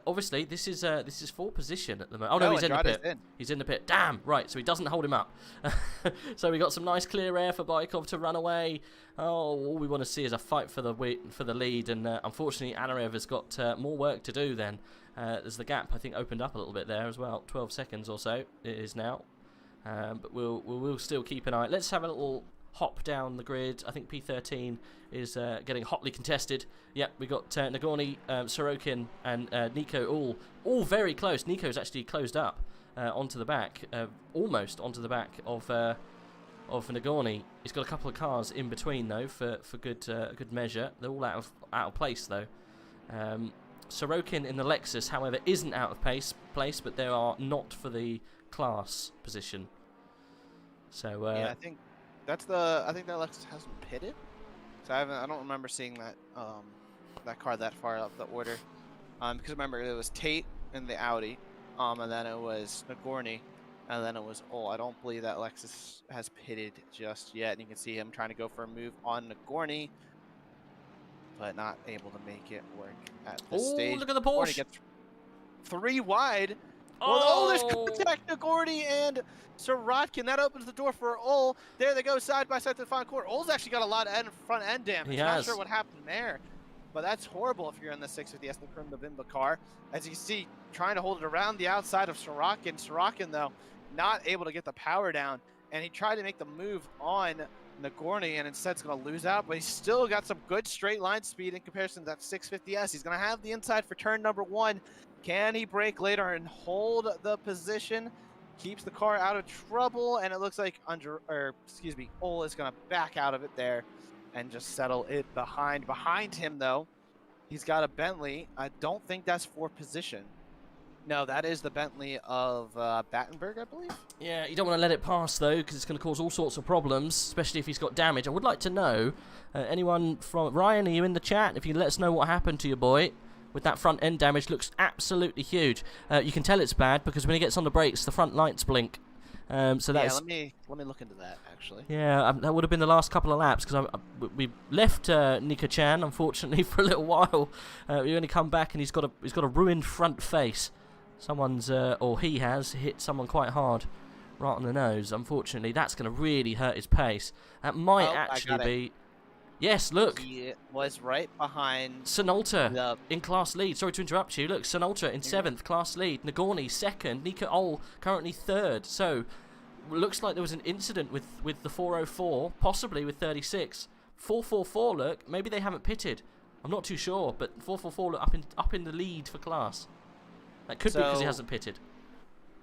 Obviously, this is 4th position at the moment. Oh no, he's in the pit. He's in the pit. Damn, right. So he doesn't hold him up. So we got some nice clear air for Baikov to run away. Oh, all we want to see is a fight for the lead, and unfortunately, Anarev has got more work to do. Then, as the gap I think opened up a little bit there as well. 12 seconds or so it is now, but we'll still keep an eye. Let's have a little hop down the grid. I think P13 is getting hotly contested. Yep, we got Nagorny, Sorokin, and Nico all very close. Nico's actually closed up onto the back, almost onto the back of Nagorny. He's got a couple of cars in between though for good measure. They're all out of place though. Sorokin in the Lexus, however, isn't out of place, but they are not for the class position. So yeah, I think that Lexus hasn't pitted. So I don't remember seeing that car that far up the order. Because remember it was Tate in the Audi, and then it was Nagorny, and then it was I don't believe that Lexus has pitted just yet. And you can see him trying to go for a move on Nagorny, but not able to make it work at this stage. Look at the Porsche! Gets 3 wide. Well, there's contact, Nagorny and Sirotkin. That opens the door for Ol. There they go, side by side to the final corner. Ol's actually got a lot of front end damage. He Not has. sure what happened there, but that's horrible if you're in the 650S, the Krim Bavimba car. As you can see, trying to hold it around the outside of Sirotkin. Sirotkin, though, not able to get the power down, and he tried to make the move on Nagorny, and instead is going to lose out, but he's still got some good straight line speed in comparison to that 650S. He's going to have the inside for turn number 1. Can he brake later and hold the position? Keeps the car out of trouble, and it looks like Ol is going to back out of it there and just settle it behind. Behind him, though, he's got a Bentley. I don't think that's for position. No, that is the Bentley of Battenberg, I believe. Yeah, you don't want to let it pass, though, because it's going to cause all sorts of problems, especially if he's got damage. I would like to know, anyone from... Ryan, are you in the chat? If you can let us know what happened to your boy with that front end damage. Looks absolutely huge. You can tell it's bad because when he gets on the brakes, the front lights blink. So that's... Yeah, let me look into that, actually. Yeah, that would have been the last couple of laps, because we left Nika-chan, unfortunately, for a little while. We only come back and he's got a ruined front face. Someone's, or he has, hit someone quite hard right on the nose. Unfortunately, that's going to really hurt his pace. That might actually be... Yes, look. He was right behind... Sinolta in class lead. Sorry to interrupt you. Look, Sinolta in 7th, class lead. Nagorny 2nd. Nika Ol currently 3rd. So, looks like there was an incident with the 404, possibly with 36. 444, look. Maybe they haven't pitted. I'm not too sure, but 444 look up in the lead for class. That could be because he hasn't pitted.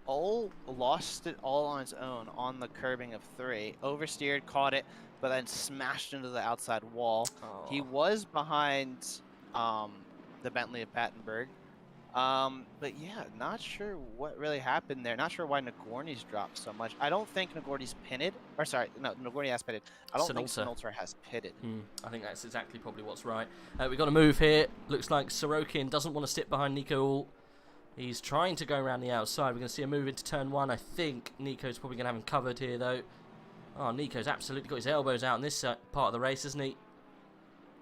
Ol lost it all on his own on the curbing of 3. Oversteered, caught it, but then smashed into the outside wall. Oh. He was behind the Bentley of Battenberg. But yeah, not sure what really happened there. Not sure why Nagorny's dropped so much. I don't think Nagorny's pitted. Or sorry, no, Nagorny has pitted. I don't think Sinolta has pitted. I think that's exactly probably what's right. We've got a move here. Looks like Sorokin doesn't want to sit behind Nico Ol. He's trying to go around the outside. We're going to see a move into turn 1. I think Nico's probably going to have him covered here, though. Oh, Nico's absolutely got his elbows out in this part of the race, isn't he?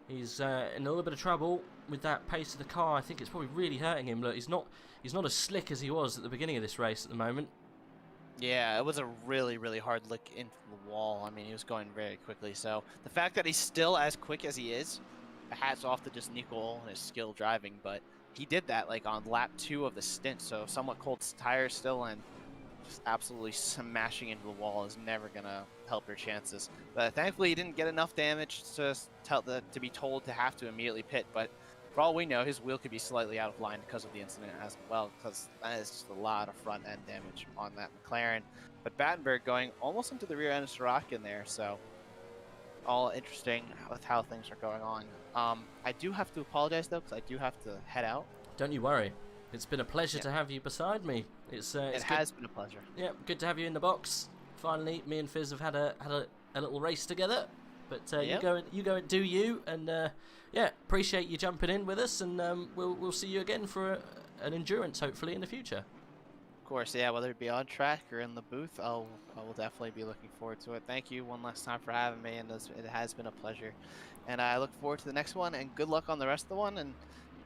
He's in a little bit of trouble with that pace of the car. I think it's probably really hurting him. Look, he's not as slick as he was at the beginning of this race at the moment. Yeah, it was a really, really hard lick into the wall. I mean, he was going very quickly. So the fact that he's still as quick as he is, hats off to just Nico and his skill driving, but he did that like on lap 2 of the stint, so somewhat cold tires still, and just absolutely smashing into the wall is never gonna help your chances. But thankfully, he didn't get enough damage to be told to have to immediately pit. But for all we know, his wheel could be slightly out of line because of the incident as well, because that is just a lot of front end damage on that McLaren. But Battenberg going almost into the rear end of Sorokin there, so all interesting with how things are going on. I do have to apologize though, because I do have to head out. Don't you worry. It's been a pleasure to have you beside me. It has been a pleasure. Yeah, good to have you in the box. Finally, me and Fizz have had a little race together. But Yep. you go and do you, and yeah, appreciate you jumping in with us, and we'll see you again for an endurance hopefully in the future. Of course, yeah, whether it be on track or in the booth, I will definitely be looking forward to it. Thank you one last time for having me, and it has been a pleasure. And I look forward to the next one, and good luck on the rest of the one. And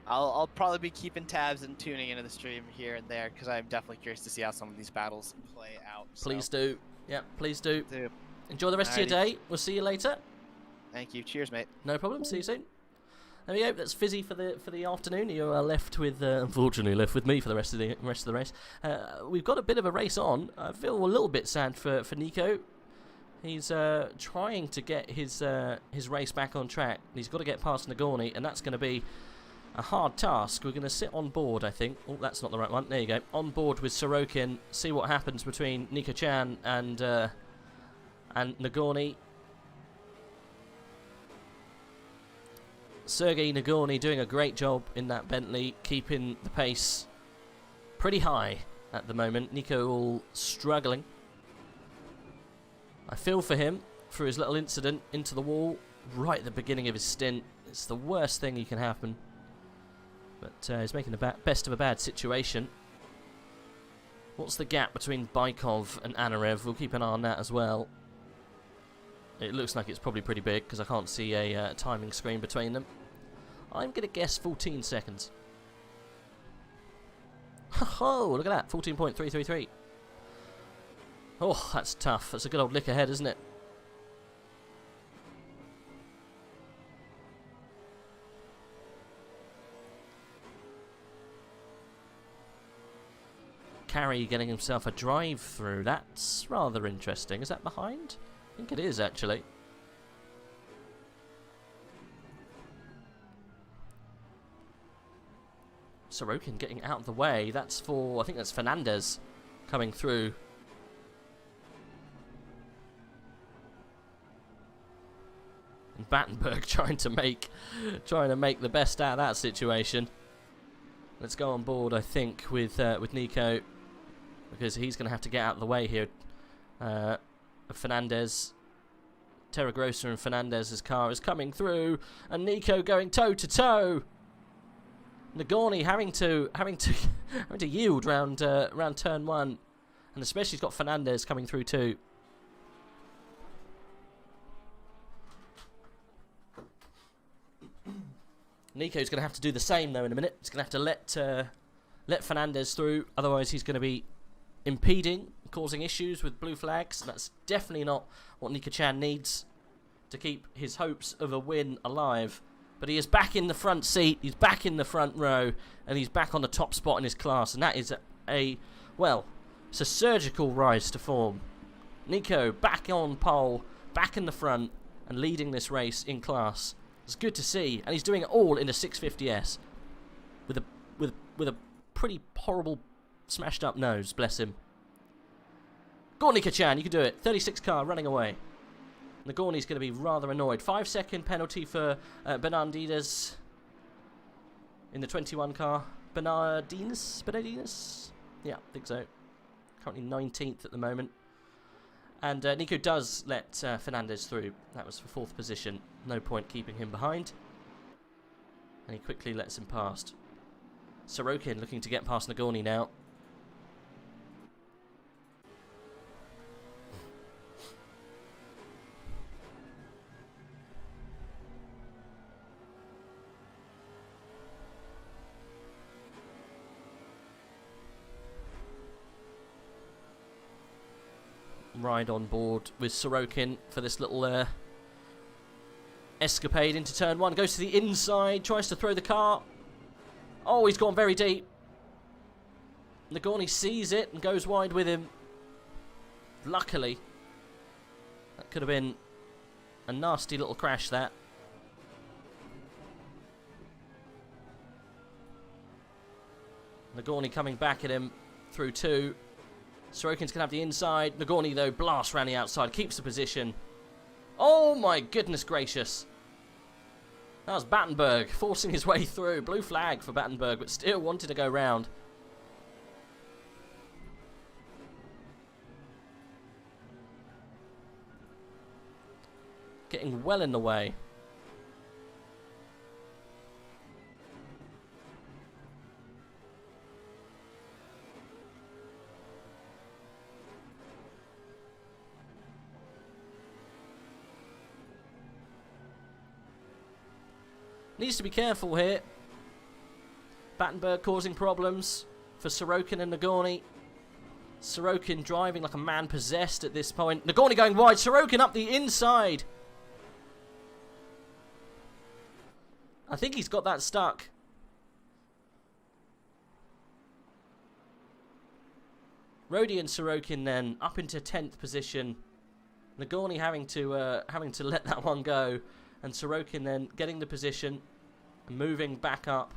I'll probably be keeping tabs and tuning into the stream here and there, because I'm definitely curious to see how some of these battles play out. Please do. Yeah, please do. Do. Enjoy the rest of your day. We'll see you later. Thank you. Cheers, mate. No problem. See you soon. There we go. That's Fizzy for the afternoon. You are left with, unfortunately, left with me for the rest of the race. We've got a bit of a race on. I feel a little bit sad for Nico. He's trying to get his race back on track. He's got to get past Nagorny, and that's going to be a hard task. We're going to sit on board, I think. Oh, that's not the right one. There you go. On board with Sorokin. See what happens between Nico-chan and Nagorny. Sergei Nagorny doing a great job in that Bentley, keeping the pace pretty high at the moment. Nico all struggling. I feel for him for his little incident into the wall right at the beginning of his stint. It's the worst thing that can happen. But he's making the best of a bad situation. What's the gap between Baikov and Anarev? We'll keep an eye on that as well. It looks like it's probably pretty big because I can't see a timing screen between them. I'm going to guess 14 seconds. Oh, look at that. 14.333. Oh, that's tough. That's a good old lick ahead, isn't it? Carey getting himself a drive through. That's rather interesting. Is that behind? I think it is, actually. Sorokin getting out of the way. That's for, I think that's Fernandez coming through. And Battenberg trying to make the best out of that situation. Let's go on board, I think, with Nico, because he's going to have to get out of the way here. Fernandez, Terragrossa and Fernandez's car is coming through, and Nico going toe to toe. Nagorny having to yield round turn one, and especially he's got Fernandez coming through too. Nico's going to have to do the same though in a minute. He's going to have to let Fernandez through, otherwise he's going to be impeding, causing issues with blue flags. And that's definitely not what Nico-chan needs to keep his hopes of a win alive. But he is back in the front seat, he's back in the front row, and he's back on the top spot in his class. And that is it's a surgical rise to form. Nico back on pole, back in the front, and leading this race in class. It's good to see, and he's doing it all in a 650S with a pretty horrible smashed up nose, bless him. Go on, Nico-chan, you can do it. 36 car running away. Nagorny's going to be rather annoyed. 5-second penalty for Bernardinez in the 21 car. Bernardinez? Yeah, I think so. Currently 19th at the moment. And Nico does let Fernandez through. That was for 4th position. No point keeping him behind. And he quickly lets him past. Sorokin looking to get past Nagorny now. Ride on board with Sorokin for this little escapade into turn one. Goes to the inside, tries to throw the car. Oh, he's gone very deep. Nagorny sees it and goes wide with him. Luckily, That could have been a nasty little crash, that. Nagorny coming back at him through 2. Sorokin's going to have the inside. Nagorny, though, blasts around the outside, keeps the position. Oh, my goodness gracious. That was Battenberg forcing his way through. Blue flag for Battenberg, but still wanted to go round. Getting well in the way. Needs to be careful here. Battenberg causing problems for Sorokin and Nagorny. Sorokin driving like a man possessed at this point. Nagorny going wide. Sorokin up the inside. I think he's got that stuck. Rodi and Sorokin then up into 10th position. Nagorny having to let that one go. And Sorokin then getting the position, moving back up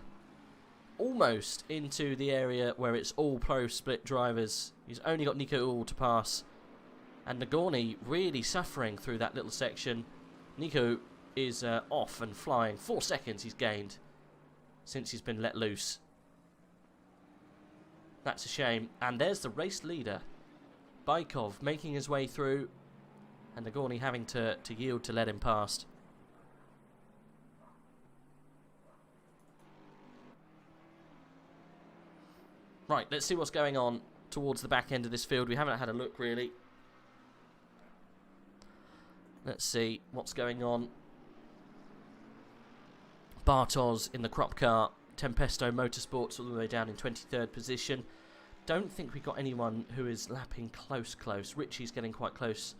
almost into the area where it's all pro split drivers. He's only got Nico Uhl to pass. And Nagorny really suffering through that little section. Nico is off and flying. 4 seconds he's gained since he's been let loose. That's a shame. And there's the race leader, Baikov, making his way through. And Nagorny having to yield to let him past. Right, let's see what's going on towards the back end of this field. We haven't had a look, really. Let's see what's going on. Bartos in the crop car. Tempesto Motorsports all the way down in 23rd position. Don't think we've got anyone who is lapping close. Richie's getting quite close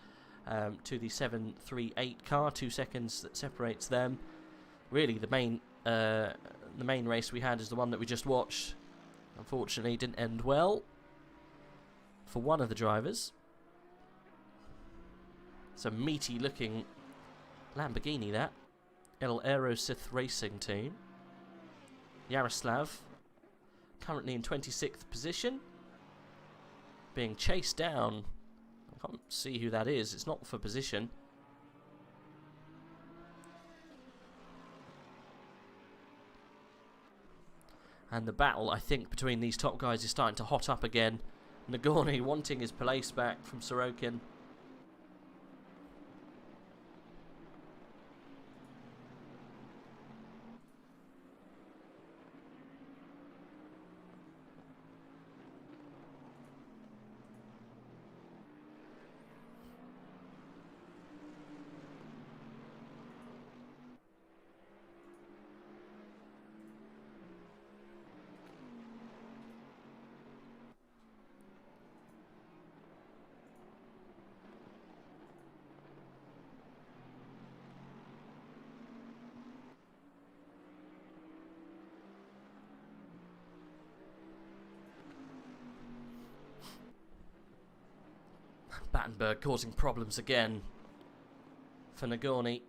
to the 738 car. 2 seconds that separates them. Really, the main race we had is the one that we just watched. Unfortunately, didn't end well for one of the drivers. It's a meaty looking Lamborghini, that. El Aerosith Racing Team. Yaroslav, currently in 26th position. Being chased down. I can't see who that is. It's not for position. And the battle, I think, between these top guys is starting to hot up again. Nagorny wanting his place back from Sorokin. Battenberg causing problems again for Nagorny.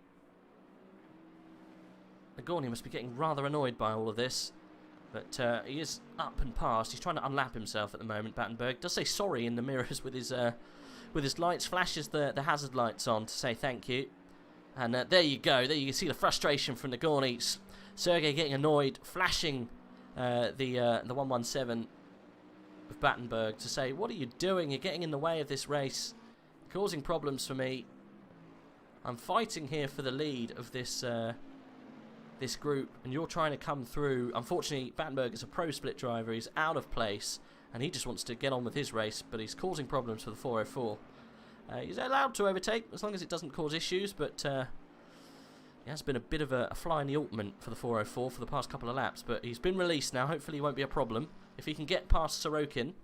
Nagorny must be getting rather annoyed by all of this, but he is up and past. He's trying to unlap himself at the moment. Battenberg does say sorry in the mirrors with his lights, flashes the hazard lights on to say thank you. And there you go. There you can see the frustration from Nagorny. Sergey getting annoyed, flashing the 117 of Battenberg to say, what are you doing? You're getting in the way of this race, causing problems for me. I'm fighting here for the lead of this this group, and you're trying to come through. Unfortunately, Battenberg is a pro split driver. He's out of place, and he just wants to get on with his race, but he's causing problems for the 404. He's allowed to overtake as long as it doesn't cause issues, but he has been a bit of a fly in the ointment for the 404 for the past couple of laps, but he's been released now. Hopefully he won't be a problem. If he can get past Sorokin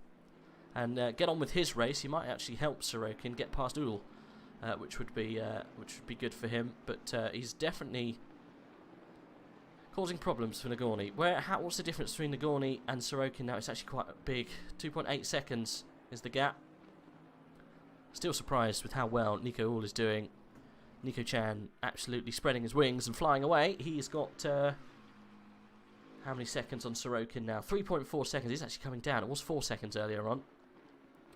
and get on with his race, he might actually help Sorokin get past Uhl, which would be good for him. But he's definitely causing problems for Nagorny. What's the difference between Nagorny and Sorokin now? It's actually quite big. 2.8 seconds is the gap. Still surprised with how well Nico All is doing. Nico Chan absolutely spreading his wings and flying away. He's got how many seconds on Sorokin now? 3.4 seconds. He's actually coming down. It was 4 seconds earlier on.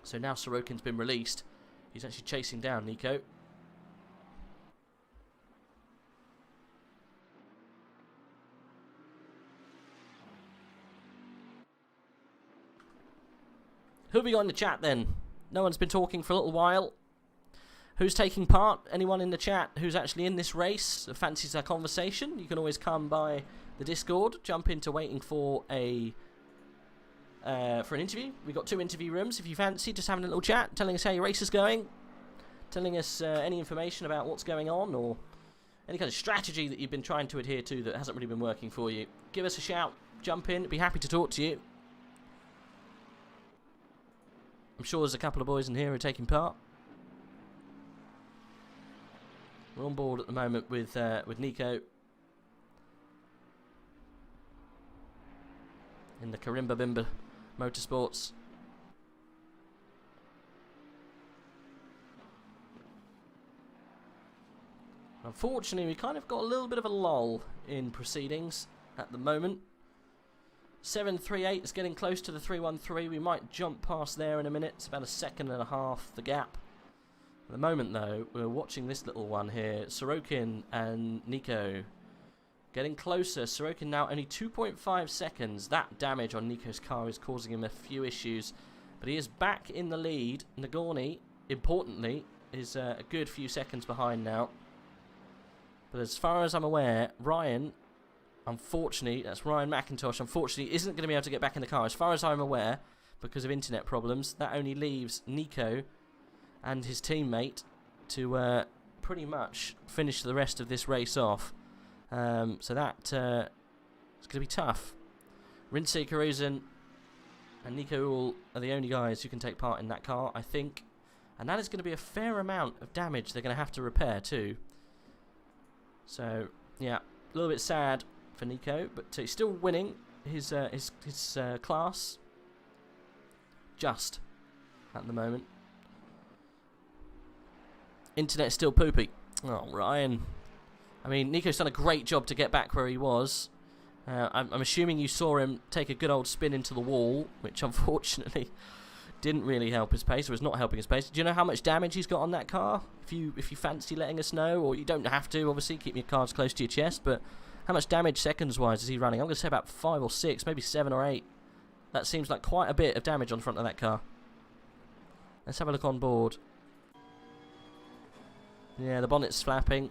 So now Sorokin's been released. He's actually chasing down Nico. Who have we got in the chat then? No one's been talking for a little while. Who's taking part? Anyone in the chat who's actually in this race fancies a conversation? You can always come by the Discord, jump into waiting for an interview. We've got 2 interview rooms. If you fancy, just having a little chat, telling us how your race is going, telling us any information about what's going on, or any kind of strategy that you've been trying to adhere to that hasn't really been working for you. Give us a shout, jump in, be happy to talk to you. I'm sure there's a couple of boys in here who are taking part. We're on board at the moment with Nico in the Karimba Bimba Motorsports. Unfortunately, we kind of got a little bit of a lull in proceedings at the moment. 738 is getting close to the 313. We might jump past there in a minute. It's about 1.5 seconds the gap. At the moment, though, we're watching this little one here. Sorokin and Nico getting closer. Sorokin now only 2.5 seconds. That damage on Nico's car is causing him a few issues. But he is back in the lead. Nagorny, importantly, is a good few seconds behind now. But as far as I'm aware, Ryan, unfortunately, that's Ryan McIntosh, unfortunately, isn't going to be able to get back in the car. As far as I'm aware, because of internet problems, that only leaves Nico and his teammate to pretty much finish the rest of this race off. So that it's going to be tough. Rinse Karuzen and Nico Ull are the only guys who can take part in that car, I think. And that is going to be a fair amount of damage they're going to have to repair too. So, yeah, a little bit sad for Nico, but he's still winning his class just at the moment. Internet's still poopy. Oh, Ryan. I mean, Nico's done a great job to get back where he was. I'm assuming you saw him take a good old spin into the wall, which unfortunately didn't really help his pace, or was not helping his pace. Do you know how much damage he's got on that car? If you fancy letting us know, or you don't have to, obviously, keep your cards close to your chest, but how much damage seconds-wise is he running? I'm going to say about 5 or 6, maybe 7 or 8. That seems like quite a bit of damage on the front of that car. Let's have a look on board. Yeah, the bonnet's flapping.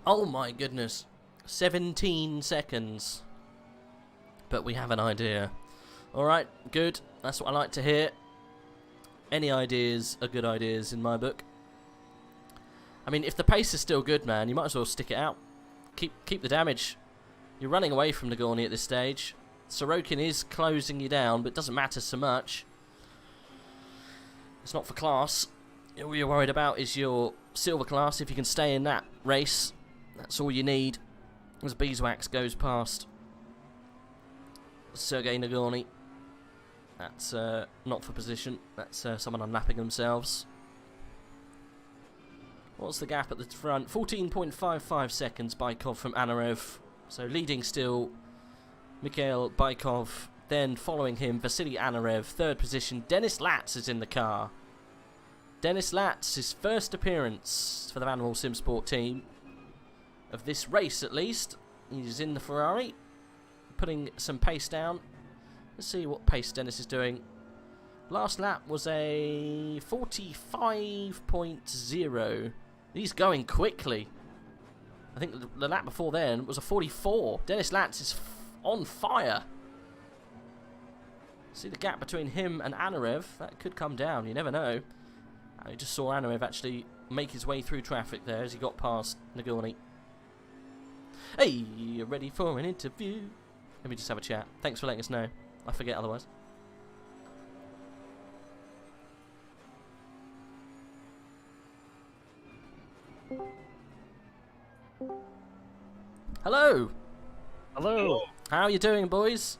Oh my goodness. 17 seconds. But we have an idea. Alright, good. That's what I like to hear. Any ideas are good ideas in my book. I mean, if the pace is still good, man, you might as well stick it out. Keep the damage. You're running away from Nagorny at this stage. Sorokin is closing you down, but it doesn't matter so much. It's not for class. All you're worried about is your silver class. If you can stay in that race, that's all you need. As Beeswax goes past Sergei Nagorny. That's not for position. That's someone unlapping themselves. What's the gap at the front? 14.55 seconds, Bykov from Anarev. So leading still, Mikhail Bykov. Then following him, Vasily Anarev. Third position, Dennis Latz is in the car. Dennis Latz, his first appearance for the Vanwall Simsport team. Of this race, at least. He's in the Ferrari, putting some pace down. Let's see what pace Dennis is doing. Last lap was a 45.0. He's going quickly. I think the lap before then was a 44. Dennis Latz is on fire. See the gap between him and Anarev. That could come down. You never know. I just saw Anarev actually make his way through traffic there as he got past Nagorny. Hey, you ready for an interview? Let me just have a chat. Thanks for letting us know. I forget otherwise. Hello. Hello. How are you doing, boys?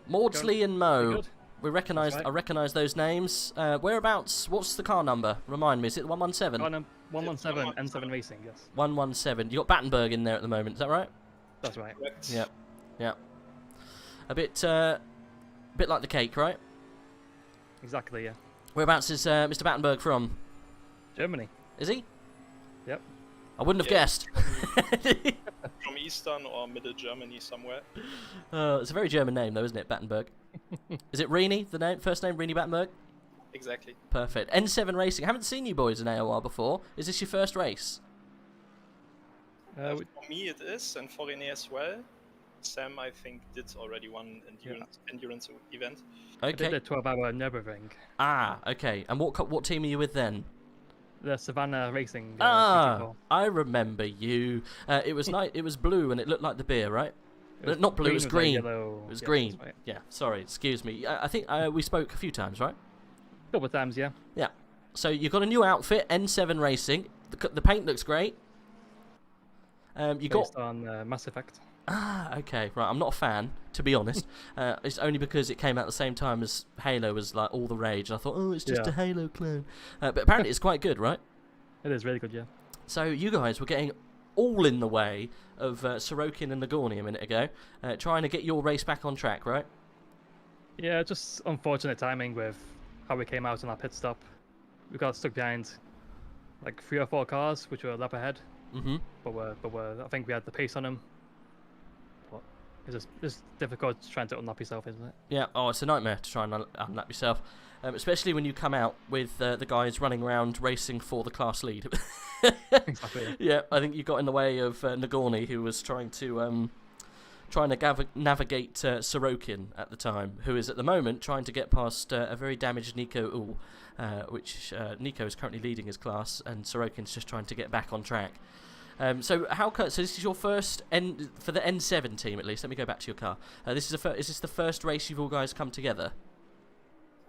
Maudsley and Mo. Good. We recognised. That's right. I recognise those names. Whereabouts? What's the car number? Remind me. Is it the 117? 117 N7 Racing, yes. 117. You got Battenberg in there at the moment. Is that right? That's right. Yep. Yep. A bit like the cake, right? Exactly, yeah. Whereabouts is Mr. Battenberg from? Germany. Is he? Yep. I wouldn't have guessed. From Eastern or Middle Germany somewhere. It's a very German name, though, isn't it, Battenberg? Is it Rini? The name, first name, Rini Battenberg. Exactly. Perfect. N7 Racing. I haven't seen you boys in AOR before. Is this your first race? For me it is, and for Rene as well. Sam, I think, did already one endurance event. I did Okay. a 12-hour Nürburgring. Ah, okay. And what team are you with then? The Savannah Racing. Ah, GT4. I remember you. It was It was blue and it looked like the beer, right? Not blue. It was with a green. yellow- It was yeah, green. that's right. Yeah. Sorry. Excuse me. I think we spoke a few times, right? Couple of times, yeah. Yeah. So you've got a new outfit, N7 Racing. The paint looks great. You got. Based on Mass Effect. Ah, okay, right. I'm not a fan, to be honest. It's only because it came out at the same time as Halo was like all the rage. I thought, oh, it's just Yeah. a Halo clone. But apparently it's quite good, right? It is really good, yeah. So you guys were getting all in the way of Sorokin and Nagorny a minute ago, trying to get your race back on track, right? Yeah, just unfortunate timing with how we came out on our pit stop. We got stuck behind like 3 or 4 cars, which were a lap ahead. Mm-hmm. I think we had the pace on them. But it's just difficult trying to unlap yourself, isn't it? Yeah, oh, it's a nightmare to try and unlap yourself. Especially when you come out with the guys running around racing for the class lead. Exactly. Yeah, I think you got in the way of Nagorny, who was trying to navigate Sorokin at the time, who is at the moment trying to get past a very damaged Nico Ull, which Nico is currently leading his class, and Sorokin's just trying to get back on track. So this is your first for the N7 team at least. Let me go back to your car. Is this the first race you've all guys come together?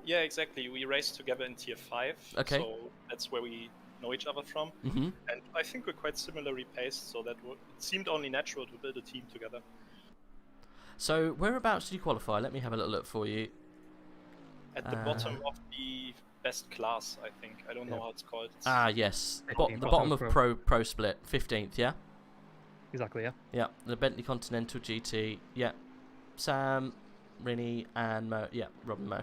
Yeah, exactly. We raced together in Tier 5. Okay. So that's where we know each other from. Mm-hmm. And I think we're quite similarly paced, so that it seemed only natural to build a team together. So whereabouts did you qualify? Let me have a little look for you. At the bottom of the best class, I think. I don't know how it's called. It's Yes. The 15th, bottom of bottom pro split, 15th, yeah? Exactly, yeah. Yeah, the Bentley Continental GT, yeah. Sam, Rini, and Mo, yeah, Rob and Mo.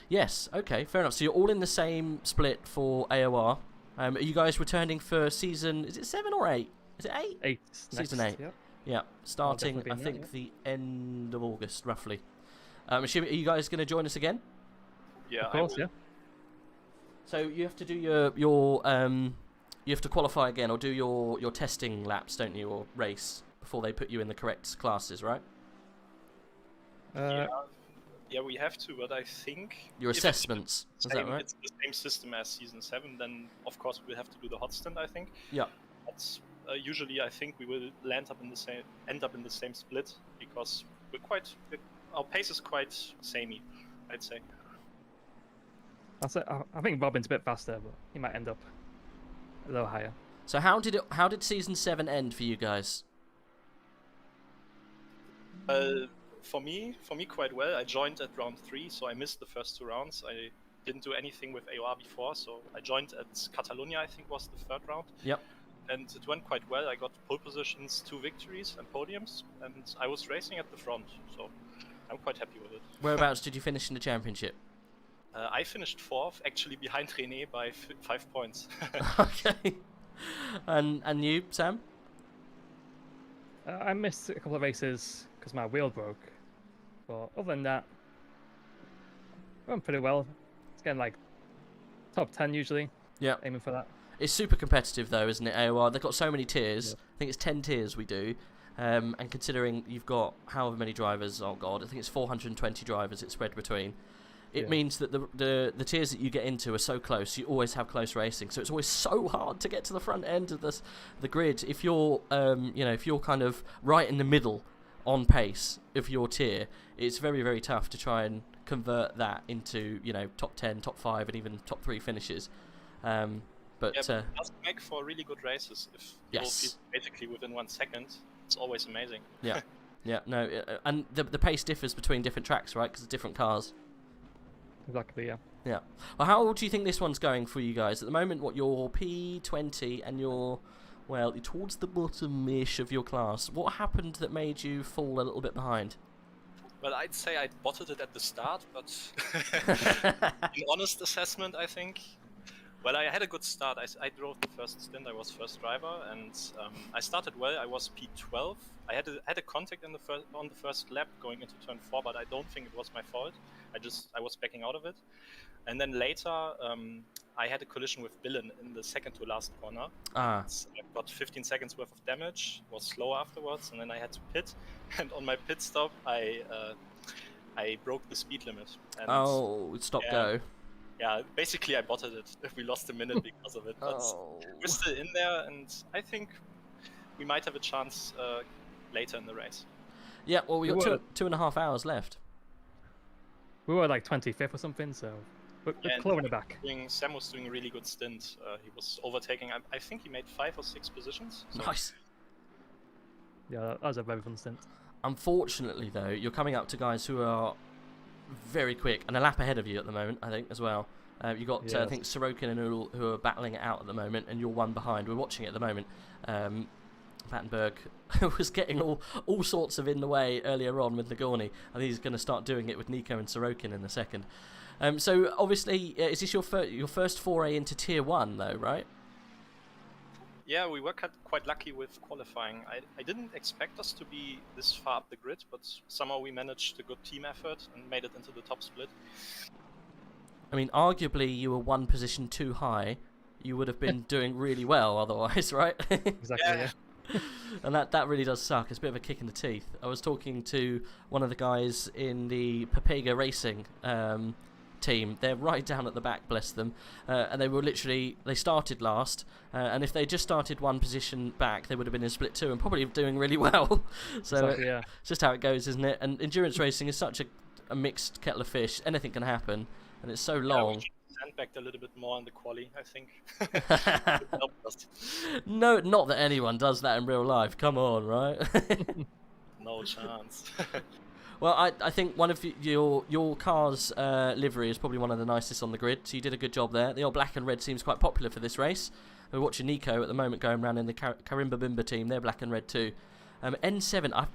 Yes, okay, fair enough. So you're all in the same split for AOR. Are you guys returning for season, is it 7 or 8? Is it 8? 8. Season next, 8. Yep. Yeah, starting, definitely I be in think, that, the end of August, roughly. Assuming, are you guys going to join us again? Yeah, Of course, I will. yeah. So you have to do your you have to qualify again or do your testing laps, don't you, or race before they put you in the correct classes, right? Yeah, we have to, but I think... Your if it's assessments, is the that same- right? It's the same system as Season 7, then of course we'll have to do the hot stint, I think. Yeah. But usually I think we will end up in the same split, because our pace is quite samey, I'd say. I think Robin's a bit faster, but he might end up a little higher. So how did season 7 end for you guys? For me quite well. I joined at round 3, so I missed the first 2 rounds. I didn't do anything with AOR before, so I joined at Catalonia, I think was the 3rd round. Yep. And it went quite well. I got pole positions, 2 victories and podiums, and I was racing at the front, so I'm quite happy with it. Whereabouts did you finish in the championship? I finished 4th, actually behind René by 5 points. Okay. And you, Sam? I missed a couple of races because my wheel broke. But other than that, went pretty well. It's getting like top 10 usually. Yeah. Aiming for that. It's super competitive though, isn't it, AOR? They've got so many tiers. Yeah. I think it's 10 tiers we do. And considering you've got however many drivers, oh god, I think it's 420 drivers it's spread between. it means that the tiers that you get into are so close. You always have close racing, so it's always so hard to get to the front end of the grid. If you're if you're kind of right in the middle on pace of your tier, it's very, very tough to try and convert that into top 10, top 5, and even top 3 finishes. But it does make for really good races if you're basically within 1 second. It's always amazing. Yeah. Yeah, no, and the pace differs between different tracks, right? Because it's different cars. Exactly, yeah. Yeah. Well, how do you think this one's going for you guys? At the moment, you're P20 and you're towards the bottom-ish of your class. What happened that made you fall a little bit behind? Well, I'd say I botted it at the start, but in honest assessment, I think... Well, I had a good start. I drove the first stint. I was first driver, and I started well. I was P12. I had a contact on the first lap going into turn 4, but I don't think it was my fault. I was backing out of it, and then later I had a collision with Billen in the second to last corner. I got 15 seconds worth of damage. Was slow afterwards, and then I had to pit. And on my pit stop, I broke the speed limit. And, stop go. Yeah, basically I botted it. We lost a minute because of it, but we're still in there, and I think we might have a chance later in the race. Yeah, well, we got 2.5 hours left. We were like 25th or something, so we're clawing it back. Sam was doing a really good stint. He was overtaking. I think he made 5 or 6 positions. So. Nice. Yeah, that was a very fun stint. Unfortunately, though, you're coming up to guys who are very quick and a lap ahead of you at the moment, I think, as well. You got I think Sorokin and Uhl who are battling it out at the moment, and you're one behind. We're watching it at the moment. Vattenberg was getting all sorts of in the way earlier on with Nagorny. I think he's going to start doing it with Nico and Sorokin in a second. So obviously, is this your first foray into Tier 1 though, right? Yeah, we were quite lucky with qualifying. I didn't expect us to be this far up the grid, but somehow we managed a good team effort and made it into the top split. I mean, arguably you were 1 position too high. You would have been doing really well otherwise, right? Exactly, yeah. And that really does suck. It's a bit of a kick in the teeth. I was talking to one of the guys in the Papega Racing team. They're right down at the back, bless them, and they started last, and if they just started 1 position back, they would have been in split 2 and probably doing really well. So exactly, yeah. It's just how it goes, isn't it? And endurance racing is such a mixed kettle of fish. Anything can happen, and it's so long. We sandbagged a little bit more on the quali, I think. No, not that anyone does that in real life. Come on, right? No chance. Well, I think one of your car's livery is probably one of the nicest on the grid, so you did a good job there. The old black and red seems quite popular for this race. We're watching Nico at the moment going around in the Karimba Bimba team. They're black and red too. N7,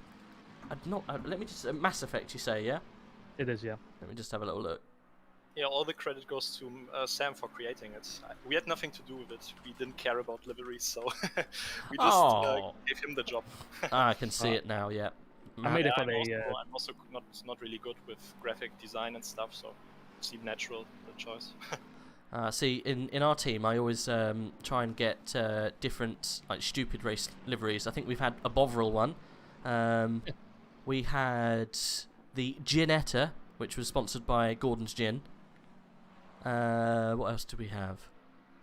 let me just... Mass Effect, you say, yeah? It is, yeah. Let me just have a little look. Yeah, all the credit goes to Sam for creating it. We had nothing to do with it. We didn't care about liveries, so we just gave him the job. I can see it now, yeah. I made it for I'm also not really good with graphic design and stuff, so it seemed natural, the choice. See, in our team, I always try and get different stupid race liveries. I think we've had a Bovril one. We had the Ginetta, which was sponsored by Gordon's Gin. What else did we have?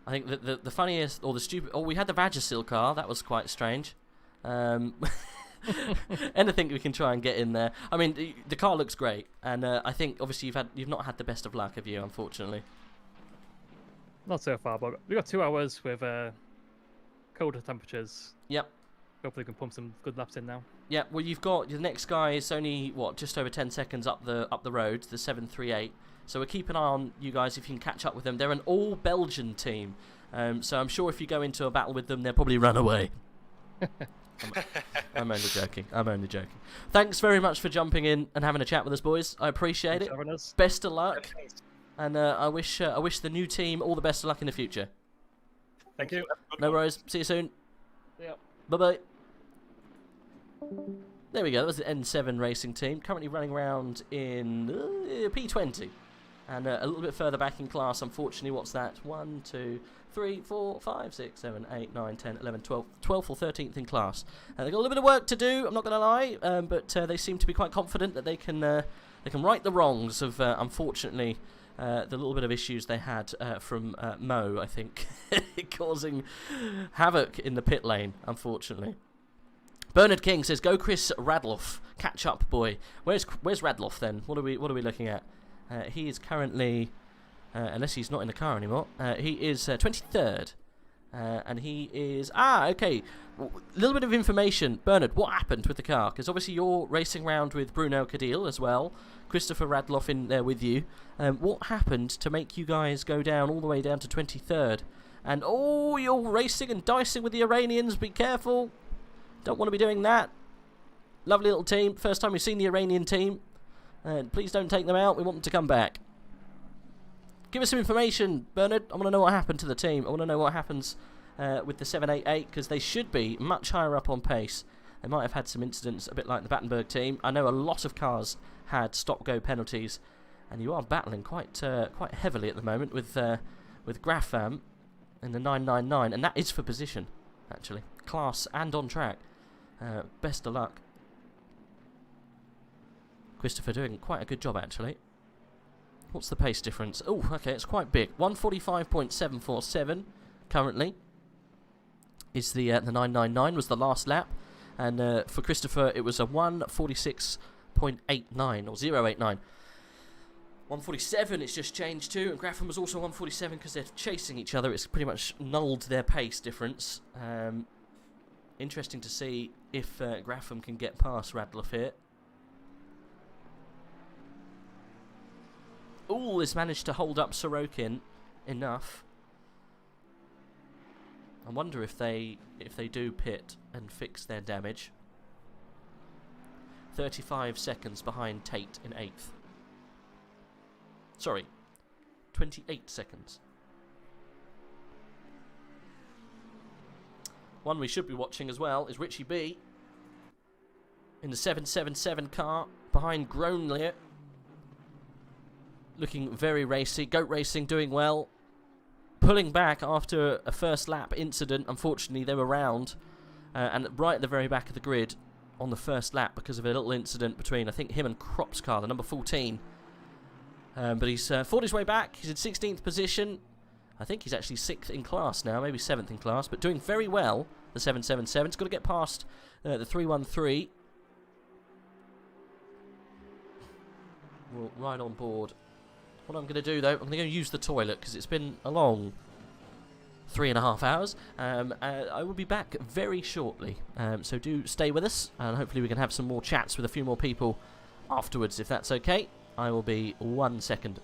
I think the funniest or the stupid... Oh, we had the Vagisil car. That was quite strange. Anything we can try and get in there. I mean, the car looks great, and I think obviously you've not had the best of luck, have you? Unfortunately, not so far. But we got 2 hours with colder temperatures. Yep. Hopefully, we can pump some good laps in now. Yeah. Well, you've got the next guy is only just over 10 seconds up the road, the 738. So we're keeping an eye on you guys if you can catch up with them. They're an all Belgian team, so I'm sure if you go into a battle with them, they'll probably run away. I'm only joking. Thanks very much for jumping in and having a chat with us, boys. I appreciate it. Best of luck, and I wish the new team all the best of luck in the future. Thank you. No worries. See you soon. Yeah. Bye bye. There we go. That was the N7 racing team, currently running around in P20, and a little bit further back in class. Unfortunately, what's that? 1, 2, 3, 4, 5, 6, 7, 8, 9, 10, 11, 12th or 13th in class. They've got a little bit of work to do, I'm not going to lie, but they seem to be quite confident that they can They can right the wrongs of, unfortunately, the little bit of issues they had from Mo, I think, causing havoc in the pit lane, unfortunately. Bernard King says, "Go Chris Radloff, catch up, boy." Where's Radloff then? What are we looking at? He is currently, unless he's not in the car anymore, he is 23rd, and he is okay. A little bit of information, Bernard. What happened with the car? Because obviously you're racing around with Bruno Cadil as well, Christopher Radloff in there with you. What happened to make you guys go down all the way down to 23rd? And you're racing and dicing with the Iranians. Be careful. Don't want to be doing that. Lovely little team. First time we've seen the Iranian team. Please don't take them out. We want them to come back. Give us some information, Bernard. I want to know what happened to the team. I want to know what happens with the 788, because they should be much higher up on pace. They might have had some incidents, a bit like the Battenberg team. I know a lot of cars had stop-go penalties, and you are battling quite heavily at the moment with Grafam in the 999, and that is for position, actually. Class and on track. Best of luck. Christopher doing quite a good job, actually. What's the pace difference? Oh, okay, it's quite big. 1:45.747 currently is the 999 was the last lap, and for Christopher it was a 1:46.89 or 089. 1:47 it's just changed to, and Grafham was also 1:47 because they're chasing each other. It's pretty much nulled their pace difference. Interesting to see if Grafham can get past Radloff here. Ooh, has managed to hold up Sorokin enough. I wonder if they do pit and fix their damage. 35 seconds behind Tate in 8th. Sorry, 28 seconds. One we should be watching as well is Richie B in the 777 car behind Gronlier. Looking very racy. Goat Racing doing well. Pulling back after a first lap incident. Unfortunately, they were round and right at the very back of the grid on the first lap because of a little incident between, I think, him and Crop's car, the number 14. But he's fought his way back. He's in 16th position. I think he's actually 6th in class now, maybe 7th in class, but doing very well, the 777. He's got to get past the 313. We'll ride on board. What I'm going to do, though, I'm going to go use the toilet because it's been a long 3.5 hours. I will be back very shortly, so do stay with us, and hopefully we can have some more chats with a few more people afterwards, if that's okay. I will be 1 second.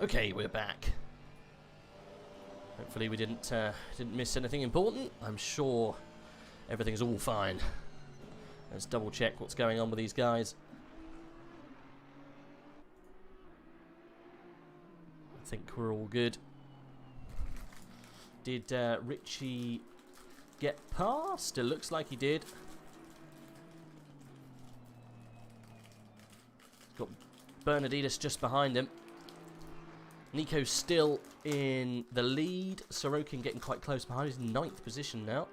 Okay, we're back. Hopefully we didn't miss anything important. I'm sure everything's all fine. Let's double check what's going on with these guys. I think we're all good. Did Richie get past? It looks like he did. Got Bernardidis just behind him. Nico's still in the lead. Sorokin getting quite close behind. He's in 9th position now.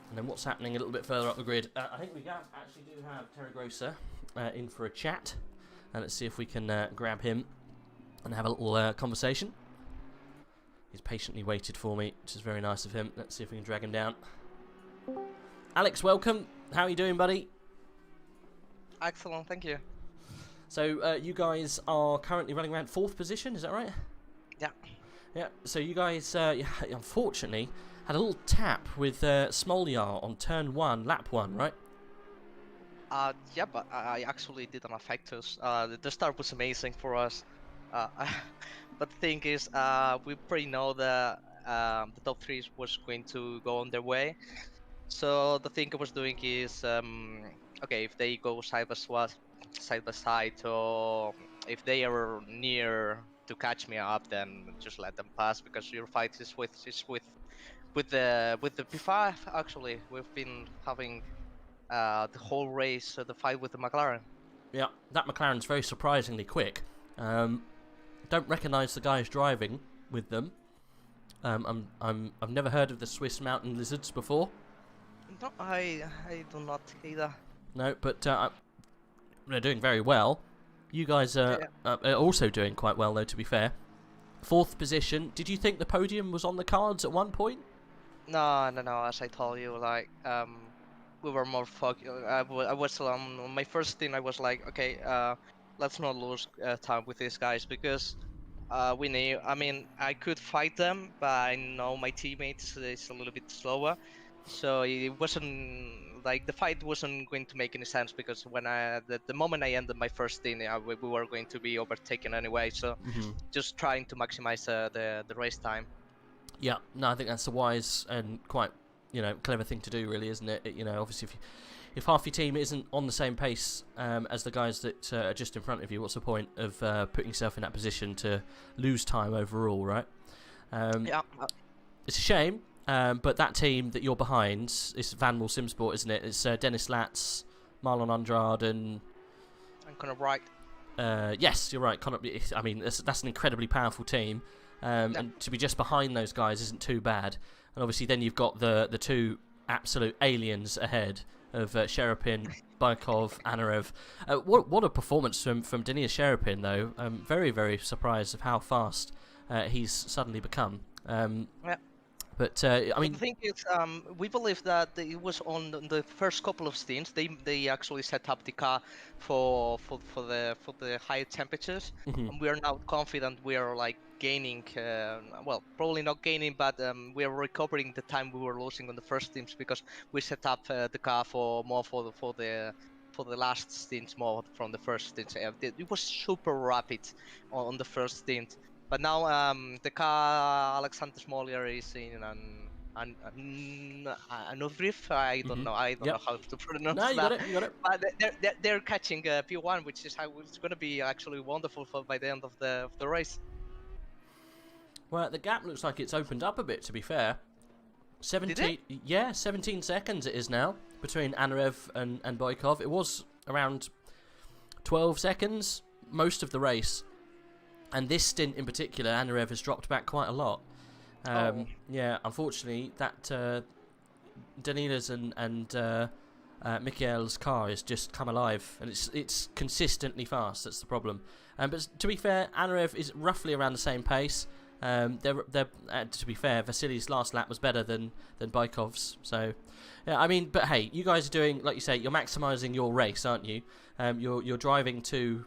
And then what's happening a little bit further up the grid? I think we actually do have Terragrossa in for a chat. And let's see if we can grab him and have a little conversation. He's patiently waited for me, which is very nice of him. Let's see if we can drag him down. Alex, welcome. How are you doing, buddy? Excellent, thank you. So you guys are currently running around 4th position, is that right? Yeah. Yeah. So you guys, unfortunately, had a little tap with Smolyar on turn 1, lap 1, right? Yeah, but I actually didn't affect us. The start was amazing for us. But the thing is, we pretty know the top 3 was going to go on their way. So the thing I was doing is, okay, if they go side by side, or if they are near to catch me up, then just let them pass, because your fight is with the P5. Actually, we've been having the whole race, the fight with the McLaren. Yeah, that McLaren's very surprisingly quick. Don't recognise the guys driving with them. I've never heard of the Swiss mountain lizards before. No, I do not either. No, but they're doing very well. You guys are also doing quite well, though, to be fair. 4th position. Did you think the podium was on the cards at one point? No. As I told you, like, we were more focused. I was on my first thing. I was like, okay, let's not lose time with these guys, because we knew. I mean, I could fight them, but I know my teammates is a little bit slower, so it wasn't like the fight wasn't going to make any sense, because when the moment I ended my first thing, we were going to be overtaken anyway. So just trying to maximize the race time. Yeah, no, I think that's a wise and quite, clever thing to do, really, isn't it? Obviously, if half your team isn't on the same pace as the guys that are just in front of you, what's the point of putting yourself in that position to lose time overall, right? Yeah. It's a shame, but that team that you're behind is Vanwall Simsport, isn't it? It's Dennis Latz, Marlon Andrade, and Connor Wright. Yes, you're right. Connor, I mean, that's an incredibly powerful team. And to be just behind those guys isn't too bad. And obviously then you've got the 2 absolute aliens ahead of Sherapin, Baikov, Anarev. What a performance from Denis Sherapin, though. I'm very, very surprised of how fast he's suddenly become. But I mean, the thing is, we believe that it was on the first couple of stints. They actually set up the car for the higher temperatures, and we are now confident we are like gaining. Well, probably not gaining, but we are recovering the time we were losing on the first stints, because we set up the car for the last stints more from the first stints. It was super rapid on the first stint. But now the car Alexander Smoliar is in an Anuvriv. I don't know. I don't know how to pronounce no, you that. got it. But they're catching P1, which is how it's going to be actually wonderful by the end of the race. Well, the gap looks like it's opened up a bit, to be fair. 17 seconds it is now between Anarev and Boykov. It was around 12 seconds most of the race. And this stint in particular, Anarev has dropped back quite a lot. Yeah, unfortunately, that Danila's and Mikhail's car has just come alive, and it's consistently fast. That's the problem. But to be fair, Anarev is roughly around the same pace. To be fair, Vasily's last lap was better than Baikov's. So, yeah, I mean, but hey, you guys are doing, like you say, you're maximising your race, aren't you? You're driving to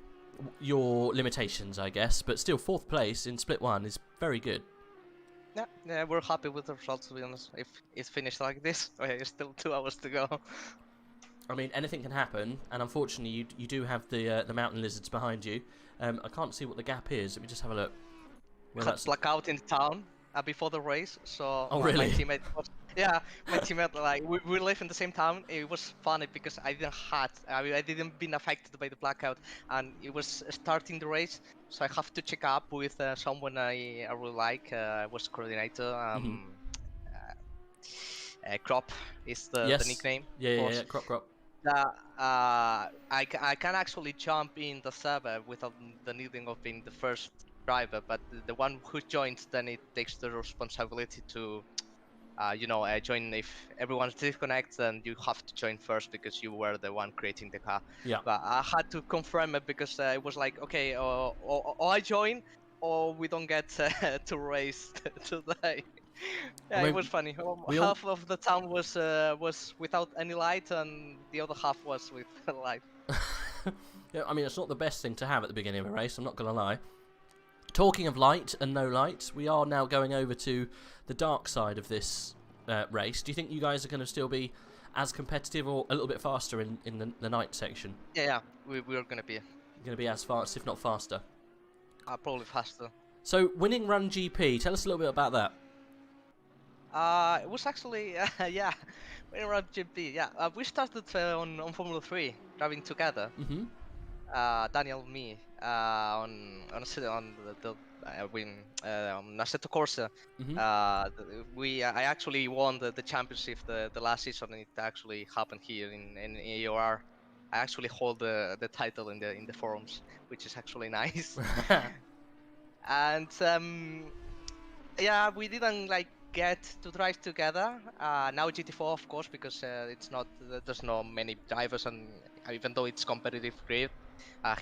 your limitations, I guess, but still 4th place in Split 1 is very good. Yeah, we're happy with the results, to be honest. If it's finished like this, there's still 2 hours to go. I mean, anything can happen, and unfortunately, you do have the mountain lizards behind you. I can't see what the gap is. Let me just have a look. Well, Had blackout in town before the race, so Oh, my really? teammate was, my teammate, like we live in the same town. It was funny because I didn't been affected by the blackout, and it was starting the race, so I have to check up with someone I really like. I was coordinator. Crop is the nickname. Yeah, Crop. I can actually jump in the server without the needing of being the first driver, but the one who joins, then it takes the responsibility to, join. If everyone disconnects, then you have to join first because you were the one creating the car. Yeah. But I had to confirm it because it was like, okay, or I join, or we don't get to race today. Yeah, it was funny. Half of the town was without any light, and the other half was with light. Yeah, I mean, it's not the best thing to have at the beginning of a race, I'm not going to lie. Talking of light and no light, we are now going over to the dark side of this race. Do you think you guys are going to still be as competitive or a little bit faster in the night section? Yeah, we're going to be. Going to be as fast, if not faster. Probably faster. So, winning Run GP, tell us a little bit about that. It was actually, winning Run GP. Yeah, we started on Formula 3, driving together. Mm-hmm. Daniel and me on Assetto Corsa. Mm-hmm. I actually won the championship the last season, and it actually happened here in AOR. I actually hold the title in the forums, which is actually nice. And we didn't get to drive together. Now GT4, of course, because there's not many drivers, and even though it's competitive grid,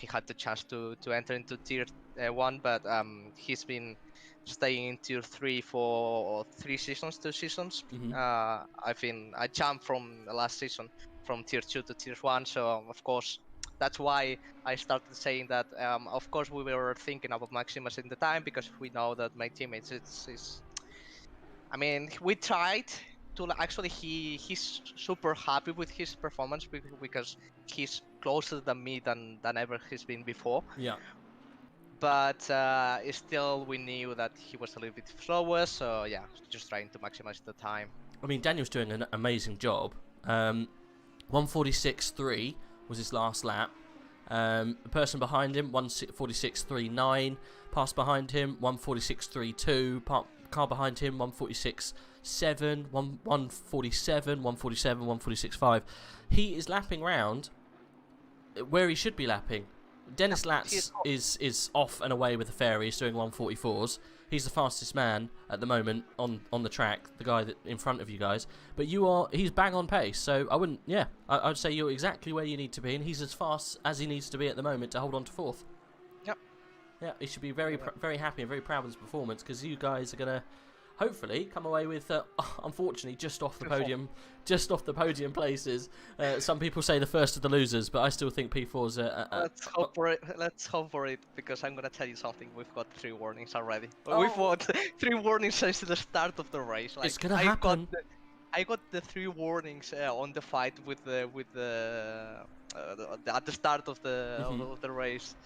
he had the chance to enter into tier 1, but he's been staying in tier 3 for 2 seasons. Mm-hmm. I jumped from the last season from tier 2 to tier 1, so of course that's why I started saying that. Of course we were thinking about Maximus in the time, because we know that my teammates we tried to actually he's super happy with his performance because he's closer than me than ever he's been before. Yeah. But still we knew that he was a little bit slower, so yeah, just trying to maximize the time. I mean, Daniel's doing an amazing job. 146.3 was his last lap. The person behind him, 146.39. Pass behind him, 146.32. Car behind him, 146.7, 147, 147, 146.5. He is lapping round where he should be lapping. Dennis Latz is off and away with the fairy. He's doing 144s. He's the fastest man at the moment on the track, the guy that in front of you guys. But he's bang on pace. So I'd say you're exactly where you need to be, and he's as fast as he needs to be at the moment to hold on to 4th. Yep. Yeah, he should be very happy and very proud of his performance, because you guys are gonna hopefully come away with, unfortunately, just off the podium places. Some people say the first of the losers, but I still think P4's. Let's hope for it. Let's hope for it, because I'm gonna tell you something. We've got 3 warnings already. We've got 3 warnings since the start of the race. It's gonna happen. I got the 3 warnings on the fight at the start of the race.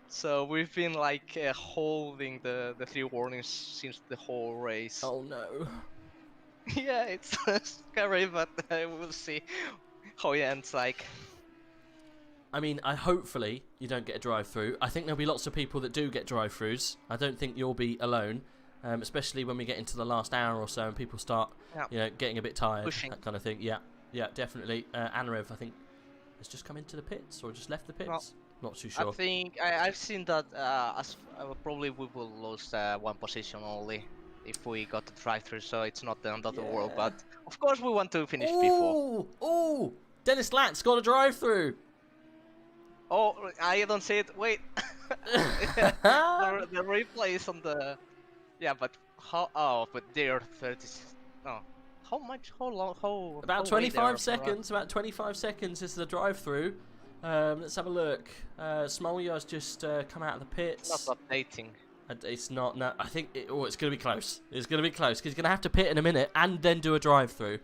So we've been holding the 3 warnings since the whole race. Oh no. Yeah, it's scary, but we'll see how it ends. I mean, hopefully you don't get a drive-through. I think there'll be lots of people that do get drive-throughs. I don't think you'll be alone, especially when we get into the last hour or so and people start, getting a bit tired, pushing. That kind of thing. Yeah, definitely. Anarev, I think, has just come into the pits or just left the pits. Well, not too sure. I think I've seen that probably we will lose 1 position only if we got the drive-through, so it's not the end of the world. But of course we want to finish P4. Oh! Dennis Latz got a drive-through. Oh, I don't see it. Wait. the replay is on the. Yeah, but how? Oh, but they're 30. Oh, how much? How long? How? About 25 seconds. About 25 seconds is the drive-through. Let's have a look. Smolya's just come out of the pits. It's not updating. It's not. No, I think it's going to be close. It's going to be close because he's going to have to pit in a minute and then do a drive-through.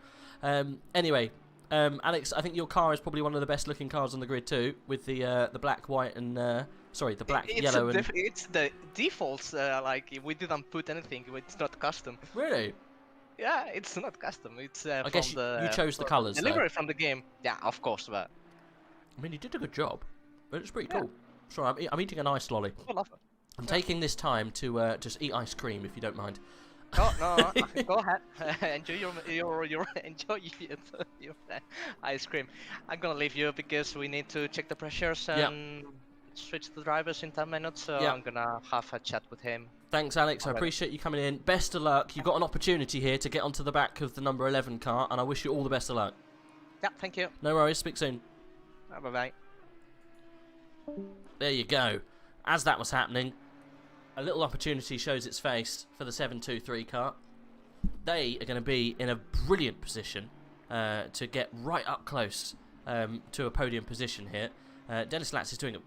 Anyway, Alex, I think your car is probably one of the best looking cars on the grid too, with the black, white, and sorry, the black, yellow, and It's the defaults. Like we didn't put anything. It's not custom. really. Yeah, it's not custom. It's I from guess you chose the colours. Delivery from the game. Yeah, of course, but I mean, you did a good job. But it's pretty cool. Sorry, I'm eating an ice lolly. I love it. I'm taking this time to just eat ice cream, if you don't mind. Oh no, go ahead. Enjoy your ice cream. I'm gonna leave you because we need to check the pressures and switch the drivers in 10 minutes. So I'm gonna have a chat with him. Thanks, Alex. I appreciate you coming in. Best of luck. You've got an opportunity here to get onto the back of the number 11 car, and I wish you all the best of luck. Yeah, thank you. No worries. Speak soon. Bye bye. There you go. As that was happening, a little opportunity shows its face for the 723 car. They are going to be in a brilliant position to get right up close to a podium position here. Dennis Latz is doing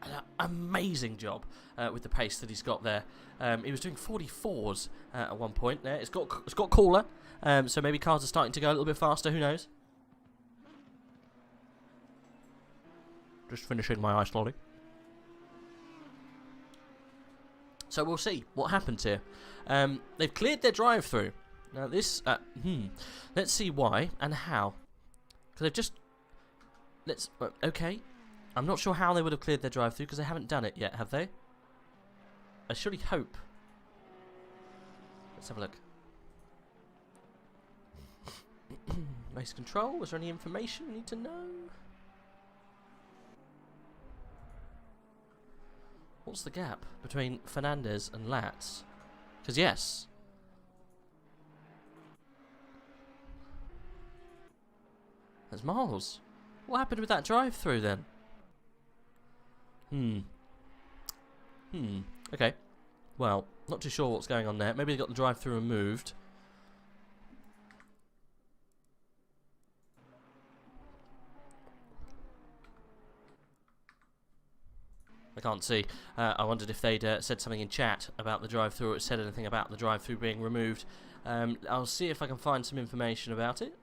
an amazing job with the pace that he's got there. He was doing 44s at one point there. It's got cooler, so maybe cars are starting to go a little bit faster. Who knows? Just finishing my ice lolly. So we'll see what happens here. They've cleared their drive-through. Now this, let's see why and how. Because they've just, okay. I'm not sure how they would have cleared their drive-through because they haven't done it yet, have they? I surely hope. Let's have a look. Race control, was there any information we need to know? What's the gap between Fernandez and Latz? Because yes. There's miles. What happened with that drive-through then? Okay. Well, not too sure what's going on there. Maybe they got the drive-through removed. I can't see. I wondered if they'd said something in chat about the drive-through or said anything about the drive-through being removed. I'll see if I can find some information about it.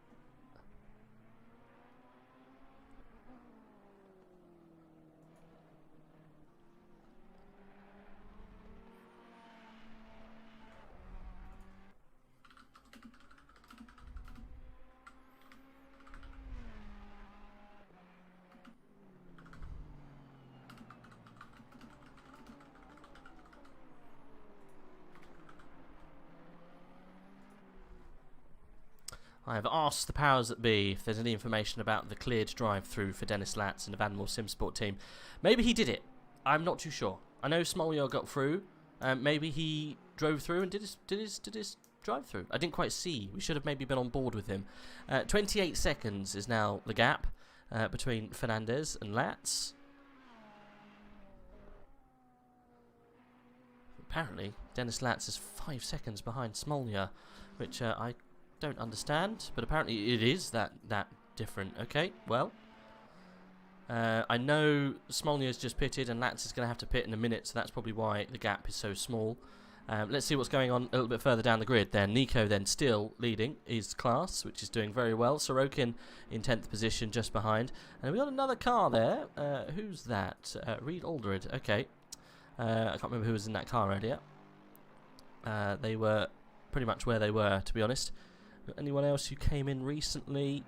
I have asked the powers that be if there's any information about the cleared drive-through for Dennis Latz and the Vandermeer Simsport team. Maybe he did it. I'm not too sure. I know Smolyor got through. Maybe he drove through and did his drive-through. I didn't quite see. We should have maybe been on board with him. 28 seconds is now the gap between Fernandez and Latz. Apparently, Dennis Latz is 5 seconds behind Smolyor, which I don't understand, but apparently it is that different. Okay, well, I know Smolnier's just pitted and Latz is going to have to pit in a minute, so that's probably why the gap is so small. Let's see what's going on a little bit further down the grid there. Nico then still leading his class, which is doing very well. Sorokin in 10th position just behind, and we got another car there. Who's that? Reed Aldred. Okay, I can't remember who was in that car earlier. They were pretty much where they were, to be honest. Anyone else who came in recently?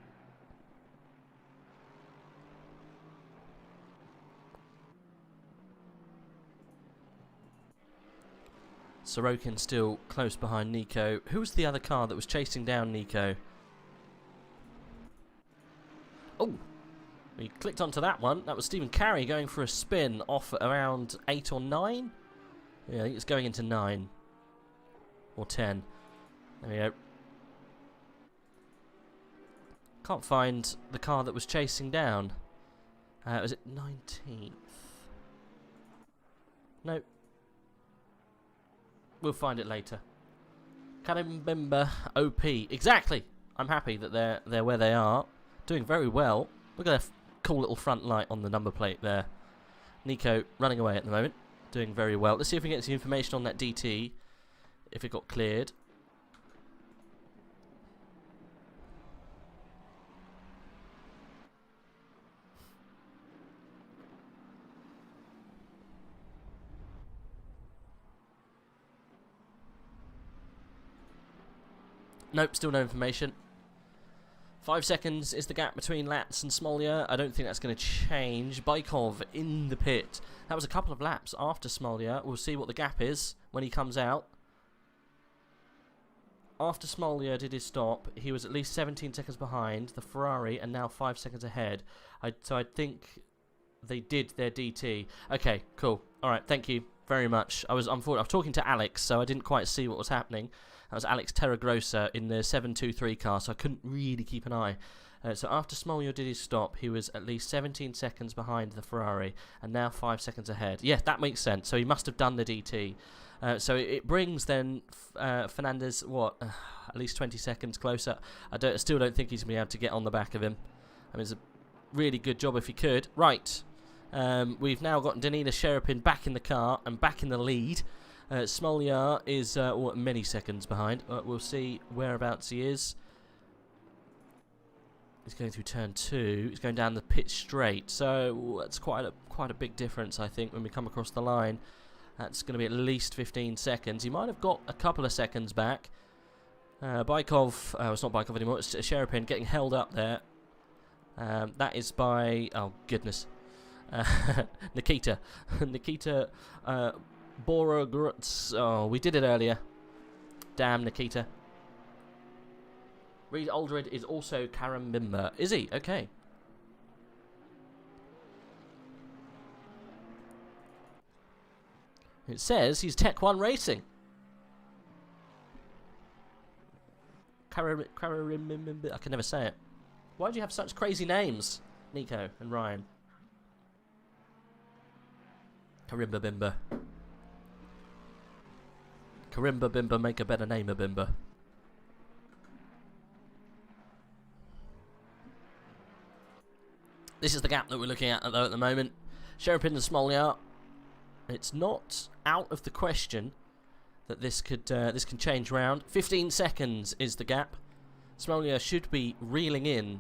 Sorokin still close behind Nico. Who was the other car that was chasing down Nico? Oh, we clicked onto that one. That was Stephen Carey going for a spin off at around 8 or 9. Yeah, I think it's going into 9 or 10. There we go. Can't find the car that was chasing down. Was it 19th? No. We'll find it later. Kanembemba OP. Exactly. I'm happy that they're where they are. Doing very well. Look at their cool little front light on the number plate there. Nico running away at the moment. Doing very well. Let's see if we can get some information on that DT. If it got cleared. Nope, still no information. 5 seconds is the gap between Latz and Smolja. I don't think that's going to change. Bykov in the pit. That was a couple of laps after Smolja. We'll see what the gap is when he comes out. After Smolja did his stop, he was at least 17 seconds behind the Ferrari and now 5 seconds ahead. So I think they did their DT. Okay, cool. All right, thank you very much. I was talking to Alex, so I didn't quite see what was happening. That was Alex Terragrossa in the 723 car, so I couldn't really keep an eye. So after Smolja did his stop, he was at least 17 seconds behind the Ferrari, and now 5 seconds ahead. Yeah, that makes sense. So he must have done the DT. So it brings then Fernandez, at least 20 seconds closer. I still don't think he's going to be able to get on the back of him. I mean, it's a really good job if he could. Right, we've now got Danila Sherapin back in the car and back in the lead. Smolja is many seconds behind. We'll see whereabouts he is. He's going through turn 2. He's going down the pit straight. So that's quite a big difference, I think, when we come across the line. That's going to be at least 15 seconds. He might have got a couple of seconds back. Bykov, it's not Bykov anymore. It's Sherapin getting held up there. That is by goodness, Nikita. Nikita. Borogrutz. Oh, we did it earlier. Damn, Nikita. Reed Aldred is also Karambimba. Is he? Okay. It says he's Tech 1 Racing. Karambimba. I can never say it. Why do you have such crazy names, Nico and Ryan? Karimba Bimba. Karimba Bimba, make a better name, a Bimba. This is the gap that we're looking at though at the moment. Sherapin and Smolja. It's not out of the question that this can change round. 15 seconds is the gap. Smolja should be reeling in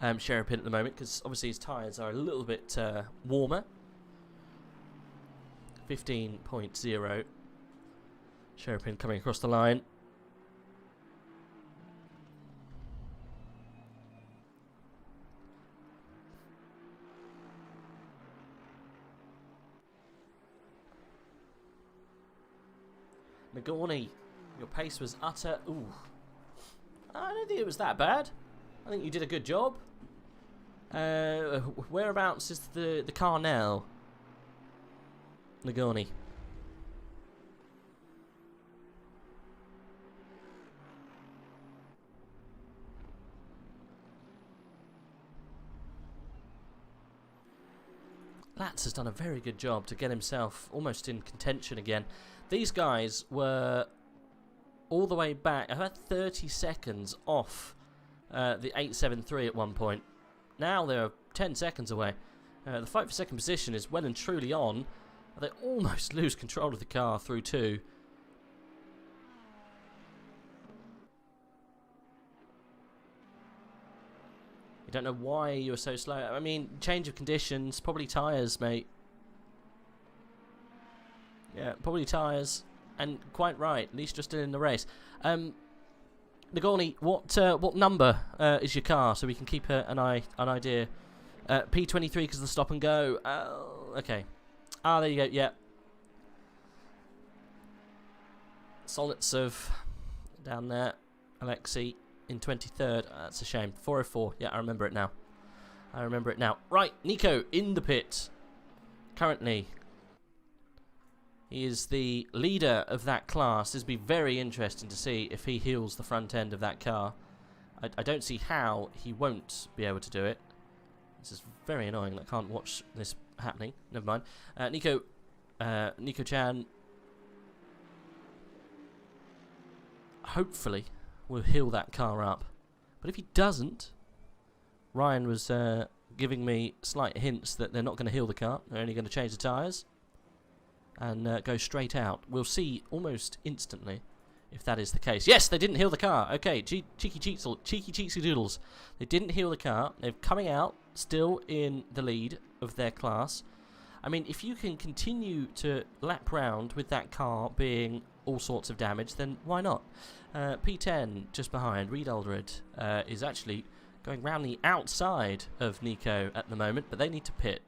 Sherapin at the moment because obviously his tyres are a little bit warmer. 15.0. Sherapin coming across the line. Nagorny, your pace was utter... Ooh. I don't think it was that bad. I think you did a good job. Whereabouts is the car now? Nagorny. Latz has done a very good job to get himself almost in contention again. These guys were all the way back, about 30 seconds off the 873 at one point. Now they're 10 seconds away. The fight for second position is well and truly on. They almost lose control of the car through 2. You don't know why you were so slow. I mean, change of conditions, probably tyres, mate. Yeah, probably tyres. And quite right, at least you're still in the race. Nagorny, what number is your car so we can keep an idea? P23 because of the stop and go. Okay. There you go, yeah. Solitsov down there. Alexei in 23rd. That's a shame. 404. Yeah, I remember it now. Right, Nico in the pit. Currently, he is the leader of that class. This will be very interesting to see if he heals the front end of that car. I don't see how he won't be able to do it. This is very annoying. I can't watch this happening. Never mind. Nico-chan hopefully will heal that car up. But if he doesn't, Ryan was giving me slight hints that they're not going to heal the car. They're only going to change the tyres and go straight out. We'll see almost instantly if that is the case. Yes, they didn't heal the car. Okay, cheeky cheeksy doodles. They didn't heal the car. They're coming out still in the lead of their class. I mean, if you can continue to lap round with that car being all sorts of damage, then why not? P10 just behind. Reed Aldred is actually going round the outside of Nico at the moment, but they need to pit.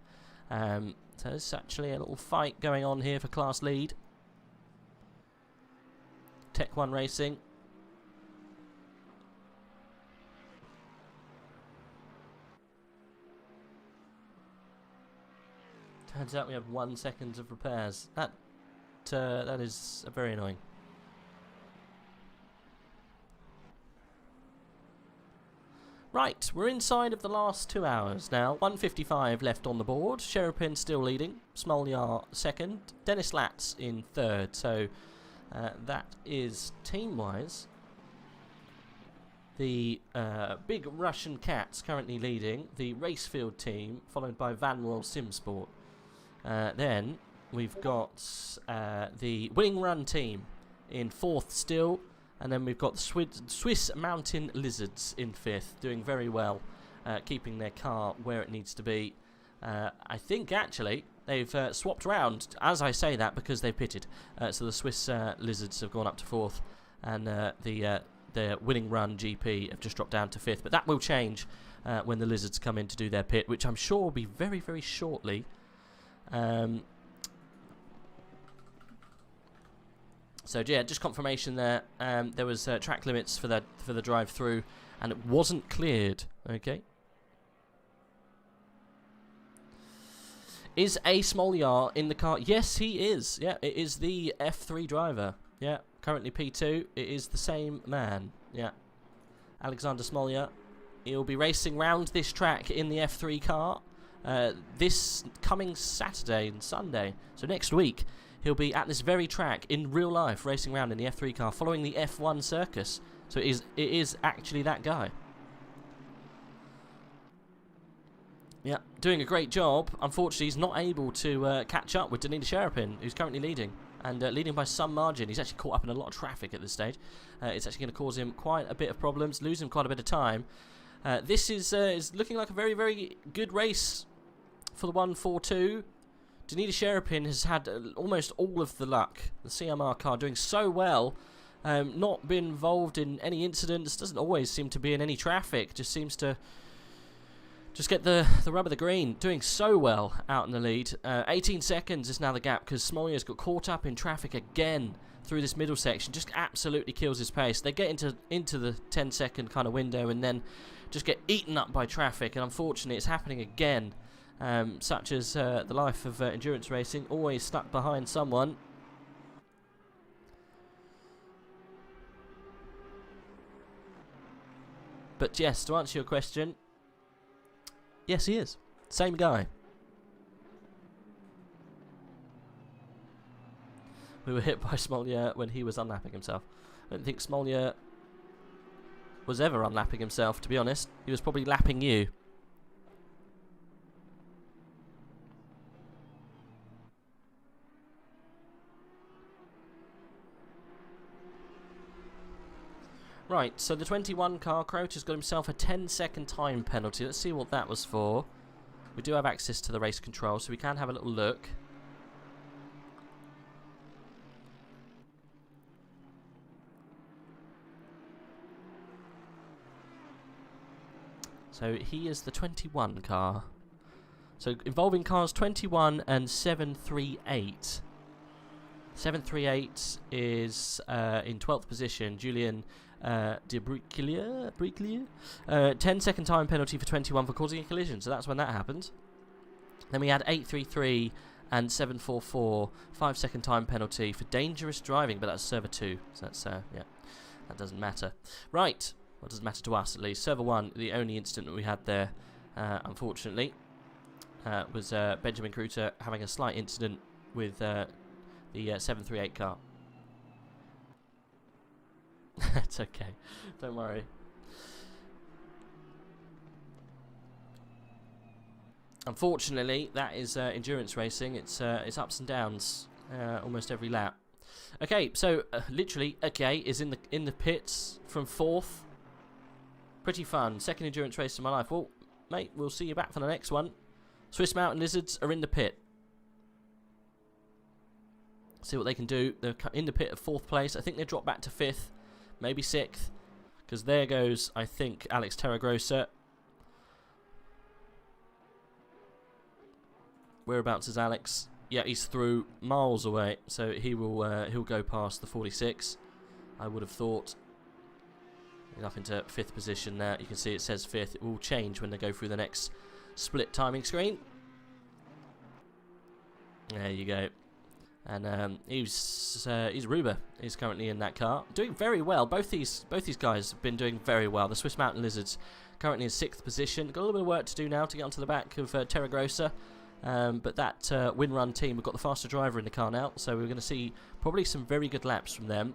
So there's actually a little fight going on here for class lead. Tech 1 Racing. Turns out we have 1 second of repairs. That is very annoying. Right, we're inside of the last 2 hours now. 1:55 left on the board. Sherapin still leading. Smolyar second. Dennis Latz in third. So that is team-wise. The big Russian Cats currently leading. The Racefield team, followed by Van Royal Simsport. Then we've got the Winning Run team in fourth still. And then we've got the Swiss Mountain Lizards in fifth, doing very well, keeping their car where it needs to be. I think, actually, they've swapped around, as I say that, because they pitted. So the Swiss Lizards have gone up to fourth, and the Winning Run GP have just dropped down to fifth. But that will change when the Lizards come in to do their pit, which I'm sure will be very, very shortly. So yeah, just confirmation there. There was track limits for the drive through, and it wasn't cleared. Okay. Is A Smolyar in the car? Yes, he is. Yeah, it is the F3 driver. Yeah, currently P2. It is the same man. Yeah, Alexander Smolyar. He'll be racing round this track in the F3 car this coming Saturday and Sunday. So next week. He'll be at this very track in real life, racing around in the F3 car, following the F1 circus. So it is actually that guy. Yeah, doing a great job. Unfortunately, he's not able to catch up with Danila Sherapin, who's currently leading. And leading by some margin. He's actually caught up in a lot of traffic at this stage. It's actually going to cause him quite a bit of problems, lose him quite a bit of time. This is looking like a very, very good race for the 142. Danila Sherapin has had almost all of the luck. The CMR car doing so well, not been involved in any incidents, doesn't always seem to be in any traffic, just seems to just get the rub of the green, doing so well out in the lead. 18 seconds is now the gap, because Smolyar's got caught up in traffic again through this middle section, just absolutely kills his pace. They get into the 10-second kind of window and then just get eaten up by traffic, and unfortunately it's happening again. Such as the life of endurance racing, always stuck behind someone. But yes, to answer your question, yes, he is. Same guy. We were hit by Smolyar when he was unlapping himself. I don't think Smolyar was ever unlapping himself, to be honest. He was probably lapping you. Right, so the 21 car, Crouch has got himself a 10-second time penalty. Let's see what that was for. We do have access to the race control, so we can have a little look. So he is the 21 car. So involving cars 21 and 738. 738 is in 12th position. Julian de Briclier. 10-second time penalty for 21 for causing a collision. So that's when that happened. Then we had 833 and 744. 5-second time penalty for dangerous driving, but that's server 2. So that's, yeah, that doesn't matter. Right. Well, it doesn't matter to us, at least. Server 1, the only incident that we had there, unfortunately, was Benjamin Kruter having a slight incident with the 738 car. It's okay. Don't worry. Unfortunately, that is endurance racing. It's ups and downs almost every lap. Okay, so literally, okay, is in the pits from 4th. Pretty fun. Second endurance race of my life. Well, mate, we'll see you back for the next one. Swiss Mountain Lizards are in the pit. See what they can do. They're in the pit at 4th place. I think they drop back to 5th, maybe 6th, because there goes, I think, Alex Terragrossa. Whereabouts is Alex? Yeah, he's through miles away, so he'll go past the 46. I would have thought. He's up into 5th position now. You can see it says 5th. It will change when they go through the next split timing screen. There you go. And he's Ruber. He's currently in that car, doing very well. Both these guys have been doing very well. The Swiss Mountain Lizards currently in 6th position. Got a little bit of work to do now to get onto the back of Terragrossa. But that Win Run team, we've got the faster driver in the car now, so we're going to see probably some very good laps from them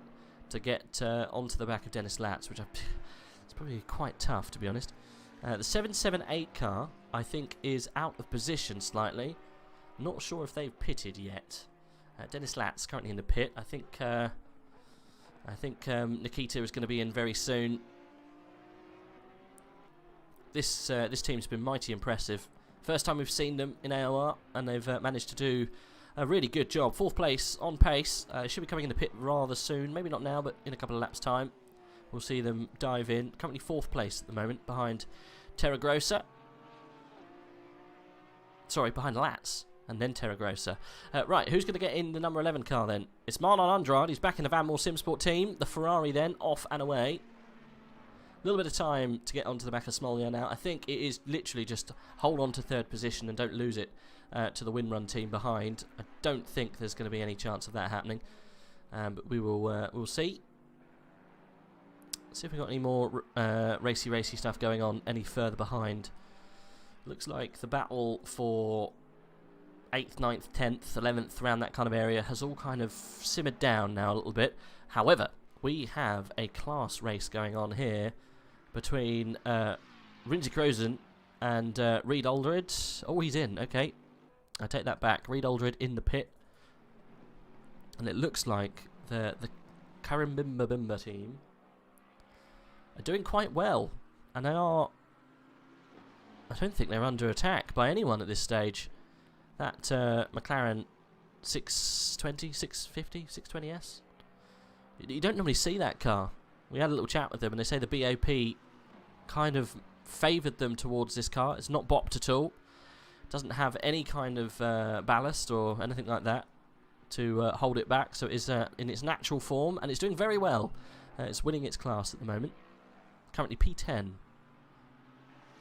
to get onto the back of Dennis Latz, which it's probably quite tough, to be honest. The 778 car, I think, is out of position slightly. Not sure if they've pitted yet. Dennis Latz currently in the pit. I think Nikita is going to be in very soon. This team's been mighty impressive. First time we've seen them in AOR, and they've managed to do a really good job. 4th place on pace. Should be coming in the pit rather soon. Maybe not now, but in a couple of laps' time. We'll see them dive in. Currently 4th place at the moment, behind Terragrossa. Sorry, behind Latz, and then Terragrossa. Right, who's going to get in the number 11 car then? It's Marlon Andrade. He's back in the Vanmore Simsport team. The Ferrari then, off and away. A little bit of time to get onto the back of Smolja now. I think it is literally just hold on to 3rd position and don't lose it to the Win Run team behind. I don't think there's going to be any chance of that happening, but we'll see. See if we've got any more racy stuff going on any further behind. Looks like the battle for 8th, 9th, 10th, 11th, around that kind of area has all kind of simmered down now a little bit. However, we have a class race going on here between Rinzi Krozen and Reed Aldred. Oh, he's in. Okay. I take that back. Reed Aldred in the pit. And it looks like the Karimbimba Bimba team are doing quite well. And they are... I don't think they're under attack by anyone at this stage. That McLaren 620, 650, 620S. You don't normally see that car. We had a little chat with them, and they say the BOP kind of favoured them towards this car. It's not bopped at all. Doesn't have any kind of ballast or anything like that to hold it back. So it is in its natural form, and it's doing very well. It's winning its class at the moment. Currently P10.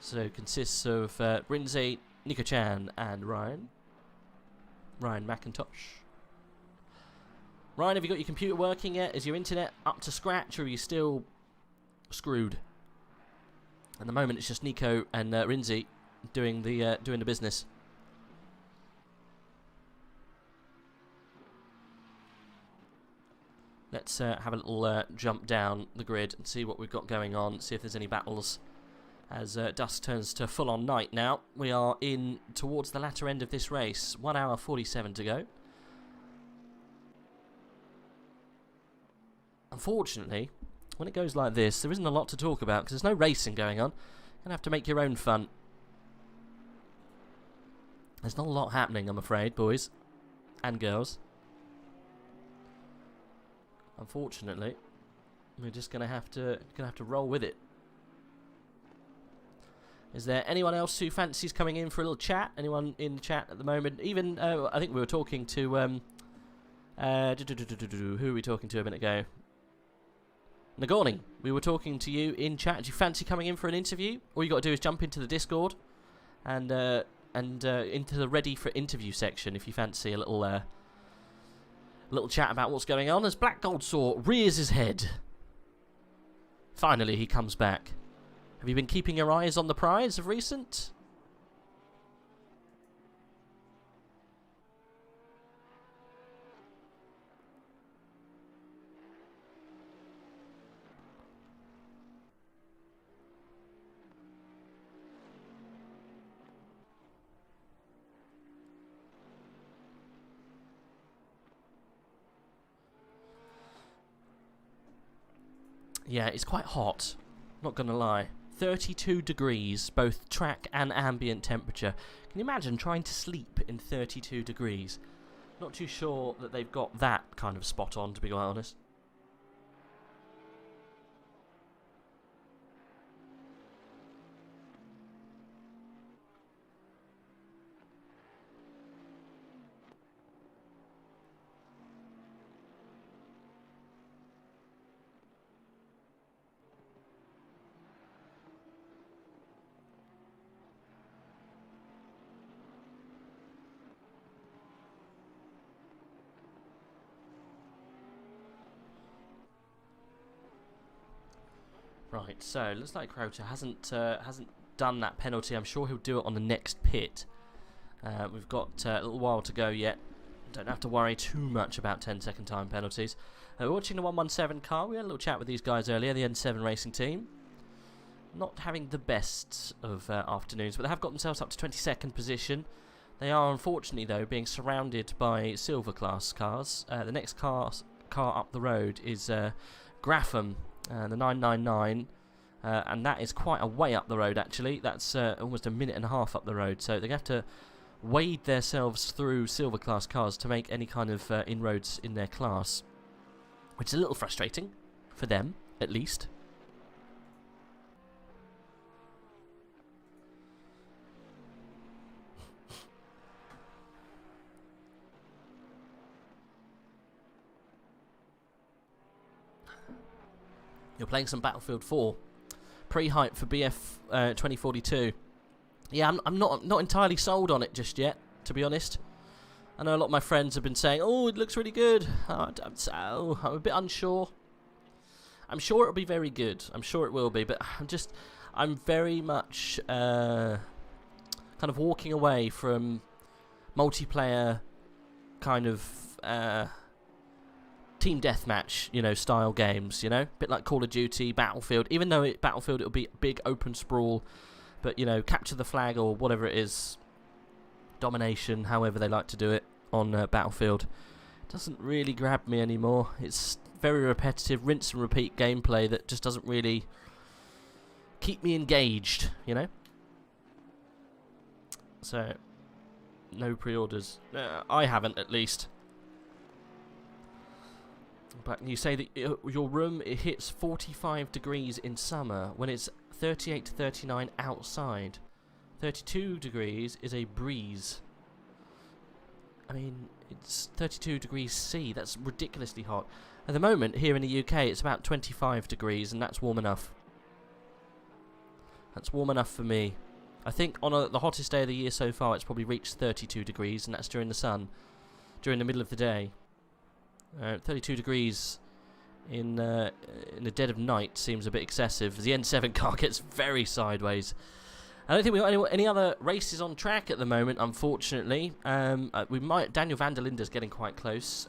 So it consists of Rinzi, Nico Chan, and Ryan McIntosh. Ryan, have you got your computer working yet? Is your internet up to scratch, or are you still screwed? At the moment, it's just Nico and Rinzi doing the business. Let's have a little jump down the grid and see what we've got going on. See if there's any battles. As dusk turns to full-on night now, we are in towards the latter end of this race. 1 hour 47 to go. Unfortunately, when it goes like this, there isn't a lot to talk about because there's no racing going on. You're going to have to make your own fun. There's not a lot happening, I'm afraid, boys and girls. Unfortunately, we're just going to have to roll with it. Is there anyone else who fancies coming in for a little chat? Anyone in the chat at the moment? Even I think we were talking to who were we talking to a minute ago? Nagorny, we were talking to you in chat. Do you fancy coming in for an interview? All you got to do is jump into the Discord and into the ready for interview section if you fancy a little chat about what's going on. As Black Goldsaw rears his head. Finally, he comes back. Have you been keeping your eyes on the prize of recent? Yeah, it's quite hot. Not gonna lie. 32 degrees, both track and ambient temperature. Can you imagine trying to sleep in 32 degrees? Not too sure that they've got that kind of spot on, to be quite honest. Right, so looks like Croucher hasn't done that penalty. I'm sure he'll do it on the next pit. We've got a little while to go yet. Don't have to worry too much about 10-second time penalties. We're watching the 117 car. We had a little chat with these guys earlier, the N7 racing team. Not having the best of afternoons, but they have got themselves up to 22nd position. They are, unfortunately, though, being surrounded by silver class cars. The next car up the road is Grapham. The 999, and that is quite a way up the road actually. That's almost a minute and a half up the road, so they have to wade themselves through silver class cars to make any kind of inroads in their class, which is a little frustrating for them, at least. You're playing some Battlefield 4 pre-hype for BF 2042. Yeah, I'm not entirely sold on it just yet, to be honest. I know a lot of my friends have been saying, "Oh, it looks really good." I'm a bit unsure. I'm sure it'll be very good. I'm sure it will be, but I'm very much kind of walking away from multiplayer kind of team deathmatch, style games, a bit like Call of Duty, Battlefield. Even though Battlefield, it'll be a big open sprawl, but capture the flag or whatever it is, domination, however they like to do it on Battlefield, doesn't really grab me anymore. It's very repetitive, rinse and repeat gameplay that just doesn't really keep me engaged, So, no pre-orders. I haven't, at least. But you say that your room, it hits 45 degrees in summer when it's 38 to 39 outside. 32 degrees is a breeze. I mean, it's 32 degrees C. That's ridiculously hot. At the moment, here in the UK, it's about 25 degrees, and that's warm enough. That's warm enough for me. I think on the hottest day of the year so far, it's probably reached 32 degrees, and that's during the sun, during the middle of the day. 32 degrees in the dead of night seems a bit excessive. The N7 car gets very sideways. I don't think we've got any other races on track at the moment, unfortunately. We might. Daniel van der Linde's getting quite close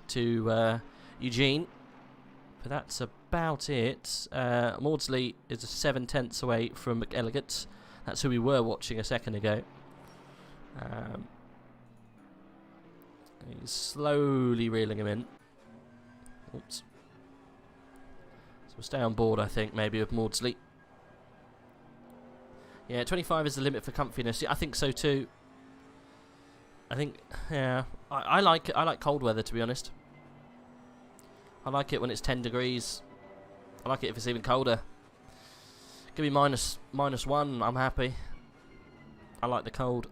to Eugene, but that's about it. Maudsley is 7/10 away from McElligott. That's who we were watching a second ago. He's slowly reeling him in. Oops. So we'll stay on board, I think, maybe with Maudsley. Yeah, 25 is the limit for comfiness. Yeah, I think so too. I think, yeah, I like it. I like cold weather, to be honest. I like it when it's 10 degrees. I like it if it's even colder. Give me -1, I'm happy. I like the cold.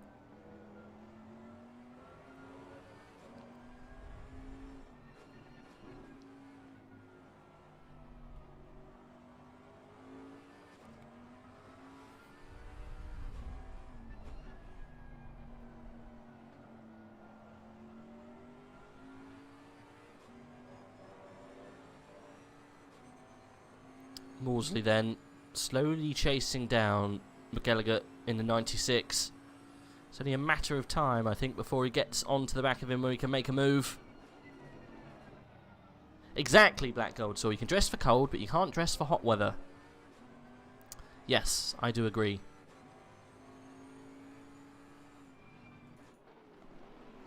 Maudsley then slowly chasing down McElligott in the 96. It's only a matter of time, I think, before he gets onto the back of him where he can make a move. Exactly, Black Gold. So you can dress for cold, but you can't dress for hot weather. Yes, I do agree.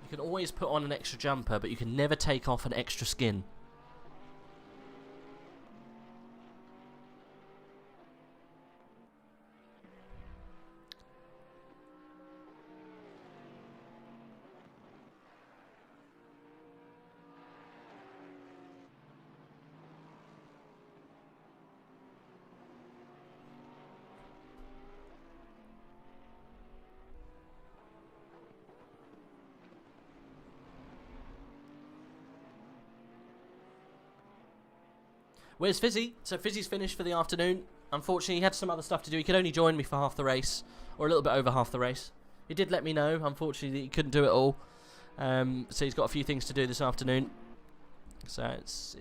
You can always put on an extra jumper, but you can never take off an extra skin. Where's Fizzy? So Fizzy's finished for the afternoon. Unfortunately, he had some other stuff to do. He could only join me for half the race, or a little bit over half the race. He did let me know, unfortunately, that he couldn't do it all. So he's got a few things to do this afternoon. So it's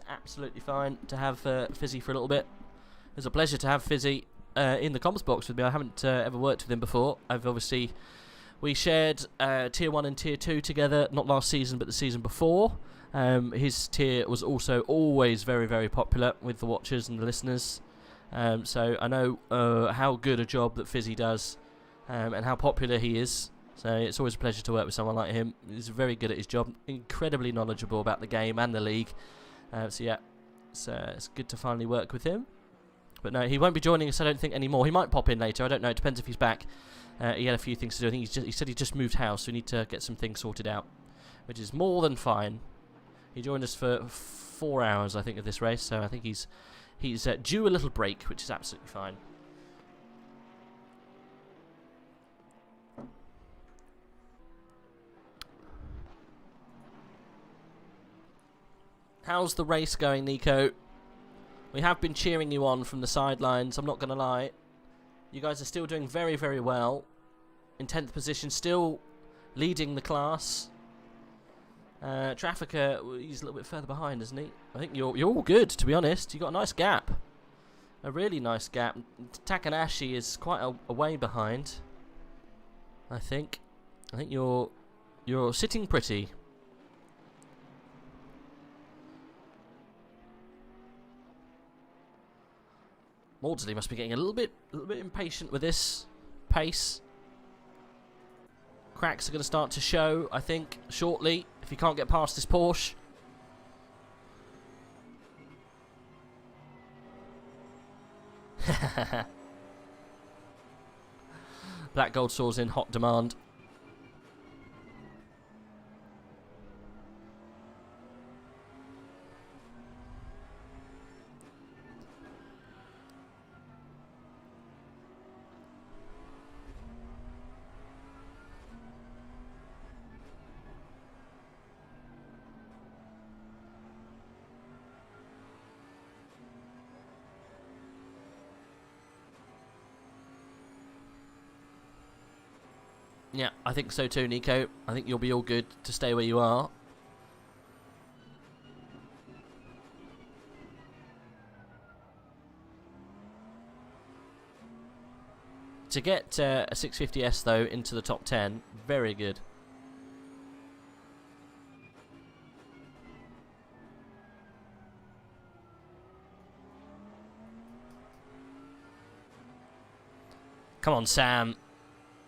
absolutely fine to have Fizzy for a little bit. It was a pleasure to have Fizzy in the comms box with me. I haven't ever worked with him before. We shared Tier 1 and Tier 2 together, not last season, but the season before. His tier was also always very, very popular with the watchers and the listeners. So I know how good a job that Fizzy does and how popular he is. So it's always a pleasure to work with someone like him. He's very good at his job, incredibly knowledgeable about the game and the league. So yeah, it's good to finally work with him. But no, he won't be joining us, I don't think, anymore. He might pop in later, I don't know, it depends if he's back. He had a few things to do. I think he said he just moved house, so we need to get some things sorted out, which is more than fine. He joined us for 4 hours, I think, of this race, so I think he's due a little break, which is absolutely fine. How's the race going, Nico? We have been cheering you on from the sidelines, I'm not going to lie. You guys are still doing very, very well. In 10th position, still leading the class. Trafficker, he's a little bit further behind, isn't he? I think you're all good, to be honest. You've got a nice gap. A really nice gap. Takanashi is quite a way behind, I think. I think you're sitting pretty. Maudsley must be getting a little bit impatient with this pace. Cracks are going to start to show, I think, shortly, if he can't get past this Porsche. Black Gold Saw's in hot demand. Yeah, I think so too, Nico. I think you'll be all good to stay where you are. To get a 650S, though, into the top 10, very good. Come on, Sam.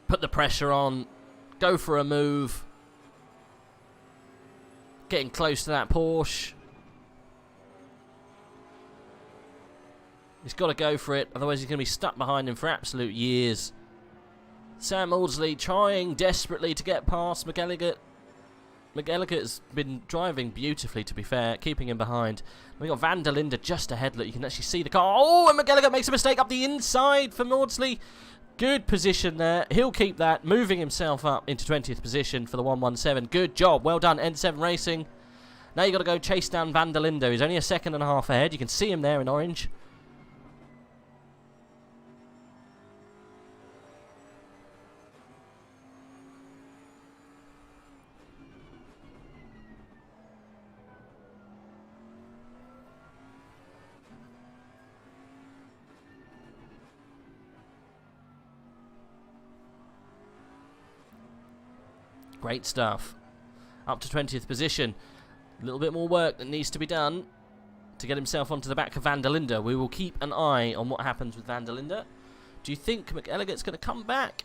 Put the pressure on. Go for a move. Getting close to that Porsche. He's got to go for it, otherwise he's going to be stuck behind him for absolute years. Sam Maudsley trying desperately to get past McElligott. McElligott been driving beautifully, to be fair, keeping him behind. We've got Van der Linde just ahead. Look, you can actually see the car. Oh, and McElligott makes a mistake up the inside for Maudsley. Good position there. He'll keep that, moving himself up into 20th position for the 117. Good job. Well done, N7 Racing. Now you've got to go chase down Van der Linde. He's only a second and a half ahead. You can see him there in orange. Great stuff. Up to 20th position. A little bit more work that needs to be done to get himself onto the back of Van der Linde. We will keep an eye on what happens with Van der Linde. Do you think McElligott's going to come back?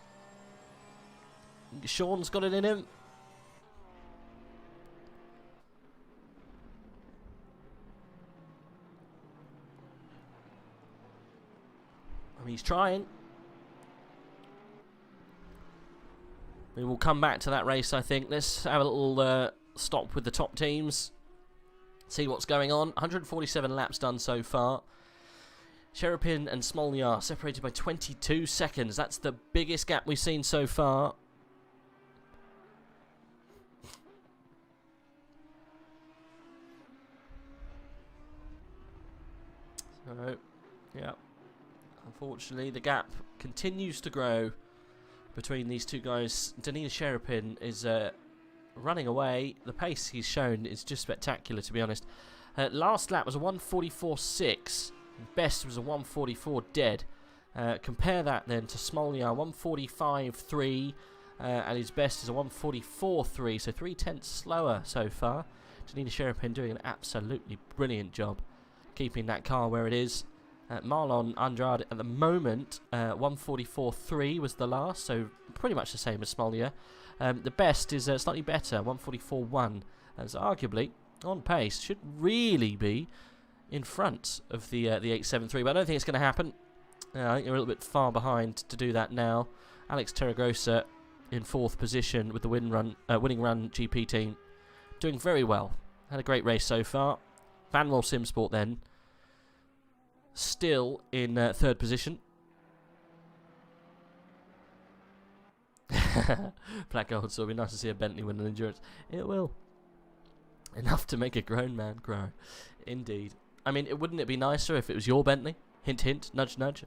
Sean's got it in him. I mean, he's trying. We will come back to that race, I think. Let's have a little stop with the top teams. See what's going on. 147 laps done so far. Sherapin and Smolny separated by 22 seconds. That's the biggest gap we've seen so far. So, yeah. Unfortunately, the gap continues to grow between these two guys. Danina Sherapin is running away. The pace he's shown is just spectacular, to be honest. Last lap was a 1:44.6. Best was a 1:44 dead. Compare that then to Smoljar, 1:45.3. And his best is a 1:44.3, so 3/10 slower so far. Danina Sherapin doing an absolutely brilliant job keeping that car where it is. Marlon Andrade at the moment, 1:44.3 was the last, so pretty much the same as Smoljar. The best is slightly better, 1:44.1. That's arguably on pace. Should really be in front of the 873, but I don't think it's going to happen. I think you're a little bit far behind to do that now. Alex Terragrosa in 4th position with the winning run GP team, doing very well. Had a great race so far. Vanwell Simsport then still in 3rd position. Black Gold, so it'll be nice to see a Bentley win an endurance. It will. Enough to make a grown man grow. Indeed. I mean, wouldn't it be nicer if it was your Bentley? Hint, hint, nudge, nudge.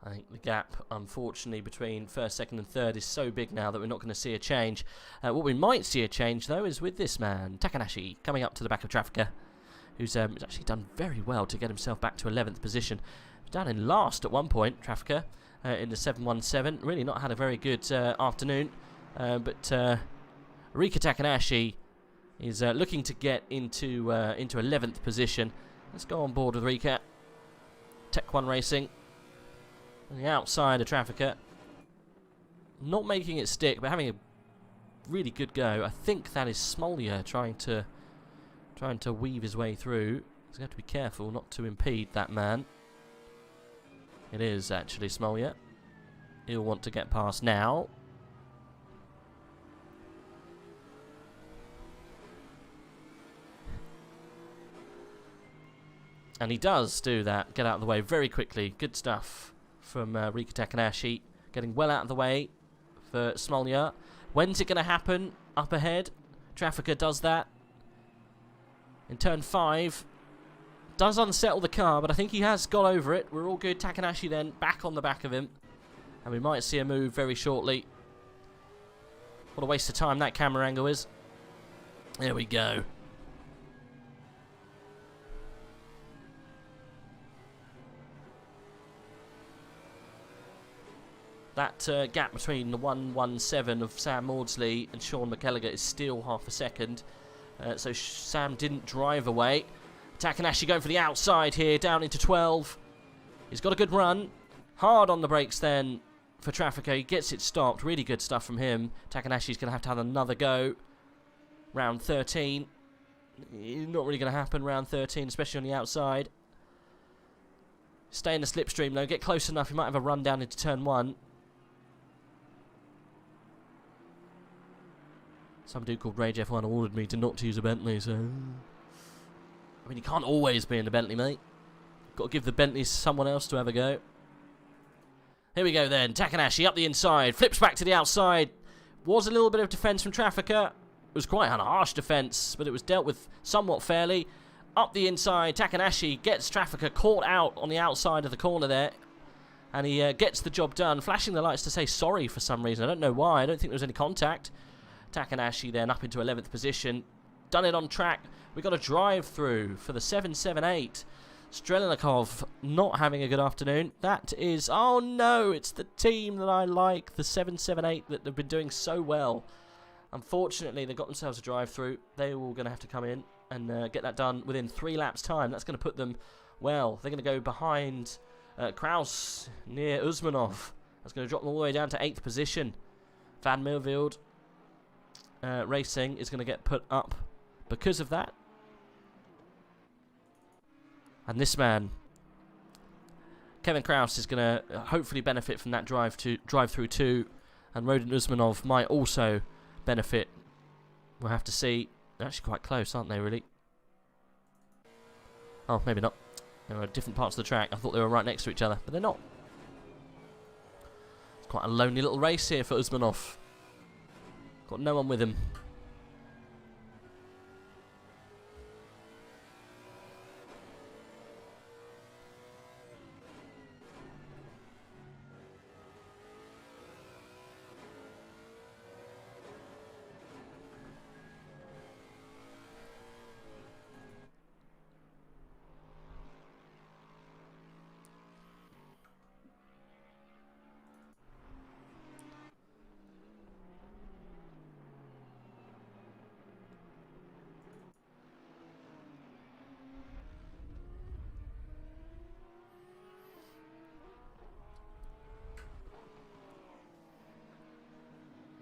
I think the gap, unfortunately, between 1st, 2nd and 3rd is so big now that we're not going to see a change. What we might see a change, though, is with this man, Takanashi, coming up to the back of Traffica, who's actually done very well to get himself back to 11th position. Down in last at one point, Traffica, in the 717. Really not had a very good afternoon, but Rika Takanashi is looking to get into 11th position. Let's go on board with Rika. Tech 1 Racing. On the outside of Traffica, not making it stick, but having a really good go. I think that is Smoljar trying to weave his way through. He's going to have to be careful not to impede that man. It is actually Smoljar. He'll want to get past now. And he does do that. Get out of the way very quickly. Good stuff from Rika Takanashi, getting well out of the way for Smoljar. When's it going to happen? Up ahead. Traffica does that. In turn 5. Does unsettle the car, but I think he has got over it. We're all good. Takanashi then back on the back of him. And we might see a move very shortly. What a waste of time that camera angle is. There we go. That gap between the 1:17 of Sam Maudsley and Sean McElliger is still half a second. So Sam didn't drive away. Takanashi going for the outside here, down into 12. He's got a good run. Hard on the brakes then for Traffica. He gets it stopped. Really good stuff from him. Takanashi's going to have another go. Round 13. Not really going to happen round 13, especially on the outside. Stay in the slipstream though. Get close enough. He might have a run down into turn 1. Some dude called Rage F1 ordered me to not to use a Bentley, so... I mean, you can't always be in the Bentley, mate. Got to give the Bentleys someone else to have a go. Here we go then. Takanashi up the inside. Flips back to the outside. Was a little bit of defence from Traffica. It was quite a harsh defence, but it was dealt with somewhat fairly. Up the inside. Takanashi gets Traffica caught out on the outside of the corner there. And he gets the job done. Flashing the lights to say sorry for some reason. I don't know why. I don't think there was any contact. Takanashi then up into 11th position. Done it on track. We got a drive through for the 778. Strelnikov not having a good afternoon. That is, oh no, it's the team that I like, the 778 that have been doing so well. Unfortunately, they got themselves a drive through. They're all going to have to come in and get that done within 3 laps time. That's going to put them, well, they're going to go behind Kraus near Usmanov. That's going to drop them all the way down to 8th position. Van Merveld Racing is going to get put up because of that. And this man, Kevin Kraus, is going to hopefully benefit from that drive through too. And Rodin Usmanov might also benefit. We'll have to see. They're actually quite close, aren't they, really? Oh, maybe not. They were at different parts of the track. I thought they were right next to each other, but they're not. It's quite a lonely little race here for Usmanov. Got no one with him.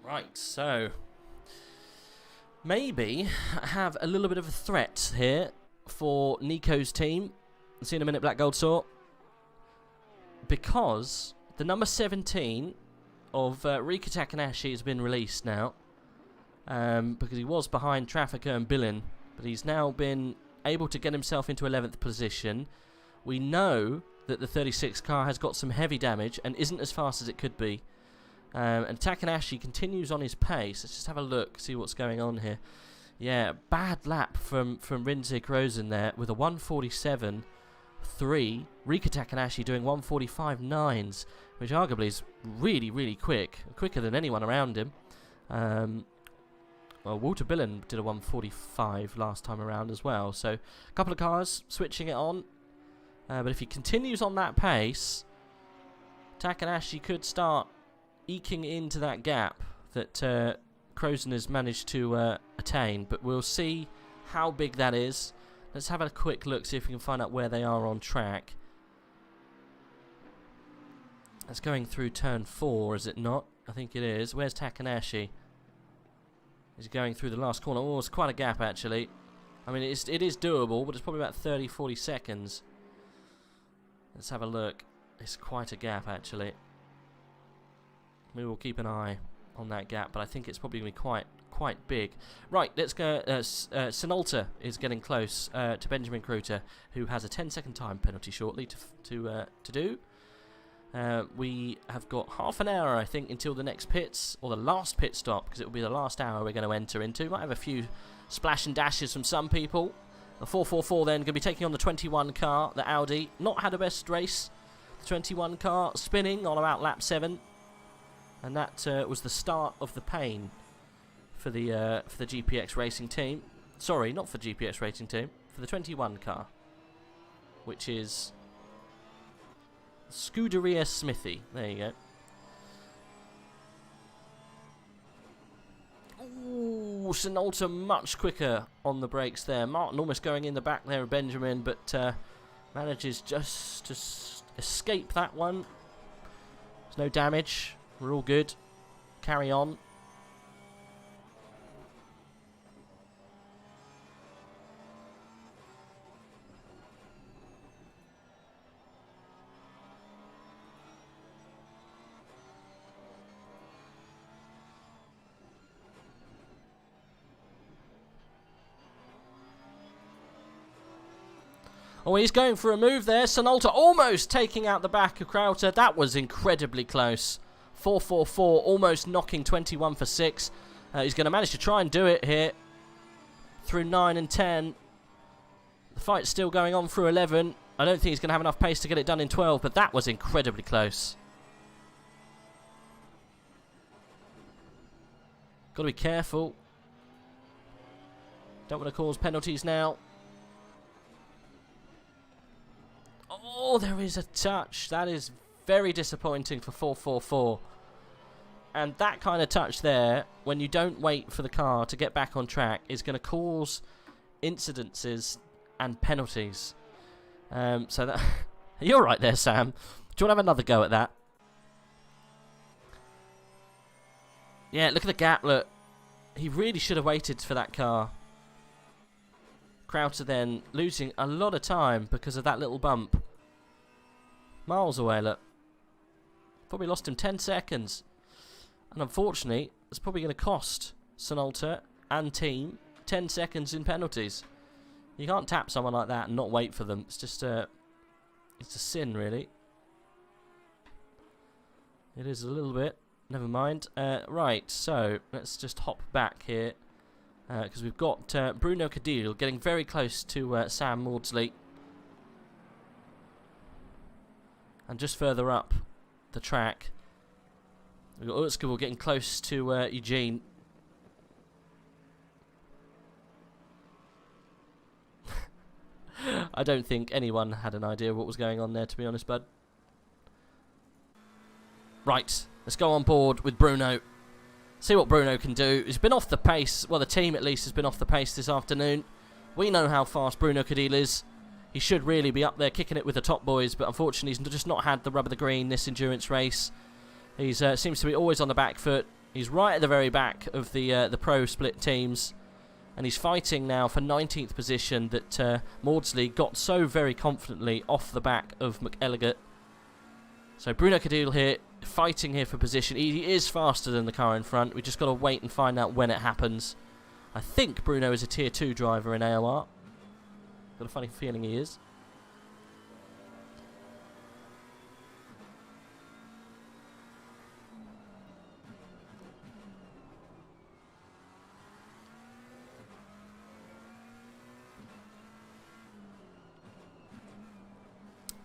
Right, so maybe have a little bit of a threat here for Nico's team. See you in a minute, Black Gold Saw. Because the number 17 of Rika Takanashi has been released now. Because he was behind Trafficker and Billin, but he's now been able to get himself into 11th position. We know that the 36 car has got some heavy damage and isn't as fast as it could be. And Takanashi continues on his pace. Let's just have a look, see what's going on here. Yeah, bad lap from Rinzik Rosen there with a 147.3. Rika Takanashi doing 145.9s, which arguably is really, really quick. Quicker than anyone around him. Well, Walter Billen did a 145 last time around as well. So, a couple of cars switching it on. But if he continues on that pace, Takanashi could start eking into that gap that Crozen has managed to attain, but we'll see how big that is. Let's have a quick look, see if we can find out where they are on track. That's going through turn 4, is it not? I think it is. Where's Takanashi? He's going through the last corner. Oh, it's quite a gap actually. I mean, it is doable, but it's probably about 30-40 seconds. Let's have a look. It's quite a gap actually. We will keep an eye on that gap, but I think it's probably going to be quite big. Right, let's go. Sinolta is getting close to Benjamin Kruter, who has a 10-second time penalty shortly to do. We have got half an hour, I think, until the next pits, or the last pit stop, because it will be the last hour we're going to enter into. Might have a few splash and dashes from some people. The 444 then going to be taking on the 21 car, the Audi. Not had a best race. The 21 car spinning on about lap 7. And that was the start of the pain for the GPX Racing team. Sorry, not for GPX Racing team. For the 21 car, which is Scuderia Smithy. There you go. Ooh, Sinolta much quicker on the brakes there. Martin almost going in the back there of Benjamin, but manages just to escape that one. There's no damage. We're all good. Carry on. Oh, he's going for a move there. Sinolta almost taking out the back of Krauter. That was incredibly close. 444, almost knocking 21 for 6. He's going to manage to try and do it here through 9 and 10. The fight's still going on through 11. I don't think he's going to have enough pace to get it done in 12, but that was incredibly close. Got to be careful. Don't want to cause penalties now. Oh, there is a touch. That is very disappointing for 444. And that kind of touch there, when you don't wait for the car to get back on track, is going to cause incidences and penalties. So that you're right there, Sam. Do you want to have another go at that? Yeah, look at the gap. Look, he really should have waited for that car. Krauter then losing a lot of time because of that little bump. Miles away, look. Probably lost him 10 seconds. And unfortunately, it's probably going to cost Sinolta and team 10 seconds in penalties. You can't tap someone like that and not wait for them. It's just it's a sin, really. It is a little bit. Never mind. Right, so let's just hop back here. Because we've got Bruno Cadil getting very close to Sam Maudsley. And just further up the track, we've got Urzkabel getting close to Eugene. I don't think anyone had an idea what was going on there, to be honest, bud. Right, let's go on board with Bruno. See what Bruno can do. He's been off the pace. Well, the team at least has been off the pace this afternoon. We know how fast Bruno Cadil is. He should really be up there kicking it with the top boys, but unfortunately he's just not had the rub of the green this endurance race. He seems to be always on the back foot. He's right at the very back of the pro split teams, and he's fighting now for 19th position that Maudsley got so very confidently off the back of McElligott. So Bruno Cadil here, fighting here for position. He is faster than the car in front. We just got to wait and find out when it happens. I think Bruno is a tier 2 driver in AOR. Got a funny feeling he is.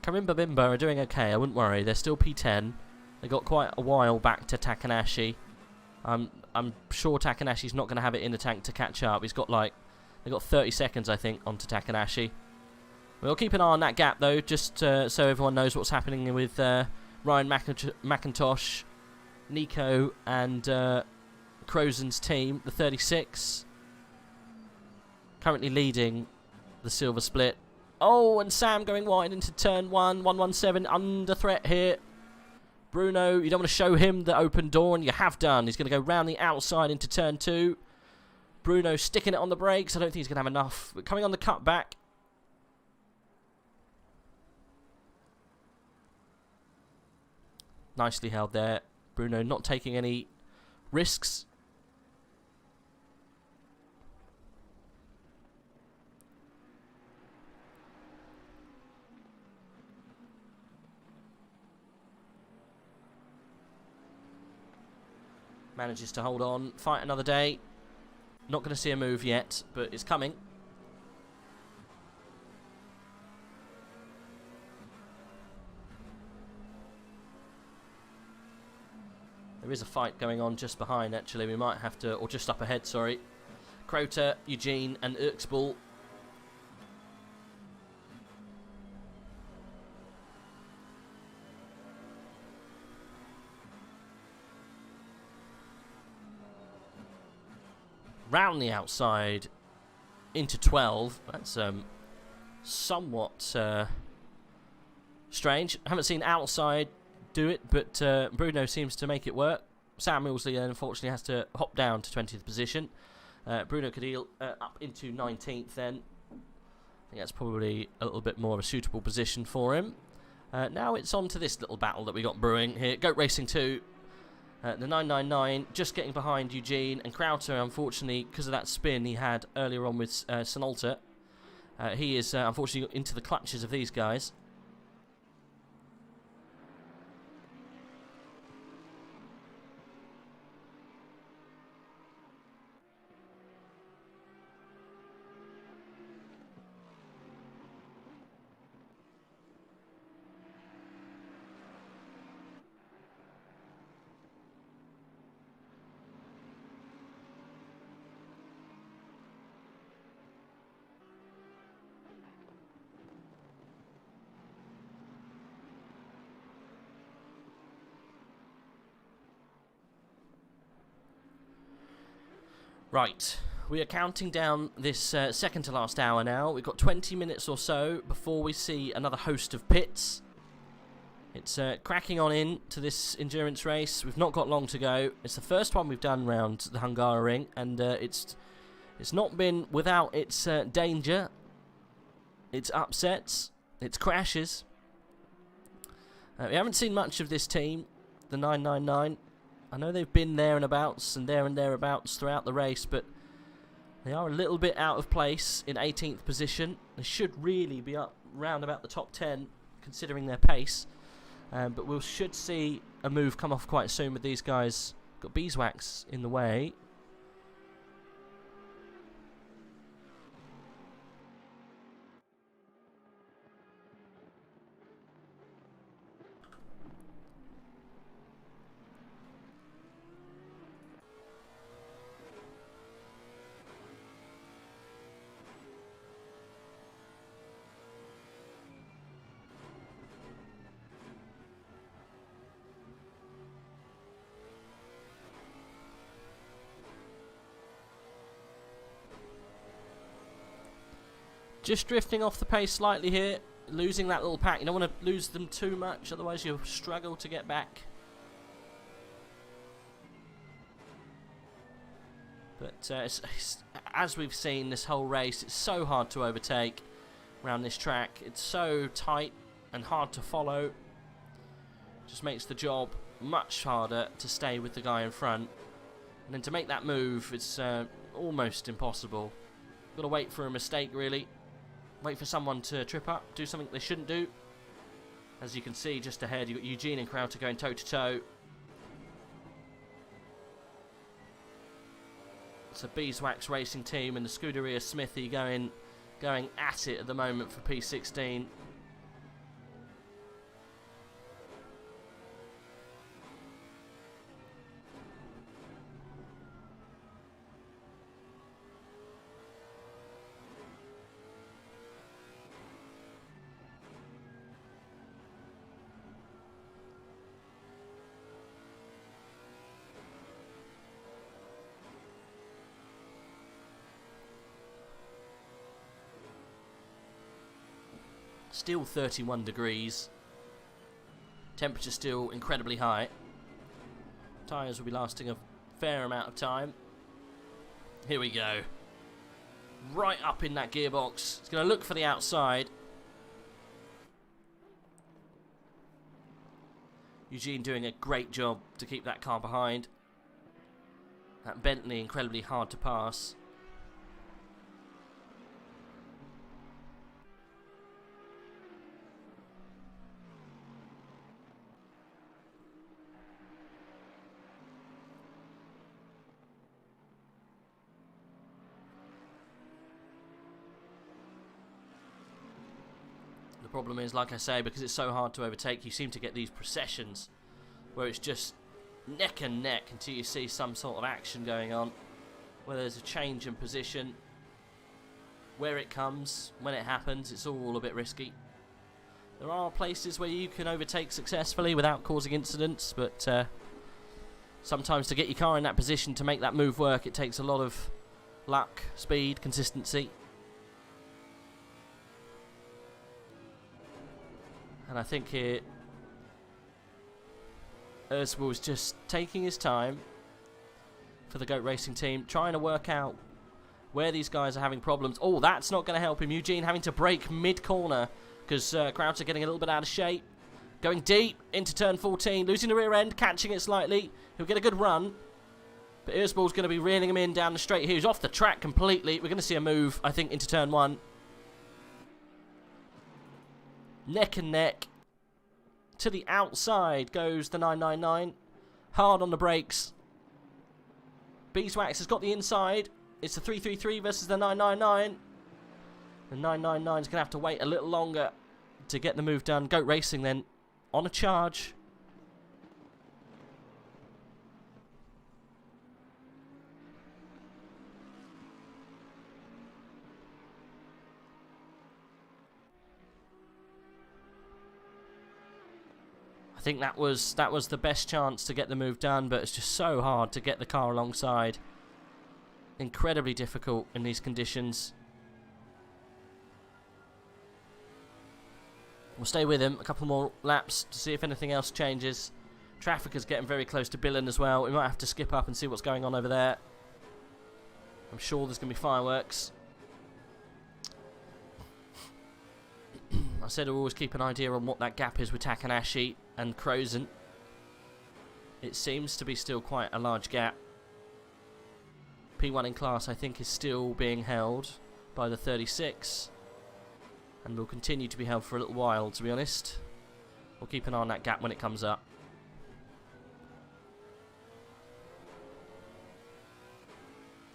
Karimba Bimba are doing okay, I wouldn't worry. They're still P10. They got quite a while back to Takanashi. I'm sure Takanashi's not going to have it in the tank to catch up. He's got they got 30 seconds, I think, onto Takanashi. We'll keep an eye on that gap, though, just so everyone knows what's happening with Ryan McIntosh, Nico, and Crozen's team, the 36. Currently leading the silver split. Oh, and Sam going wide into turn 1, 117, under threat here. Bruno, you don't want to show him the open door, and you have done. He's going to go round the outside into turn 2. Bruno sticking it on the brakes. I don't think he's going to have enough. But coming on the cutback. Nicely held there. Bruno not taking any risks. Manages to hold on, fight another day. Not going to see a move yet, but it's coming. There is a fight going on just behind, actually. We might have to, or just up ahead, sorry. Crota, Eugene, and Urzkabel. Round the outside into 12. That's somewhat strange. I haven't seen outside do it, but Bruno seems to make it work. Sam Maudsley unfortunately has to hop down to 20th position. Bruno Cadil up into 19th then. I think that's probably a little bit more of a suitable position for him. Now it's on to this little battle that we got brewing here. Goat Racing 2. The 999 just getting behind Eugene, and Crowter, unfortunately, because of that spin he had earlier on with Sonalta, he is unfortunately into the clutches of these guys. Right, we are counting down this second to last hour now. We've got 20 minutes or so before we see another host of pits. It's cracking on in to this endurance race. We've not got long to go. It's the first one we've done round the Hungaroring, and it's not been without its danger, its upsets, its crashes. We haven't seen much of this team, the 999. I know they've been there and thereabouts throughout the race, but They are a little bit out of place in 18th position. They should really be up round about the top 10, considering their pace. But we should see a move come off quite soon with these guys. Got Beeswax in the way. Just drifting off the pace slightly here, losing that little pack. You don't want to lose them too much, otherwise you'll struggle to get back. But as we've seen this whole race, it's so hard to overtake around this track. It's so tight and hard to follow. Just makes the job much harder to stay with the guy in front. And then to make that move, it's almost impossible. Got to wait for a mistake, really. Wait for someone to trip up, do something they shouldn't do. As you can see just ahead, you've got Eugene and Crowther going toe-to-toe. It's a Beeswax Racing team and the Scuderia Smithy going at it at the moment for P16. Still 31 degrees. Temperature still incredibly high. Tyres will be lasting a fair amount of time. Here we go. Right up in that gearbox. It's going to look for the outside. Eugene doing a great job to keep that car behind. That Bentley incredibly hard to pass. The problem is, like I say, because it's so hard to overtake, you seem to get these processions where it's just neck and neck until you see some sort of action going on, where there's a change in position. Where it comes, when it happens, it's all a bit risky. There are places where you can overtake successfully without causing incidents, but sometimes to get your car in that position to make that move work, it takes a lot of luck, speed, consistency. And I think here, Urswell's just taking his time for the Goat Racing team, trying to work out where these guys are having problems. Oh, that's not going to help him. Eugene having to brake mid-corner because Crowther getting a little bit out of shape. Going deep into turn 14, losing the rear end, catching it slightly. He'll get a good run. But Urswell's going to be reeling him in down the straight here. He's off the track completely. We're going to see a move, I think, into turn 1. Neck and neck. To the outside goes the 999. Hard on the brakes. Beeswax has got the inside. It's the 333 versus the 999. The 999 is going to have to wait a little longer to get the move done. Goat Racing then on a charge. I think that was the best chance to get the move done, but it's just so hard to get the car alongside. Incredibly difficult in these conditions. We'll stay with him a couple more laps to see if anything else changes. Traffic is getting very close to Billen as well. We might have to skip up and see what's going on over there. I'm sure there's going to be fireworks. I said I'll always keep an idea on what that gap is with Takanashi and Crozen. It seems to be still quite a large gap. P1 in class, I think, is still being held by the 36. And will continue to be held for a little while, to be honest. We'll keep an eye on that gap when it comes up.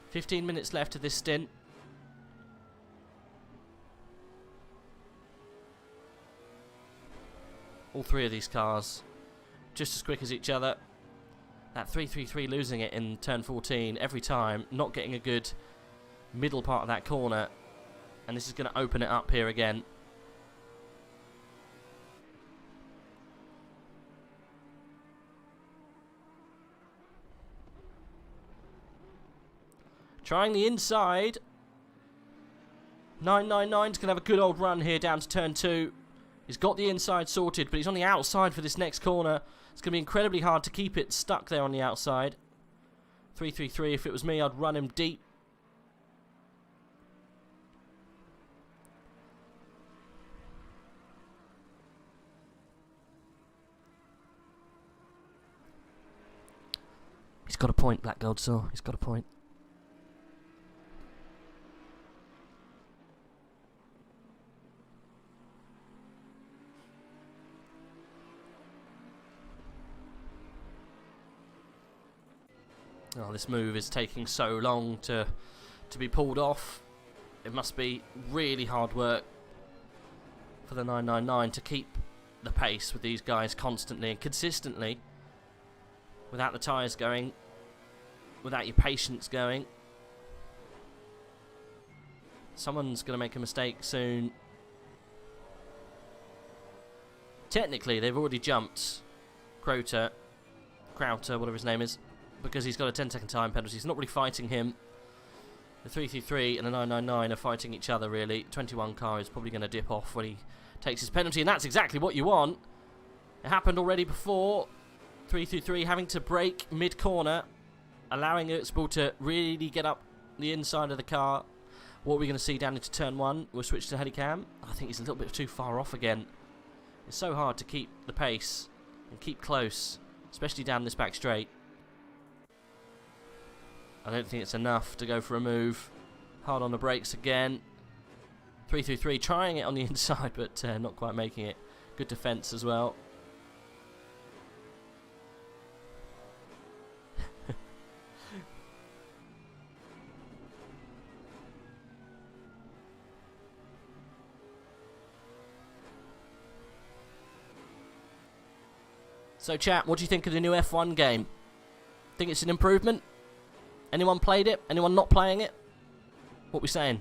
"15 minutes left of this stint. All three of these cars just as quick as each other. That 333 losing it in turn 14 every time, not getting a good middle part of that corner. And this is going to open it up here again. Trying the inside. 999's going to have a good old run here down to turn 2. He's got the inside sorted, but he's on the outside for this next corner. It's going to be incredibly hard to keep it stuck there on the outside. 333, if it was me, I'd run him deep. He's got a point, Black Gold Saw. He's got a point. Oh, this move is taking so long to be pulled off. It must be really hard work for the 999 to keep the pace with these guys constantly and consistently. Without the tyres going, without your patience going. Someone's going to make a mistake soon. Technically, they've already jumped Crowter, whatever his name is, because he's got a 10-second time penalty. He's not really fighting him. The 333 and the 999 are fighting each other, really. 21 car is probably going to dip off when he takes his penalty, and that's exactly what you want. It happened already before. 333 having to brake mid-corner, allowing Urzbal to really get up the inside of the car. What are we going to see down into turn 1? We'll switch to Helicam. I think he's a little bit too far off again. It's so hard to keep the pace and keep close, especially down this back straight. I don't think it's enough to go for a move. Hard on the brakes again. 333 trying it on the inside, but not quite making it. Good defense as well. So chat, what do you think of the new F1 game? Think it's an improvement? Anyone played it? Anyone not playing it? What we saying?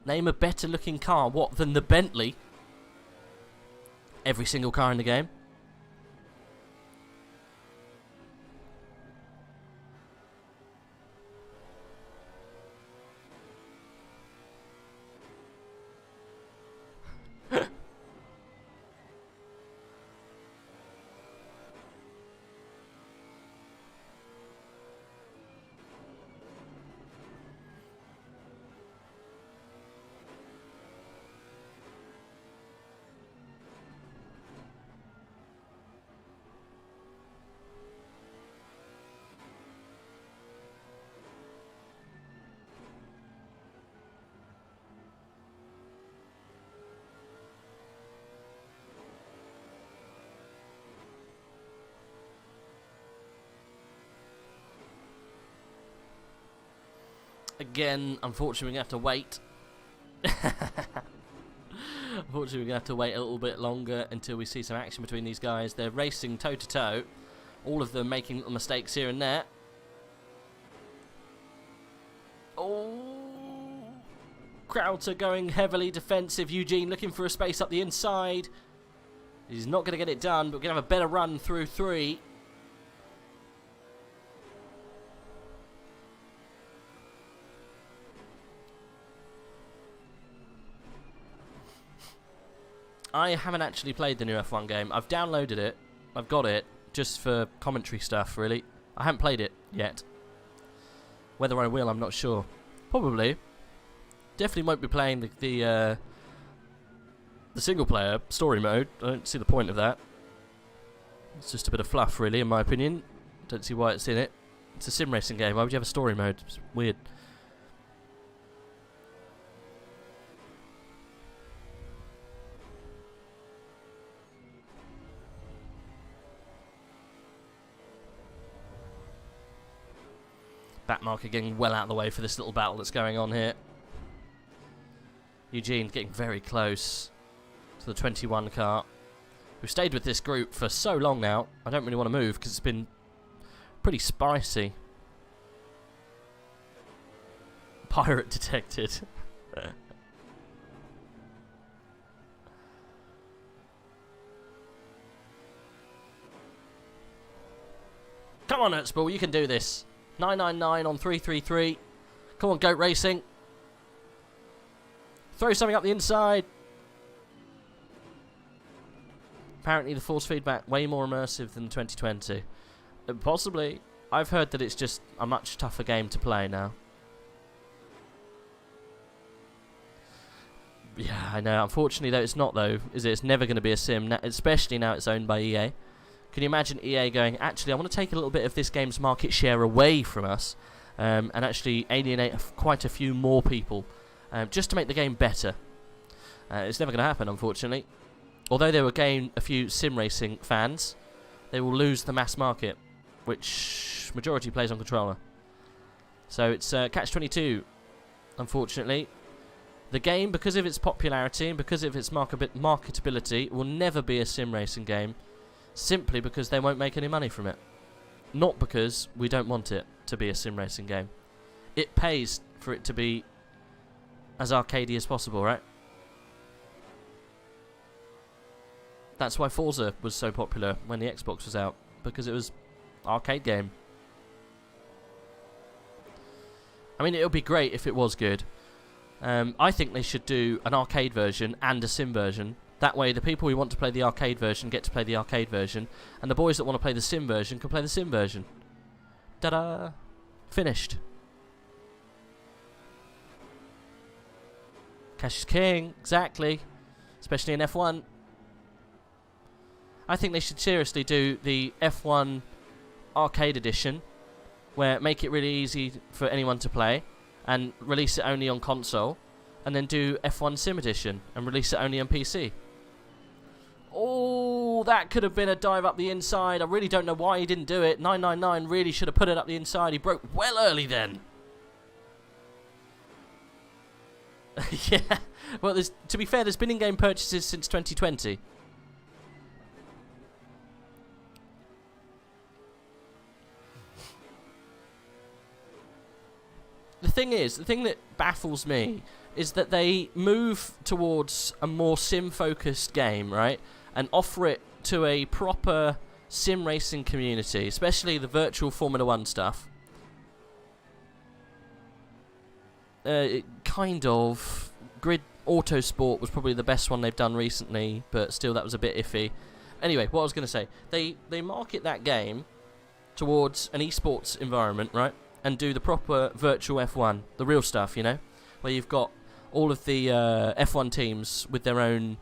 Name a better looking car. What, than the Bentley? Every single car in the game. Again, unfortunately, we're going to have to wait. Unfortunately, we're going to have to wait a little bit longer until we see some action between these guys. They're racing toe-to-toe. All of them making little mistakes here and there. Oh! Crowder going heavily defensive. Eugene looking for a space up the inside. He's not going to get it done, but we're going to have a better run through 3. I haven't actually played the new F1 game. I've downloaded it. I've got it just for commentary stuff, really. I haven't played it yet. Whether I will, I'm not sure. Probably. Definitely won't be playing the single player story mode. I don't see the point of that. It's just a bit of fluff, really, in my opinion. Don't see why it's in it. It's a sim racing game. Why would you have a story mode? It's weird. Backmarker getting well out of the way for this little battle that's going on here. Eugene getting very close to the 21 car. We've stayed with this group for so long now. I don't really want to move because it's been pretty spicy. Pirate detected. Come on, Ertzbull, you can do this. 999 on 333. Come on, Goat Racing. Throw something up the inside. Apparently the force feedback way more immersive than 2020. Possibly. I've heard that it's just a much tougher game to play now. Yeah, I know. Unfortunately, though, it's not, though, is it? It's never going to be a sim, especially now it's owned by EA. Can you imagine EA going, actually, I want to take a little bit of this game's market share away from us and actually alienate quite a few more people just to make the game better? It's never going to happen, unfortunately. Although they will gain a few sim racing fans, they will lose the mass market, which majority plays on controller. So it's catch-22, unfortunately. The game, because of its popularity and because of its marketability, will never be a sim racing game, simply because they won't make any money from it. Not because we don't want it to be a sim racing game. It pays for it to be as arcadey as possible, right? That's why Forza was so popular when the Xbox was out, because it was an arcade game. I mean, it would be great if it was good. I think they should do an arcade version and a sim version. That way, the people who want to play the arcade version get to play the arcade version, and the boys that want to play the sim version can play the sim version. Ta-da! Finished. Cash is king, exactly. Especially in F1. I think they should seriously do the F1 arcade edition, where make it really easy for anyone to play, and release it only on console, and then do F1 Sim Edition, and release it only on PC. Oh, that could have been a dive up the inside. I really don't know why he didn't do it. 999 really should have put it up the inside. He broke well early then. Yeah, well, to be fair, there's been in-game purchases since 2020. The thing that baffles me is that they move towards a more sim-focused game, right? And offer it to a proper sim racing community, especially the virtual Formula 1 stuff. Kind of. Grid Autosport was probably the best one they've done recently, but still that was a bit iffy. Anyway, what I was going to say, they market that game towards an esports environment, right? And do the proper virtual F1, the real stuff, you know? Where you've got all of the F1 teams with their own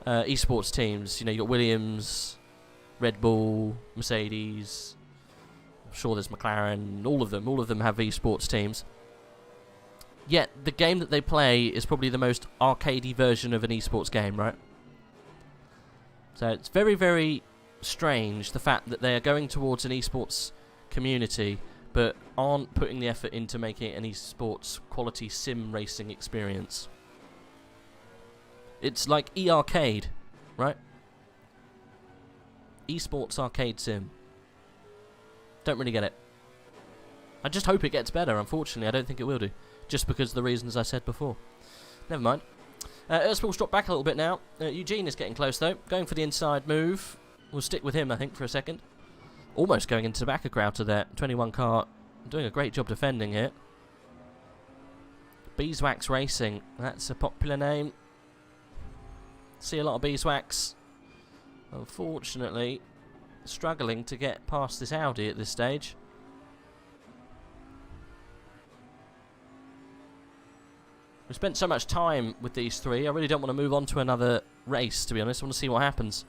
esports teams. You know, you've got Williams, Red Bull, Mercedes, I'm sure there's McLaren, all of them have esports teams. Yet, the game that they play is probably the most arcadey version of an esports game, right? So it's very, very strange, the fact that they are going towards an esports community, but aren't putting the effort into making it an esports quality sim racing experience. It's like e-arcade, right? Esports arcade sim. Don't really get it. I just hope it gets better. Unfortunately, I don't think it will do. Just because of the reasons I said before. Never mind. Ertzbull's dropped back a little bit now. Eugene is getting close, though. Going for the inside move. We'll stick with him, I think, for a second. Almost going into the back of Crowder there. 21 car. Doing a great job defending it. Beeswax Racing. That's a popular name. See a lot of Beeswax. Unfortunately, struggling to get past this Audi at this stage. We spent so much time with these three, I really don't want to move on to another race, to be honest. I want to see what happens.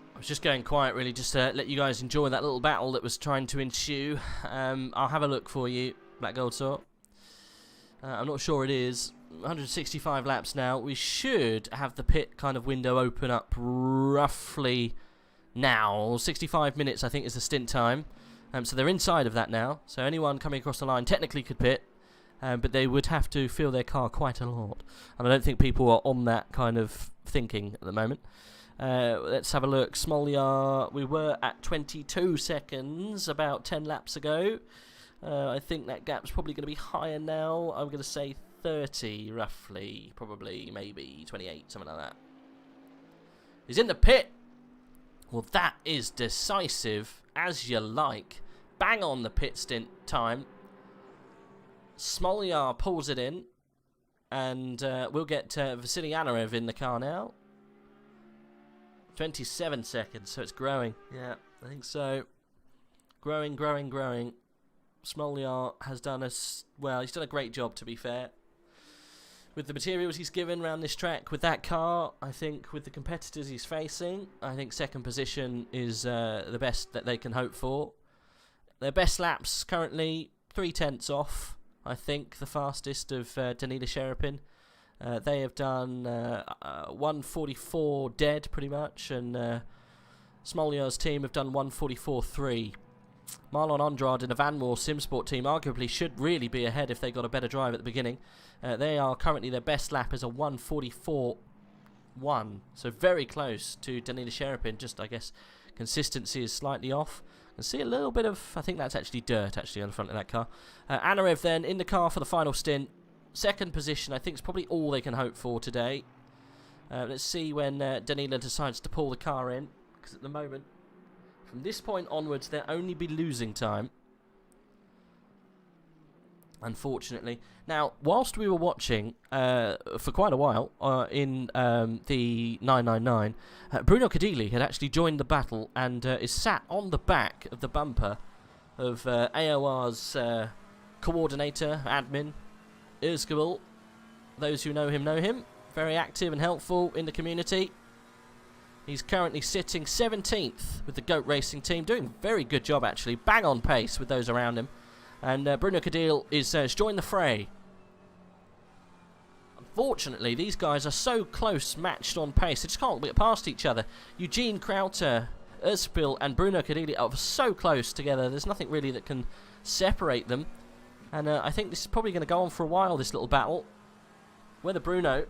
I was just going quiet, really, just to let you guys enjoy that little battle that was trying to ensue. I'll have a look for you, Black Gold Sort. I'm not sure it is. 165 laps now. We should have the pit kind of window open up roughly now. 65 minutes, I think, is the stint time. So they're inside of that now. So anyone coming across the line technically could pit, but they would have to fill their car quite a lot. And I don't think people are on that kind of thinking at the moment. Let's have a look. Smolyar, we were at 22 seconds about 10 laps ago. I think that gap's probably going to be higher now. I'm going to say 30 roughly, probably, maybe 28, something like that. He's in the pit. Well, that is decisive as you like. Bang on the pit stint time. Smolyar pulls it in, and we'll get Vasily Anarev in the car now. 27 seconds, so it's growing. Yeah, I think so. Growing. Smolyar has done he's done a great job, to be fair. With the materials he's given around this track, with that car, I think with the competitors he's facing, I think second position is the best that they can hope for. Their best laps currently 3/10 off, I think, the fastest of Danila Sherapin. They have done 1:44 dead, pretty much, and Smolyar's team have done 1:44.3. Marlon Andrade in a Vanmore Simsport team arguably should really be ahead if they got a better drive at the beginning. They are currently, their best lap is a 1:44.1, so very close to Danila Sherapin. Just, I guess, consistency is slightly off. You can see a little bit of, I think that's actually dirt actually on the front of that car. Anarev then in the car for the final stint. Second position, I think, is probably all they can hope for today. Let's see when Danila decides to pull the car in, because at the moment, from this point onwards, they'll only be losing time, unfortunately. Now, whilst we were watching for quite a while in the 999, Bruno Cadili had actually joined the battle and is sat on the back of the bumper of AOR's coordinator, admin, Irzgabal. Those who know him. Very active and helpful in the community. He's currently sitting 17th with the Goat Racing team, doing a very good job actually, bang on pace with those around him. And Bruno Cadil is joined the fray. Unfortunately, these guys are so close, matched on pace, they just can't get past each other. Eugene Krauter, Irzgabal and Bruno Cadili are so close together, there's nothing really that can separate them. And I think this is probably going to go on for a while, this little battle. Whether Bruno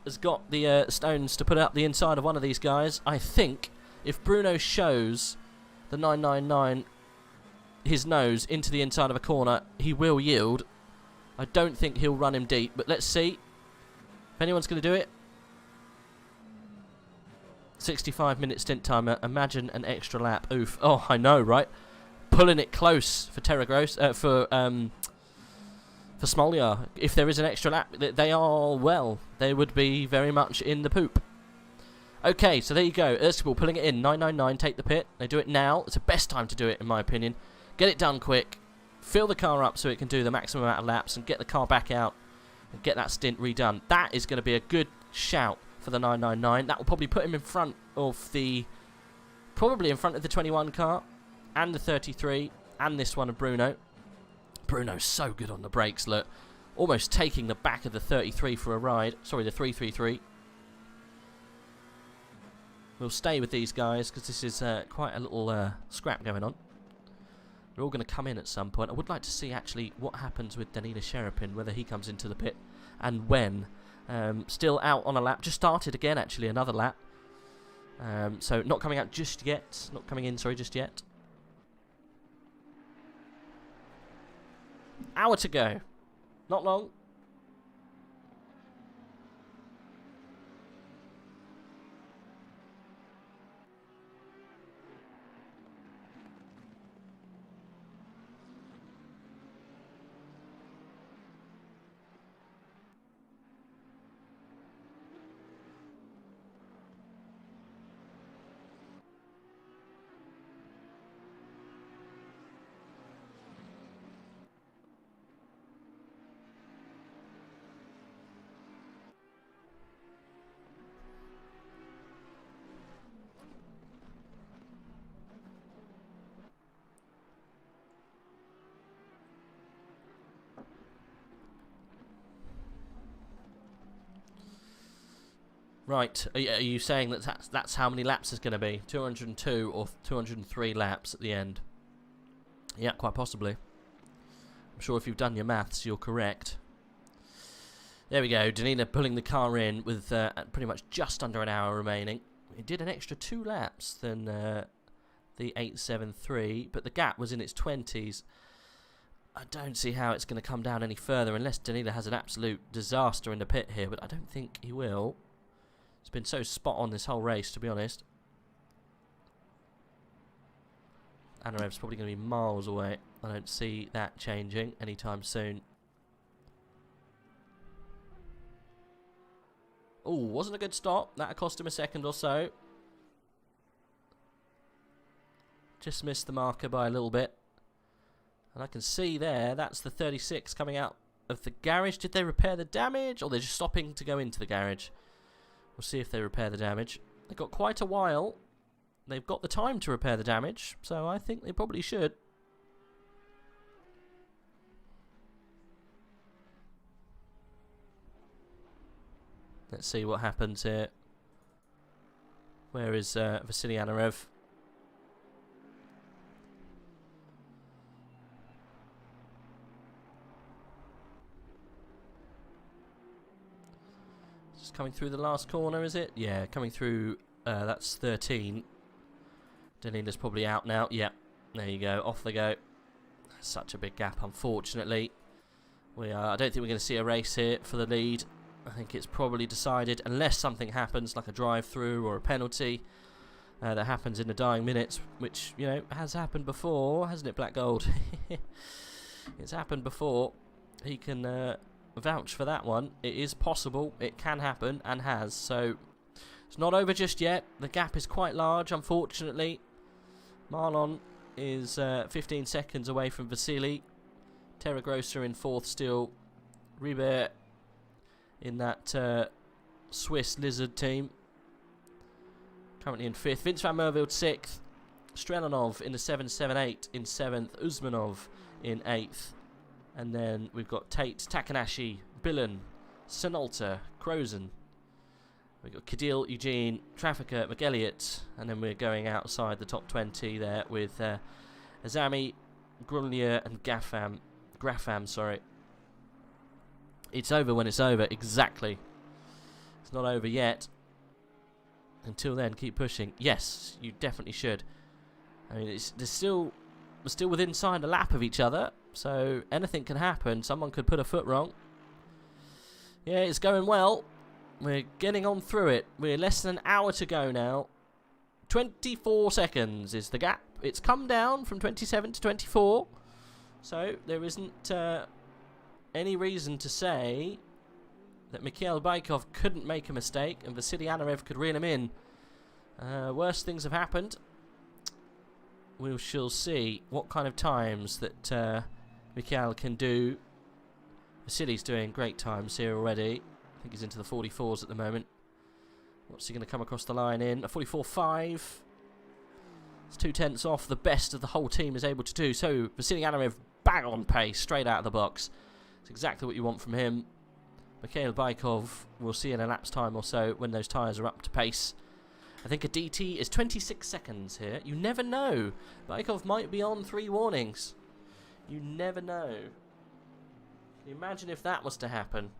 has got the stones to put up the inside of one of these guys, I think if Bruno shows the 999 his nose into the inside of a corner, he will yield. I don't think he'll run him deep, but let's see if anyone's going to do it. 65-minute stint timer. Imagine an extra lap. Oof. Oh, I know, right? Pulling it close for for Smolyar. If there is an extra lap, they would be very much in the poop. Okay, so there you go. Irzgabal pulling it in. 999 take the pit. They do it now. It's the best time to do it, in my opinion. Get it done quick. Fill the car up so it can do the maximum amount of laps and get the car back out and get that stint redone. That is going to be a good shout for the 999. That will probably put him in front of the 21 car and the 33. and this one of Bruno. Bruno's so good on the brakes, look. Almost taking the back of the 33 for a ride. Sorry, the 333. We'll stay with these guys because this is quite a little scrap going on. They're all going to come in at some point. I would like to see actually what happens with Danila Sherapin, whether he comes into the pit and when. Still out on a lap. Just started again, actually, another lap. So not coming out just yet. Not coming in, sorry, just yet. Hour to go. Not long. Right, are you saying that that's how many laps is going to be? 202 or 203 laps at the end? Yeah, quite possibly. I'm sure if you've done your maths, you're correct. There we go, Danila pulling the car in with pretty much just under an hour remaining. He did an extra 2 laps than the 873, but the gap was in its 20s. I don't see how it's going to come down any further unless Danila has an absolute disaster in the pit here, but I don't think he will. It's been so spot on this whole race, to be honest. Anarev's probably going to be miles away. I don't see that changing anytime soon. Oh, wasn't a good stop. That cost him a second or so. Just missed the marker by a little bit. And I can see there, that's the 36 coming out of the garage. Did they repair the damage? Or they're just stopping to go into the garage? We'll see if they repair the damage. They've got quite a while. They've got the time to repair the damage, so I think they probably should. Let's see what happens here. Where is Vasily Anarev? Coming through the last corner, is it? Yeah, coming through, that's 13. Danila's probably out now. Yep, there you go, off they go. Such a big gap, unfortunately. I don't think we're going to see a race here for the lead. I think it's probably decided, unless something happens, like a drive-through or a penalty, that happens in the dying minutes, which, you know, has happened before, hasn't it, Black Gold? It's happened before. He can vouch for that one. It is possible, it can happen, and has. So it's not over just yet. The gap is quite large, unfortunately. Marlon is 15 seconds away from Vasily. Terra Grossa in 4th still. Ribert in that Swiss Lizard team currently in 5th. Vince van Merville 6th. Strelanov in the 778 in 7th. Uzmanov in 8th. And then we've got Tate, Takanashi, Billen, Sinalta, Crozen. We've got Cadil, Eugene, Trafficker, McElliott. And then we're going outside the top 20 there with Azami, Grunlier, and Grafam, sorry. It's over when it's over, exactly. It's not over yet. Until then, keep pushing. Yes, you definitely should. I mean, they're still within inside a lap of each other. So anything can happen. Someone could put a foot wrong. Yeah, it's going well. We're getting on through it. We're less than an hour to go now. 24 seconds is the gap. It's come down from 27 to 24. So there isn't any reason to say that Mikhail Baikov couldn't make a mistake and Vasily Anarev could reel him in. Worse things have happened. We shall see what kind of times that Mikhail can do. Vasily's doing great times here already. I think he's into the 44s at the moment. What's he going to come across the line in? A 44.5. It's 2/10 off the best of the whole team is able to do. So Vasily Anarev bang on pace, straight out of the box. It's exactly what you want from him. Mikhail Baikov, we'll see in a lap's time or so when those tyres are up to pace. I think a DT is 26 seconds here. You never know. Baikov might be on 3 warnings. You never know. Can you imagine if that was to happen?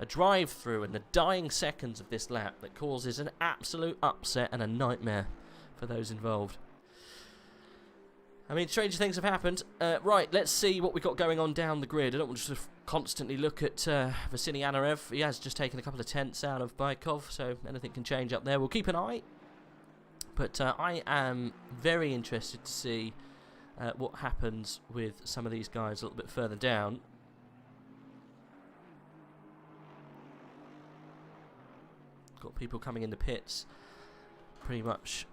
A drive-through in the dying seconds of this lap that causes an absolute upset and a nightmare for those involved. I mean, stranger things have happened. Right, let's see what we've got going on down the grid. I don't want to just constantly look at Vasily Anarev. He has just taken a couple of tenths out of Baikov, so anything can change up there. We'll keep an eye. But I am very interested to see what happens with some of these guys a little bit further down. Got people coming in the pits pretty much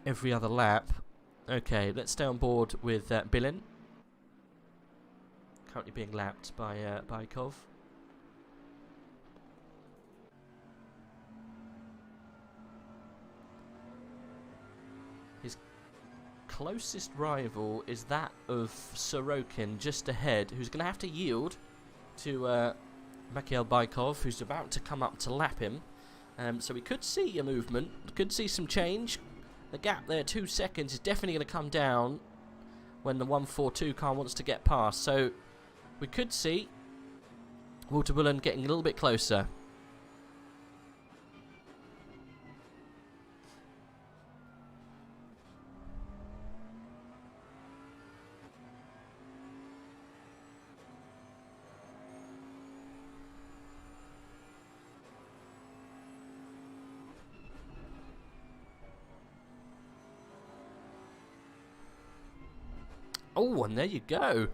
every other lap. Okay, let's stay on board with Bilin. Currently being lapped by Baikov. His closest rival is that of Sorokin, just ahead, who's going to have to yield to Mikhail Baikov, who's about to come up to lap him. So we could see a movement, could see some change. The gap there, 2 seconds, is definitely going to come down when the 142 car wants to get past. So we could see Walter Bullen getting a little bit closer. Oh, and there you go.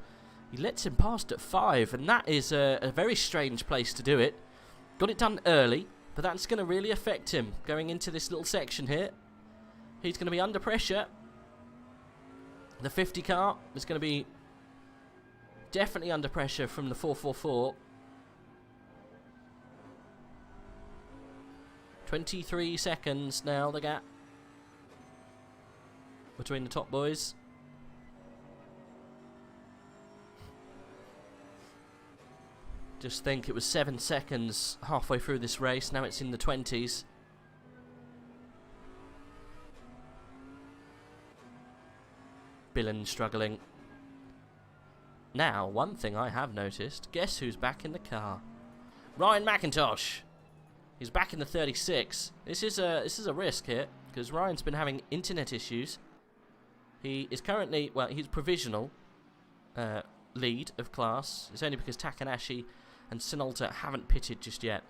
He lets him past at 5, and that is a very strange place to do it. Got it done early, but that's going to really affect him going into this little section here. He's going to be under pressure. The 50 car is going to be definitely under pressure from the 444. 23 seconds now, the gap between the top boys. Just think it was 7 seconds halfway through this race. Now it's in the 20s. Billen struggling. Now, one thing I have noticed. Guess who's back in the car? Ryan McIntosh. He's back in the 36. This is a risk here because Ryan's been having internet issues. He is currently, well, he's provisional lead of class. It's only because Takanashi and Sinolta haven't pitted just yet.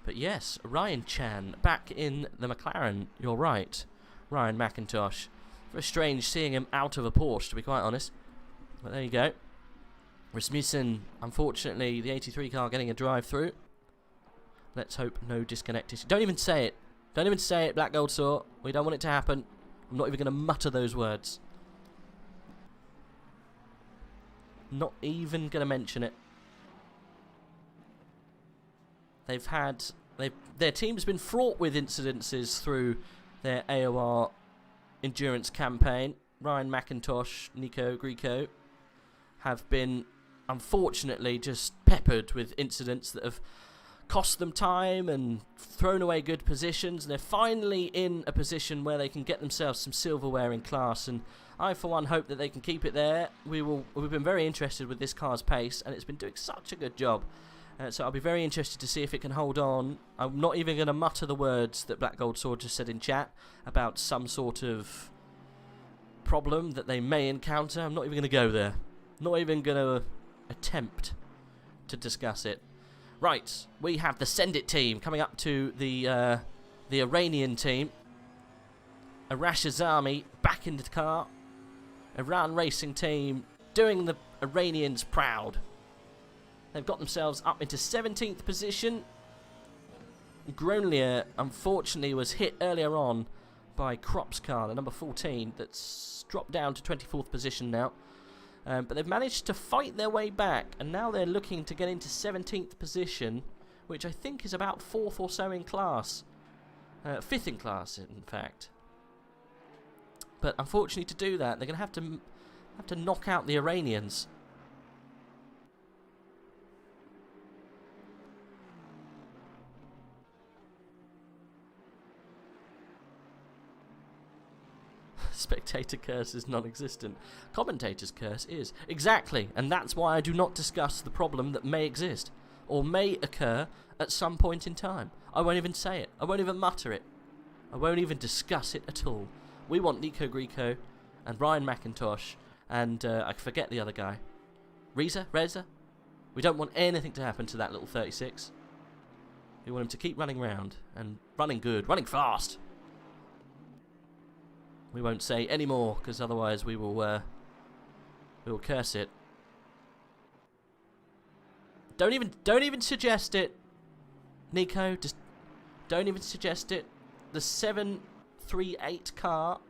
But yes, Ryan Chan back in the McLaren. You're right, Ryan McIntosh. Very strange seeing him out of a Porsche, to be quite honest. But there you go. Rasmussen, unfortunately, the 83 car getting a drive through. Let's hope no disconnect issue. Don't even say it. Don't even say it, Black Gold Saw. We don't want it to happen. I'm not even going to mutter those words. Not even going to mention it. Their team's been fraught with incidences through their AOR endurance campaign. Ryan McIntosh, Nico Grieco have been unfortunately just peppered with incidents that have cost them time and thrown away good positions, and they're finally in a position where they can get themselves some silverware in class, and I for one hope that they can keep it there. We've been very interested with this car's pace, and it's been doing such a good job. So I'll be very interested to see if it can hold on. I'm not even going to mutter the words that Black Gold Sword just said in chat about some sort of problem that they may encounter. I'm not even going to go there. Not even going to attempt to discuss it. Right, we have the Send It team coming up to the Iranian team. Arash Azami back in the car. Iran Racing team doing the Iranians proud. They've got themselves up into 17th position. Gronlier, unfortunately, was hit earlier on by Kropp's car, the number 14, that's dropped down to 24th position now. But they've managed to fight their way back, and now they're looking to get into 17th position, which I think is about 4th or so in class. 5th in class, in fact. But unfortunately, to do that, they're going to have to knock out the Iranians. Spectator curse is non-existent. Commentator's curse is. Exactly, and that's why I do not discuss the problem that may exist, or may occur at some point in time. I won't even say it. I won't even mutter it. I won't even discuss it at all. We want Nico Grieco and Ryan McIntosh and I forget the other guy. Reza? We don't want anything to happen to that little 36. We want him to keep running round and running good, running fast. We won't say any more because otherwise we will curse it. Don't even suggest it, Nico. Just don't even suggest it. The 738 car,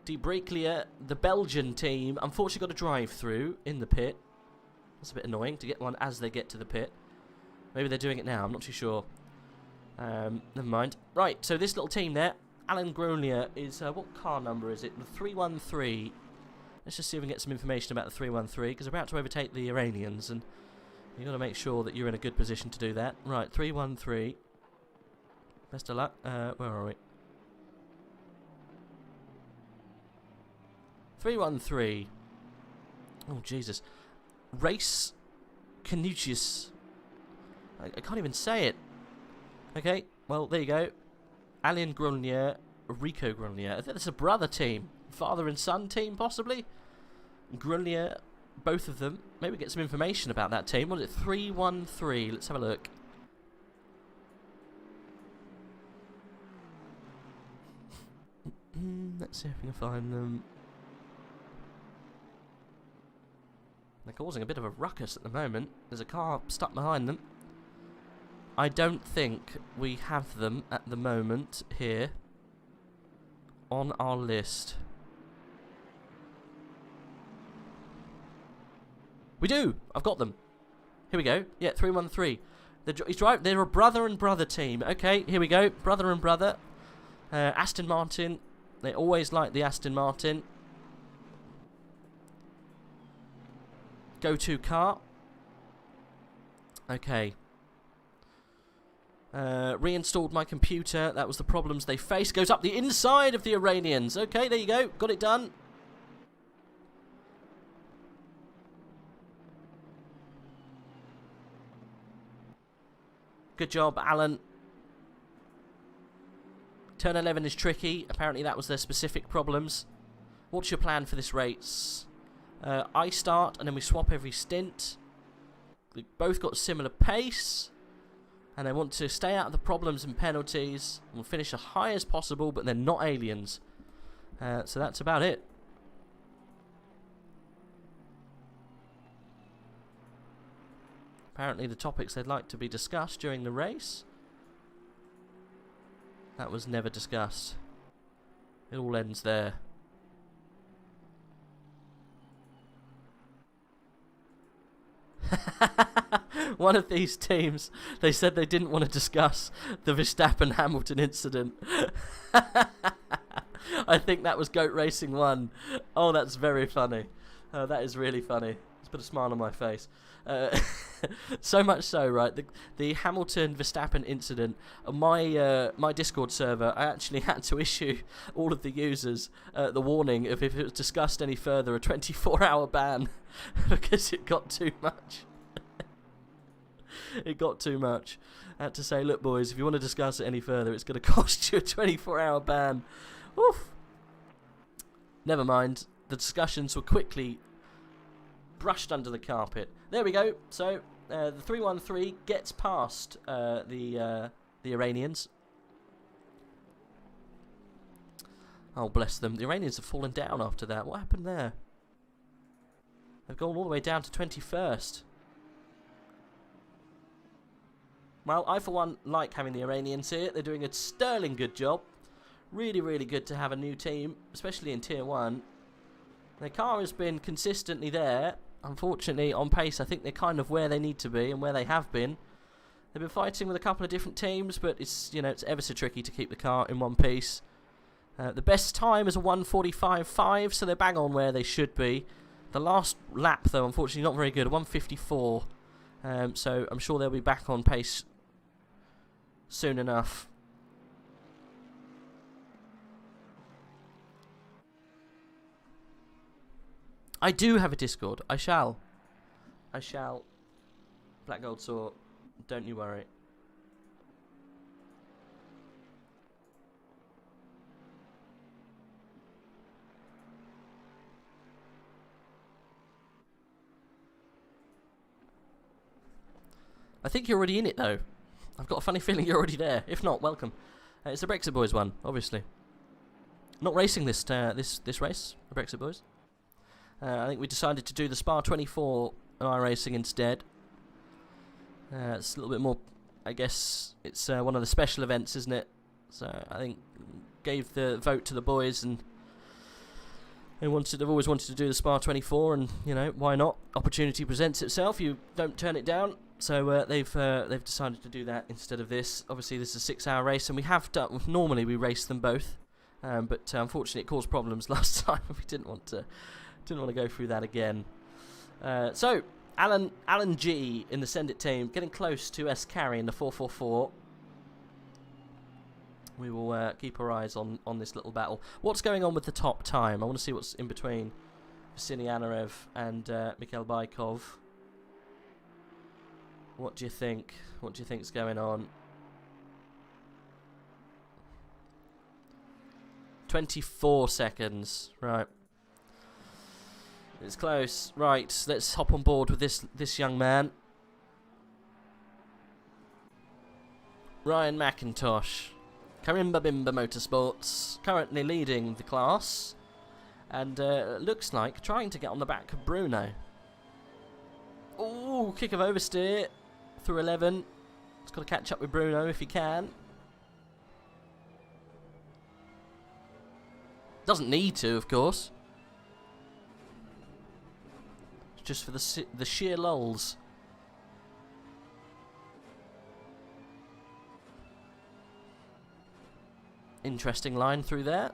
De Breclia, the Belgian team, unfortunately got a drive-through in the pit. That's a bit annoying to get one as they get to the pit. Maybe they're doing it now, I'm not too sure. Never mind. Right, so this little team there, Alan Grolier is, what car number is it? The 313. Let's just see if we can get some information about the 313, because we're about to overtake the Iranians, and you've got to make sure that you're in a good position to do that. Right, 313. Best of luck. Where are we? 313. Oh, Jesus. Race Canutius. I can't even say it. Okay, well, there you go. Alain Grenier, Rico Grenier. I think that's a brother team. Father and son team, possibly? Grenier, both of them. Maybe get some information about that team. What is it? 313. Let's have a look. Let's see if we can find them. They're causing a bit of a ruckus at the moment. There's a car stuck behind them. I don't think we have them at the moment here on our list. We do! I've got them. Here we go. Yeah, 313. They're a brother and brother team. Okay, here we go. Brother and brother. Aston Martin. They always like the Aston Martin. Go-to car. Okay. Reinstalled my computer. That was the problems they faced. Goes up the inside of the Iranians. Okay, there you go. Got it done. Good job, Alan. Turn 11 is tricky. Apparently that was their specific problems. What's your plan for this race? I start and then we swap every stint. We both got similar pace. And they want to stay out of the problems and penalties. We'll finish as high as possible, but they're not aliens. So that's about it. Apparently the topics they'd like to be discussed during the race. That was never discussed. It all ends there. One of these teams, they said they didn't want to discuss the Verstappen-Hamilton incident. I think that was Goat Racing 1. Oh, that's very funny. That is really funny. Let's put a smile on my face. So much so, right? The Hamilton-Verstappen incident, my Discord server, I actually had to issue all of the users the warning of if it was discussed any further, a 24-hour ban, because it got too much. It got too much. I had to say, look, boys, if you want to discuss it any further, it's going to cost you a 24-hour ban. Oof. Never mind. The discussions were quickly brushed under the carpet. There we go. So the 313 gets past the Iranians. Oh, bless them. The Iranians have fallen down after that. What happened there? They've gone all the way down to 21st. Well, I for one like having the Iranians here. They're doing a sterling good job. Really, really good to have a new team, especially in Tier 1. Their car has been consistently there. Unfortunately, on pace, I think they're kind of where they need to be and where they have been. They've been fighting with a couple of different teams, but it's, you know, it's ever so tricky to keep the car in one piece. The best time is a 1:45.5, so they're bang on where they should be. The last lap, though, unfortunately not very good, 1:54. So I'm sure they'll be back on pace soon enough. I do have a Discord. I shall. Black Gold Saw, don't you worry. I think you're already in it, though. I've got a funny feeling you're already there. If not, welcome. It's the Brexit Boys one, obviously. Not racing this race, the Brexit Boys. I think we decided to do the Spa 24 on iRacing instead. It's a little bit more, I guess, it's one of the special events, isn't it? So I think gave the vote to the boys, and they've always wanted to do the Spa 24, and you know, why not? Opportunity presents itself. You don't turn it down. So they've decided to do that instead of this. Obviously, this is a 6-hour race, and we have done. Normally, we race them both, but unfortunately, it caused problems last time. We didn't want to go through that again. So Alan G in the Send It team getting close to S Carry in the 444. We will keep our eyes on this little battle. What's going on with the top time? I want to see what's in between Vasily Anarev and Mikhail Baikov. What do you think? What do you think's going on? 24 seconds. Right. It's close. Right, let's hop on board with this young man. Ryan McIntosh. Karimba Bimba Motorsports. Currently leading the class. And looks like trying to get on the back of Bruno. Ooh, kick of oversteer. Through 11. He's got to catch up with Bruno if he can. Doesn't need to, of course. Just for the sheer lulz. Interesting line through there.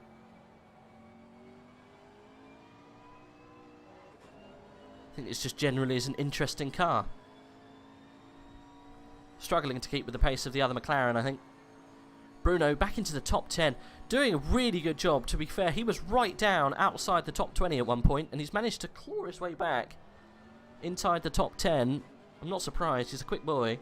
I think it's just generally is an interesting car. Struggling to keep with the pace of the other McLaren, I think. Bruno back into the top 10. Doing a really good job, to be fair. He was right down outside the top 20 at one point, and he's managed to claw his way back inside the top 10. I'm not surprised. He's a quick boy.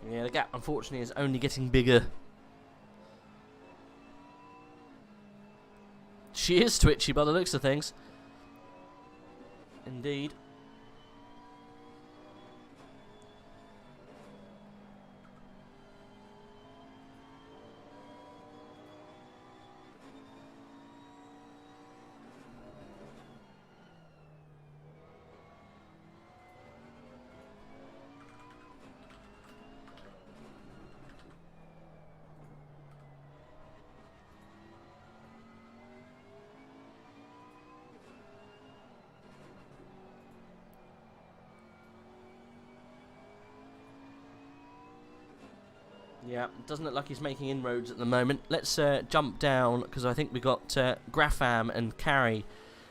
Yeah, the gap, unfortunately, is only getting bigger. She is twitchy by the looks of things. Indeed. Yeah, doesn't look like he's making inroads at the moment. Let's jump down, because I think we got Grafam and Carey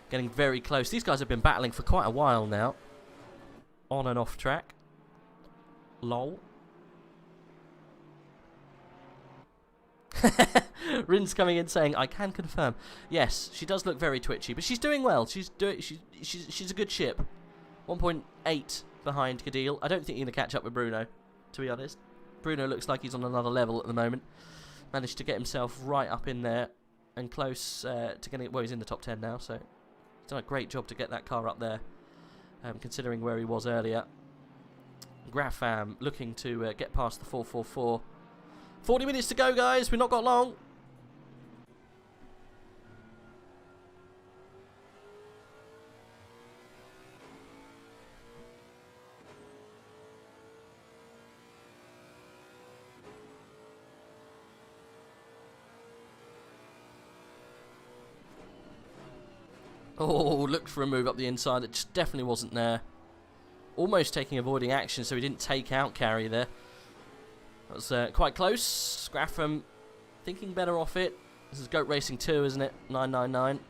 getting very close. These guys have been battling for quite a while now. On and off track. Lol. Rin's coming in saying, I can confirm. Yes, she does look very twitchy, but she's doing well. She's a good ship. 1.8 behind Cadil. I don't think you're going to catch up with Bruno, to be honest. Bruno looks like he's on another level at the moment. Managed to get himself right up in there and close to getting it. Well, he's in the top 10 now, so he's done a great job to get that car up there. considering where he was earlier. Grafam looking to get past the 444. 40 minutes to go, guys. We've not got long. Oh, looked for a move up the inside. It just definitely wasn't there. Almost avoiding action, so he didn't take out Carey there. That was quite close. Grafam thinking better off it. This is Goat Racing 2, isn't it? 999.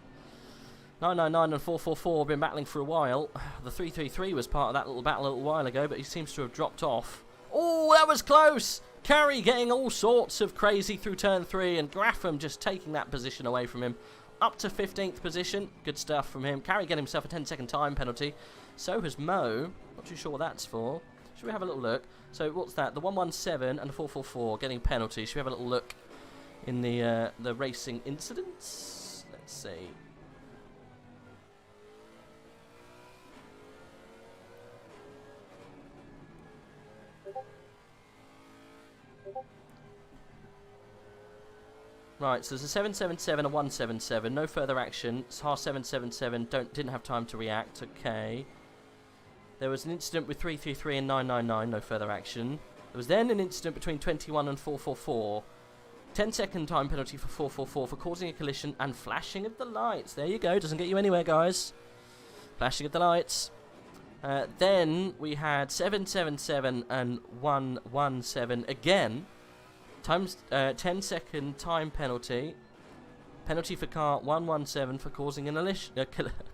999 and 444 have been battling for a while. The 333 was part of that little battle a little while ago, but he seems to have dropped off. Oh, that was close! Carey getting all sorts of crazy through turn 3, and Grafam just taking that position away from him. Up to 15th position. Good stuff from him. Carey getting himself a 10-second time penalty. So has Mo. Not too sure what that's for. Should we have a little look? So what's that? The 117 and the 444 getting penalties. Should we have a little look in the racing incidents? Let's see. Right, so there's a 777, a 177, no further action. Star 777 didn't have time to react. Okay. There was an incident with 333 and 999, no further action. There was then an incident between 21 and 444. 10-second time penalty for 444 for causing a collision and flashing of the lights. There you go, doesn't get you anywhere, guys. Flashing of the lights. Then we had 777 and 117 again. 10-second time penalty. Penalty for car 117 for causing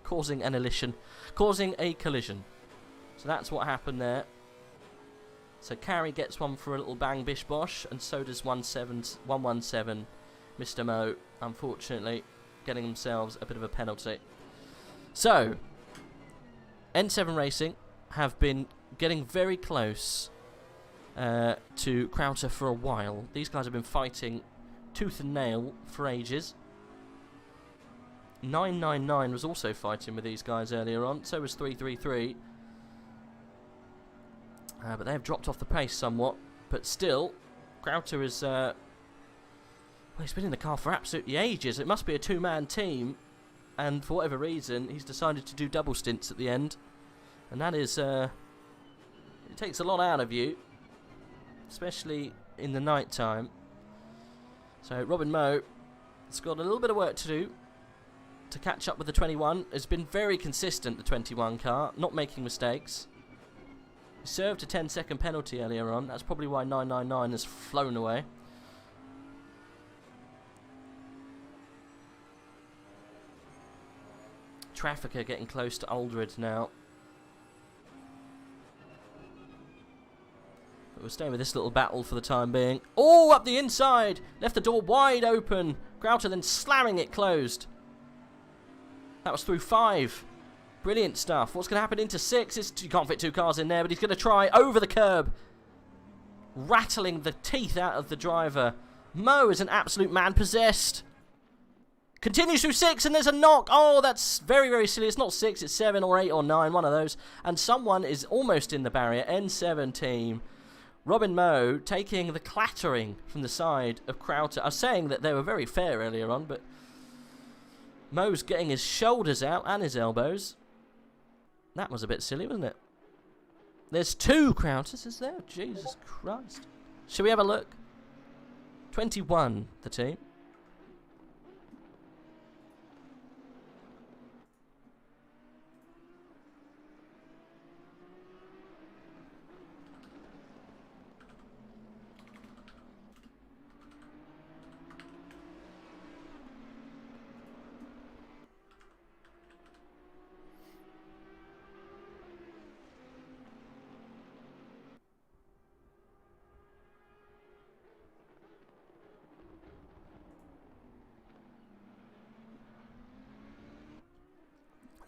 causing a collision. So that's what happened there. So Carey gets one for a little bang bish bosh, and so does 117. Mr. Mo, unfortunately, getting themselves a bit of a penalty. So N7 Racing have been getting very close to Crowter for a while. These guys have been fighting tooth and nail for ages. 999 was also fighting with these guys earlier on, so was 333. But they have dropped off the pace somewhat. But still, Crowter is... well, he's been in the car for absolutely ages. It must be a two-man team. And for whatever reason, he's decided to do double stints at the end. And that is... it takes a lot out of you. Especially in the night time. So Robin Moe has got a little bit of work to do to catch up with the 21. Has been very consistent, the 21 car, not making mistakes. He served a 10-second penalty earlier on. That's probably why 999 has flown away. Trafficker getting close to Aldred now. We're staying with this little battle for the time being. Oh, up the inside! Left the door wide open. Crowter then slamming it closed. That was through 5. Brilliant stuff. What's going to happen into 6? You can't fit 2 cars in there, but he's going to try over the curb. Rattling the teeth out of the driver. Mo is an absolute man possessed. Continues through 6, and there's a knock. Oh, that's very, very silly. It's not 6, it's 7 or 8 or 9, one of those. And someone is almost in the barrier. N7 team. Robin Moe taking the clattering from the side of Crowter. I was saying that they were very fair earlier on, but Moe's getting his shoulders out and his elbows. That was a bit silly, wasn't it? There's 2 Crowters, is there? Jesus Christ. Shall we have a look? 21, the team.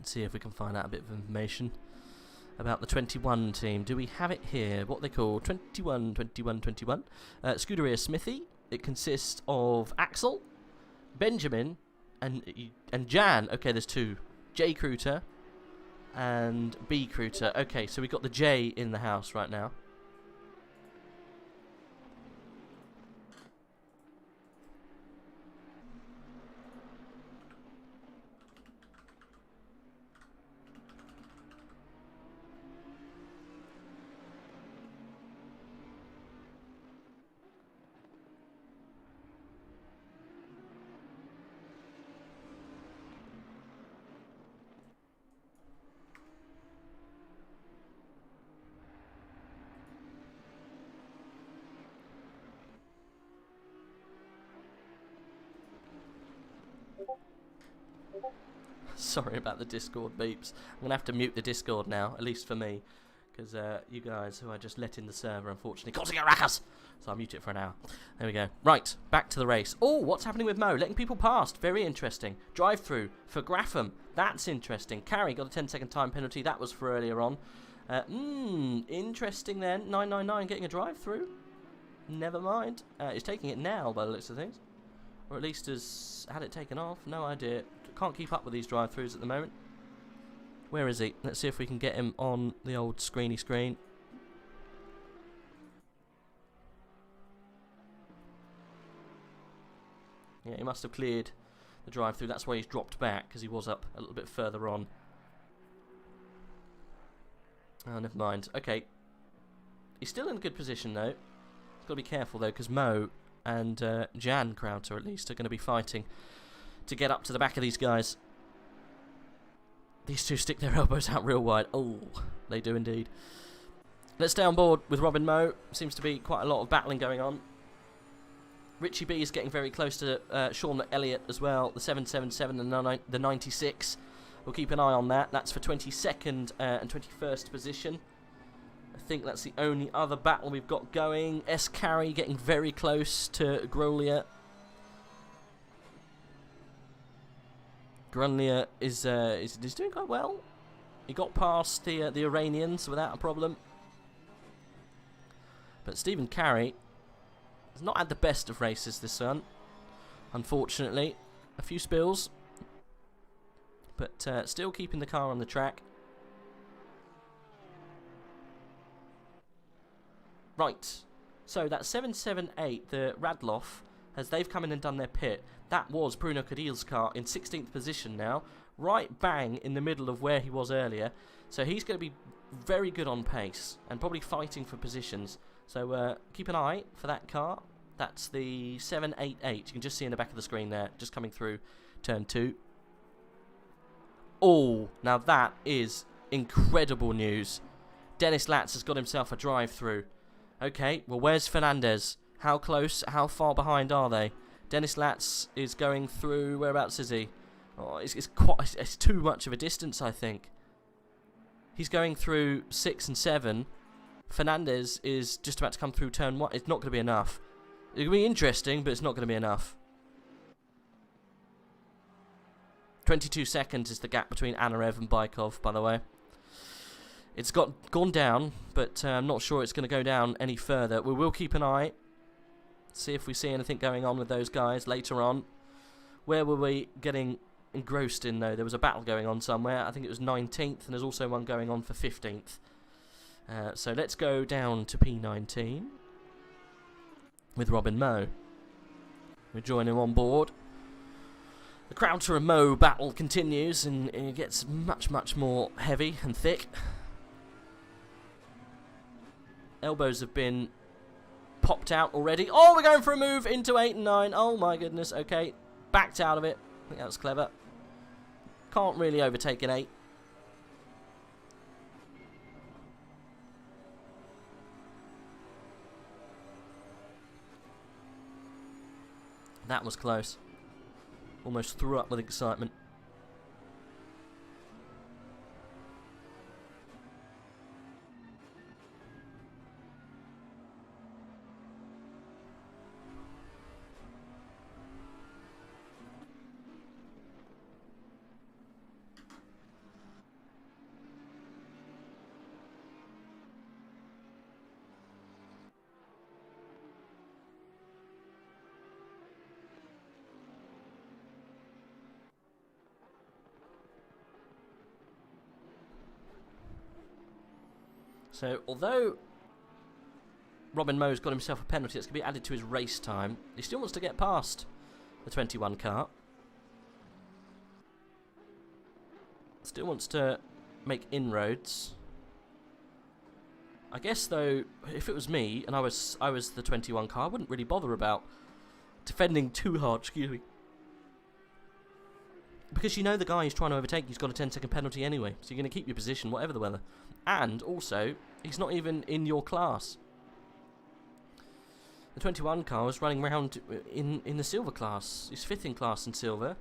See if we can find out a bit of information about the 21 team. Do we have it here? What they call 21. Scuderia Smithy. It consists of Axel, Benjamin, and Jan. Okay, there's 2. Jay Cruter and B Cruiter. Okay, so we've got the J in the house right now. Sorry about the Discord beeps. I'm going to have to mute the Discord now, at least for me. Because you guys who I just let in the server, unfortunately, causing a ruckus. So I'll mute it for an hour. There we go. Right, back to the race. Oh, what's happening with Mo? Letting people past. Very interesting. Drive-through for Grapham. That's interesting. Carry got a 10-second time penalty. That was for earlier on. Interesting then. 999 getting a drive-through. Never mind. He's taking it now by the looks of things. Or at least has had it taken off. No idea. Can't keep up with these drive-throughs at the moment. Where is he? Let's see if we can get him on the old screeny screen. Yeah, he must have cleared the drive-through. That's why he's dropped back, because he was up a little bit further on. Oh, never mind. Okay. He's still in a good position, though. He's got to be careful, though, because Mo and Jan Crowter, at least, are going to be fighting to get up to the back of these guys. These two stick their elbows out real wide. Oh, they do indeed. Let's stay on board with Robin Mo. Seems to be quite a lot of battling going on. Richie B is getting very close to Sean Elliott as well. The 777 and the 96. We'll keep an eye on that. That's for 22nd and 21st position. I think that's the only other battle we've got going. S. Carey getting very close to Grolier. Grunlier is doing quite well. He got past the Iranians without a problem. But Stephen Carey has not had the best of races this run, unfortunately. A few spills, but still keeping the car on the track. Right, so that 778, the Radloff, as they've come in and done their pit. That was Bruno Cadil's car in 16th position now, right bang in the middle of where he was earlier. So he's going to be very good on pace and probably fighting for positions. So keep an eye for that car. That's the 788. You can just see in the back of the screen there, just coming through turn 2. Oh, now that is incredible news. Dennis Latz has got himself a drive-through. Okay, well, where's Fernandez? How close, how far behind are they? Dennis Latz is going through, whereabouts is he? Oh, it's too much of a distance, I think. He's going through 6 and 7. Fernandez is just about to come through turn 1. It's not going to be enough. It'll be interesting, but it's not going to be enough. 22 seconds is the gap between Anarev and Baikov, by the way. It's gone down, but I'm not sure it's going to go down any further. We will keep an eye. See if we see anything going on with those guys later on. Where were we getting engrossed in, though? There was a battle going on somewhere. I think it was 19th, and there's also one going on for 15th. So let's go down to P19 with Robin Mo. We're joining him on board. The Crowter and Mo battle continues, and it gets much, much more heavy and thick. Elbows have been popped out already. Oh, we're going for a move into 8 and 9. Oh my goodness, okay. Backed out of it. I think that was clever. Can't really overtake an 8. That was close. Almost threw up with excitement. So, although Robin Moe's got himself a penalty that's going to be added to his race time, he still wants to get past the 21 car. Still wants to make inroads. I guess, though, if it was me and I was the 21 car, I wouldn't really bother about defending too hard, excuse me. Because you know the guy who's trying to overtake you's got a 10-second penalty anyway, so you're going to keep your position, whatever the weather. And, also, he's not even in your class. The 21 car was running around in the silver class. He's 5th in class in silver.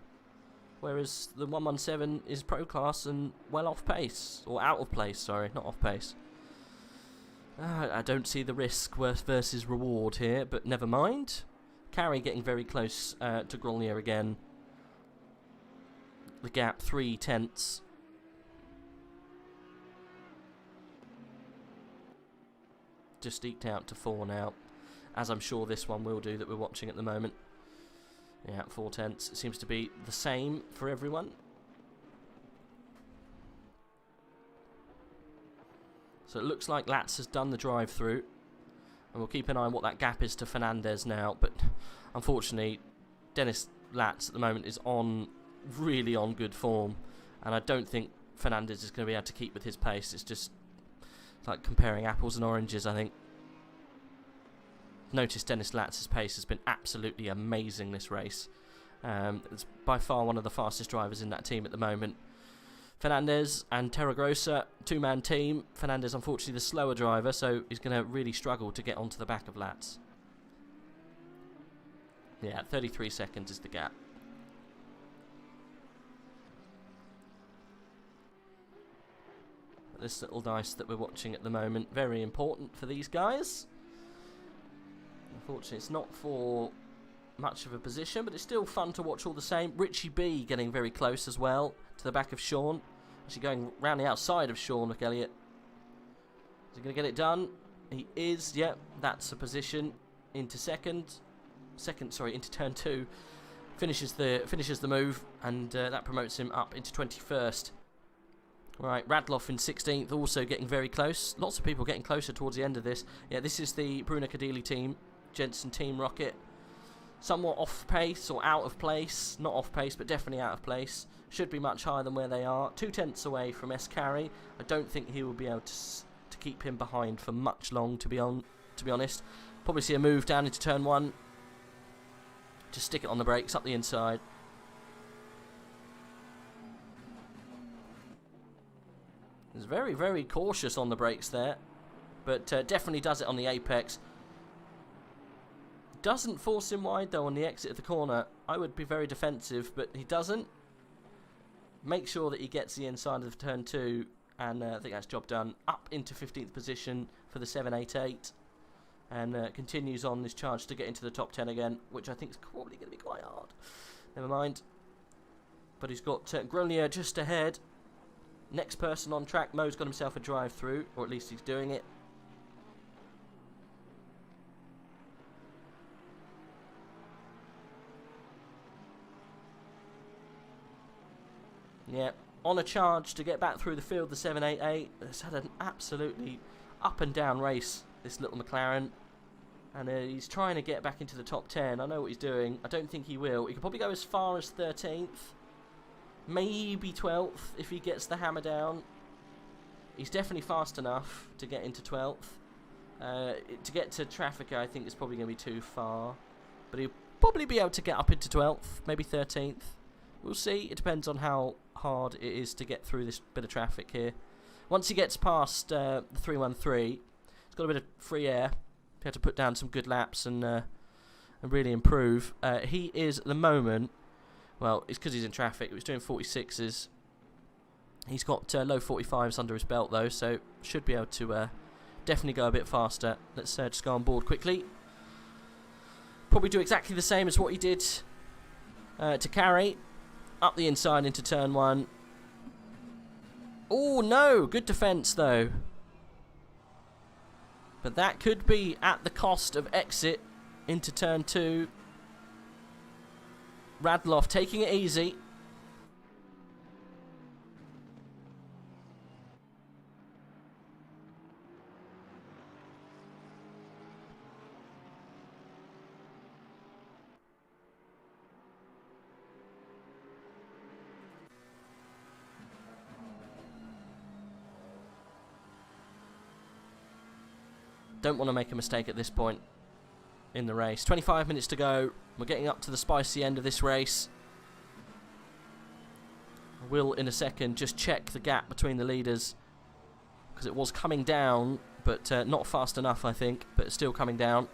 Whereas the 117 is pro class and well off pace. Or out of place, sorry, not off pace. I don't see the risk versus reward here, but never mind. Carey getting very close to Grolnier again. The gap 3/10. Just eked out to 4 now, as I'm sure this one will do that we're watching at the moment. Yeah, 4/10. It seems to be the same for everyone. So it looks like Latz has done the drive-through. And we'll keep an eye on what that gap is to Fernandez now. But unfortunately, Dennis Latz at the moment is really on good form. And I don't think Fernandez is going to be able to keep with his pace. It's like comparing apples and oranges, I think. Notice Dennis Latz's pace has been absolutely amazing this race. It's by far one of the fastest drivers in that team at the moment. Fernandez and Terragrossa, two-man team. Fernandez, unfortunately, the slower driver, so he's going to really struggle to get onto the back of Latz. Yeah, 33 seconds is the gap. This little dice that we're watching at the moment, very important for these guys. Unfortunately, it's not for much of a position, but it's still fun to watch all the same. Richie B getting very close as well to the back of Sean. Actually going round the outside of Sean McElliott. Is he going to get it done? He is, yep, that's a position into into turn 2. Finishes the move, and that promotes him up into 21st. Right, Radloff in 16th, also getting very close. Lots of people getting closer towards the end of this. Yeah, this is the Bruno Cadili team. Jensen Team Rocket. Somewhat off pace or out of place. Not off pace, but definitely out of place. Should be much higher than where they are. 2/10 away from S. Carey. I don't think he will be able to keep him behind for much long, to be honest. Probably see a move down into turn 1. Just stick it on the brakes, up the inside. He's very, very cautious on the brakes there. But definitely does it on the apex. Doesn't force him wide though on the exit of the corner. I would be very defensive, but he doesn't. Make sure that he gets the inside of turn 2, and I think that's job done. Up into 15th position for the 788, and continues on this charge to get into the top 10 again, which I think is probably going to be quite hard. Never mind. But he's got Grolnier just ahead. Next person on track, Mo's got himself a drive-through, or at least he's doing it. Yeah, on a charge to get back through the field, the 788. It's had an absolutely up and down race, this little McLaren. And he's trying to get back into the top 10. I know what he's doing. I don't think he will. He could probably go as far as 13th. Maybe 12th if he gets the hammer down. He's definitely fast enough to get into 12th. To get to Trafficker, I think is probably going to be too far. But he'll probably be able to get up into 12th, maybe 13th. We'll see. It depends on how hard it is to get through this bit of traffic here. Once he gets past the 313, he's got a bit of free air. He had to put down some good laps and really improve. He is at the moment, well, it's because he's in traffic. He was doing 46s. He's got low 45s under his belt though, so should be able to definitely go a bit faster. Let's just go on board quickly. Probably do exactly the same as what he did to Carey. Up the inside into turn 1. Oh no, good defence though. But that could be at the cost of exit into turn 2. Radloff taking it easy. Don't want to make a mistake at this point in the race. 25 minutes to go. We're getting up to the spicy end of this race. I will, in a second, just check the gap between the leaders, because it was coming down, but not fast enough, I think, but it's still coming down.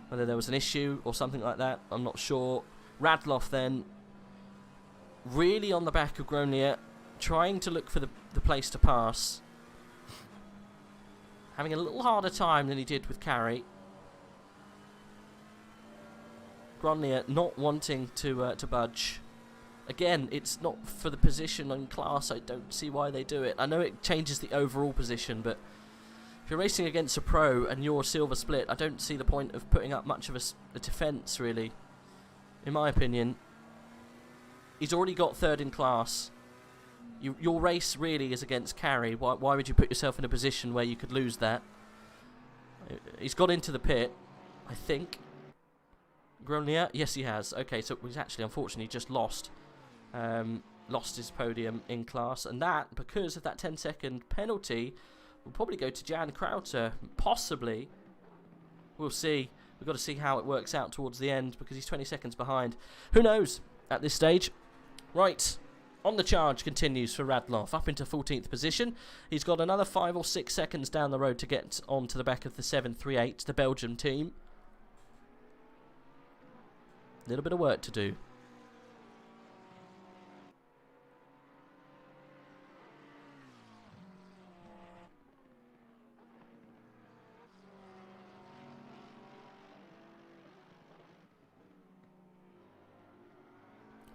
Whether there was an issue or something like that, I'm not sure. Radloff then, really on the back of Gronier, trying to look for the place to pass. Having a little harder time than he did with Carey. Gronier not wanting to budge. Again, it's not for the position in class. I don't see why they do it. I know it changes the overall position, but if you're racing against a pro and you're silver split, I don't see the point of putting up much of a defence, really. In my opinion, he's already got third in class. Your race really is against Carey. Why would you put yourself in a position where you could lose that? He's got into the pit, I think. Gronier? Yes, he has. Okay, so he's actually, unfortunately, just lost his podium in class. And that, because of that 10-second penalty, will probably go to Jan Krauter. Possibly. We'll see. We've got to see how it works out towards the end, because he's 20 seconds behind. Who knows at this stage? Right. On the charge continues for Radloff, up into 14th position. He's got another 5 or 6 seconds down the road to get onto the back of the 738, the Belgium team. A little bit of work to do.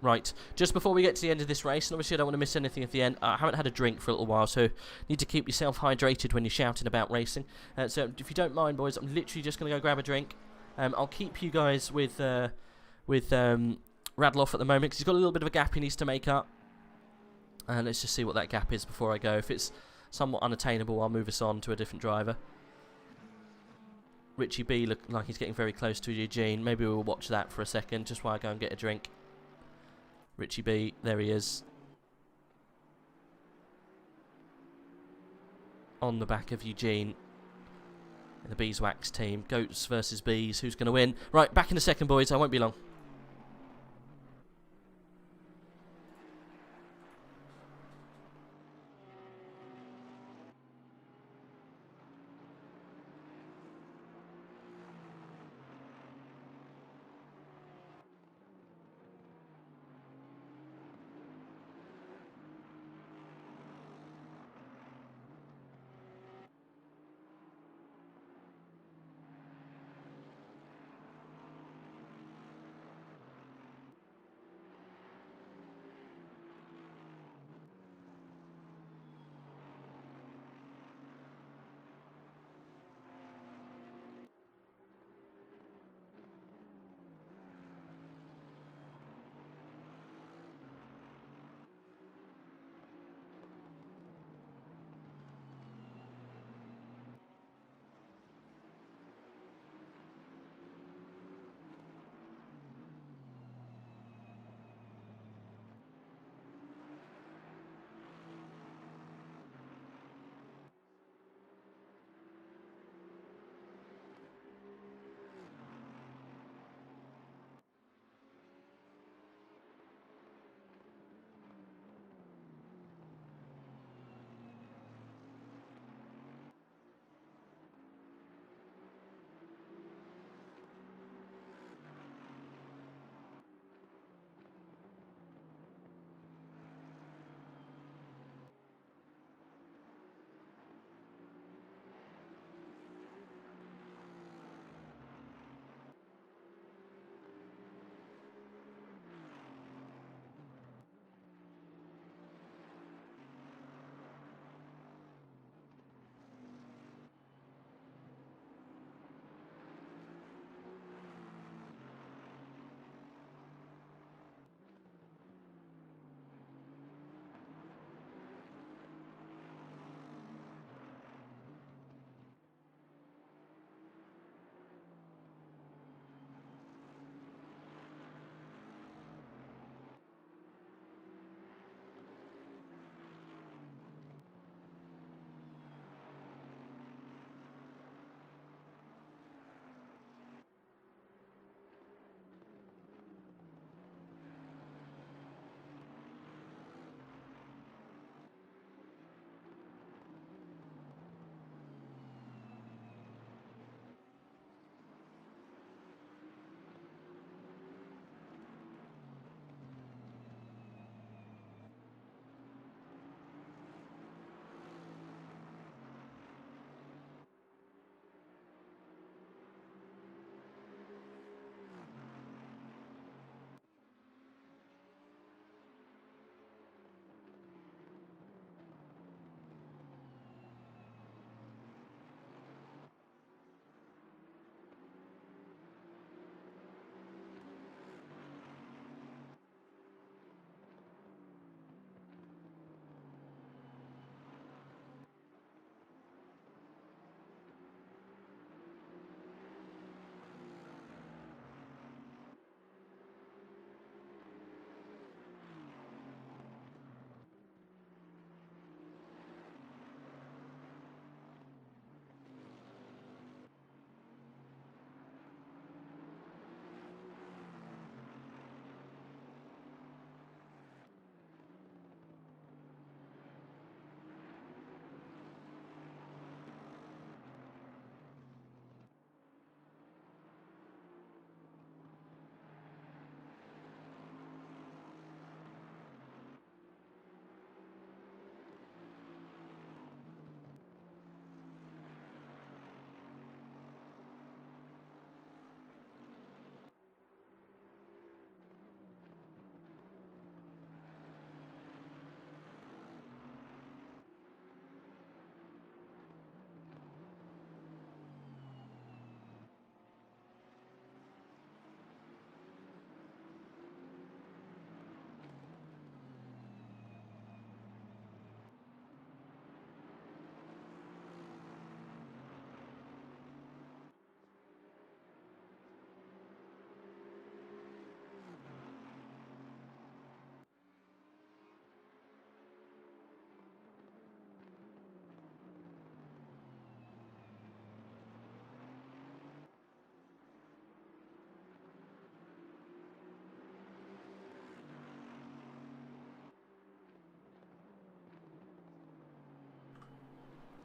Right, just before we get to the end of this race, and obviously I don't want to miss anything at the end, I haven't had a drink for a little while, so need to keep yourself hydrated when you're shouting about racing. So if you don't mind, boys, I'm literally just going to go grab a drink. I'll keep you guys with Radloff at the moment, because he's got a little bit of a gap he needs to make up. And let's just see what that gap is before I go. If it's somewhat unattainable, I'll move us on to a different driver. Richie B look like he's getting very close to Eugene. Maybe we'll watch that for a second, just while I go and get a drink. Richie B, there he is. On the back of Eugene. The Beeswax team. Goats versus Bees. Who's going to win? Right, back in a second, boys. I won't be long.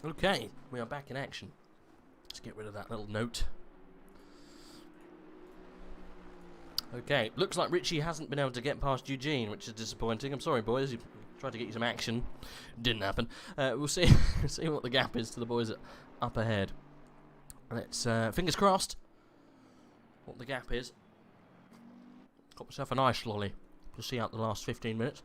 Okay, we are back in action. Let's get rid of that little note. Okay, looks like Richie hasn't been able to get past Eugene, which is disappointing. I'm sorry, boys. He tried to get you some action. Didn't happen. We'll see see what the gap is to the boys up ahead. Let's, fingers crossed, what the gap is. Got myself an ice lolly to see out the last 15 minutes.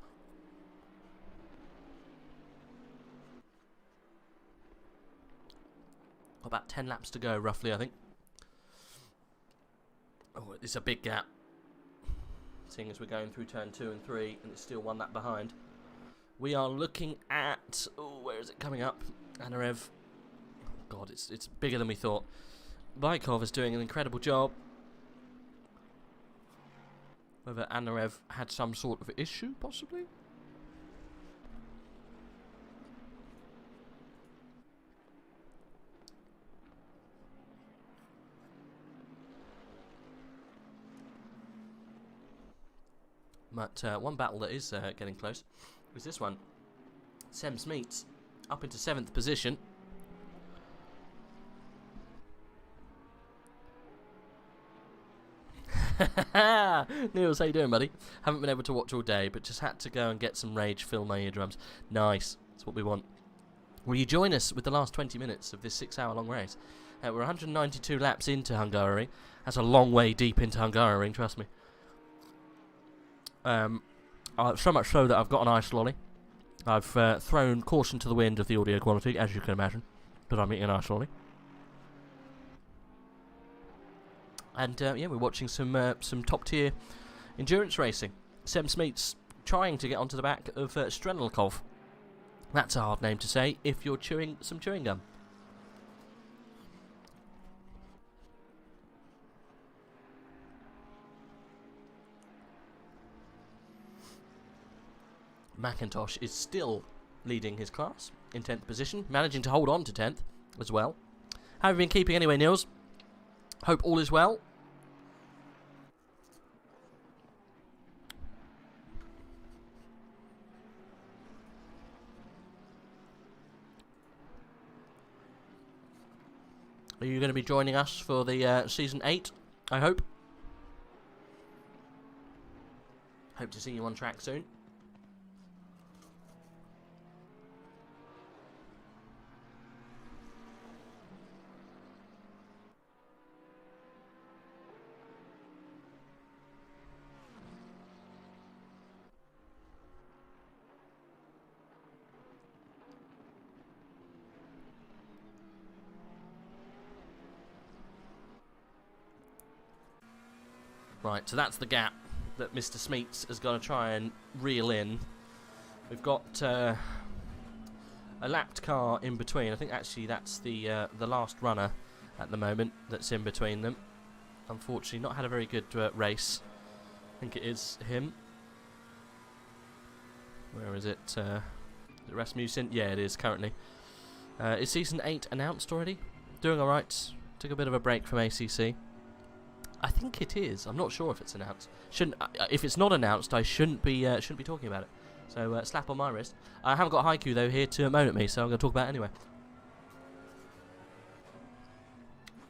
Got about 10 laps to go, roughly, I think. Oh, it's a big gap. Seeing as we're going through turn 2 and 3, and it's still 1 lap behind. We are looking at... Oh, where is it coming up? Anarev. Oh, God, it's bigger than we thought. Bykov is doing an incredible job. Whether Anarev had some sort of issue, possibly? But one battle that is getting close is this one. Sem Smeets up into 7th position. Niels, how you doing, buddy? Haven't been able to watch all day, but just had to go and get some rage, fill my eardrums. Nice, that's what we want. Will you join us with the last 20 minutes of this 6-hour long race? We're 192 laps into Hungaroring. That's a long way deep into Hungaroring, trust me. So much so that I've got an ice lolly. I've thrown caution to the wind of the audio quality, as you can imagine, but I'm eating an ice lolly. And yeah, we're watching some top tier endurance racing. Sem Smeets trying to get onto the back of Strelnikov. That's a hard name to say if you're chewing some chewing gum. McIntosh is still leading his class in 10th position, managing to hold on to 10th as well. How have you been keeping anyway, Niels? Hope all is well. Are you going to be joining us for the Season 8, I hope? Hope to see you on track soon. Right, so that's the gap that Mr. Smeets is going to try and reel in. We've got a lapped car in between. I think actually that's the last runner at the moment that's in between them. Unfortunately, not had a very good race. I think it is him. Where is it? Is it Rasmussen? Yeah, it is currently. Is Season 8 announced already? Doing alright. Took a bit of a break from ACC. I think it is. I'm not sure if it's announced. If it's not announced, I shouldn't be talking about it. So slap on my wrist. I haven't got Haiku though here to moan at me, so I'm going to talk about it anyway.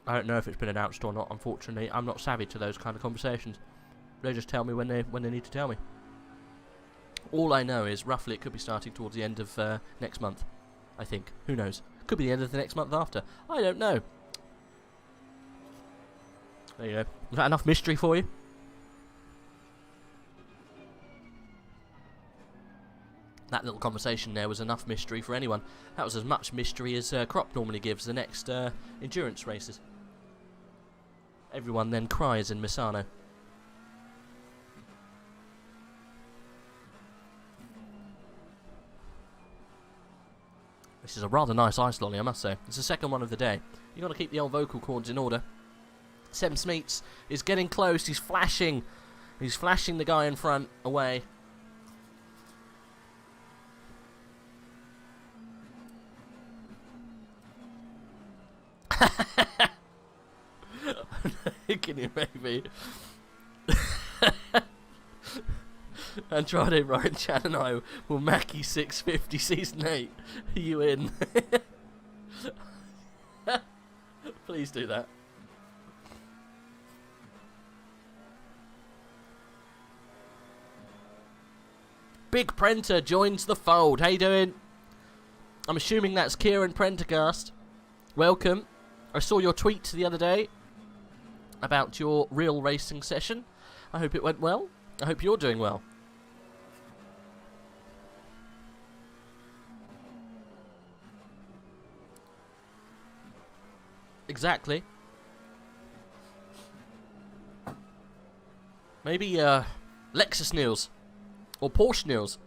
I don't know if it's been announced or not. Unfortunately, I'm not savvy to those kind of conversations. They just tell me when they need to tell me. All I know is roughly it could be starting towards the end of next month. I think. Who knows? Could be the end of the next month after. I don't know. There you go. Was that enough mystery for you? That little conversation there was enough mystery for anyone. That was as much mystery as Crop normally gives the next endurance races. Everyone then cries in Misano. This is a rather nice ice lolly, I must say. It's the second one of the day. You've got to keep the old vocal cords in order. Sem Smeets is getting close. He's flashing. He's flashing the guy in front away. Can you maybe? Andrade, Ryan, Chan and I will Mackie 650 Season 8. Are you in? Please do that. Big Prenter joins the fold. How you doing? I'm assuming that's Kieran Prendergast. Welcome. I saw your tweet the other day about your real racing session. I hope it went well. I hope you're doing well. Exactly. Maybe Lexus News or Porsche News.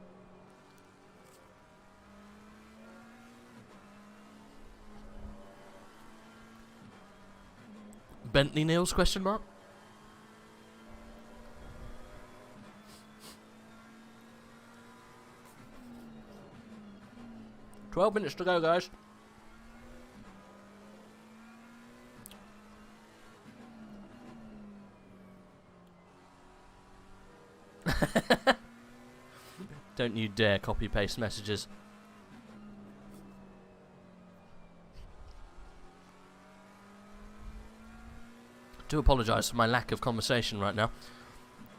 Bentley News, question mark? "12 minutes to go, guys." Don't you dare copy-paste messages. Do apologise for my lack of conversation right now.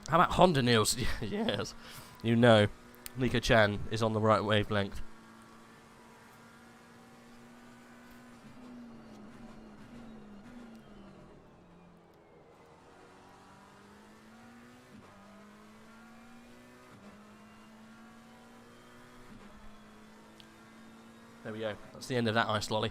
How about Honda News? Yes. You know, Nico-chan is on the right wavelength. There we go. That's the end of that ice lolly.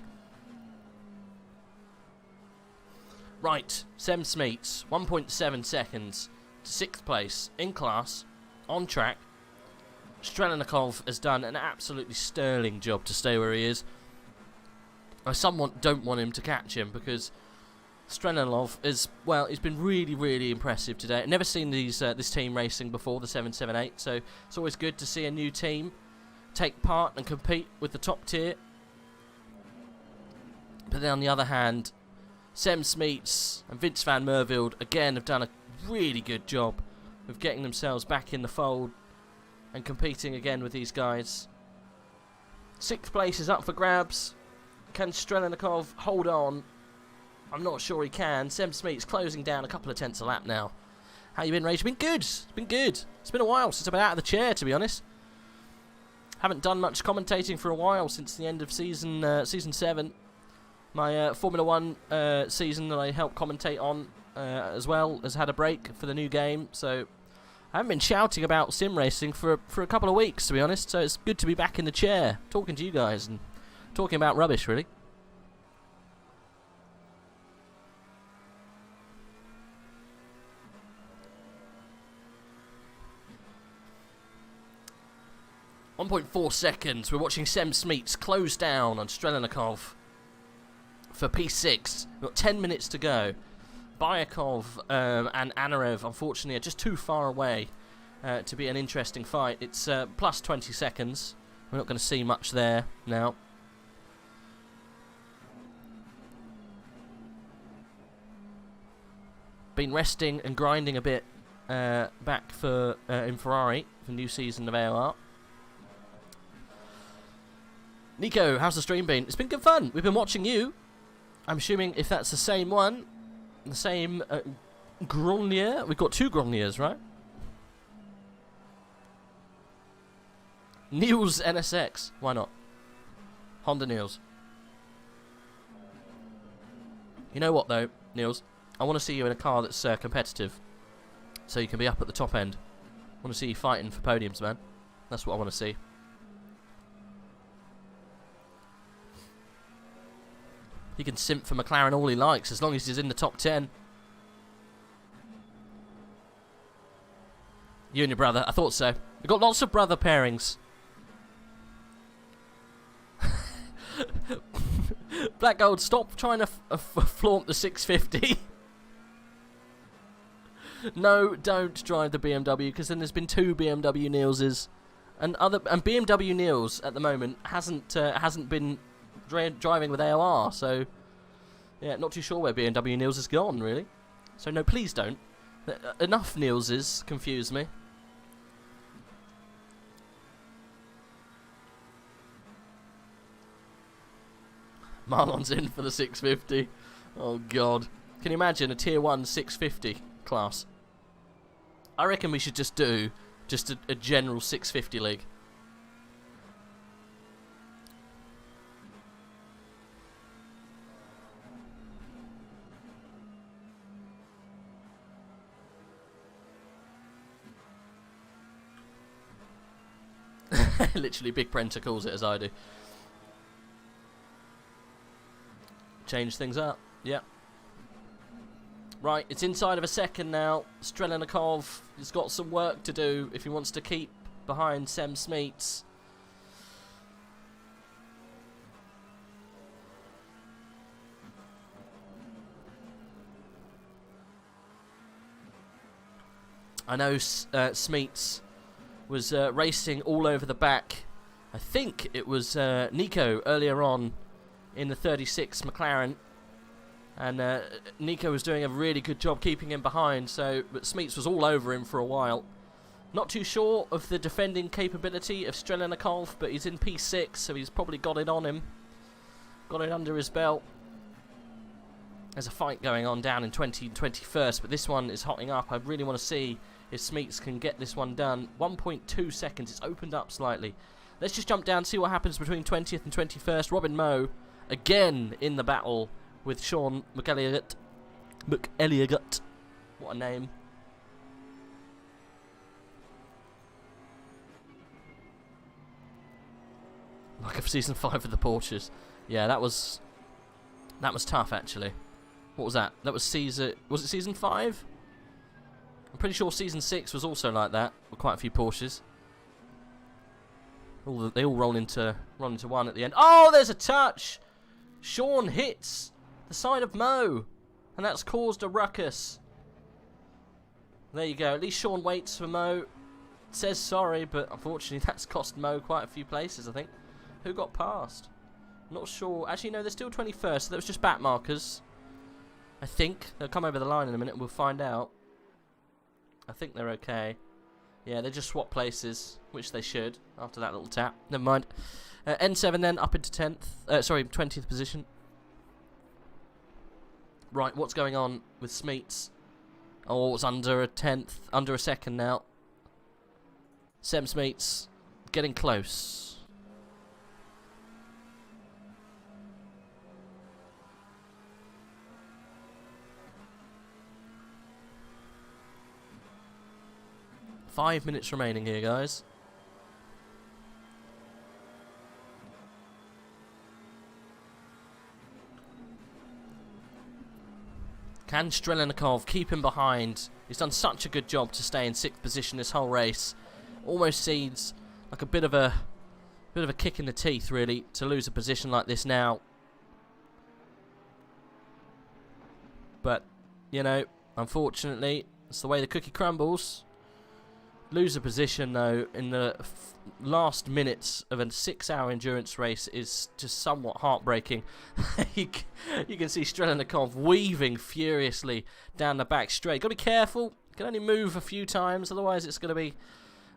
Right, Sem Smeets, 1.7 seconds to 6th place in class, on track. Strelnikov has done an absolutely sterling job to stay where he is. I somewhat don't want him to catch him because Strelnikov is, well, he's been really, really impressive today. I've never seen this team racing before, the 778, so it's always good to see a new team take part and compete with the top tier. But then on the other hand, Sem Smeets and Vince van Mervelde again have done a really good job of getting themselves back in the fold and competing again with these guys. 6th place is up for grabs. Can Strelnikov hold on? I'm not sure he can. Sem Smeets closing down a couple of tenths a lap now. How you been, Rage? Been good. It's been good. It's been a while since I've been out of the chair, to be honest. Haven't done much commentating for a while since the end of season 7. My Formula 1 season that I helped commentate on as well has had a break for the new game, so I haven't been shouting about sim racing for a couple of weeks, to be honest, so it's good to be back in the chair, talking to you guys and talking about rubbish, really. .4 seconds. We're watching Sem Smeets close down on Strelnikov for P6. We've got 10 minutes to go. Bayakov and Anarev, unfortunately, are just too far away to be an interesting fight. It's plus 20 seconds. We're not going to see much there now. Been resting and grinding a bit back for in Ferrari for the new season of AOR. Nico, how's the stream been? It's been good fun. We've been watching you. I'm assuming if that's the same one, the same Grenier. We've got 2 Greniers, right? Niels NSX. Why not? Honda Niels. You know what, though, Niels? I want to see you in a car that's competitive. So you can be up at the top end. I want to see you fighting for podiums, man. That's what I want to see. He can simp for McLaren all he likes, as long as he's in the top 10. You and your brother, I thought so. We've got lots of brother pairings. Black Gold, stop trying to flaunt the 650. No, don't drive the BMW, because then there's been 2 BMW Nielses. And BMW Niels, at the moment, hasn't been driving with AOR, so yeah, not too sure where BMW Niels has gone, really. So no, please don't. Enough Nielses confuse me. Marlon's in for the 650. Oh, God. Can you imagine a Tier 1 650 class? I reckon we should just do a general 650 league. Literally, Big Prenter calls it as I do. Change things up. Yep. Right, it's inside of a second now. Strelenikov has got some work to do if he wants to keep behind Sem Smeets. I know Smeets was racing all over the back. I think it was Nico earlier on in the 36 McLaren. And Nico was doing a really good job keeping him behind, but Smeets was all over him for a while. Not too sure of the defending capability of Strelenikov, but he's in P6, so he's probably got it on him. Got it under his belt. There's a fight going on down in 20 and 21st, but this one is hotting up. I really want to see if Smeets can get this one done. 1.2 seconds, it's opened up slightly. Let's just jump down and see what happens between 20th and 21st. Robin Moe, again in the battle with Sean McElligott. What a name. Like of season 5 of the Porsches. Yeah, that was tough actually. What was that? That was was it season 5? I'm pretty sure season 6 was also like that, with quite a few Porsches. They all roll into one at the end. Oh, there's a touch! Sean hits the side of Moe, and that's caused a ruckus. There you go. At least Sean waits for Moe. Says sorry, but unfortunately that's cost Moe quite a few places, I think. Who got past? Not sure. Actually, no, they're still 21st, so that was just back markers. I think. They'll come over the line in a minute and we'll find out. I think they're okay. Yeah, they just swap places, which they should, after that little tap. Never mind. N7 then, up into 20th position. Right, what's going on with Smeets? Oh, it's under a tenth, under a second now. Sem Smeets getting close. Five minutes remaining here, guys. Can Strelenikov keep him behind? He's done such a good job to stay in 6th position this whole race. Almost seems like a bit of a kick in the teeth, really, to lose a position like this now. But, you know, unfortunately, it's the way the cookie crumbles. Lose a position, though, in the last minutes of a 6-hour endurance race is just somewhat heartbreaking. you can see Strelenikov weaving furiously down the back straight. Got to be careful. You can only move a few times, otherwise it's going to be a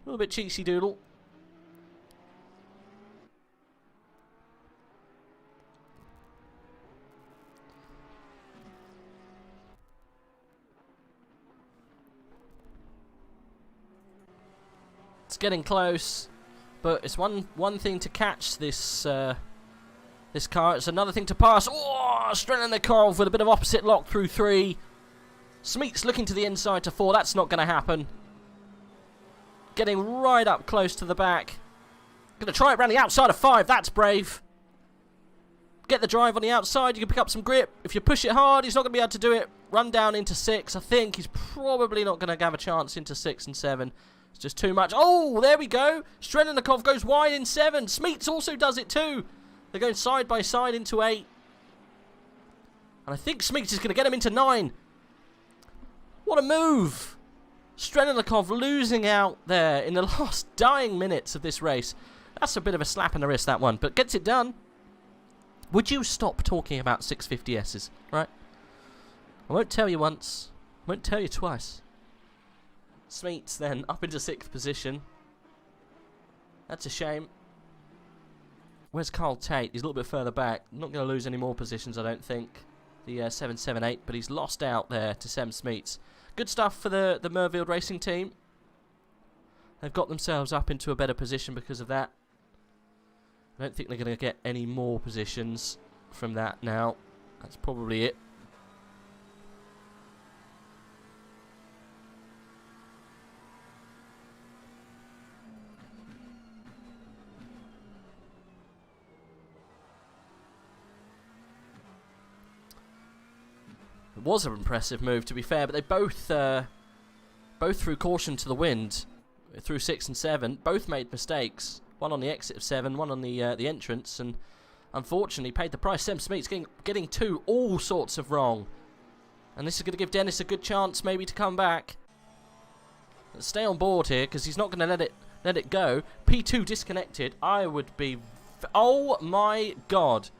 little bit cheesy doodle. It's getting close, but it's one thing to catch this this car. It's another thing to pass. Oh, Strelenikov with a bit of opposite lock through 3. Smeets looking to the inside to 4. That's not going to happen. Getting right up close to the back. Going to try it around the outside of 5. That's brave. Get the drive on the outside. You can pick up some grip. If you push it hard, he's not going to be able to do it. Run down into 6. I think he's probably not going to have a chance into 6 and 7. It's just too much. Oh, there we go. Strelenikov goes wide in 7. Smeets also does it too. They're going side by side into 8. And I think Smeets is going to get him into 9. What a move. Strelenikov losing out there in the last dying minutes of this race. That's a bit of a slap in the wrist, that one. But gets it done. Would you stop talking about 650Ss, right? I won't tell you once. I won't tell you twice. Smeets then up into 6th position. That's a shame. Where's Carl Tate? He's a little bit further back. Not going to lose any more positions, I don't think. The 778, but he's lost out there to Sem Smeets. Good stuff for the Merfield Racing team. They've got themselves up into a better position because of that. I don't think they're going to get any more positions from that now. That's probably it. It was an impressive move, to be fair, but they both threw caution to the wind through 6 and 7. Both made mistakes. One on the exit of 7, one on the entrance, and unfortunately paid the price. Sem Smeets getting 2 all sorts of wrong, and this is going to give Dennis a good chance maybe to come back. Let's stay on board here because he's not going to let it go. P2 disconnected. I would be. Oh my God,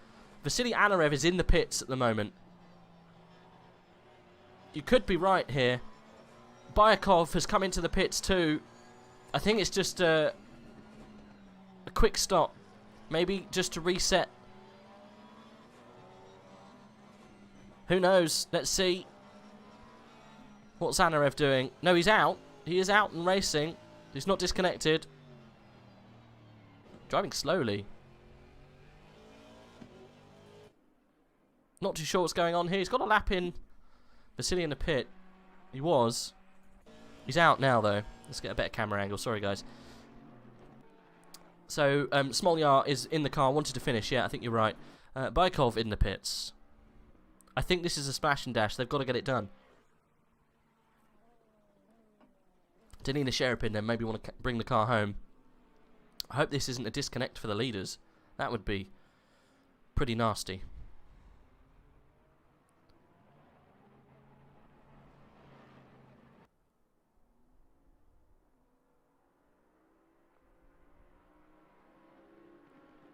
Vasily Anarev is in the pits at the moment. You could be right here. Bayakov has come into the pits too. I think it's just a quick stop. Maybe just to reset. Who knows? Let's see. What's Anarev doing? No, he's out. He is out and racing. He's not disconnected. Driving slowly. Not too sure what's going on here. He's got a lap in. Vasily in the pit. He was. He's out now, though. Let's get a better camera angle. Sorry, guys. So, Smolyar is in the car. Wanted to finish. Yeah, I think you're right. Baikov in the pits. I think this is a splash and dash. They've got to get it done. Danila Sherapin then maybe want to bring the car home. I hope this isn't a disconnect for the leaders. That would be pretty nasty.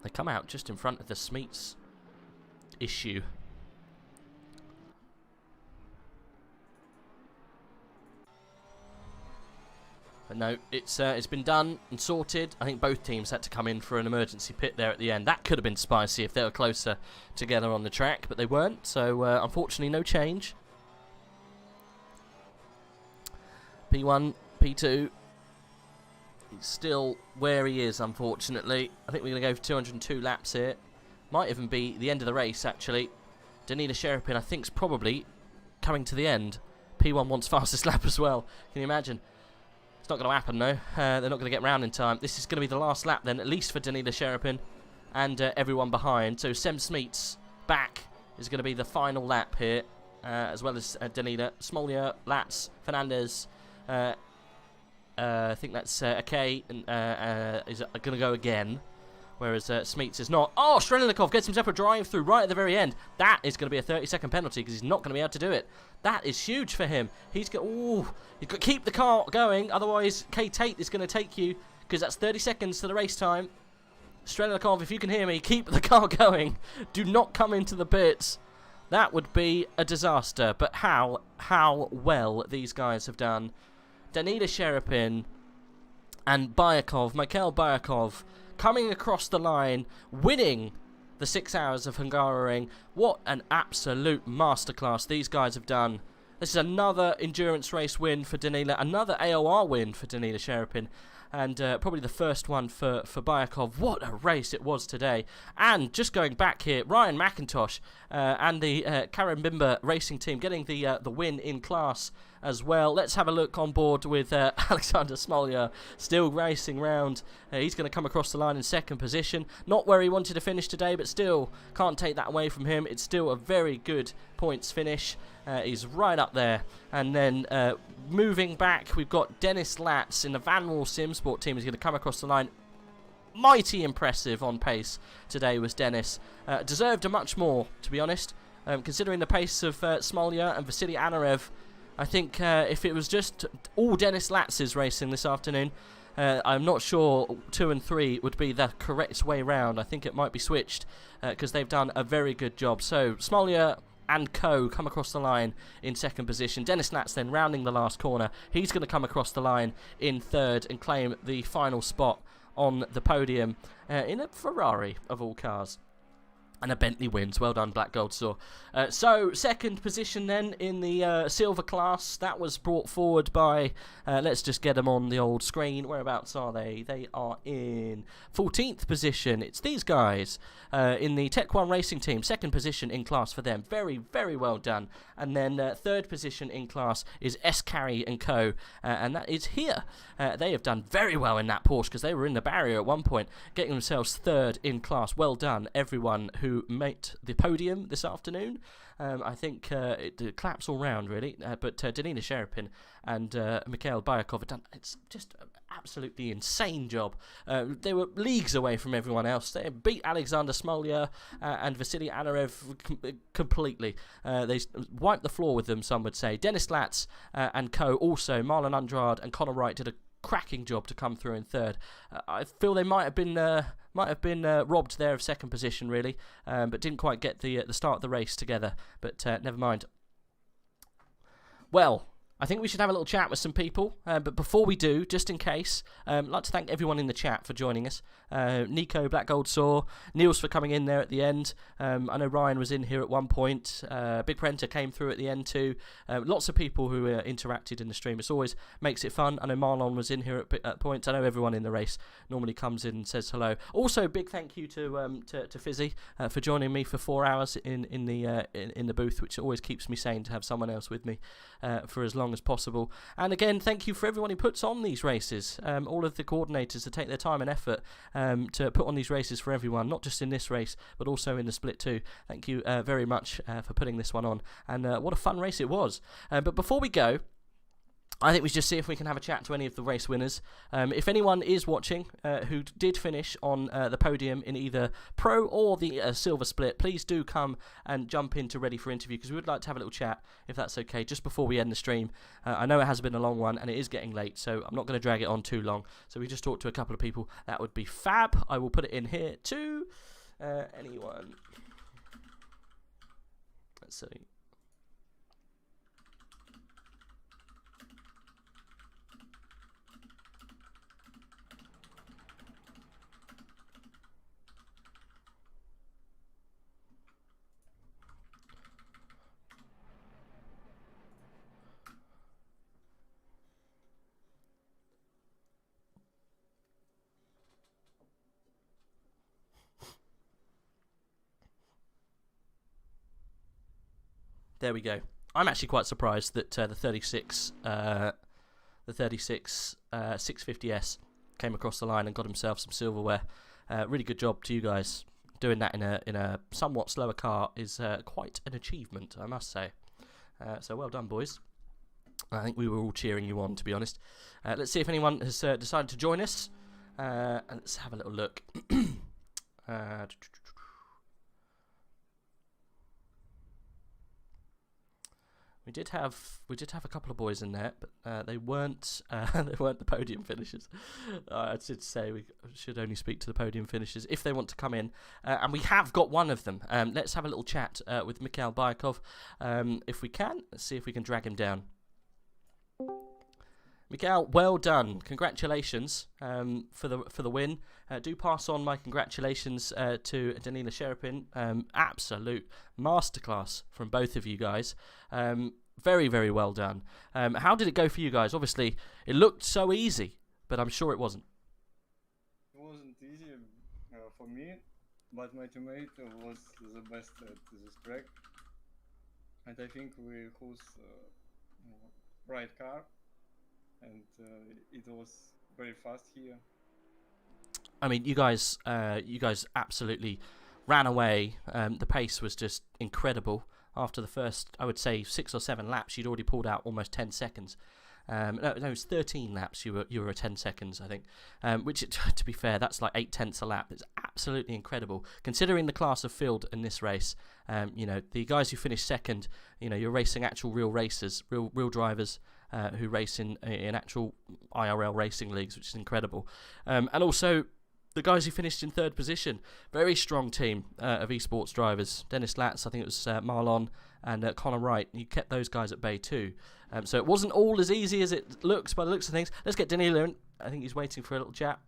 They come out just in front of the Smeets issue. But no, it's been done and sorted. I think both teams had to come in for an emergency pit there at the end. That could have been spicy if they were closer together on the track, but they weren't. So unfortunately, no change. P1, P2. He's still where he is, unfortunately. I think we're going to go for 202 laps here. Might even be the end of the race, actually. Danila Sherapin, I think, is probably coming to the end. P1 wants fastest lap as well. Can you imagine? It's not going to happen, though. They're not going to get round in time. This is going to be the last lap, then, at least for Danila Sherapin and everyone behind. So Sem Smeets back is going to be the final lap here, as well as Danila. Smolya, Lats, Fernandez, I think that's okay, and is going to go again, whereas Smeets is not. Oh, Strelnikov gets himself a drive-through right at the very end. That is going to be a 30-second penalty because he's not going to be able to do it. That is huge for him. He's got. Ooh, you've got to keep the car going, otherwise K Tate is going to take you because that's 30 seconds to the race time. Strelnikov, if you can hear me, keep the car going. Do not come into the pits. That would be a disaster. But how well these guys have done. Danila Sherapin and Bayakov, Mikhail Bayakov, coming across the line, winning the 6 hours of Hungaroring. What an absolute masterclass these guys have done. This is another endurance race win for Danila, another AOR win for Danila Sherapin, and probably the first one for Bayakov. What a race it was today. And just going back here, Ryan McIntosh and the Karambimba racing team getting the win in class as well. Let's have a look on board with Alexander Smolya still racing round. He's going to come across the line in second position. Not where he wanted to finish today, but still can't take that away from him. It's still a very good points finish. He's right up there. And then moving back, we've got Dennis Latz in the Vanwall Simsport team. He's going to come across the line. Mighty impressive on pace today was Dennis. Deserved a much more, to be honest. Considering the pace of Smolya and Vasily Anarev, I think if it was just all Dennis Latz's racing this afternoon, I'm not sure 2 and 3 would be the correct way round. I think it might be switched because they've done a very good job. So Smolya and co come across the line in second position. Dennis Latz then rounding the last corner. He's going to come across the line in third and claim the final spot on the podium in a Ferrari of all cars. And a Bentley wins. Well done, Black Gold Saw. So, second position then in the silver class. That was brought forward by... let's just get them on the old screen. Whereabouts are they? They are in 14th position. It's these guys in the Tech 1 Racing team. Second position in class for them. Very, very well done. And then third position in class is S-Carry & Co. And that is here. They have done very well in that Porsche because they were in the barrier at one point, getting themselves third in class. Well done, everyone who made the podium this afternoon. I think it claps all round, really. But Danila Sherapin and Mikhail Bayakov have done it's just an absolutely insane job. They were leagues away from everyone else. They beat Alexander Smolya and Vasily Anarev completely. They wiped the floor with them, some would say. Dennis Latz and co. Also, Marlon Andrade and Connor Wright did a cracking job to come through in third. I feel they might have been robbed there of second position, really, but didn't quite get the start of the race together. But never mind. Well, I think we should have a little chat with some people. But before we do, just in case, I'd like to thank everyone in the chat for joining us. Nico, Black Gold Saw, Niels for coming in there at the end. I know Ryan was in here at one point. Big Prenter came through at the end too. Lots of people who interacted in the stream. It always makes it fun. I know Marlon was in here at points. I know everyone in the race normally comes in and says hello. Also, big thank you to Fizzy for joining me for 4 hours in the booth, which always keeps me sane to have someone else with me for as long as possible. And again, thank you for everyone who puts on these races, all of the coordinators that take their time and effort to put on these races for everyone, not just in this race but also in the split too. Thank you very much for putting this one on, and what a fun race it was. But before we go, I think we should just see if we can have a chat to any of the race winners. If anyone is watching who did finish on the podium in either Pro or the Silver Split, please do come and jump in to Ready for Interview, because we would like to have a little chat, if that's okay, just before we end the stream. I know it has been a long one and it is getting late, so I'm not going to drag it on too long. So we just talked to a couple of people. That would be fab. I will put it in here too. Anyone? Let's see. There we go. I'm actually quite surprised that the 36 650S came across the line and got himself some silverware. Really good job to you guys. Doing that in a somewhat slower car is quite an achievement, I must say. So well done, boys. I think we were all cheering you on, to be honest. Let's see if anyone has decided to join us. And let's have a little look. We did have a couple of boys in there, but they weren't the podium finishers. I should say we should only speak to the podium finishers if they want to come in, and we have got one of them. Let's have a little chat with Mikhail Bayakov, if we can. Let's see if we can drag him down. Mikhail, well done! Congratulations for the win. Do pass on my congratulations to Danila Sherapin. Absolute masterclass from both of you guys. Very, very well done. How did it go for you guys? Obviously, it looked so easy, but I'm sure it wasn't. It wasn't easy for me, but my teammate was the best at this track, and I think we chose right car, and it was very fast here. I mean, you guys absolutely ran away. The pace was just incredible. After the first, I would say, 6 or 7 laps, you'd already pulled out almost 10 seconds. No, it was 13 laps. You were at 10 seconds, I think. Which, to be fair, that's like 8/10 a lap. It's absolutely incredible considering the class of field in this race. The guys who finished second, you're racing actual real racers, real drivers. Who race in actual IRL racing leagues, which is incredible. And also, the guys who finished in third position, very strong team of esports drivers. Dennis Latz, I think it was Marlon, and Connor Wright. You kept those guys at bay too. So it wasn't all as easy as it looks by the looks of things. Let's get Danilo in. I think he's waiting for a little chat.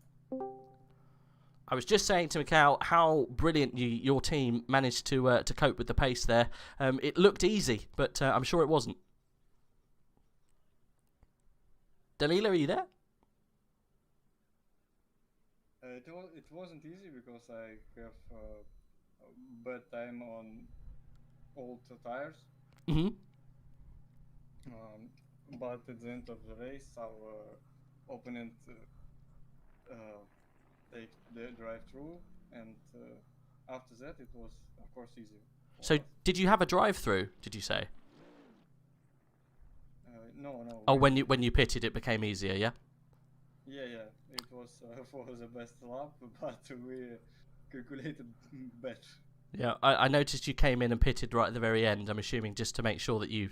I was just saying to Mikhail how brilliant your team managed to cope with the pace there. It looked easy, but I'm sure it wasn't. Danila, are you there? It wasn't easy because I have bad time on old tires. Mm-hmm. But at the end of the race, our opponent take the drive through, and after that, it was of course easy. So, did you have a drive-through? Did you say? No. Oh, when you pitted, it became easier, yeah. Yeah. It was for the best lap, but we calculated bad. Yeah, I noticed you came in and pitted right at the very end. I'm assuming just to make sure that you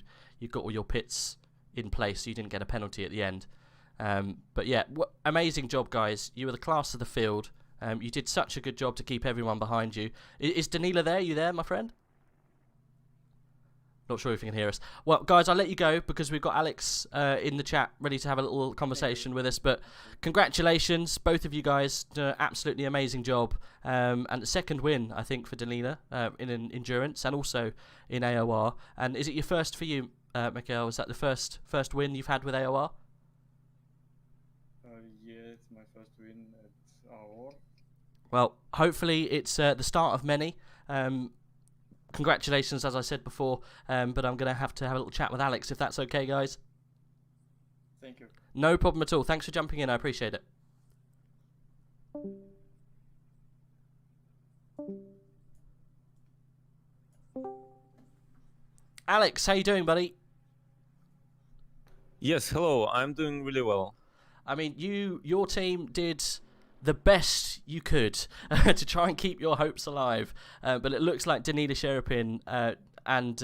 got all your pits in place, so you didn't get a penalty at the end. But yeah, amazing job, guys. You were the class of the field. You did such a good job to keep everyone behind you. Is Danila there? You there, my friend? Not sure if you can hear us. Well, guys, I'll let you go because we've got Alex in the chat ready to have a little conversation with us. But congratulations, both of you guys. Absolutely amazing job. And the second win, I think, for Danila in endurance and also in AOR. And is it your first for you, Mikhail? Is that the first win you've had with AOR? Yeah, it's my first win at AOR. Well, hopefully it's the start of many. Congratulations, as I said before, but I'm going to have a little chat with Alex, if that's okay, guys. Thank you. No problem at all. Thanks for jumping in. I appreciate it. Alex, how you doing, buddy? Yes, hello. I'm doing really well. I mean, your team did the best you could to try and keep your hopes alive, but it looks like Danila Sherapin and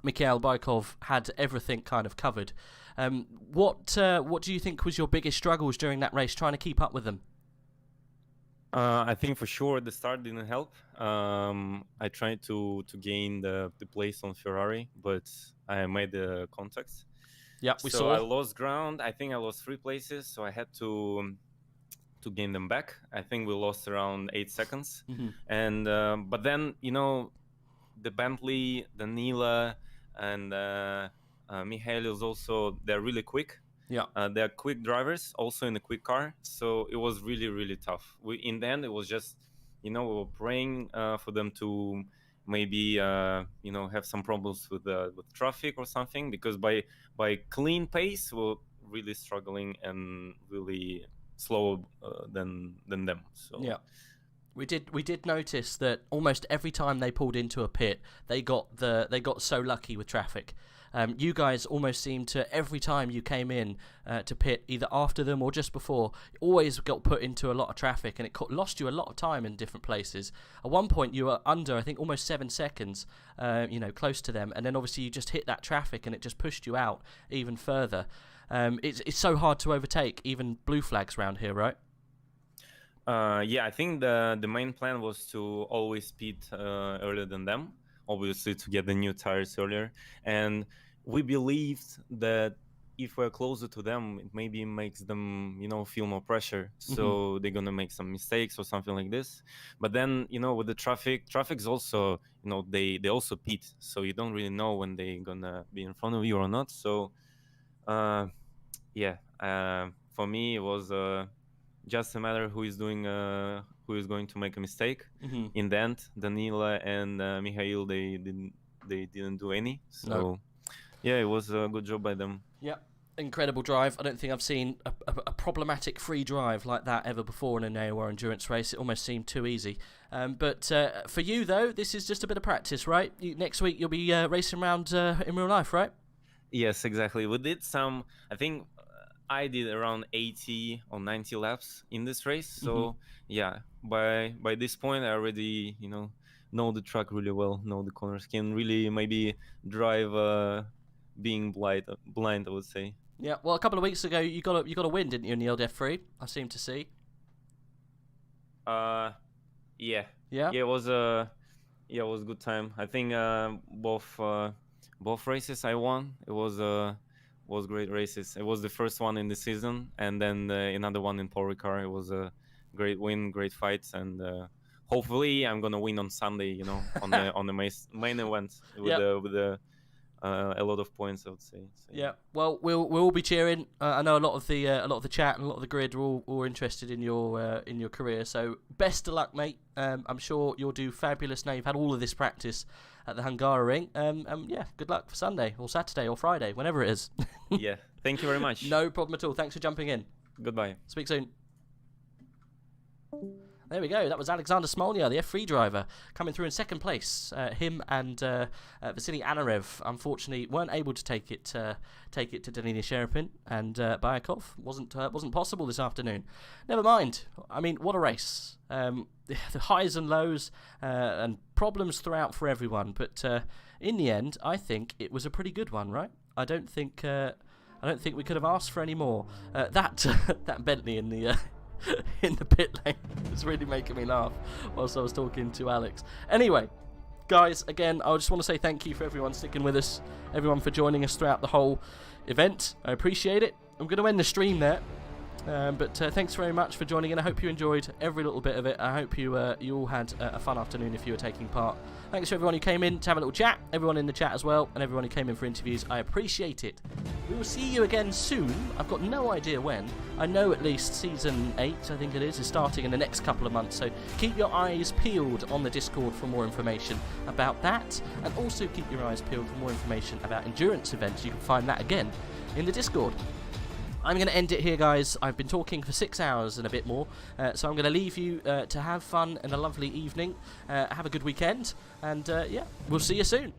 Mikhail Baikov had everything kind of covered. What do you think was your biggest struggles during that race, trying to keep up with them? I think for sure the start didn't help. I tried to gain the place on Ferrari, but I made the contacts. Yeah, we saw. So I lost ground. I think I lost 3 places, so I had to gain them back. I think we lost around 8 seconds. Mm-hmm. And but then, you know, the Bentley, Danila, and Mihail is also, they're really quick. Yeah. They're quick drivers, also in a quick car. So it was really, really tough. In the end, it was just, you know, we were praying for them to maybe, you know, have some problems with traffic or something, because by clean pace, we're really struggling and really slower than them. So yeah, we did notice that almost every time they pulled into a pit, they got so lucky with traffic. You guys almost seemed to, every time you came in to pit, either after them or just before, always got put into a lot of traffic, and it lost you a lot of time in different places. At one point, you were under, I think, almost 7 seconds, you know, close to them, and then obviously you just hit that traffic, and it just pushed you out even further. It's so hard to overtake even blue flags around here, right? Yeah, I think the main plan was to always pit earlier than them, obviously to get the new tires earlier. And we believed that if we're closer to them, it maybe makes them, you know, feel more pressure. So they're gonna make some mistakes or something like this. But then, you know, with the traffic's also, you know, they also pit, so you don't really know when they're gonna be in front of you or not. So yeah, for me it was just a matter who is going to make a mistake. In the end, Danila and Mihail, they didn't do any. So No. Yeah, it was a good job by them. Yeah, incredible drive. I don't think I've seen a problematic free drive like that ever before in an AOR endurance race. It almost seemed too easy. But for you, though, this is just a bit of practice, right? Next week you'll be racing around in real life, right? Yes, exactly. We did some, I think I did around 80 or 90 laps in this race. So yeah, by this point I already, you know the track really well, know the corners, can really maybe drive being blind, I would say. Yeah, well, a couple of weeks ago you got a win, didn't you, in the LDF3? I seem to see. Yeah, Yeah, it was a good time. I think both races I won. It was great races. It was the first one in the season, and then another one in Paul Ricard. It was great win, great fights, and hopefully I'm gonna win on Sunday. You know, on the main event with a lot of points, I would say. So, yeah. Well, we'll all be cheering. I know a lot of the chat and a lot of the grid are all interested in your career. So best of luck, mate. I'm sure you'll do fabulous. Now you've had all of this practice at the Hungaroring. Yeah, good luck for Sunday or Saturday or Friday, whenever it is. yeah. Thank you very much. No problem at all. Thanks for jumping in. Goodbye. Speak soon. There we go. That was Alexander Smolnia, the F3 driver, coming through in second place. Him and Vasily Anarev, unfortunately, weren't able to take it to Danila Sherapin, and Bayakov wasn't possible this afternoon. Never mind. I mean, what a race! The highs and lows and problems throughout for everyone, but in the end, I think it was a pretty good one, right? I don't think we could have asked for any more. That Bentley in the. In the pit lane was really making me laugh whilst I was talking to Alex. Anyway, guys, again, I just want to say thank you for everyone sticking with us, everyone for joining us throughout the whole event. I appreciate it. I'm going to end the stream there, but thanks very much for joining in. I hope you enjoyed every little bit of it. I hope you all had a fun afternoon if you were taking part. Thanks to everyone who came in to have a little chat, everyone in the chat as well, and everyone who came in for interviews. I appreciate it. We will see you again soon. I've got no idea when. I know at least Season 8, I think it is starting in the next couple of months, so keep your eyes peeled on the Discord for more information about that, and also keep your eyes peeled for more information about endurance events. You can find that again in the Discord. I'm going to end it here, guys. I've been talking for 6 hours and a bit more, so I'm going to leave you to have fun and a lovely evening. Have a good weekend, and yeah, we'll see you soon.